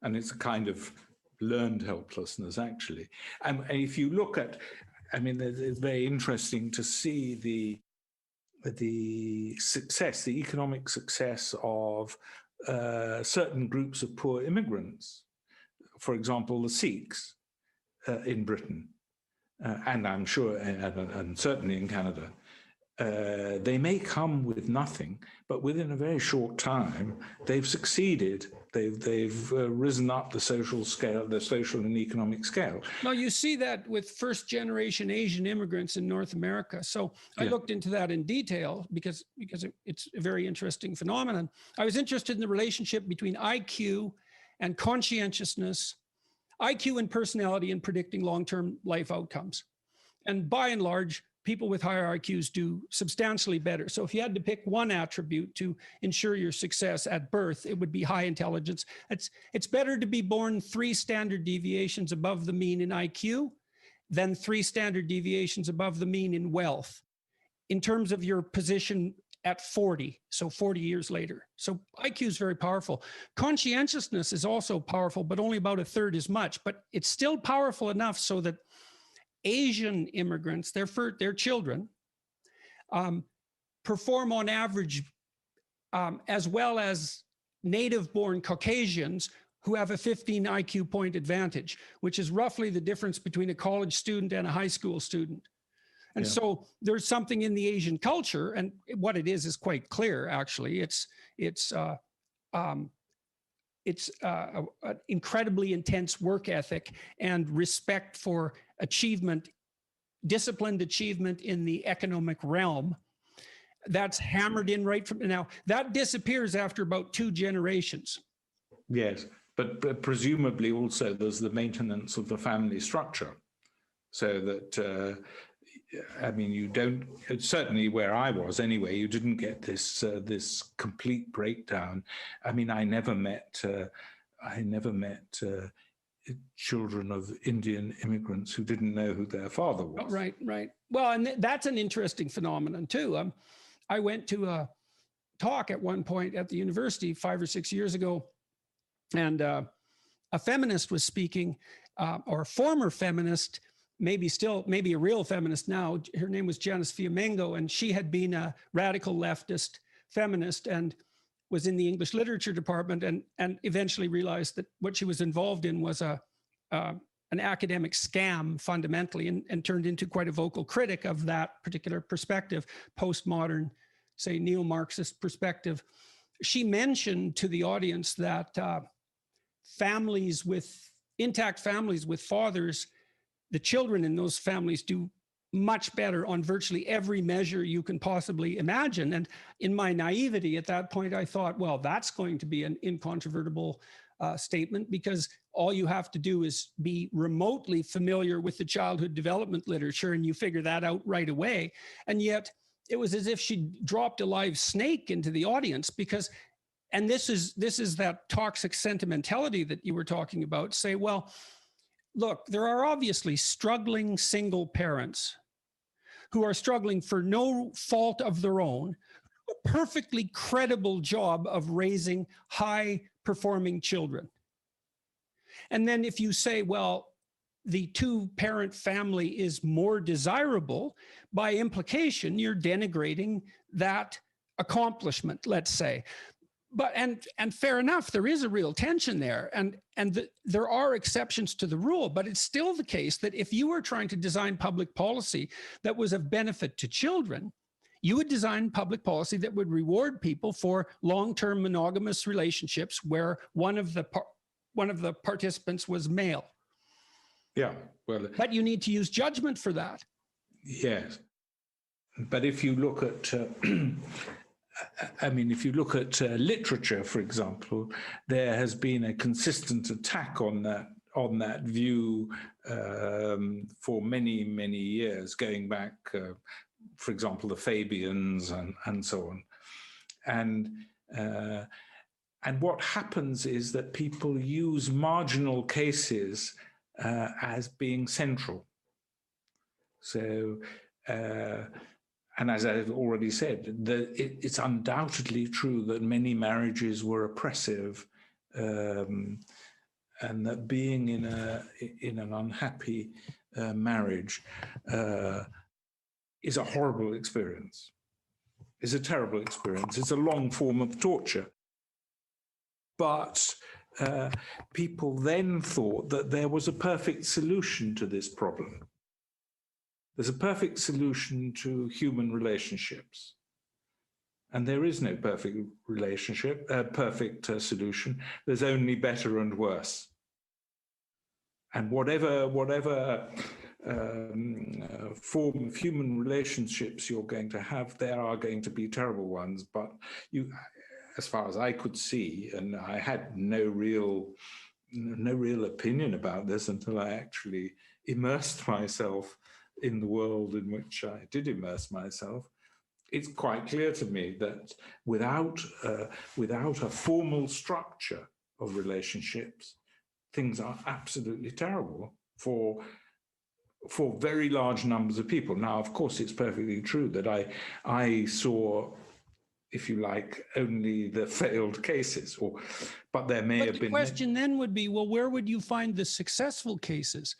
it's a kind of learned helplessness, actually. And if you look at, I mean, it's very interesting to see the success, the economic success of certain groups of poor immigrants. For example, the Sikhs in Britain, and I'm sure, and certainly in Canada. They may come with nothing, but within a very short time, they've succeeded. They've risen up the social scale, the social and economic scale. Now, you see that with first-generation Asian immigrants in North America. So I looked into that in detail because it's a very interesting phenomenon. I was interested in the relationship between IQ and conscientiousness, IQ and personality in predicting long-term life outcomes. And by and large, people with higher IQs do substantially better. So if you had to pick one attribute to ensure your success at birth, it would be high intelligence. It's better to be born 3 standard deviations above the mean in IQ than 3 standard deviations above the mean in wealth in terms of your position at 40, so 40 years later. So IQ is very powerful. Conscientiousness is also powerful, but only about 1/3 as much, but it's still powerful enough so that Asian immigrants, their children, perform on average as well as native-born Caucasians who have a 15 IQ point advantage, which is roughly the difference between a college student and a high school student. And so there's something in the Asian culture, and what it is quite clear, actually. It's an incredibly intense work ethic and respect for achievement, disciplined achievement in the economic realm. That's hammered in right from now. That disappears after about 2 generations. Yes, but presumably also there's the maintenance of the family structure, so that I mean, you don't, certainly where I was anyway, you didn't get this this complete breakdown. I mean, I never met children of Indian immigrants who didn't know who their father was. Right, right. Well, and that's an interesting phenomenon too. I went to a talk at one point at the university 5 or 6 years ago, and a feminist was speaking, or a former feminist, maybe a real feminist now. Her name was Janice Fiamengo, and she had been a radical leftist feminist and was in the English literature department, and eventually realized that what she was involved in was an academic scam fundamentally, and turned into quite a vocal critic of that particular perspective, postmodern, say neo-Marxist perspective. She mentioned to the audience that intact families with fathers, the children in those families do much better on virtually every measure you can possibly imagine. And in my naivety at that point, I thought, well, that's going to be an incontrovertible statement, because all you have to do is be remotely familiar with the childhood development literature, and you figure that out right away. And yet it was as if she dropped a live snake into the audience, because, and this is that toxic sentimentality that you were talking about. Say, well, look, there are obviously struggling single parents who are struggling for no fault of their own, a perfectly credible job of raising high-performing children. And then if you say, well, the 2-parent family is more desirable, by implication, you're denigrating that accomplishment, let's say. But and fair enough, there is a real tension there, and there are exceptions to the rule, but it's still the case that if you were trying to design public policy that was of benefit to children, you would design public policy that would reward people for long-term monogamous relationships where one of the participants was male. Yeah, well, but you need to use judgment for that. Yes, but if you look at I mean, if you look at literature, for example, there has been a consistent attack on that view for many, many years, going back, for example, the Fabians and so on. And what happens is that people use marginal cases as being central. So, and as I've already said, it's undoubtedly true that many marriages were oppressive, and that being in an unhappy marriage is a horrible experience. It's a terrible experience. It's a long form of torture. But people then thought that there was a perfect solution to this problem. There's a perfect solution to human relationships. And there is no perfect relationship, perfect solution. There's only better and worse. And whatever form of human relationships you're going to have, there are going to be terrible ones. But you, as far as I could see, and I had no real opinion about this until I actually immersed myself in the world in which I did immerse myself, it's quite clear to me that without a formal structure of relationships, things are absolutely terrible for very large numbers of people. Now, of course, it's perfectly true that I saw, if you like, only the failed cases, but there may have been. The question then would be, well, where would you find the successful cases?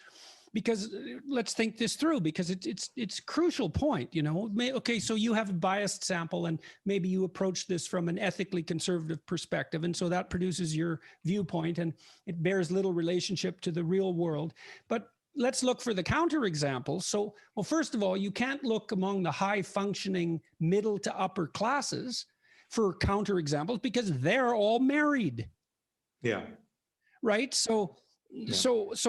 Because let's think this through, because it's a crucial point, you know. Okay, so you have a biased sample, and maybe you approach this from an ethically conservative perspective, and so that produces your viewpoint, and it bears little relationship to the real world. But let's look for the counterexamples. So, well, first of all, you can't look among the high-functioning middle to upper classes for counterexamples because they're all married. Yeah. Right? So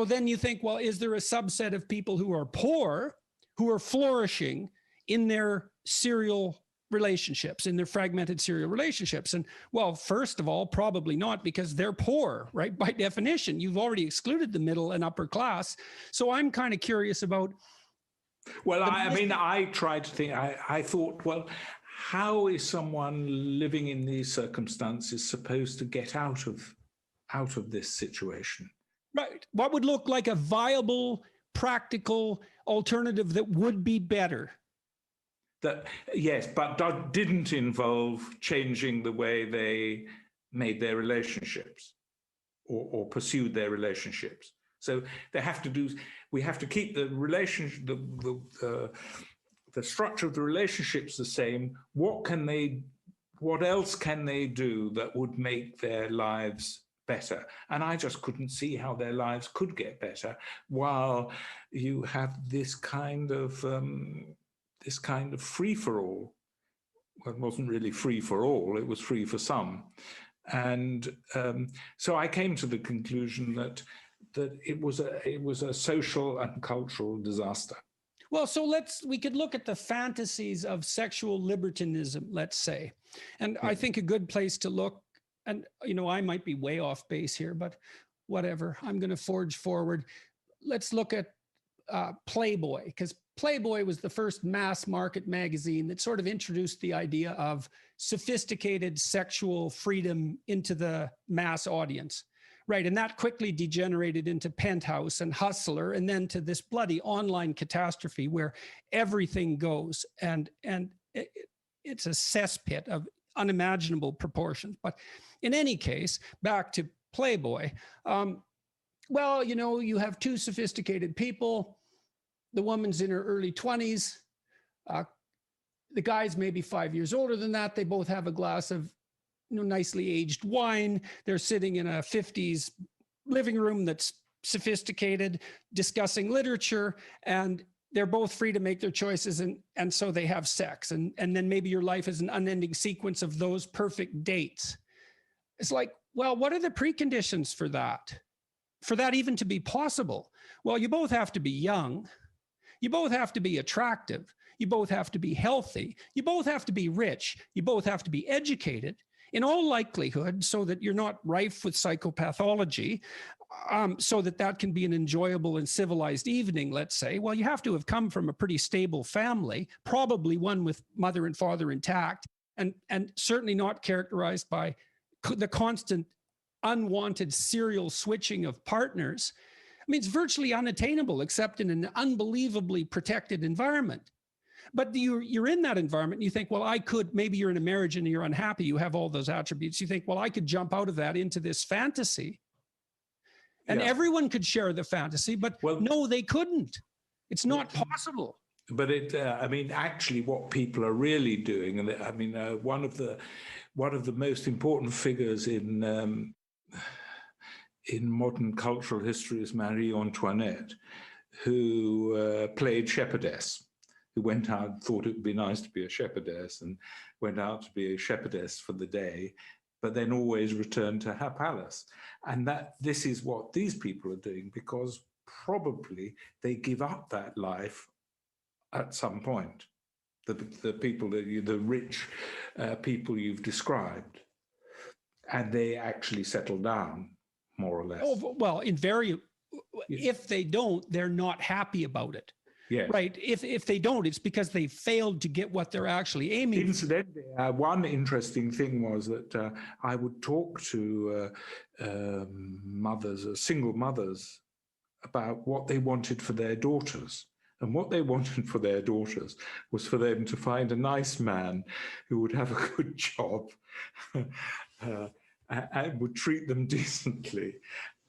then you think, well, is there a subset of people who are poor, who are flourishing in their serial relationships, in their fragmented serial relationships? And well, first of all, probably not, because they're poor, right? By definition, you've already excluded the middle and upper class. So I'm kind of curious about. Well, I tried to think, I thought, well, how is someone living in these circumstances supposed to get out of this situation? Right. What would look like a viable, practical alternative that would be better? Yes, but that didn't involve changing the way they made their relationships or pursued their relationships. So we have to keep the relationship, the structure of the relationships the same. What else can they do that would make their lives better? And I just couldn't see how their lives could get better while you have this kind of free for all. Well, it wasn't really free for all; it was free for some. And so I came to the conclusion that it was a social and cultural disaster. Well, so we could look at the fantasies of sexual libertinism, let's say. And I think a good place to look, and, you know, I might be way off base here, but whatever, I'm going to forge forward. Let's look at Playboy, because Playboy was the first mass market magazine that sort of introduced the idea of sophisticated sexual freedom into the mass audience. Right. And that quickly degenerated into Penthouse and Hustler, and then to this bloody online catastrophe where everything goes. And it's a cesspit of unimaginable proportions. But in any case, back to Playboy. Well, you know, you have two sophisticated people. The woman's in her early 20s. The guy's maybe 5 years older than that. They both have a glass of nicely aged wine. They're sitting in a 50s living room that's sophisticated, discussing literature, and they're both free to make their choices, and so they have sex. And then maybe your life is an unending sequence of those perfect dates. It's like, well, what are the preconditions for that? For that even to be possible? Well, you both have to be young. You both have to be attractive. You both have to be healthy. You both have to be rich. You both have to be educated, in all likelihood, so that you're not rife with psychopathology, so that can be an enjoyable and civilized evening, let's say. Well, you have to have come from a pretty stable family, probably one with mother and father intact, and certainly not characterized by the constant unwanted serial switching of partners. I mean, it's virtually unattainable except in an unbelievably protected environment. But you're in that environment and you think, well, maybe you're in a marriage and you're unhappy, you have all those attributes. You think, well, I could jump out of that into this fantasy. And everyone could share the fantasy, but no, they couldn't. It's not possible. But actually what people are really doing, and one of the most important figures in modern cultural history is Marie Antoinette, who played shepherdess, who went out, thought it would be nice to be a shepherdess, and went out to be a shepherdess for the day, but then always returned to her palace. And this is what these people are doing, because probably they give up that life at some point. The people, the rich people you've described, and they actually settle down, more or less. Oh, well, if they don't, they're not happy about it. Yes. Right. If they don't, it's because they failed to get what they're actually aiming for. Incidentally, one interesting thing was that I would talk to mothers, single mothers, about what they wanted for their daughters. And what they wanted for their daughters was for them to find a nice man who would have a good job and would treat them decently.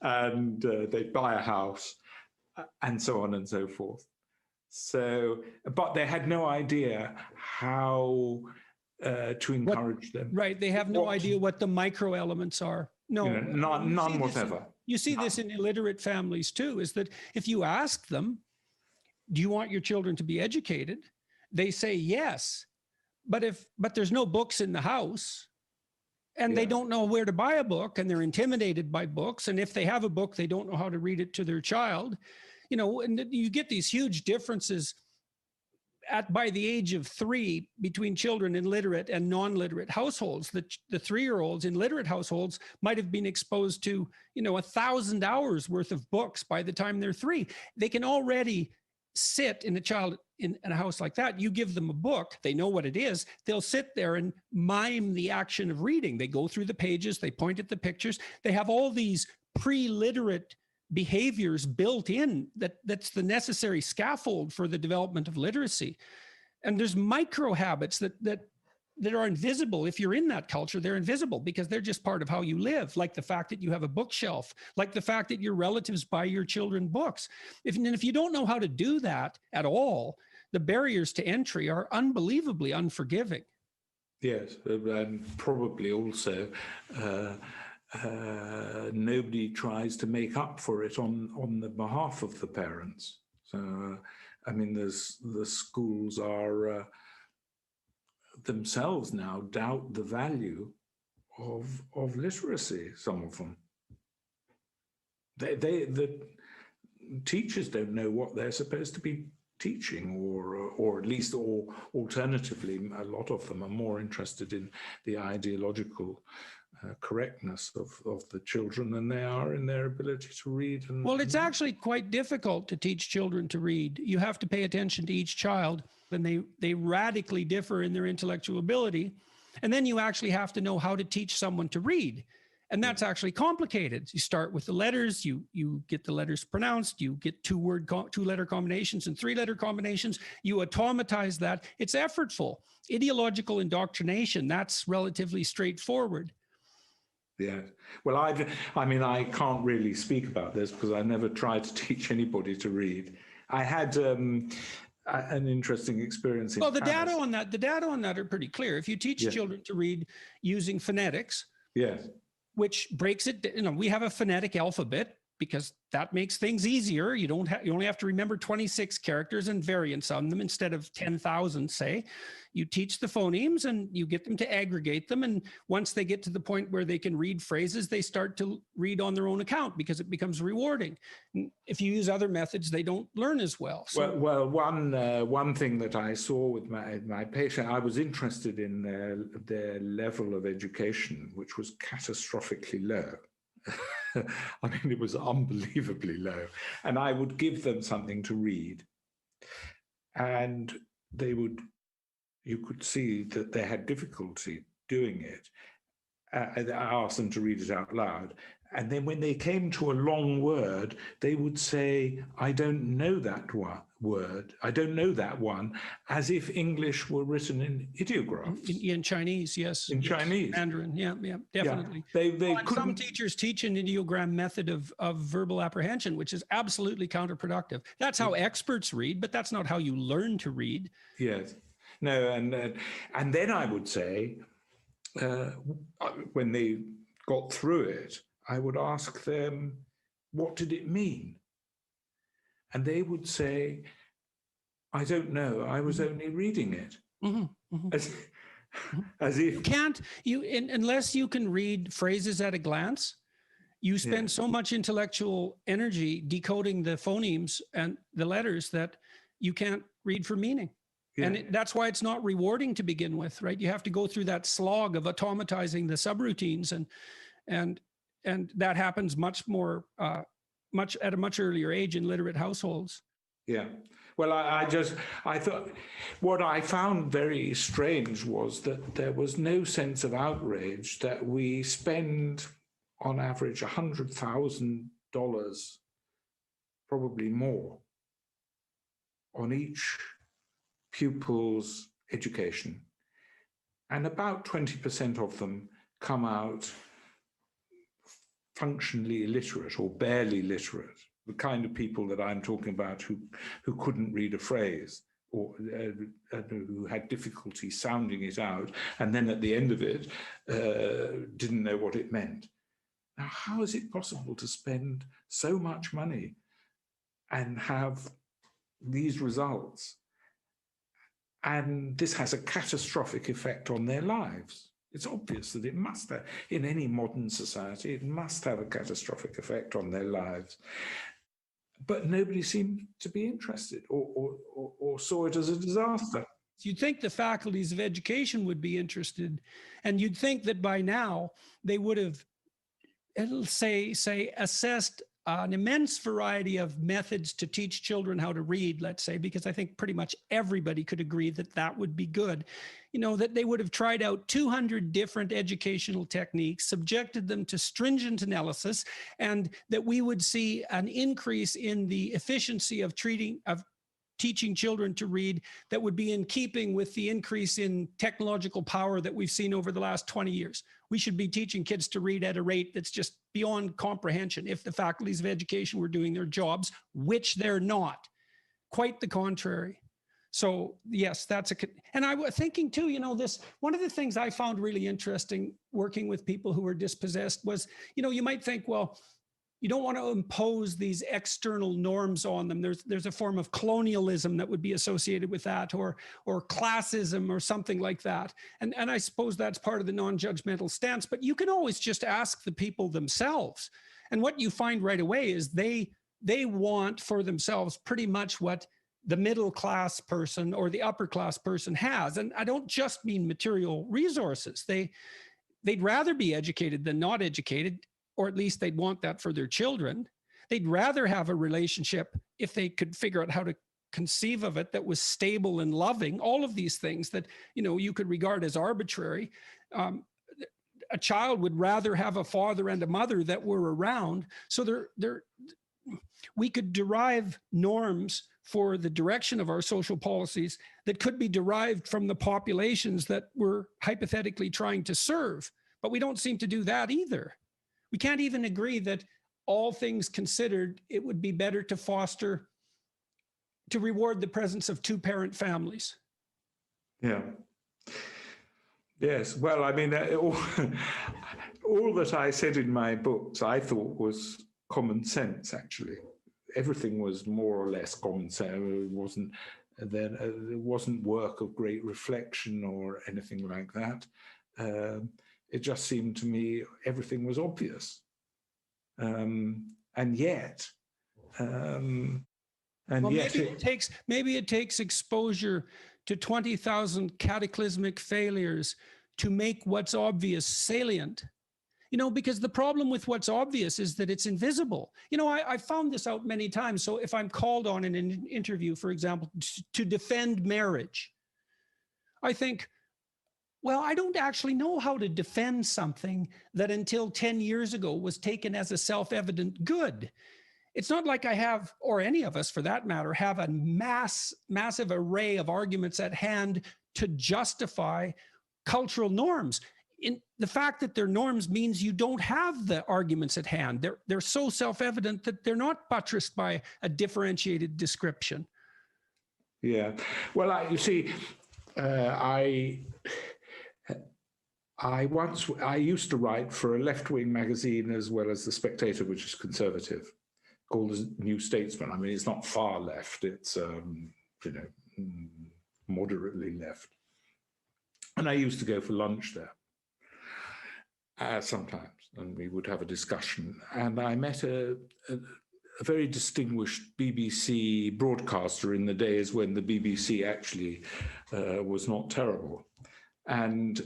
And they'd buy a house and so on and so forth. So, but they had no idea how to encourage them. Right. They have no idea what the micro elements are. No, you know, none whatever. You see this in illiterate families too, is that if you ask them, do you want your children to be educated? They say yes, but there's no books in the house and they don't know where to buy a book and they're intimidated by books. And if they have a book, they don't know how to read it to their child, you know, and you get these huge differences by the age of 3 between children in literate and non-literate households. The 3-year-olds in literate households might have been exposed to, you know, 1,000 hours worth of books by the time they're 3. They can already sit in a house like that. You give them a book, they know what it is. They'll sit there and mime the action of reading. They go through the pages, they point at the pictures. They have all these pre-literate behaviors built in that's the necessary scaffold for the development of literacy. And there's micro habits that are invisible. If you're in that culture, they're invisible because they're just part of how you live, like the fact that you have a bookshelf, like the fact that your relatives buy your children books. If you don't know how to do that at all, the barriers to entry are unbelievably unforgiving. Yes, and probably also nobody tries to make up for it on the behalf of the parents. So, I mean, the schools are themselves now doubt the value of literacy. Some of them, the teachers don't know what they're supposed to be teaching, or at least, or alternatively, a lot of them are more interested in the ideological correctness of the children than they are in their ability to read. Well, it's actually quite difficult to teach children to read. You have to pay attention to each child, and they radically differ in their intellectual ability. And then you actually have to know how to teach someone to read. And that's actually complicated. You start with the letters, you get the letters pronounced, you get two-letter combinations and 3-letter combinations, you automatize that. It's effortful. Ideological indoctrination, that's relatively straightforward. Yeah. Well, I mean, I can't really speak about this because I never tried to teach anybody to read. I had an interesting experience. Well, the data on that are pretty clear. If you teach children to read using phonetics, yes, which breaks it, you know, we have a phonetic alphabet because that makes things easier. You only have to remember 26 characters and variants on them instead of 10,000, say. You teach the phonemes and you get them to aggregate them. And once they get to the point where they can read phrases, they start to read on their own account because it becomes rewarding. If you use other methods, they don't learn as well. So, well, one thing that I saw with my patient, I was interested in their level of education, which was catastrophically low. I mean, it was unbelievably low. And I would give them something to read. And you could see that they had difficulty doing it. I asked them to read it out loud. And then when they came to a long word, they would say, I don't know that word. I don't know that one, as if English were written in ideographs. In Chinese, yes. In Chinese. Mandarin, yeah, definitely. Yeah. Some teachers teach an ideogram method of verbal apprehension, which is absolutely counterproductive. That's how experts read, but that's not how you learn to read. Yes. No, and then I would say, when they got through it, I would ask them, what did it mean? And they would say, I don't know, I was only reading it. Mm-hmm, mm-hmm. As if... Unless you can read phrases at a glance, you spend so much intellectual energy decoding the phonemes and the letters that you can't read for meaning. Yeah. And that's why it's not rewarding to begin with, right? You have to go through that slog of automatizing the subroutines, and that happens much at a much earlier age in literate households. Yeah. Well, I thought what I found very strange was that there was no sense of outrage that we spend on average $100,000, probably more, on each pupil's education. And about 20% of them come out functionally illiterate or barely literate, the kind of people that I'm talking about who couldn't read a phrase or who had difficulty sounding it out, and then at the end of it, didn't know what it meant. Now, how is it possible to spend so much money and have these results? And this has a catastrophic effect on their lives. It's obvious that it must have, in any modern society, it must have a catastrophic effect on their lives. But nobody seemed to be interested or saw it as a disaster. You'd think the faculties of education would be interested, and you'd think that by now they would have, say assessed an immense variety of methods to teach children how to read, let's say, because I think pretty much everybody could agree that that would be good. You know, that they would have tried out 200 different educational techniques, subjected them to stringent analysis, and that we would see an increase in the efficiency of teaching children to read that would be in keeping with the increase in technological power that we've seen over the last 20 years. We should be teaching kids to read at a rate that's just beyond comprehension if the faculties of education were doing their jobs, which they're not. Quite the contrary. So yes, and I was thinking too, you know, one of the things I found really interesting working with people who were dispossessed was, you know, you might think, well, you don't want to impose these external norms on them. There's a form of colonialism that would be associated with that, or classism or something like that. And I suppose that's part of the non-judgmental stance, but you can always just ask the people themselves. And what you find right away is they want for themselves pretty much what the middle class person or the upper class person has. And I don't just mean material resources. They'd rather be educated than not educated, or at least they'd want that for their children. They'd rather have a relationship, if they could figure out how to conceive of it, that was stable and loving, all of these things that, you know, you could regard as arbitrary. A child would rather have a father and a mother that were around. So we could derive norms for the direction of our social policies that could be derived from the populations that we're hypothetically trying to serve. But we don't seem to do that either. We can't even agree that, all things considered, it would be better to reward the presence of two-parent families. Yeah. Yes. Well, I mean, all that I said in my books, I thought was common sense, actually. Everything was more or less common sense. It wasn't work of great reflection or anything like that. It just seemed to me everything was obvious, and yet, maybe it takes exposure to 20,000 cataclysmic failures to make what's obvious salient. You know, because the problem with what's obvious is that it's invisible. You know, I found this out many times. So if I'm called on in an interview, for example, to defend marriage, I think, well, I don't actually know how to defend something that until 10 years ago was taken as a self-evident good. It's not like I have, or any of us for that matter, have a massive array of arguments at hand to justify cultural norms. In the fact that they're norms means you don't have the arguments at hand. They're so self-evident that they're not buttressed by a differentiated description. Yeah. Well, you see, I used to write for a left-wing magazine as well as The Spectator, which is conservative, called The New Statesman. I mean, it's not far left. It's, moderately left. And I used to go for lunch there sometimes, and we would have a discussion. And I met a very distinguished BBC broadcaster in the days when the BBC actually was not terrible. And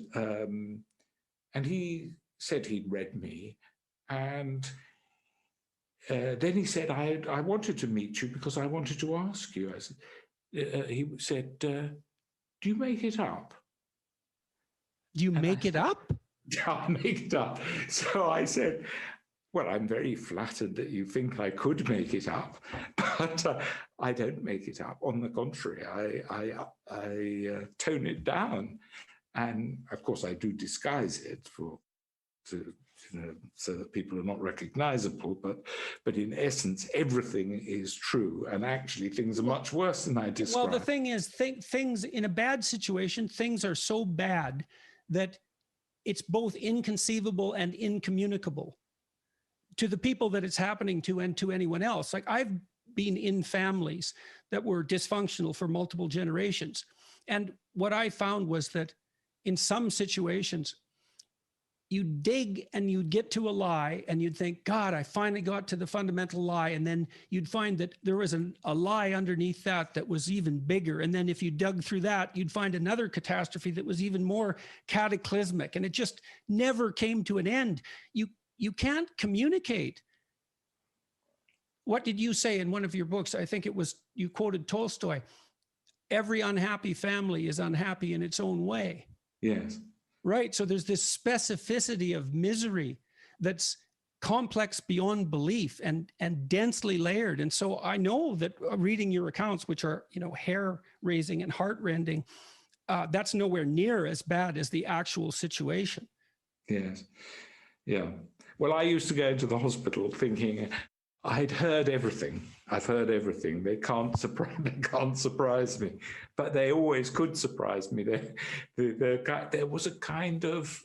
he said he'd read me, and then he said, I wanted to meet you because I wanted to ask you. I said, he said, do you make it up? Do you make it up? I make it up. So I said, well, I'm very flattered that you think I could make it up, but I don't make it up. On the contrary, I tone it down. And of course, I do disguise it so that people are not recognizable. But in essence, everything is true. And actually, things are much worse than I described. Well, the thing is, things in a bad situation, things are so bad that it's both inconceivable and incommunicable to the people that it's happening to and to anyone else. Like, I've been in families that were dysfunctional for multiple generations. And what I found was that in some situations, you'd dig and you'd get to a lie and you'd think, God, I finally got to the fundamental lie. And then you'd find that there was a lie underneath that was even bigger. And then if you dug through that, you'd find another catastrophe that was even more cataclysmic. And it just never came to an end. You can't communicate. What did you say in one of your books? I think it was, you quoted Tolstoy. Every unhappy family is unhappy in its own way. Yes. Right. So there's this specificity of misery that's complex beyond belief and densely layered. And so I know that reading your accounts, which are, hair raising and heart rending, that's nowhere near as bad as the actual situation. Yes. Yeah. Well, I used to go into the hospital thinking I'd heard everything. I've heard everything. They can't surprise me, but they always could surprise me. There was a kind of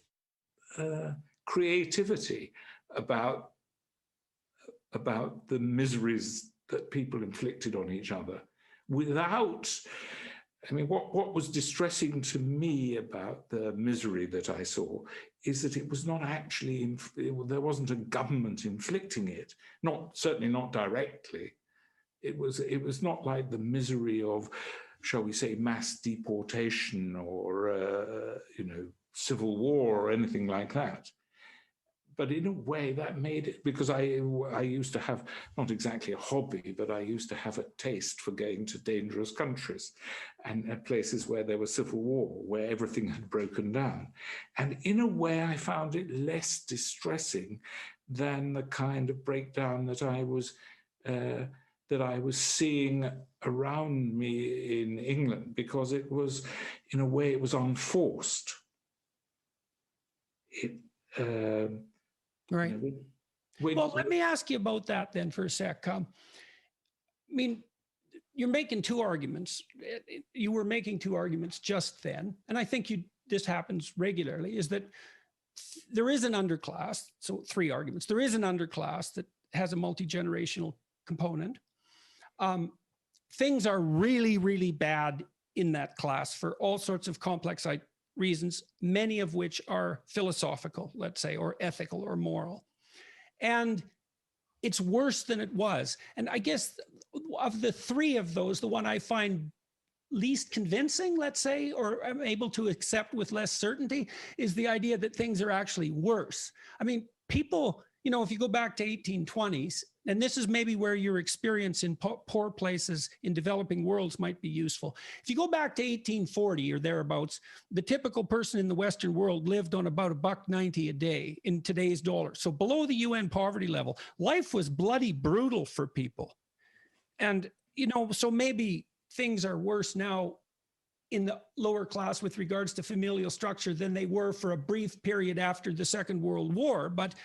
creativity about the miseries that people inflicted on each other without. I mean, what was distressing to me about the misery that I saw is that it was not actually, there wasn't a government inflicting it, certainly not directly. It was not like the misery of, shall we say, mass deportation or, civil war or anything like that. But in a way that made it, because I used to have, not exactly a hobby, but I used to have a taste for going to dangerous countries and at places where there was civil war, where everything had broken down. And in a way, I found it less distressing than the kind of breakdown that I was seeing around me in England, because it was, in a way, it was unforced. Right. Well, let me ask you about that then for a sec. I mean, you're making two arguments. You were making two arguments just then, and I think this happens regularly, is that there is an underclass, so three arguments. There is an underclass that has a multi-generational component. Things are really, really bad in that class for all sorts of complex reasons, many of which are philosophical, let's say, or ethical or moral. And it's worse than it was. And I guess of the three of those, the one I find least convincing, let's say, or I'm able to accept with less certainty, is the idea that things are actually worse. I mean, people, if you go back to 1820s, and this is maybe where your experience in poor places in developing worlds might be useful. If you go back to 1840 or thereabouts, the typical person in the Western world lived on about $1.90 a day in today's dollars. So below the UN poverty level, life was bloody brutal for people. And, so maybe things are worse now in the lower class with regards to familial structure than they were for a brief period after the Second World War. But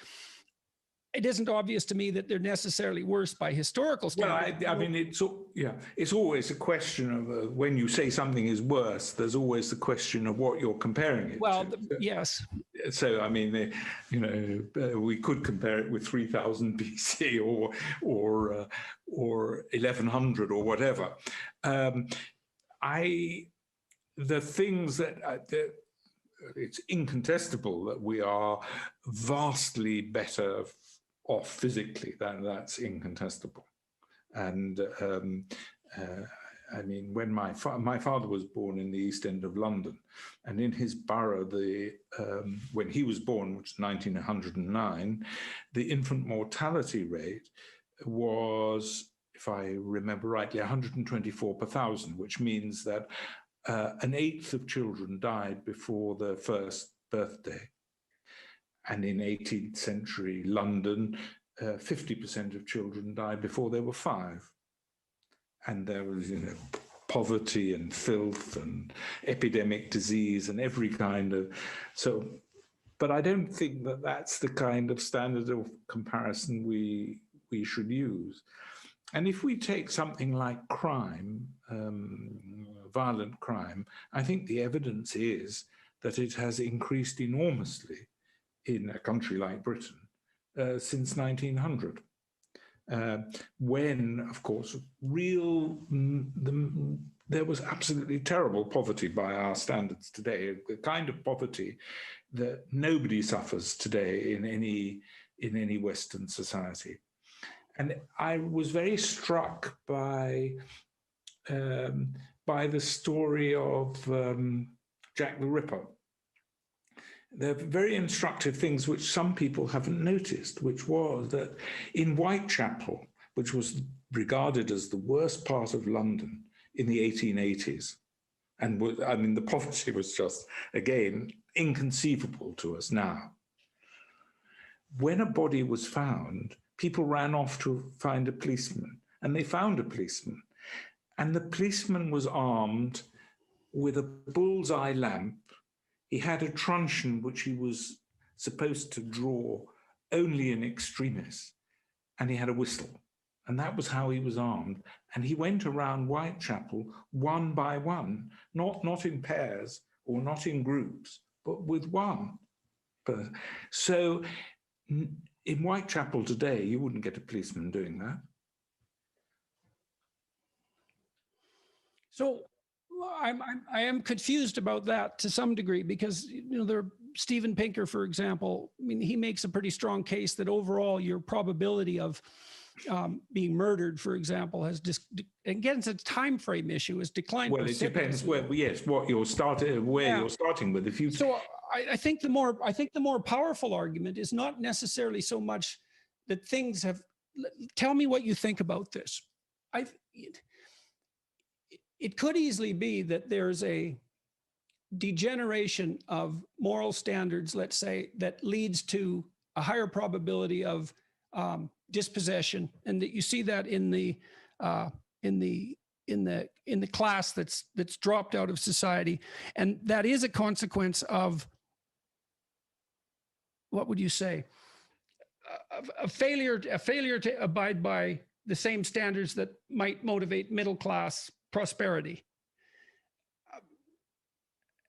it isn't obvious to me that they're necessarily worse by historical standards. Well, I mean, it's always a question of when you say something is worse, there's always the question of what you're comparing it to. Yes. So, I mean, we could compare it with 3000 BC or 1100 or whatever. The things that it's incontestable that we are vastly better off physically, that's incontestable. And I mean, when my father was born in the East End of London, and in his borough, when he was born, which was 1909, the infant mortality rate was, if I remember rightly, 124 per thousand, which means that an eighth of children died before their first birthday. And in 18th century London, 50% of children died before they were 5. And there was, poverty and filth and epidemic disease and every kind of, but I don't think that that's the kind of standard of comparison we should use. And if we take something like crime, violent crime, I think the evidence is that it has increased enormously in a country like Britain since 1900. When, of course, there was absolutely terrible poverty by our standards today, the kind of poverty that nobody suffers today in any Western society. And I was very struck by the story of Jack the Ripper. There are very instructive things which some people haven't noticed, which was that in Whitechapel, which was regarded as the worst part of London in the 1880s, and the poverty was just, again, inconceivable to us now. When a body was found, people ran off to find a policeman, and they found a policeman. And the policeman was armed with a bullseye lamp. He had a truncheon which he was supposed to draw only in extremis, and he had a whistle. And that was how he was armed. And he went around Whitechapel one by one, not in pairs or not in groups, but with one. So in Whitechapel today, you wouldn't get a policeman doing that. So I am confused about that to some degree, because Steven Pinker, for example, he makes a pretty strong case that overall your probability of being murdered, for example, has again, it's a time frame issue, has declined. Well, it depends where you're starting with. If you I think the more powerful argument is not necessarily so much that things have. Tell me what you think about this. It could easily be that there's a degeneration of moral standards, let's say, that leads to a higher probability of dispossession, and that you see that in the class that's dropped out of society, and that is a consequence of, what would you say, a failure to abide by the same standards that might motivate middle class prosperity.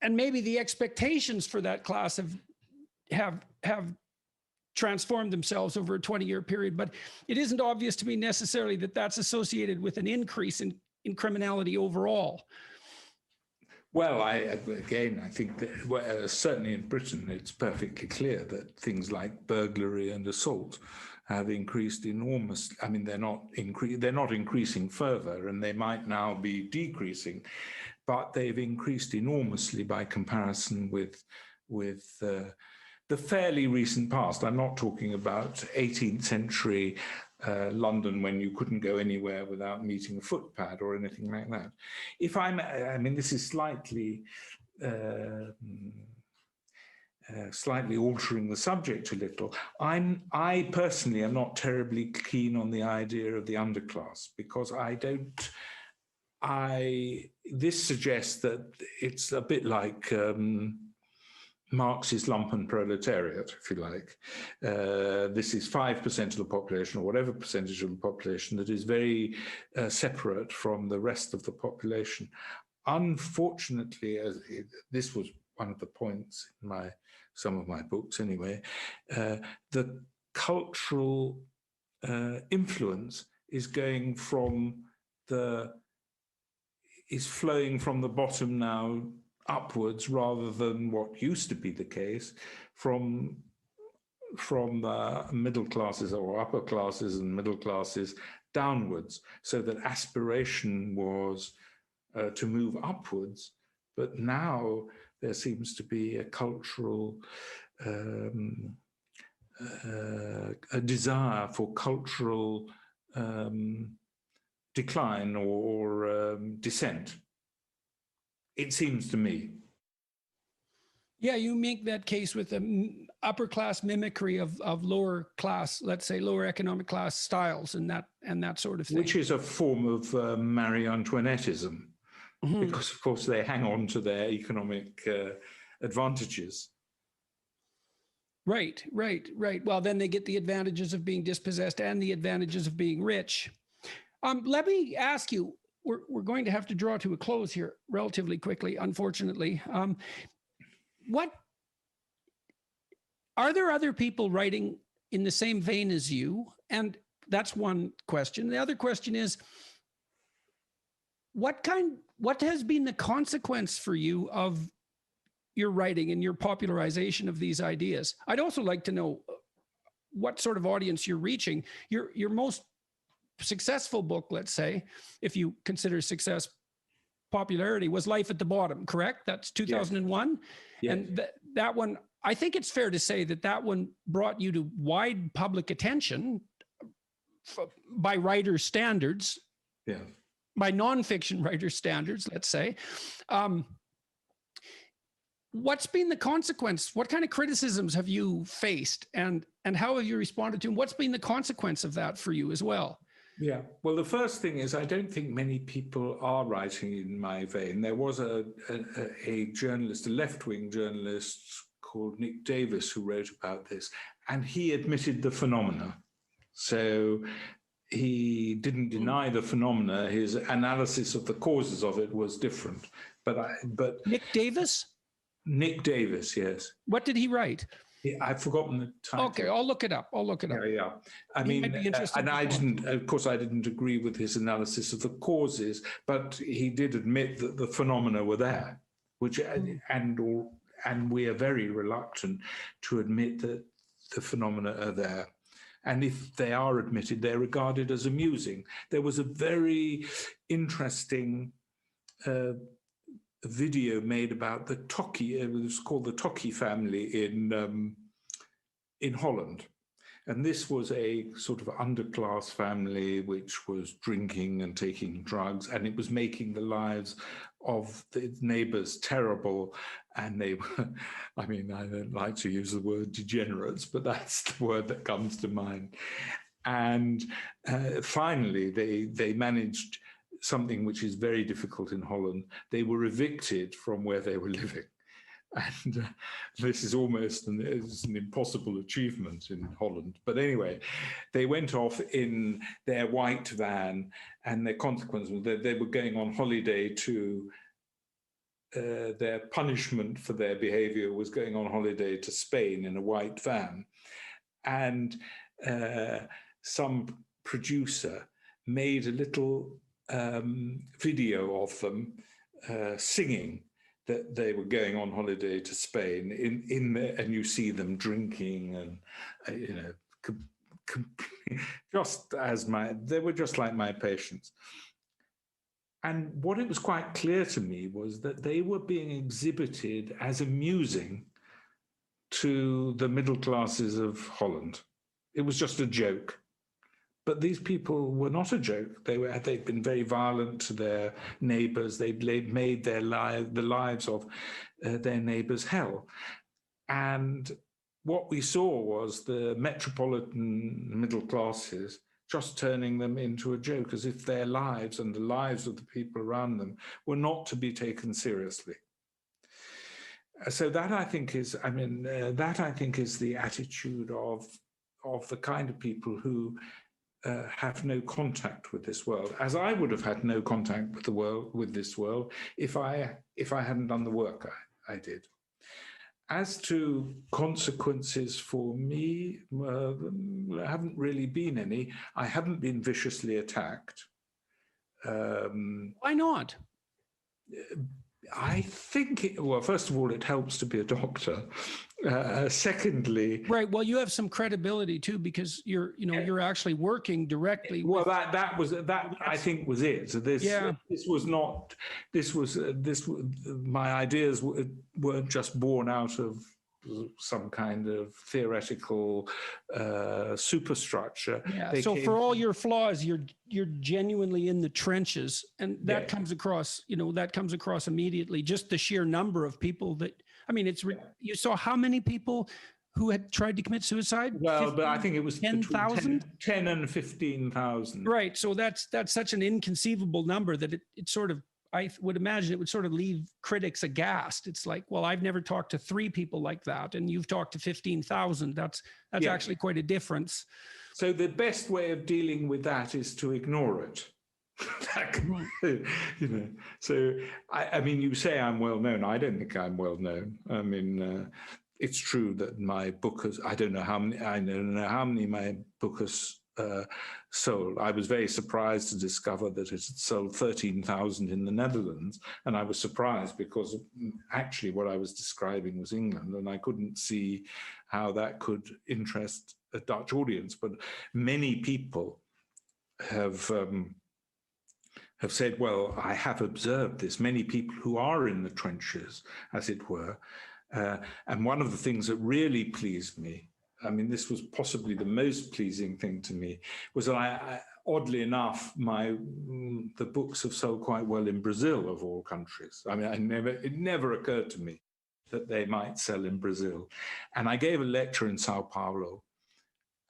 And maybe the expectations for that class have transformed themselves over a 20-year period, but it isn't obvious to me necessarily that that's associated with an increase in criminality overall. Well, I think that certainly in Britain, it's perfectly clear that things like burglary and assault have increased enormously. They're not increasing further, and they might now be decreasing, but they've increased enormously by comparison with the fairly recent past. I'm not talking about 18th century London, when you couldn't go anywhere without meeting a footpad or anything like that. This is slightly altering the subject a little. I personally am not terribly keen on the idea of the underclass, because this suggests that it's a bit like Marx's lumpen proletariat, if you like. This is 5% of the population, or whatever percentage of the population, that is very separate from the rest of the population. Unfortunately, this was one of the points in some of my books anyway, the cultural influence is flowing from the bottom now upwards, rather than what used to be the case from the middle classes or upper classes and middle classes downwards, so that aspiration was to move upwards. But now there seems to be a cultural a desire for cultural decline or descent. It seems to me. Yeah, you make that case with the upper class mimicry of lower class, let's say lower economic class styles and that sort of thing. Which is a form of Marie Antoinetteism, because of course they hang on to their economic advantages. Right. Well, then they get the advantages of being dispossessed and the advantages of being rich. Let me ask you, we're going to have to draw to a close here relatively quickly, unfortunately. What are there other people writing in the same vein as you? And that's one question. The other question is, what has been the consequence for you of your writing and your popularization of these ideas? I'd also like to know what sort of audience you're reaching. Your most successful book, let's say, if you consider success popularity, was Life at the Bottom, correct? That's 2001. Yes. And that one, I think it's fair to say that one brought you to wide public attention by writers' standards. Yeah. By nonfiction writer standards, let's say. What's been the consequence? What kind of criticisms have you faced, and how have you responded to them? What's been the consequence of that for you as well? Yeah, well, the first thing is I don't think many people are writing in my vein. There was a journalist, a left-wing journalist called Nick Davis, who wrote about this, and he admitted the phenomena. So he didn't deny the phenomena. His analysis of the causes of it was different. But Nick Davis? Nick Davis, yes. What did he write? Yeah, I've forgotten the title. Okay, I'll look it up. Yeah. I mean, and I didn't agree with his analysis of the causes, but he did admit that the phenomena were there, which and we are very reluctant to admit that the phenomena are there. And if they are admitted, they're regarded as amusing. There was a very interesting video made about the Tokkie. It was called the Tokkie family in Holland. And this was a sort of underclass family which was drinking and taking drugs, and it was making the lives of the neighbors terrible. And they were, I mean, I don't like to use the word degenerates, but that's the word that comes to mind. And finally, they managed something which is very difficult in Holland. They were evicted from where they were living. And this is almost an impossible achievement in Holland. But anyway, they went off in their white van, and their consequence was that they were going on holiday to, their punishment for their behavior was going on holiday to Spain in a white van. And some producer made a little video of them singing that they were going on holiday to Spain and you see them drinking and, they were just like my patients. And what it was quite clear to me was that they were being exhibited as amusing to the middle classes of Holland. It was just a joke. But these people were not a joke. They'd been very violent to their neighbors. They'd made the lives of their neighbors hell. And what we saw was the metropolitan middle classes just turning them into a joke, as if their lives and the lives of the people around them were not to be taken seriously. So that I think is, the attitude of the kind of people who have no contact with this world, as I would have had no contact with this world if I hadn't done the work I did. As to consequences for me, there haven't really been any. I haven't been viciously attacked. Why not? I think, well, first of all, it helps to be a doctor. Secondly, right. Well, you have some credibility too, because you're actually working directly. Well, that I think was it. So my ideas weren't just born out of some kind of theoretical superstructure. Yeah. They So came- for all your flaws, you're genuinely in the trenches, and that Yeah. comes across. That comes across immediately. Just the sheer number of people that. I mean, you saw how many people who had tried to commit suicide? Well, but I think it was 10,000? 10 and 15,000. Right. So that's such an inconceivable number that it sort of, I would imagine it would sort of leave critics aghast. It's like, well, I've never talked to 3 people like that, and you've talked to 15,000. That's Yeah. actually quite a difference. So the best way of dealing with that is to ignore it. So I mean, you say I'm well known. I don't think I'm well known. I mean, it's true that my book has. I don't know how many my book has sold. I was very surprised to discover that it had sold 13,000 in the Netherlands, and I was surprised because actually what I was describing was England, and I couldn't see how that could interest a Dutch audience. But many people have said, well, I have observed this. Many people who are in the trenches, as it were. And one of the things that really pleased me, I mean, this was possibly the most pleasing thing to me, was that I oddly enough, the books have sold quite well in Brazil, of all countries. I mean, it never occurred to me that they might sell in Brazil. And I gave a lecture in Sao Paulo,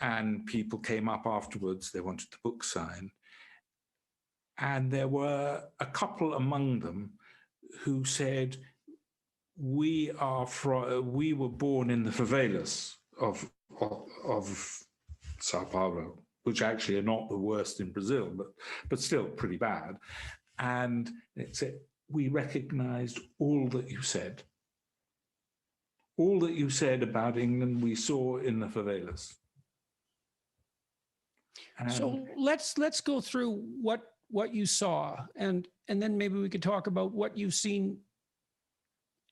and people came up afterwards. They wanted the book signed. And there were a couple among them who said, we were born in the favelas of Sao Paulo, which actually are not the worst in Brazil, but still pretty bad. And it said, we recognized all that you said. All that you said about England, we saw in the favelas. So let's go through what you saw, and then maybe we could talk about what you've seen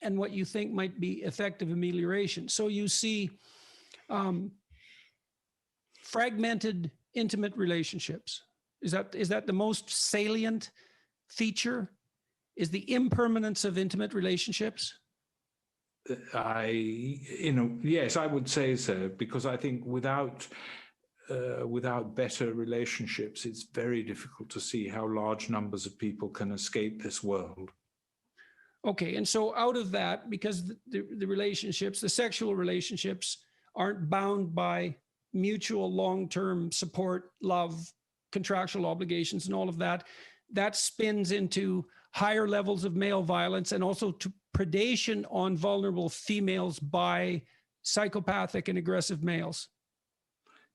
and what you think might be effective amelioration. So you see fragmented intimate relationships. Is that the most salient feature? Is the impermanence of intimate relationships? Yes, I would say so, because I think without better relationships, it's very difficult to see how large numbers of people can escape this world. Okay, and so out of that, because the relationships, the sexual relationships, aren't bound by mutual long-term support, love, contractual obligations, and all of that, that spins into higher levels of male violence and also to predation on vulnerable females by psychopathic and aggressive males.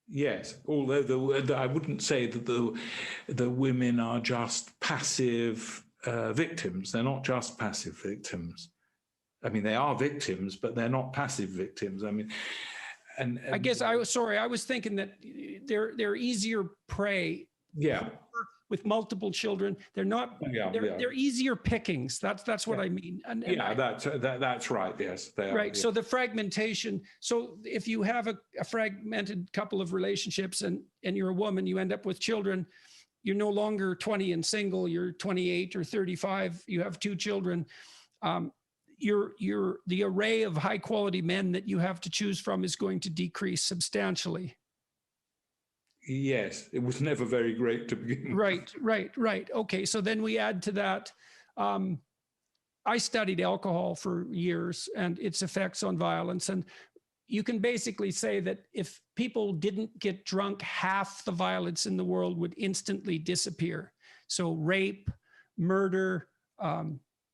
Yes, although I wouldn't say that the women are just passive victims. They're not just passive victims. I mean, they are victims, but they're not passive victims. I mean, and I guess I was thinking that they're easier prey. Yeah. With multiple children, they're not. They're easier pickings. That's what I mean. And that's right. Yes, they are. Right. So the fragmentation. So if you have a fragmented couple of relationships and you're a woman, you end up with children. You're no longer 20 and single. You're 28 or 35. You have 2 children. The array of high quality men that you have to choose from is going to decrease substantially. Yes, it was never very great to begin with. Right. Okay, so then we add to that. I studied alcohol for years and its effects on violence. And you can basically say that if people didn't get drunk, half the violence in the world would instantly disappear. So rape, murder,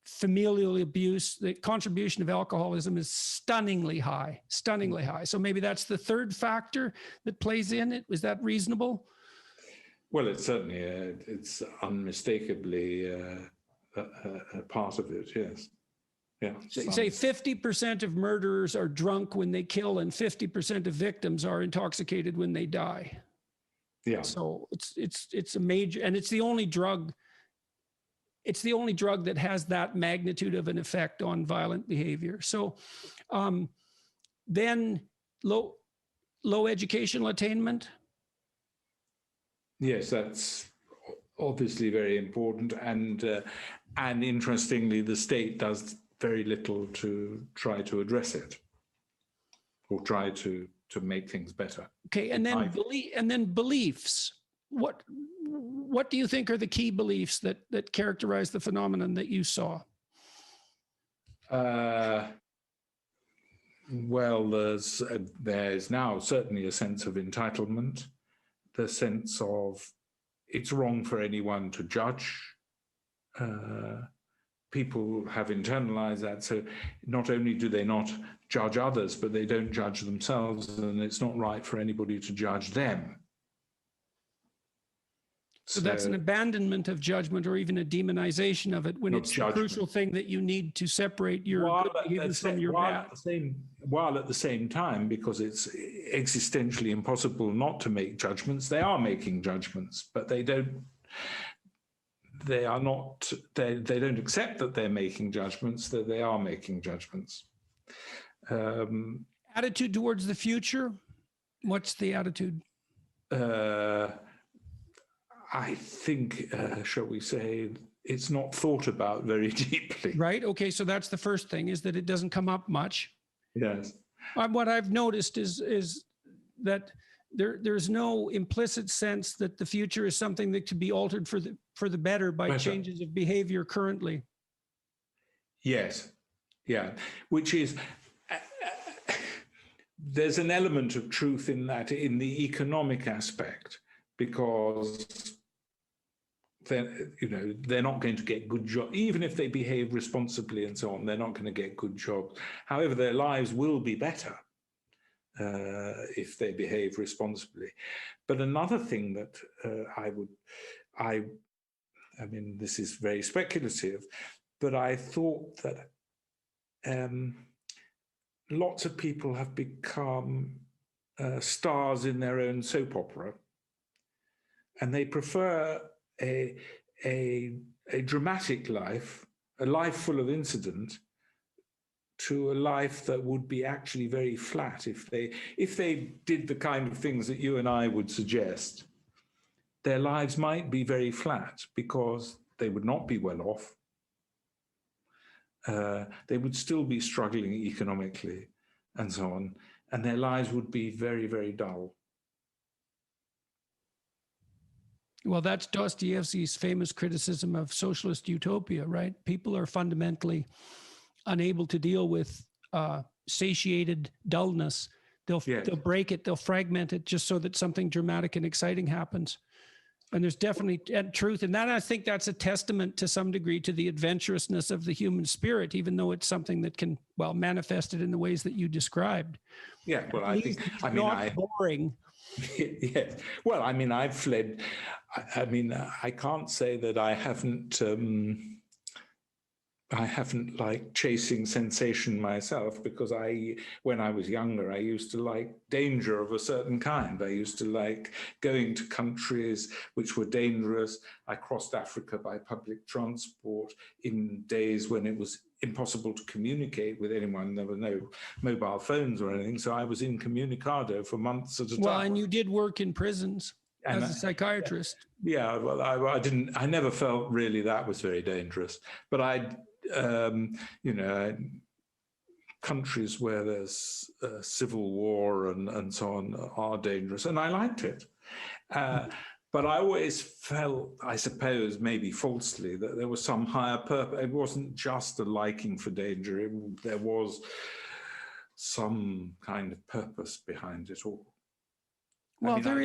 familial abuse, the contribution of alcoholism is stunningly high. So maybe that's the third factor that plays in it. Was that reasonable? Well, it's certainly, it's unmistakably a part of it, yes. Yeah. Say 50% of murderers are drunk when they kill and 50% of victims are intoxicated when they die. Yeah. So it's a major, and it's the only drug that has that magnitude of an effect on violent behavior. So then low educational attainment. Yes, that's obviously very important. And interestingly, the state does very little to try to address it. or try to make things better. Okay, and then beliefs. What do you think are the key beliefs that characterize the phenomenon that you saw? Well, there's now certainly a sense of entitlement, the sense of it's wrong for anyone to judge. People have internalized that, so not only do they not judge others, but they don't judge themselves, and it's not right for anybody to judge them. So that's an abandonment of judgment, or even a demonization of it, when it's the crucial thing that you need to separate your good behavior from your bad. While at the same time, because it's existentially impossible not to make judgments, they are making judgments, but they don't accept that they're making judgments, that they are making judgments. Attitude towards the future? What's the attitude? I think, shall we say, it's not thought about very deeply. Right. Okay. So that's the first thing, is that it doesn't come up much. Yes. What I've noticed is that there's no implicit sense that the future is something that could be altered for the better by changes of behavior currently. Yes. Yeah. Which is, there's an element of truth in that, in the economic aspect, because they're not going to get good jobs. Even if they behave responsibly and so on, they're not going to get good jobs. However, their lives will be better if they behave responsibly. But another thing that I mean, this is very speculative, but I thought that lots of people have become stars in their own soap opera, and they prefer a dramatic life, a life full of incident, to a life that would be actually very flat. If they did the kind of things that you and I would suggest, their lives might be very flat, because they would not be well off. They would still be struggling economically and so on, and their lives would be very, very dull. Well, that's Dostoevsky's famous criticism of socialist utopia, right? People are fundamentally unable to deal with satiated dullness. They'll break it, they'll fragment it, just so that something dramatic and exciting happens. And there's definitely truth in that. I think that's a testament to some degree to the adventurousness of the human spirit, even though it's something that can, well, manifest it in the ways that you described. Yeah, well, I think, I mean, not boring. Yes. Well, I mean, I've fled. I mean, I can't say that I haven't like chasing sensation myself, because when I was younger, I used to like danger of a certain kind. I used to like going to countries which were dangerous. I crossed Africa by public transport in days when it was impossible to communicate with anyone. There were no mobile phones or anything. So I was incommunicado for months at a time. Well, and you did work in prisons as a psychiatrist. Yeah, well, I never felt really that was very dangerous. But countries where there's civil war and so on are dangerous, and I liked it. But I always felt, I suppose, maybe falsely, that there was some higher purpose. It wasn't just a liking for danger. There was some kind of purpose behind it all. Well, I mean, there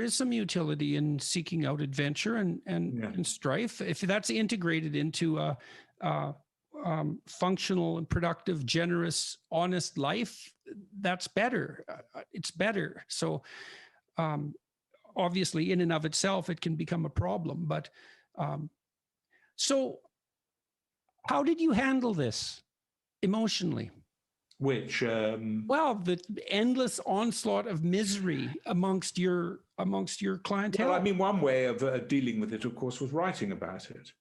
is some utility in seeking out adventure and strife. If that's integrated into a functional and productive, generous, honest life, that's better. It's better. So obviously, in and of itself, it can become a problem. But so how did you handle this emotionally? Which well, the endless onslaught of misery amongst your clientele. Well, I mean, one way of dealing with it, of course, was writing about it.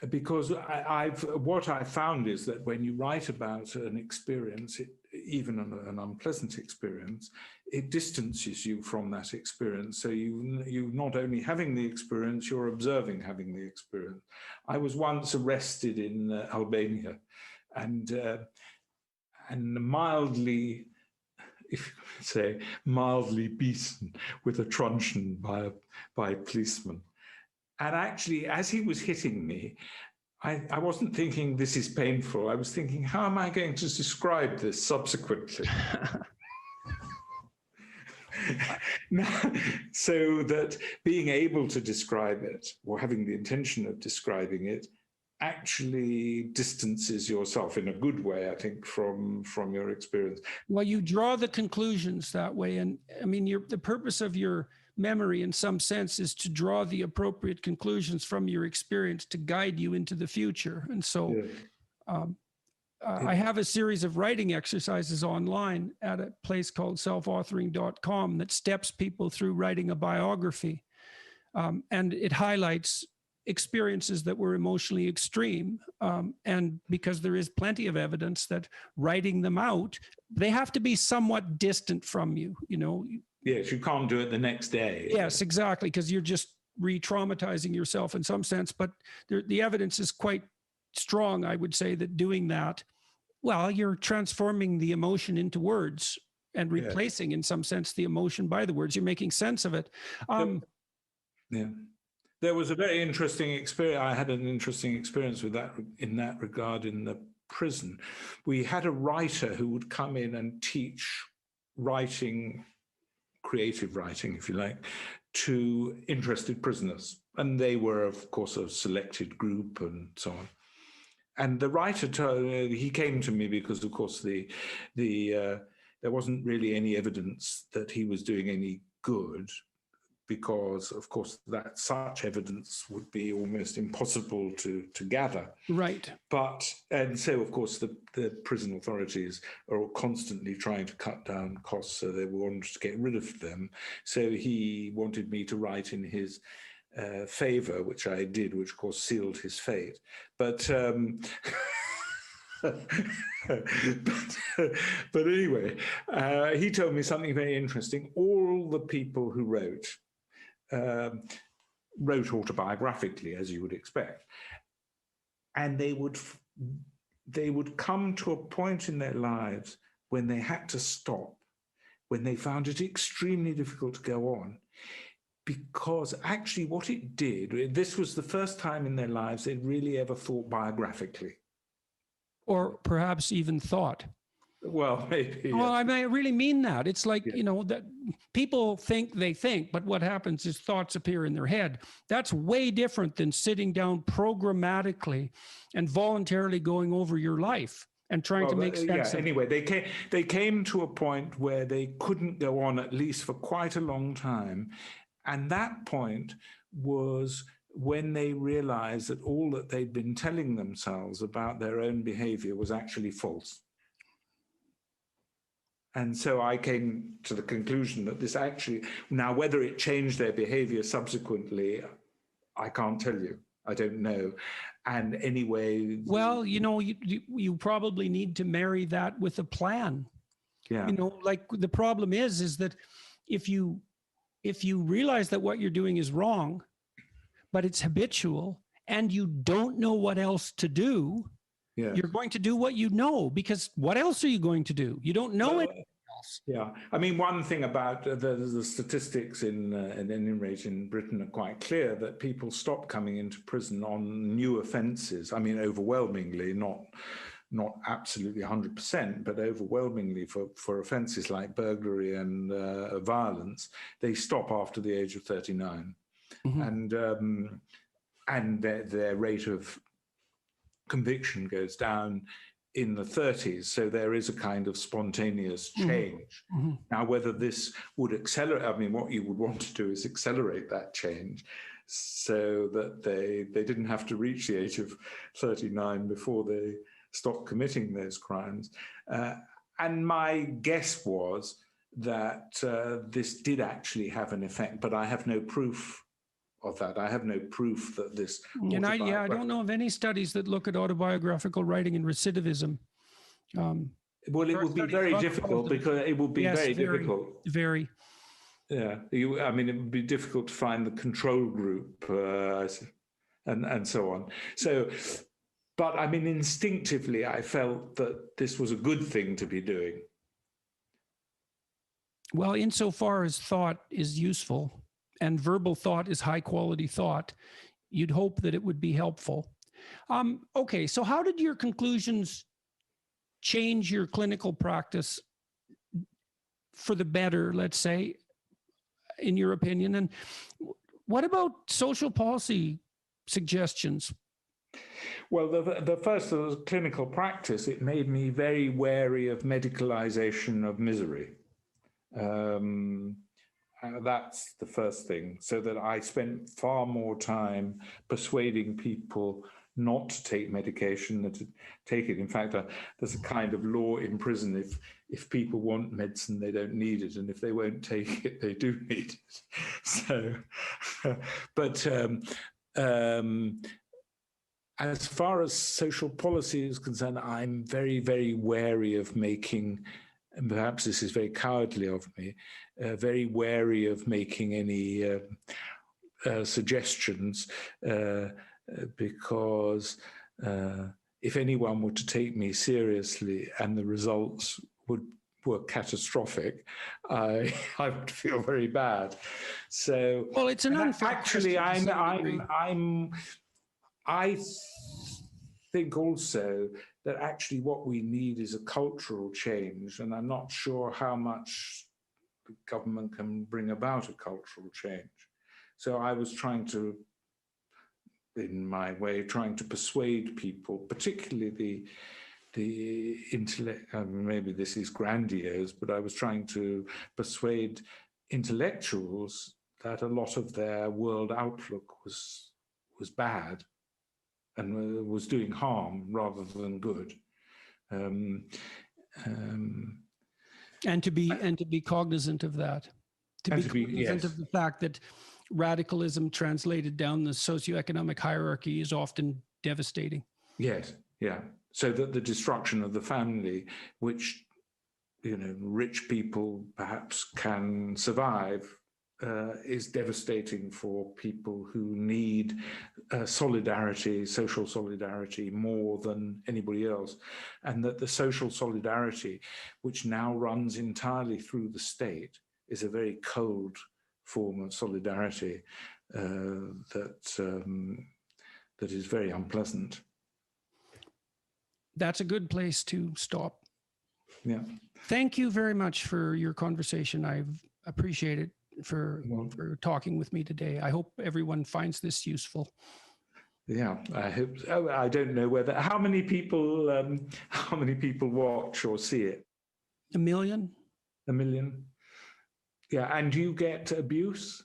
Because what I found is that when you write about an experience, even an unpleasant experience, it distances you from that experience. So you not only having the experience, you're observing having the experience. I was once arrested in Albania, and and mildly, if you could say, mildly beaten with a truncheon by a policeman. And actually, as he was hitting me, I wasn't thinking this is painful. I was thinking, how am I going to describe this subsequently? So that being able to describe it, or having the intention of describing it, actually distances yourself in a good way, I think, from your experience. Well, you draw the conclusions that way. And I mean, the purpose of your memory in some sense is to draw the appropriate conclusions from your experience to guide you into the future. And so I have a series of writing exercises online at a place called selfauthoring.com that steps people through writing a biography. And it highlights experiences that were emotionally extreme. And because there is plenty of evidence that writing them out, they have to be somewhat distant from you, you know. Yes, you can't do it the next day. Yes, exactly, because you're just re-traumatizing yourself in some sense. But the evidence is quite strong, I would say, that doing that, well, you're transforming the emotion into words and replacing, in some sense, the emotion by the words. You're making sense of it. Yeah. There was a very interesting experience. I had an interesting experience with that in that regard in the prison. We had a writer who would come in and teach writing, creative writing, if you like, to interested prisoners. And they were, of course, a selected group and so on. And the writer he came to me because, of course, there wasn't really any evidence that he was doing any good, because, of course, that such evidence would be almost impossible to gather. Right. And so, of course, the prison authorities are constantly trying to cut down costs, so they wanted to get rid of them. So he wanted me to write in his favor, which I did, which, of course, sealed his fate. But but anyway, he told me something very interesting. All the people who wrote autobiographically, as you would expect, and they would come to a point in their lives when they had to stop, when they found it extremely difficult to go on, because actually what it did, this was the first time in their lives they'd really ever thought biographically. Or perhaps even thought. Well, maybe. Well, I really mean that. It's like, you know, that people think they think, but what happens is thoughts appear in their head. That's way different than sitting down programmatically and voluntarily going over your life and trying to make sense of it. Anyway, they came to a point where they couldn't go on, at least for quite a long time. And that point was when they realized that all that they'd been telling themselves about their own behavior was actually false. And so I came to the conclusion that this actually, now whether it changed their behavior subsequently, I can't tell you. I don't know. And anyway... Well, you know, you probably need to marry that with a plan. Yeah. You know, like the problem is that if you realize that what you're doing is wrong, but it's habitual and you don't know what else to do, you're going to do what you know, because what else are you going to do? You don't know anything else. Yeah. I mean, one thing about the statistics in any rate in Britain are quite clear, that people stop coming into prison on new offences. I mean, overwhelmingly, not absolutely 100%, but overwhelmingly for offences like burglary and violence, they stop after the age of 39. Mm-hmm. And their rate of conviction goes down in the 30s. So there is a kind of spontaneous change. Mm-hmm. Now, whether this would accelerate, I mean, what you would want to do is accelerate that change so that they didn't have to reach the age of 39 before they stopped committing those crimes. And my guess was that this did actually have an effect, but I have no proof of that. I have no proof that this... And I don't know of any studies that look at autobiographical writing and recidivism. Well, it would be very difficult, because it would be very difficult. Very. Yeah. I mean, it would be difficult to find the control group and so on. So, but I mean, instinctively, I felt that this was a good thing to be doing. Well, insofar as thought is useful and verbal thought is high quality thought, you'd hope that it would be helpful. Okay, so how did your conclusions change your clinical practice for the better, let's say, in your opinion? And what about social policy suggestions? Well, the first was clinical practice. It made me very wary of medicalization of misery. That's the first thing. So that I spent far more time persuading people not to take medication than to take it. In fact, there's a kind of law in prison: if people want medicine, they don't need it, and if they won't take it, they do need it. So, but as far as social policy is concerned, I'm very, very wary of making, and perhaps this is very cowardly of me, very wary of making any suggestions, because if anyone were to take me seriously and the results were catastrophic, I would feel very bad. So, well, it's an unfair actually, I think also that actually what we need is a cultural change, and I'm not sure how much the government can bring about a cultural change. So I was trying to, in my way, trying to persuade people, particularly the intellect, maybe this is grandiose, but I was trying to persuade intellectuals that a lot of their world outlook was bad and was doing harm rather than good. And to be cognizant of that, to be cognizant of the fact that radicalism translated down the socioeconomic hierarchy is often devastating. Yes, yeah. So that the destruction of the family, which, you know, rich people perhaps can survive, is devastating for people who need solidarity, social solidarity, more than anybody else. And that the social solidarity, which now runs entirely through the state, is a very cold form of solidarity that is very unpleasant. That's a good place to stop. Yeah. Thank you very much for your conversation. I appreciate it, for talking with me today. I hope everyone finds this useful. Yeah, I hope. I don't know whether how many people watch or see it. 1 million. 1 million. Yeah, and do you get abuse?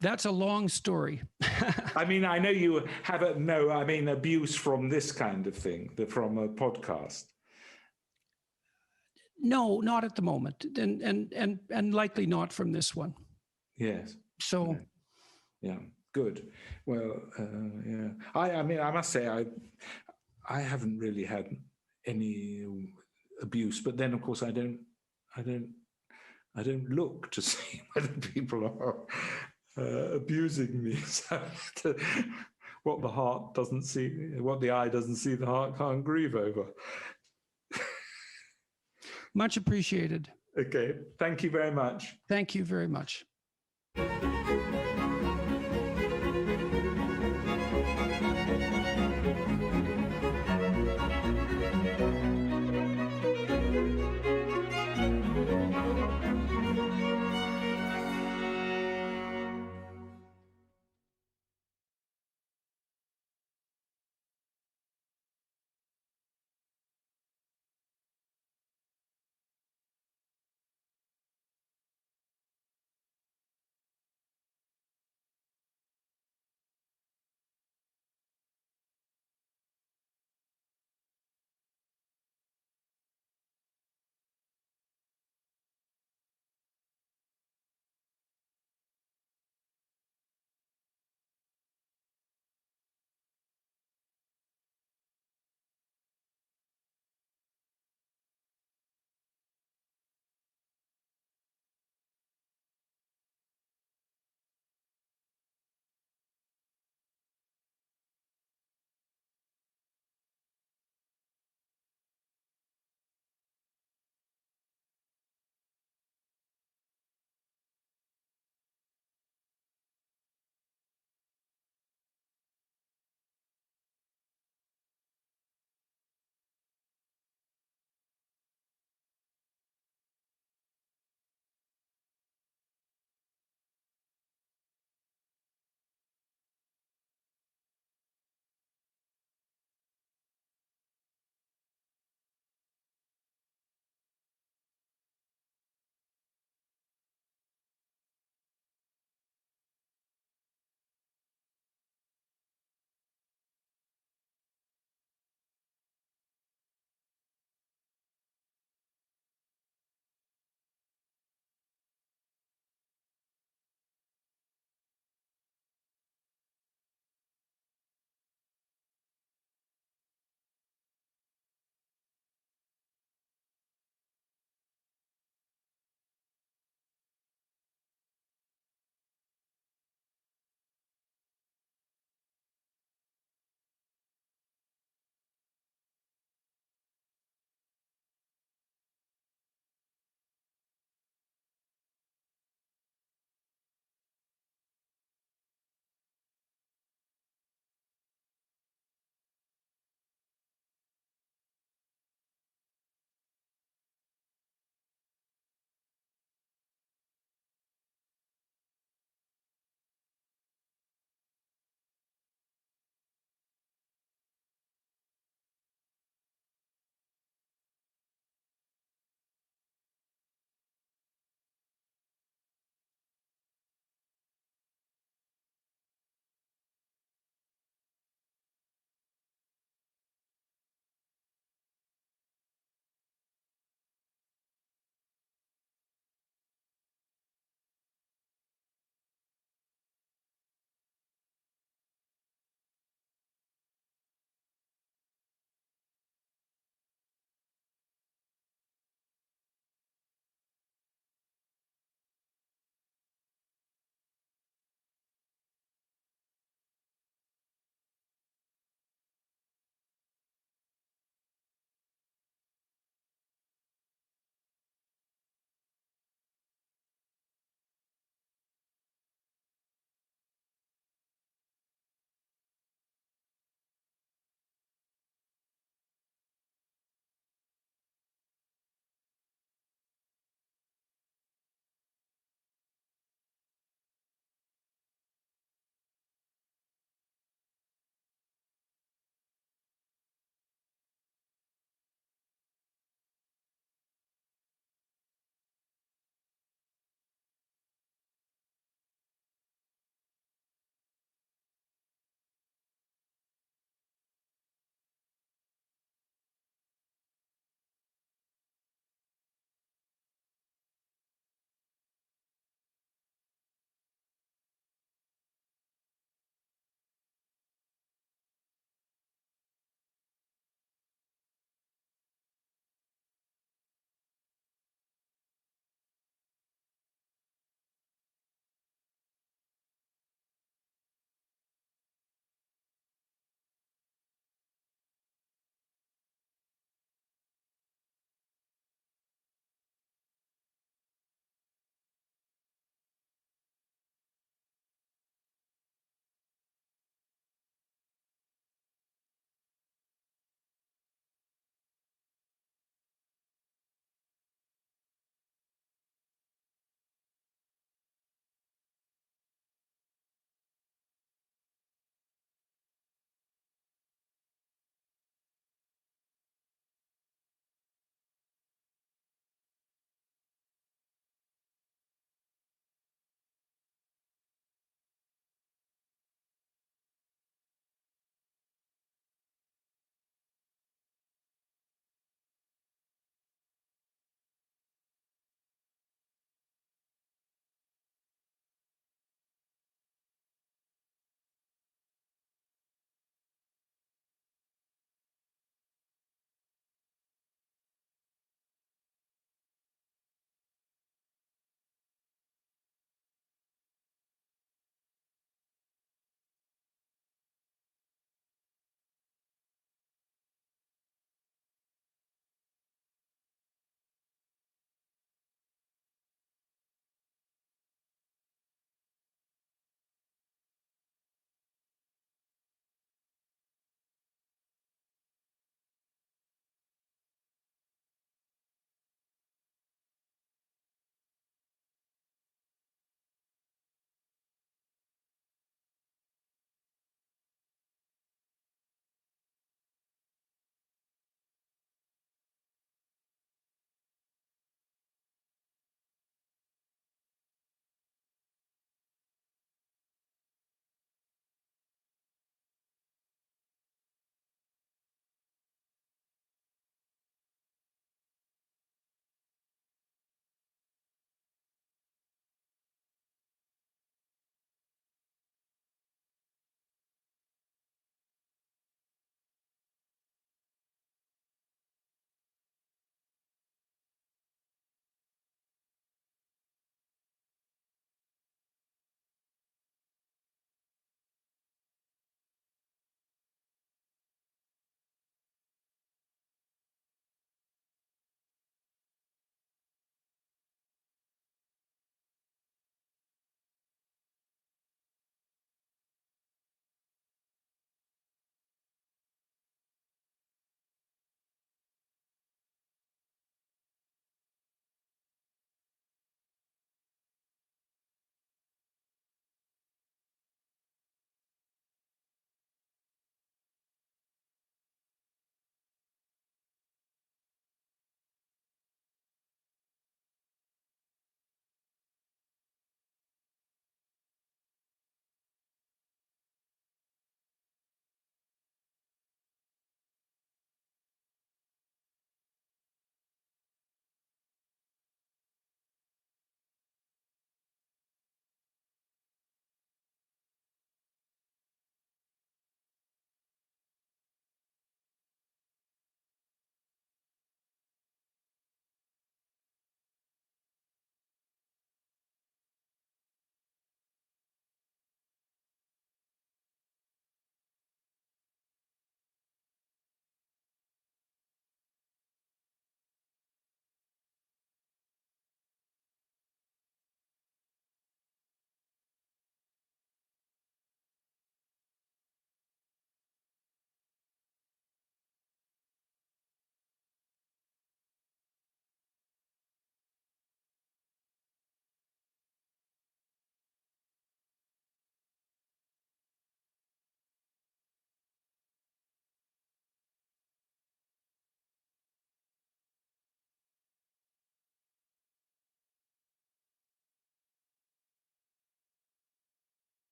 That's a long story. I mean, I know you have abuse from this kind of thing, from a podcast. No, not at the moment, and likely not from this one. Yes. So, yeah, good. Well, yeah. I mean, I must say, I haven't really had any abuse, but then, of course, I don't look to see whether people are abusing me. So what the heart doesn't see, what the eye doesn't see, the heart can't grieve over. Much appreciated. Okay. Thank you very much. Thank you very much.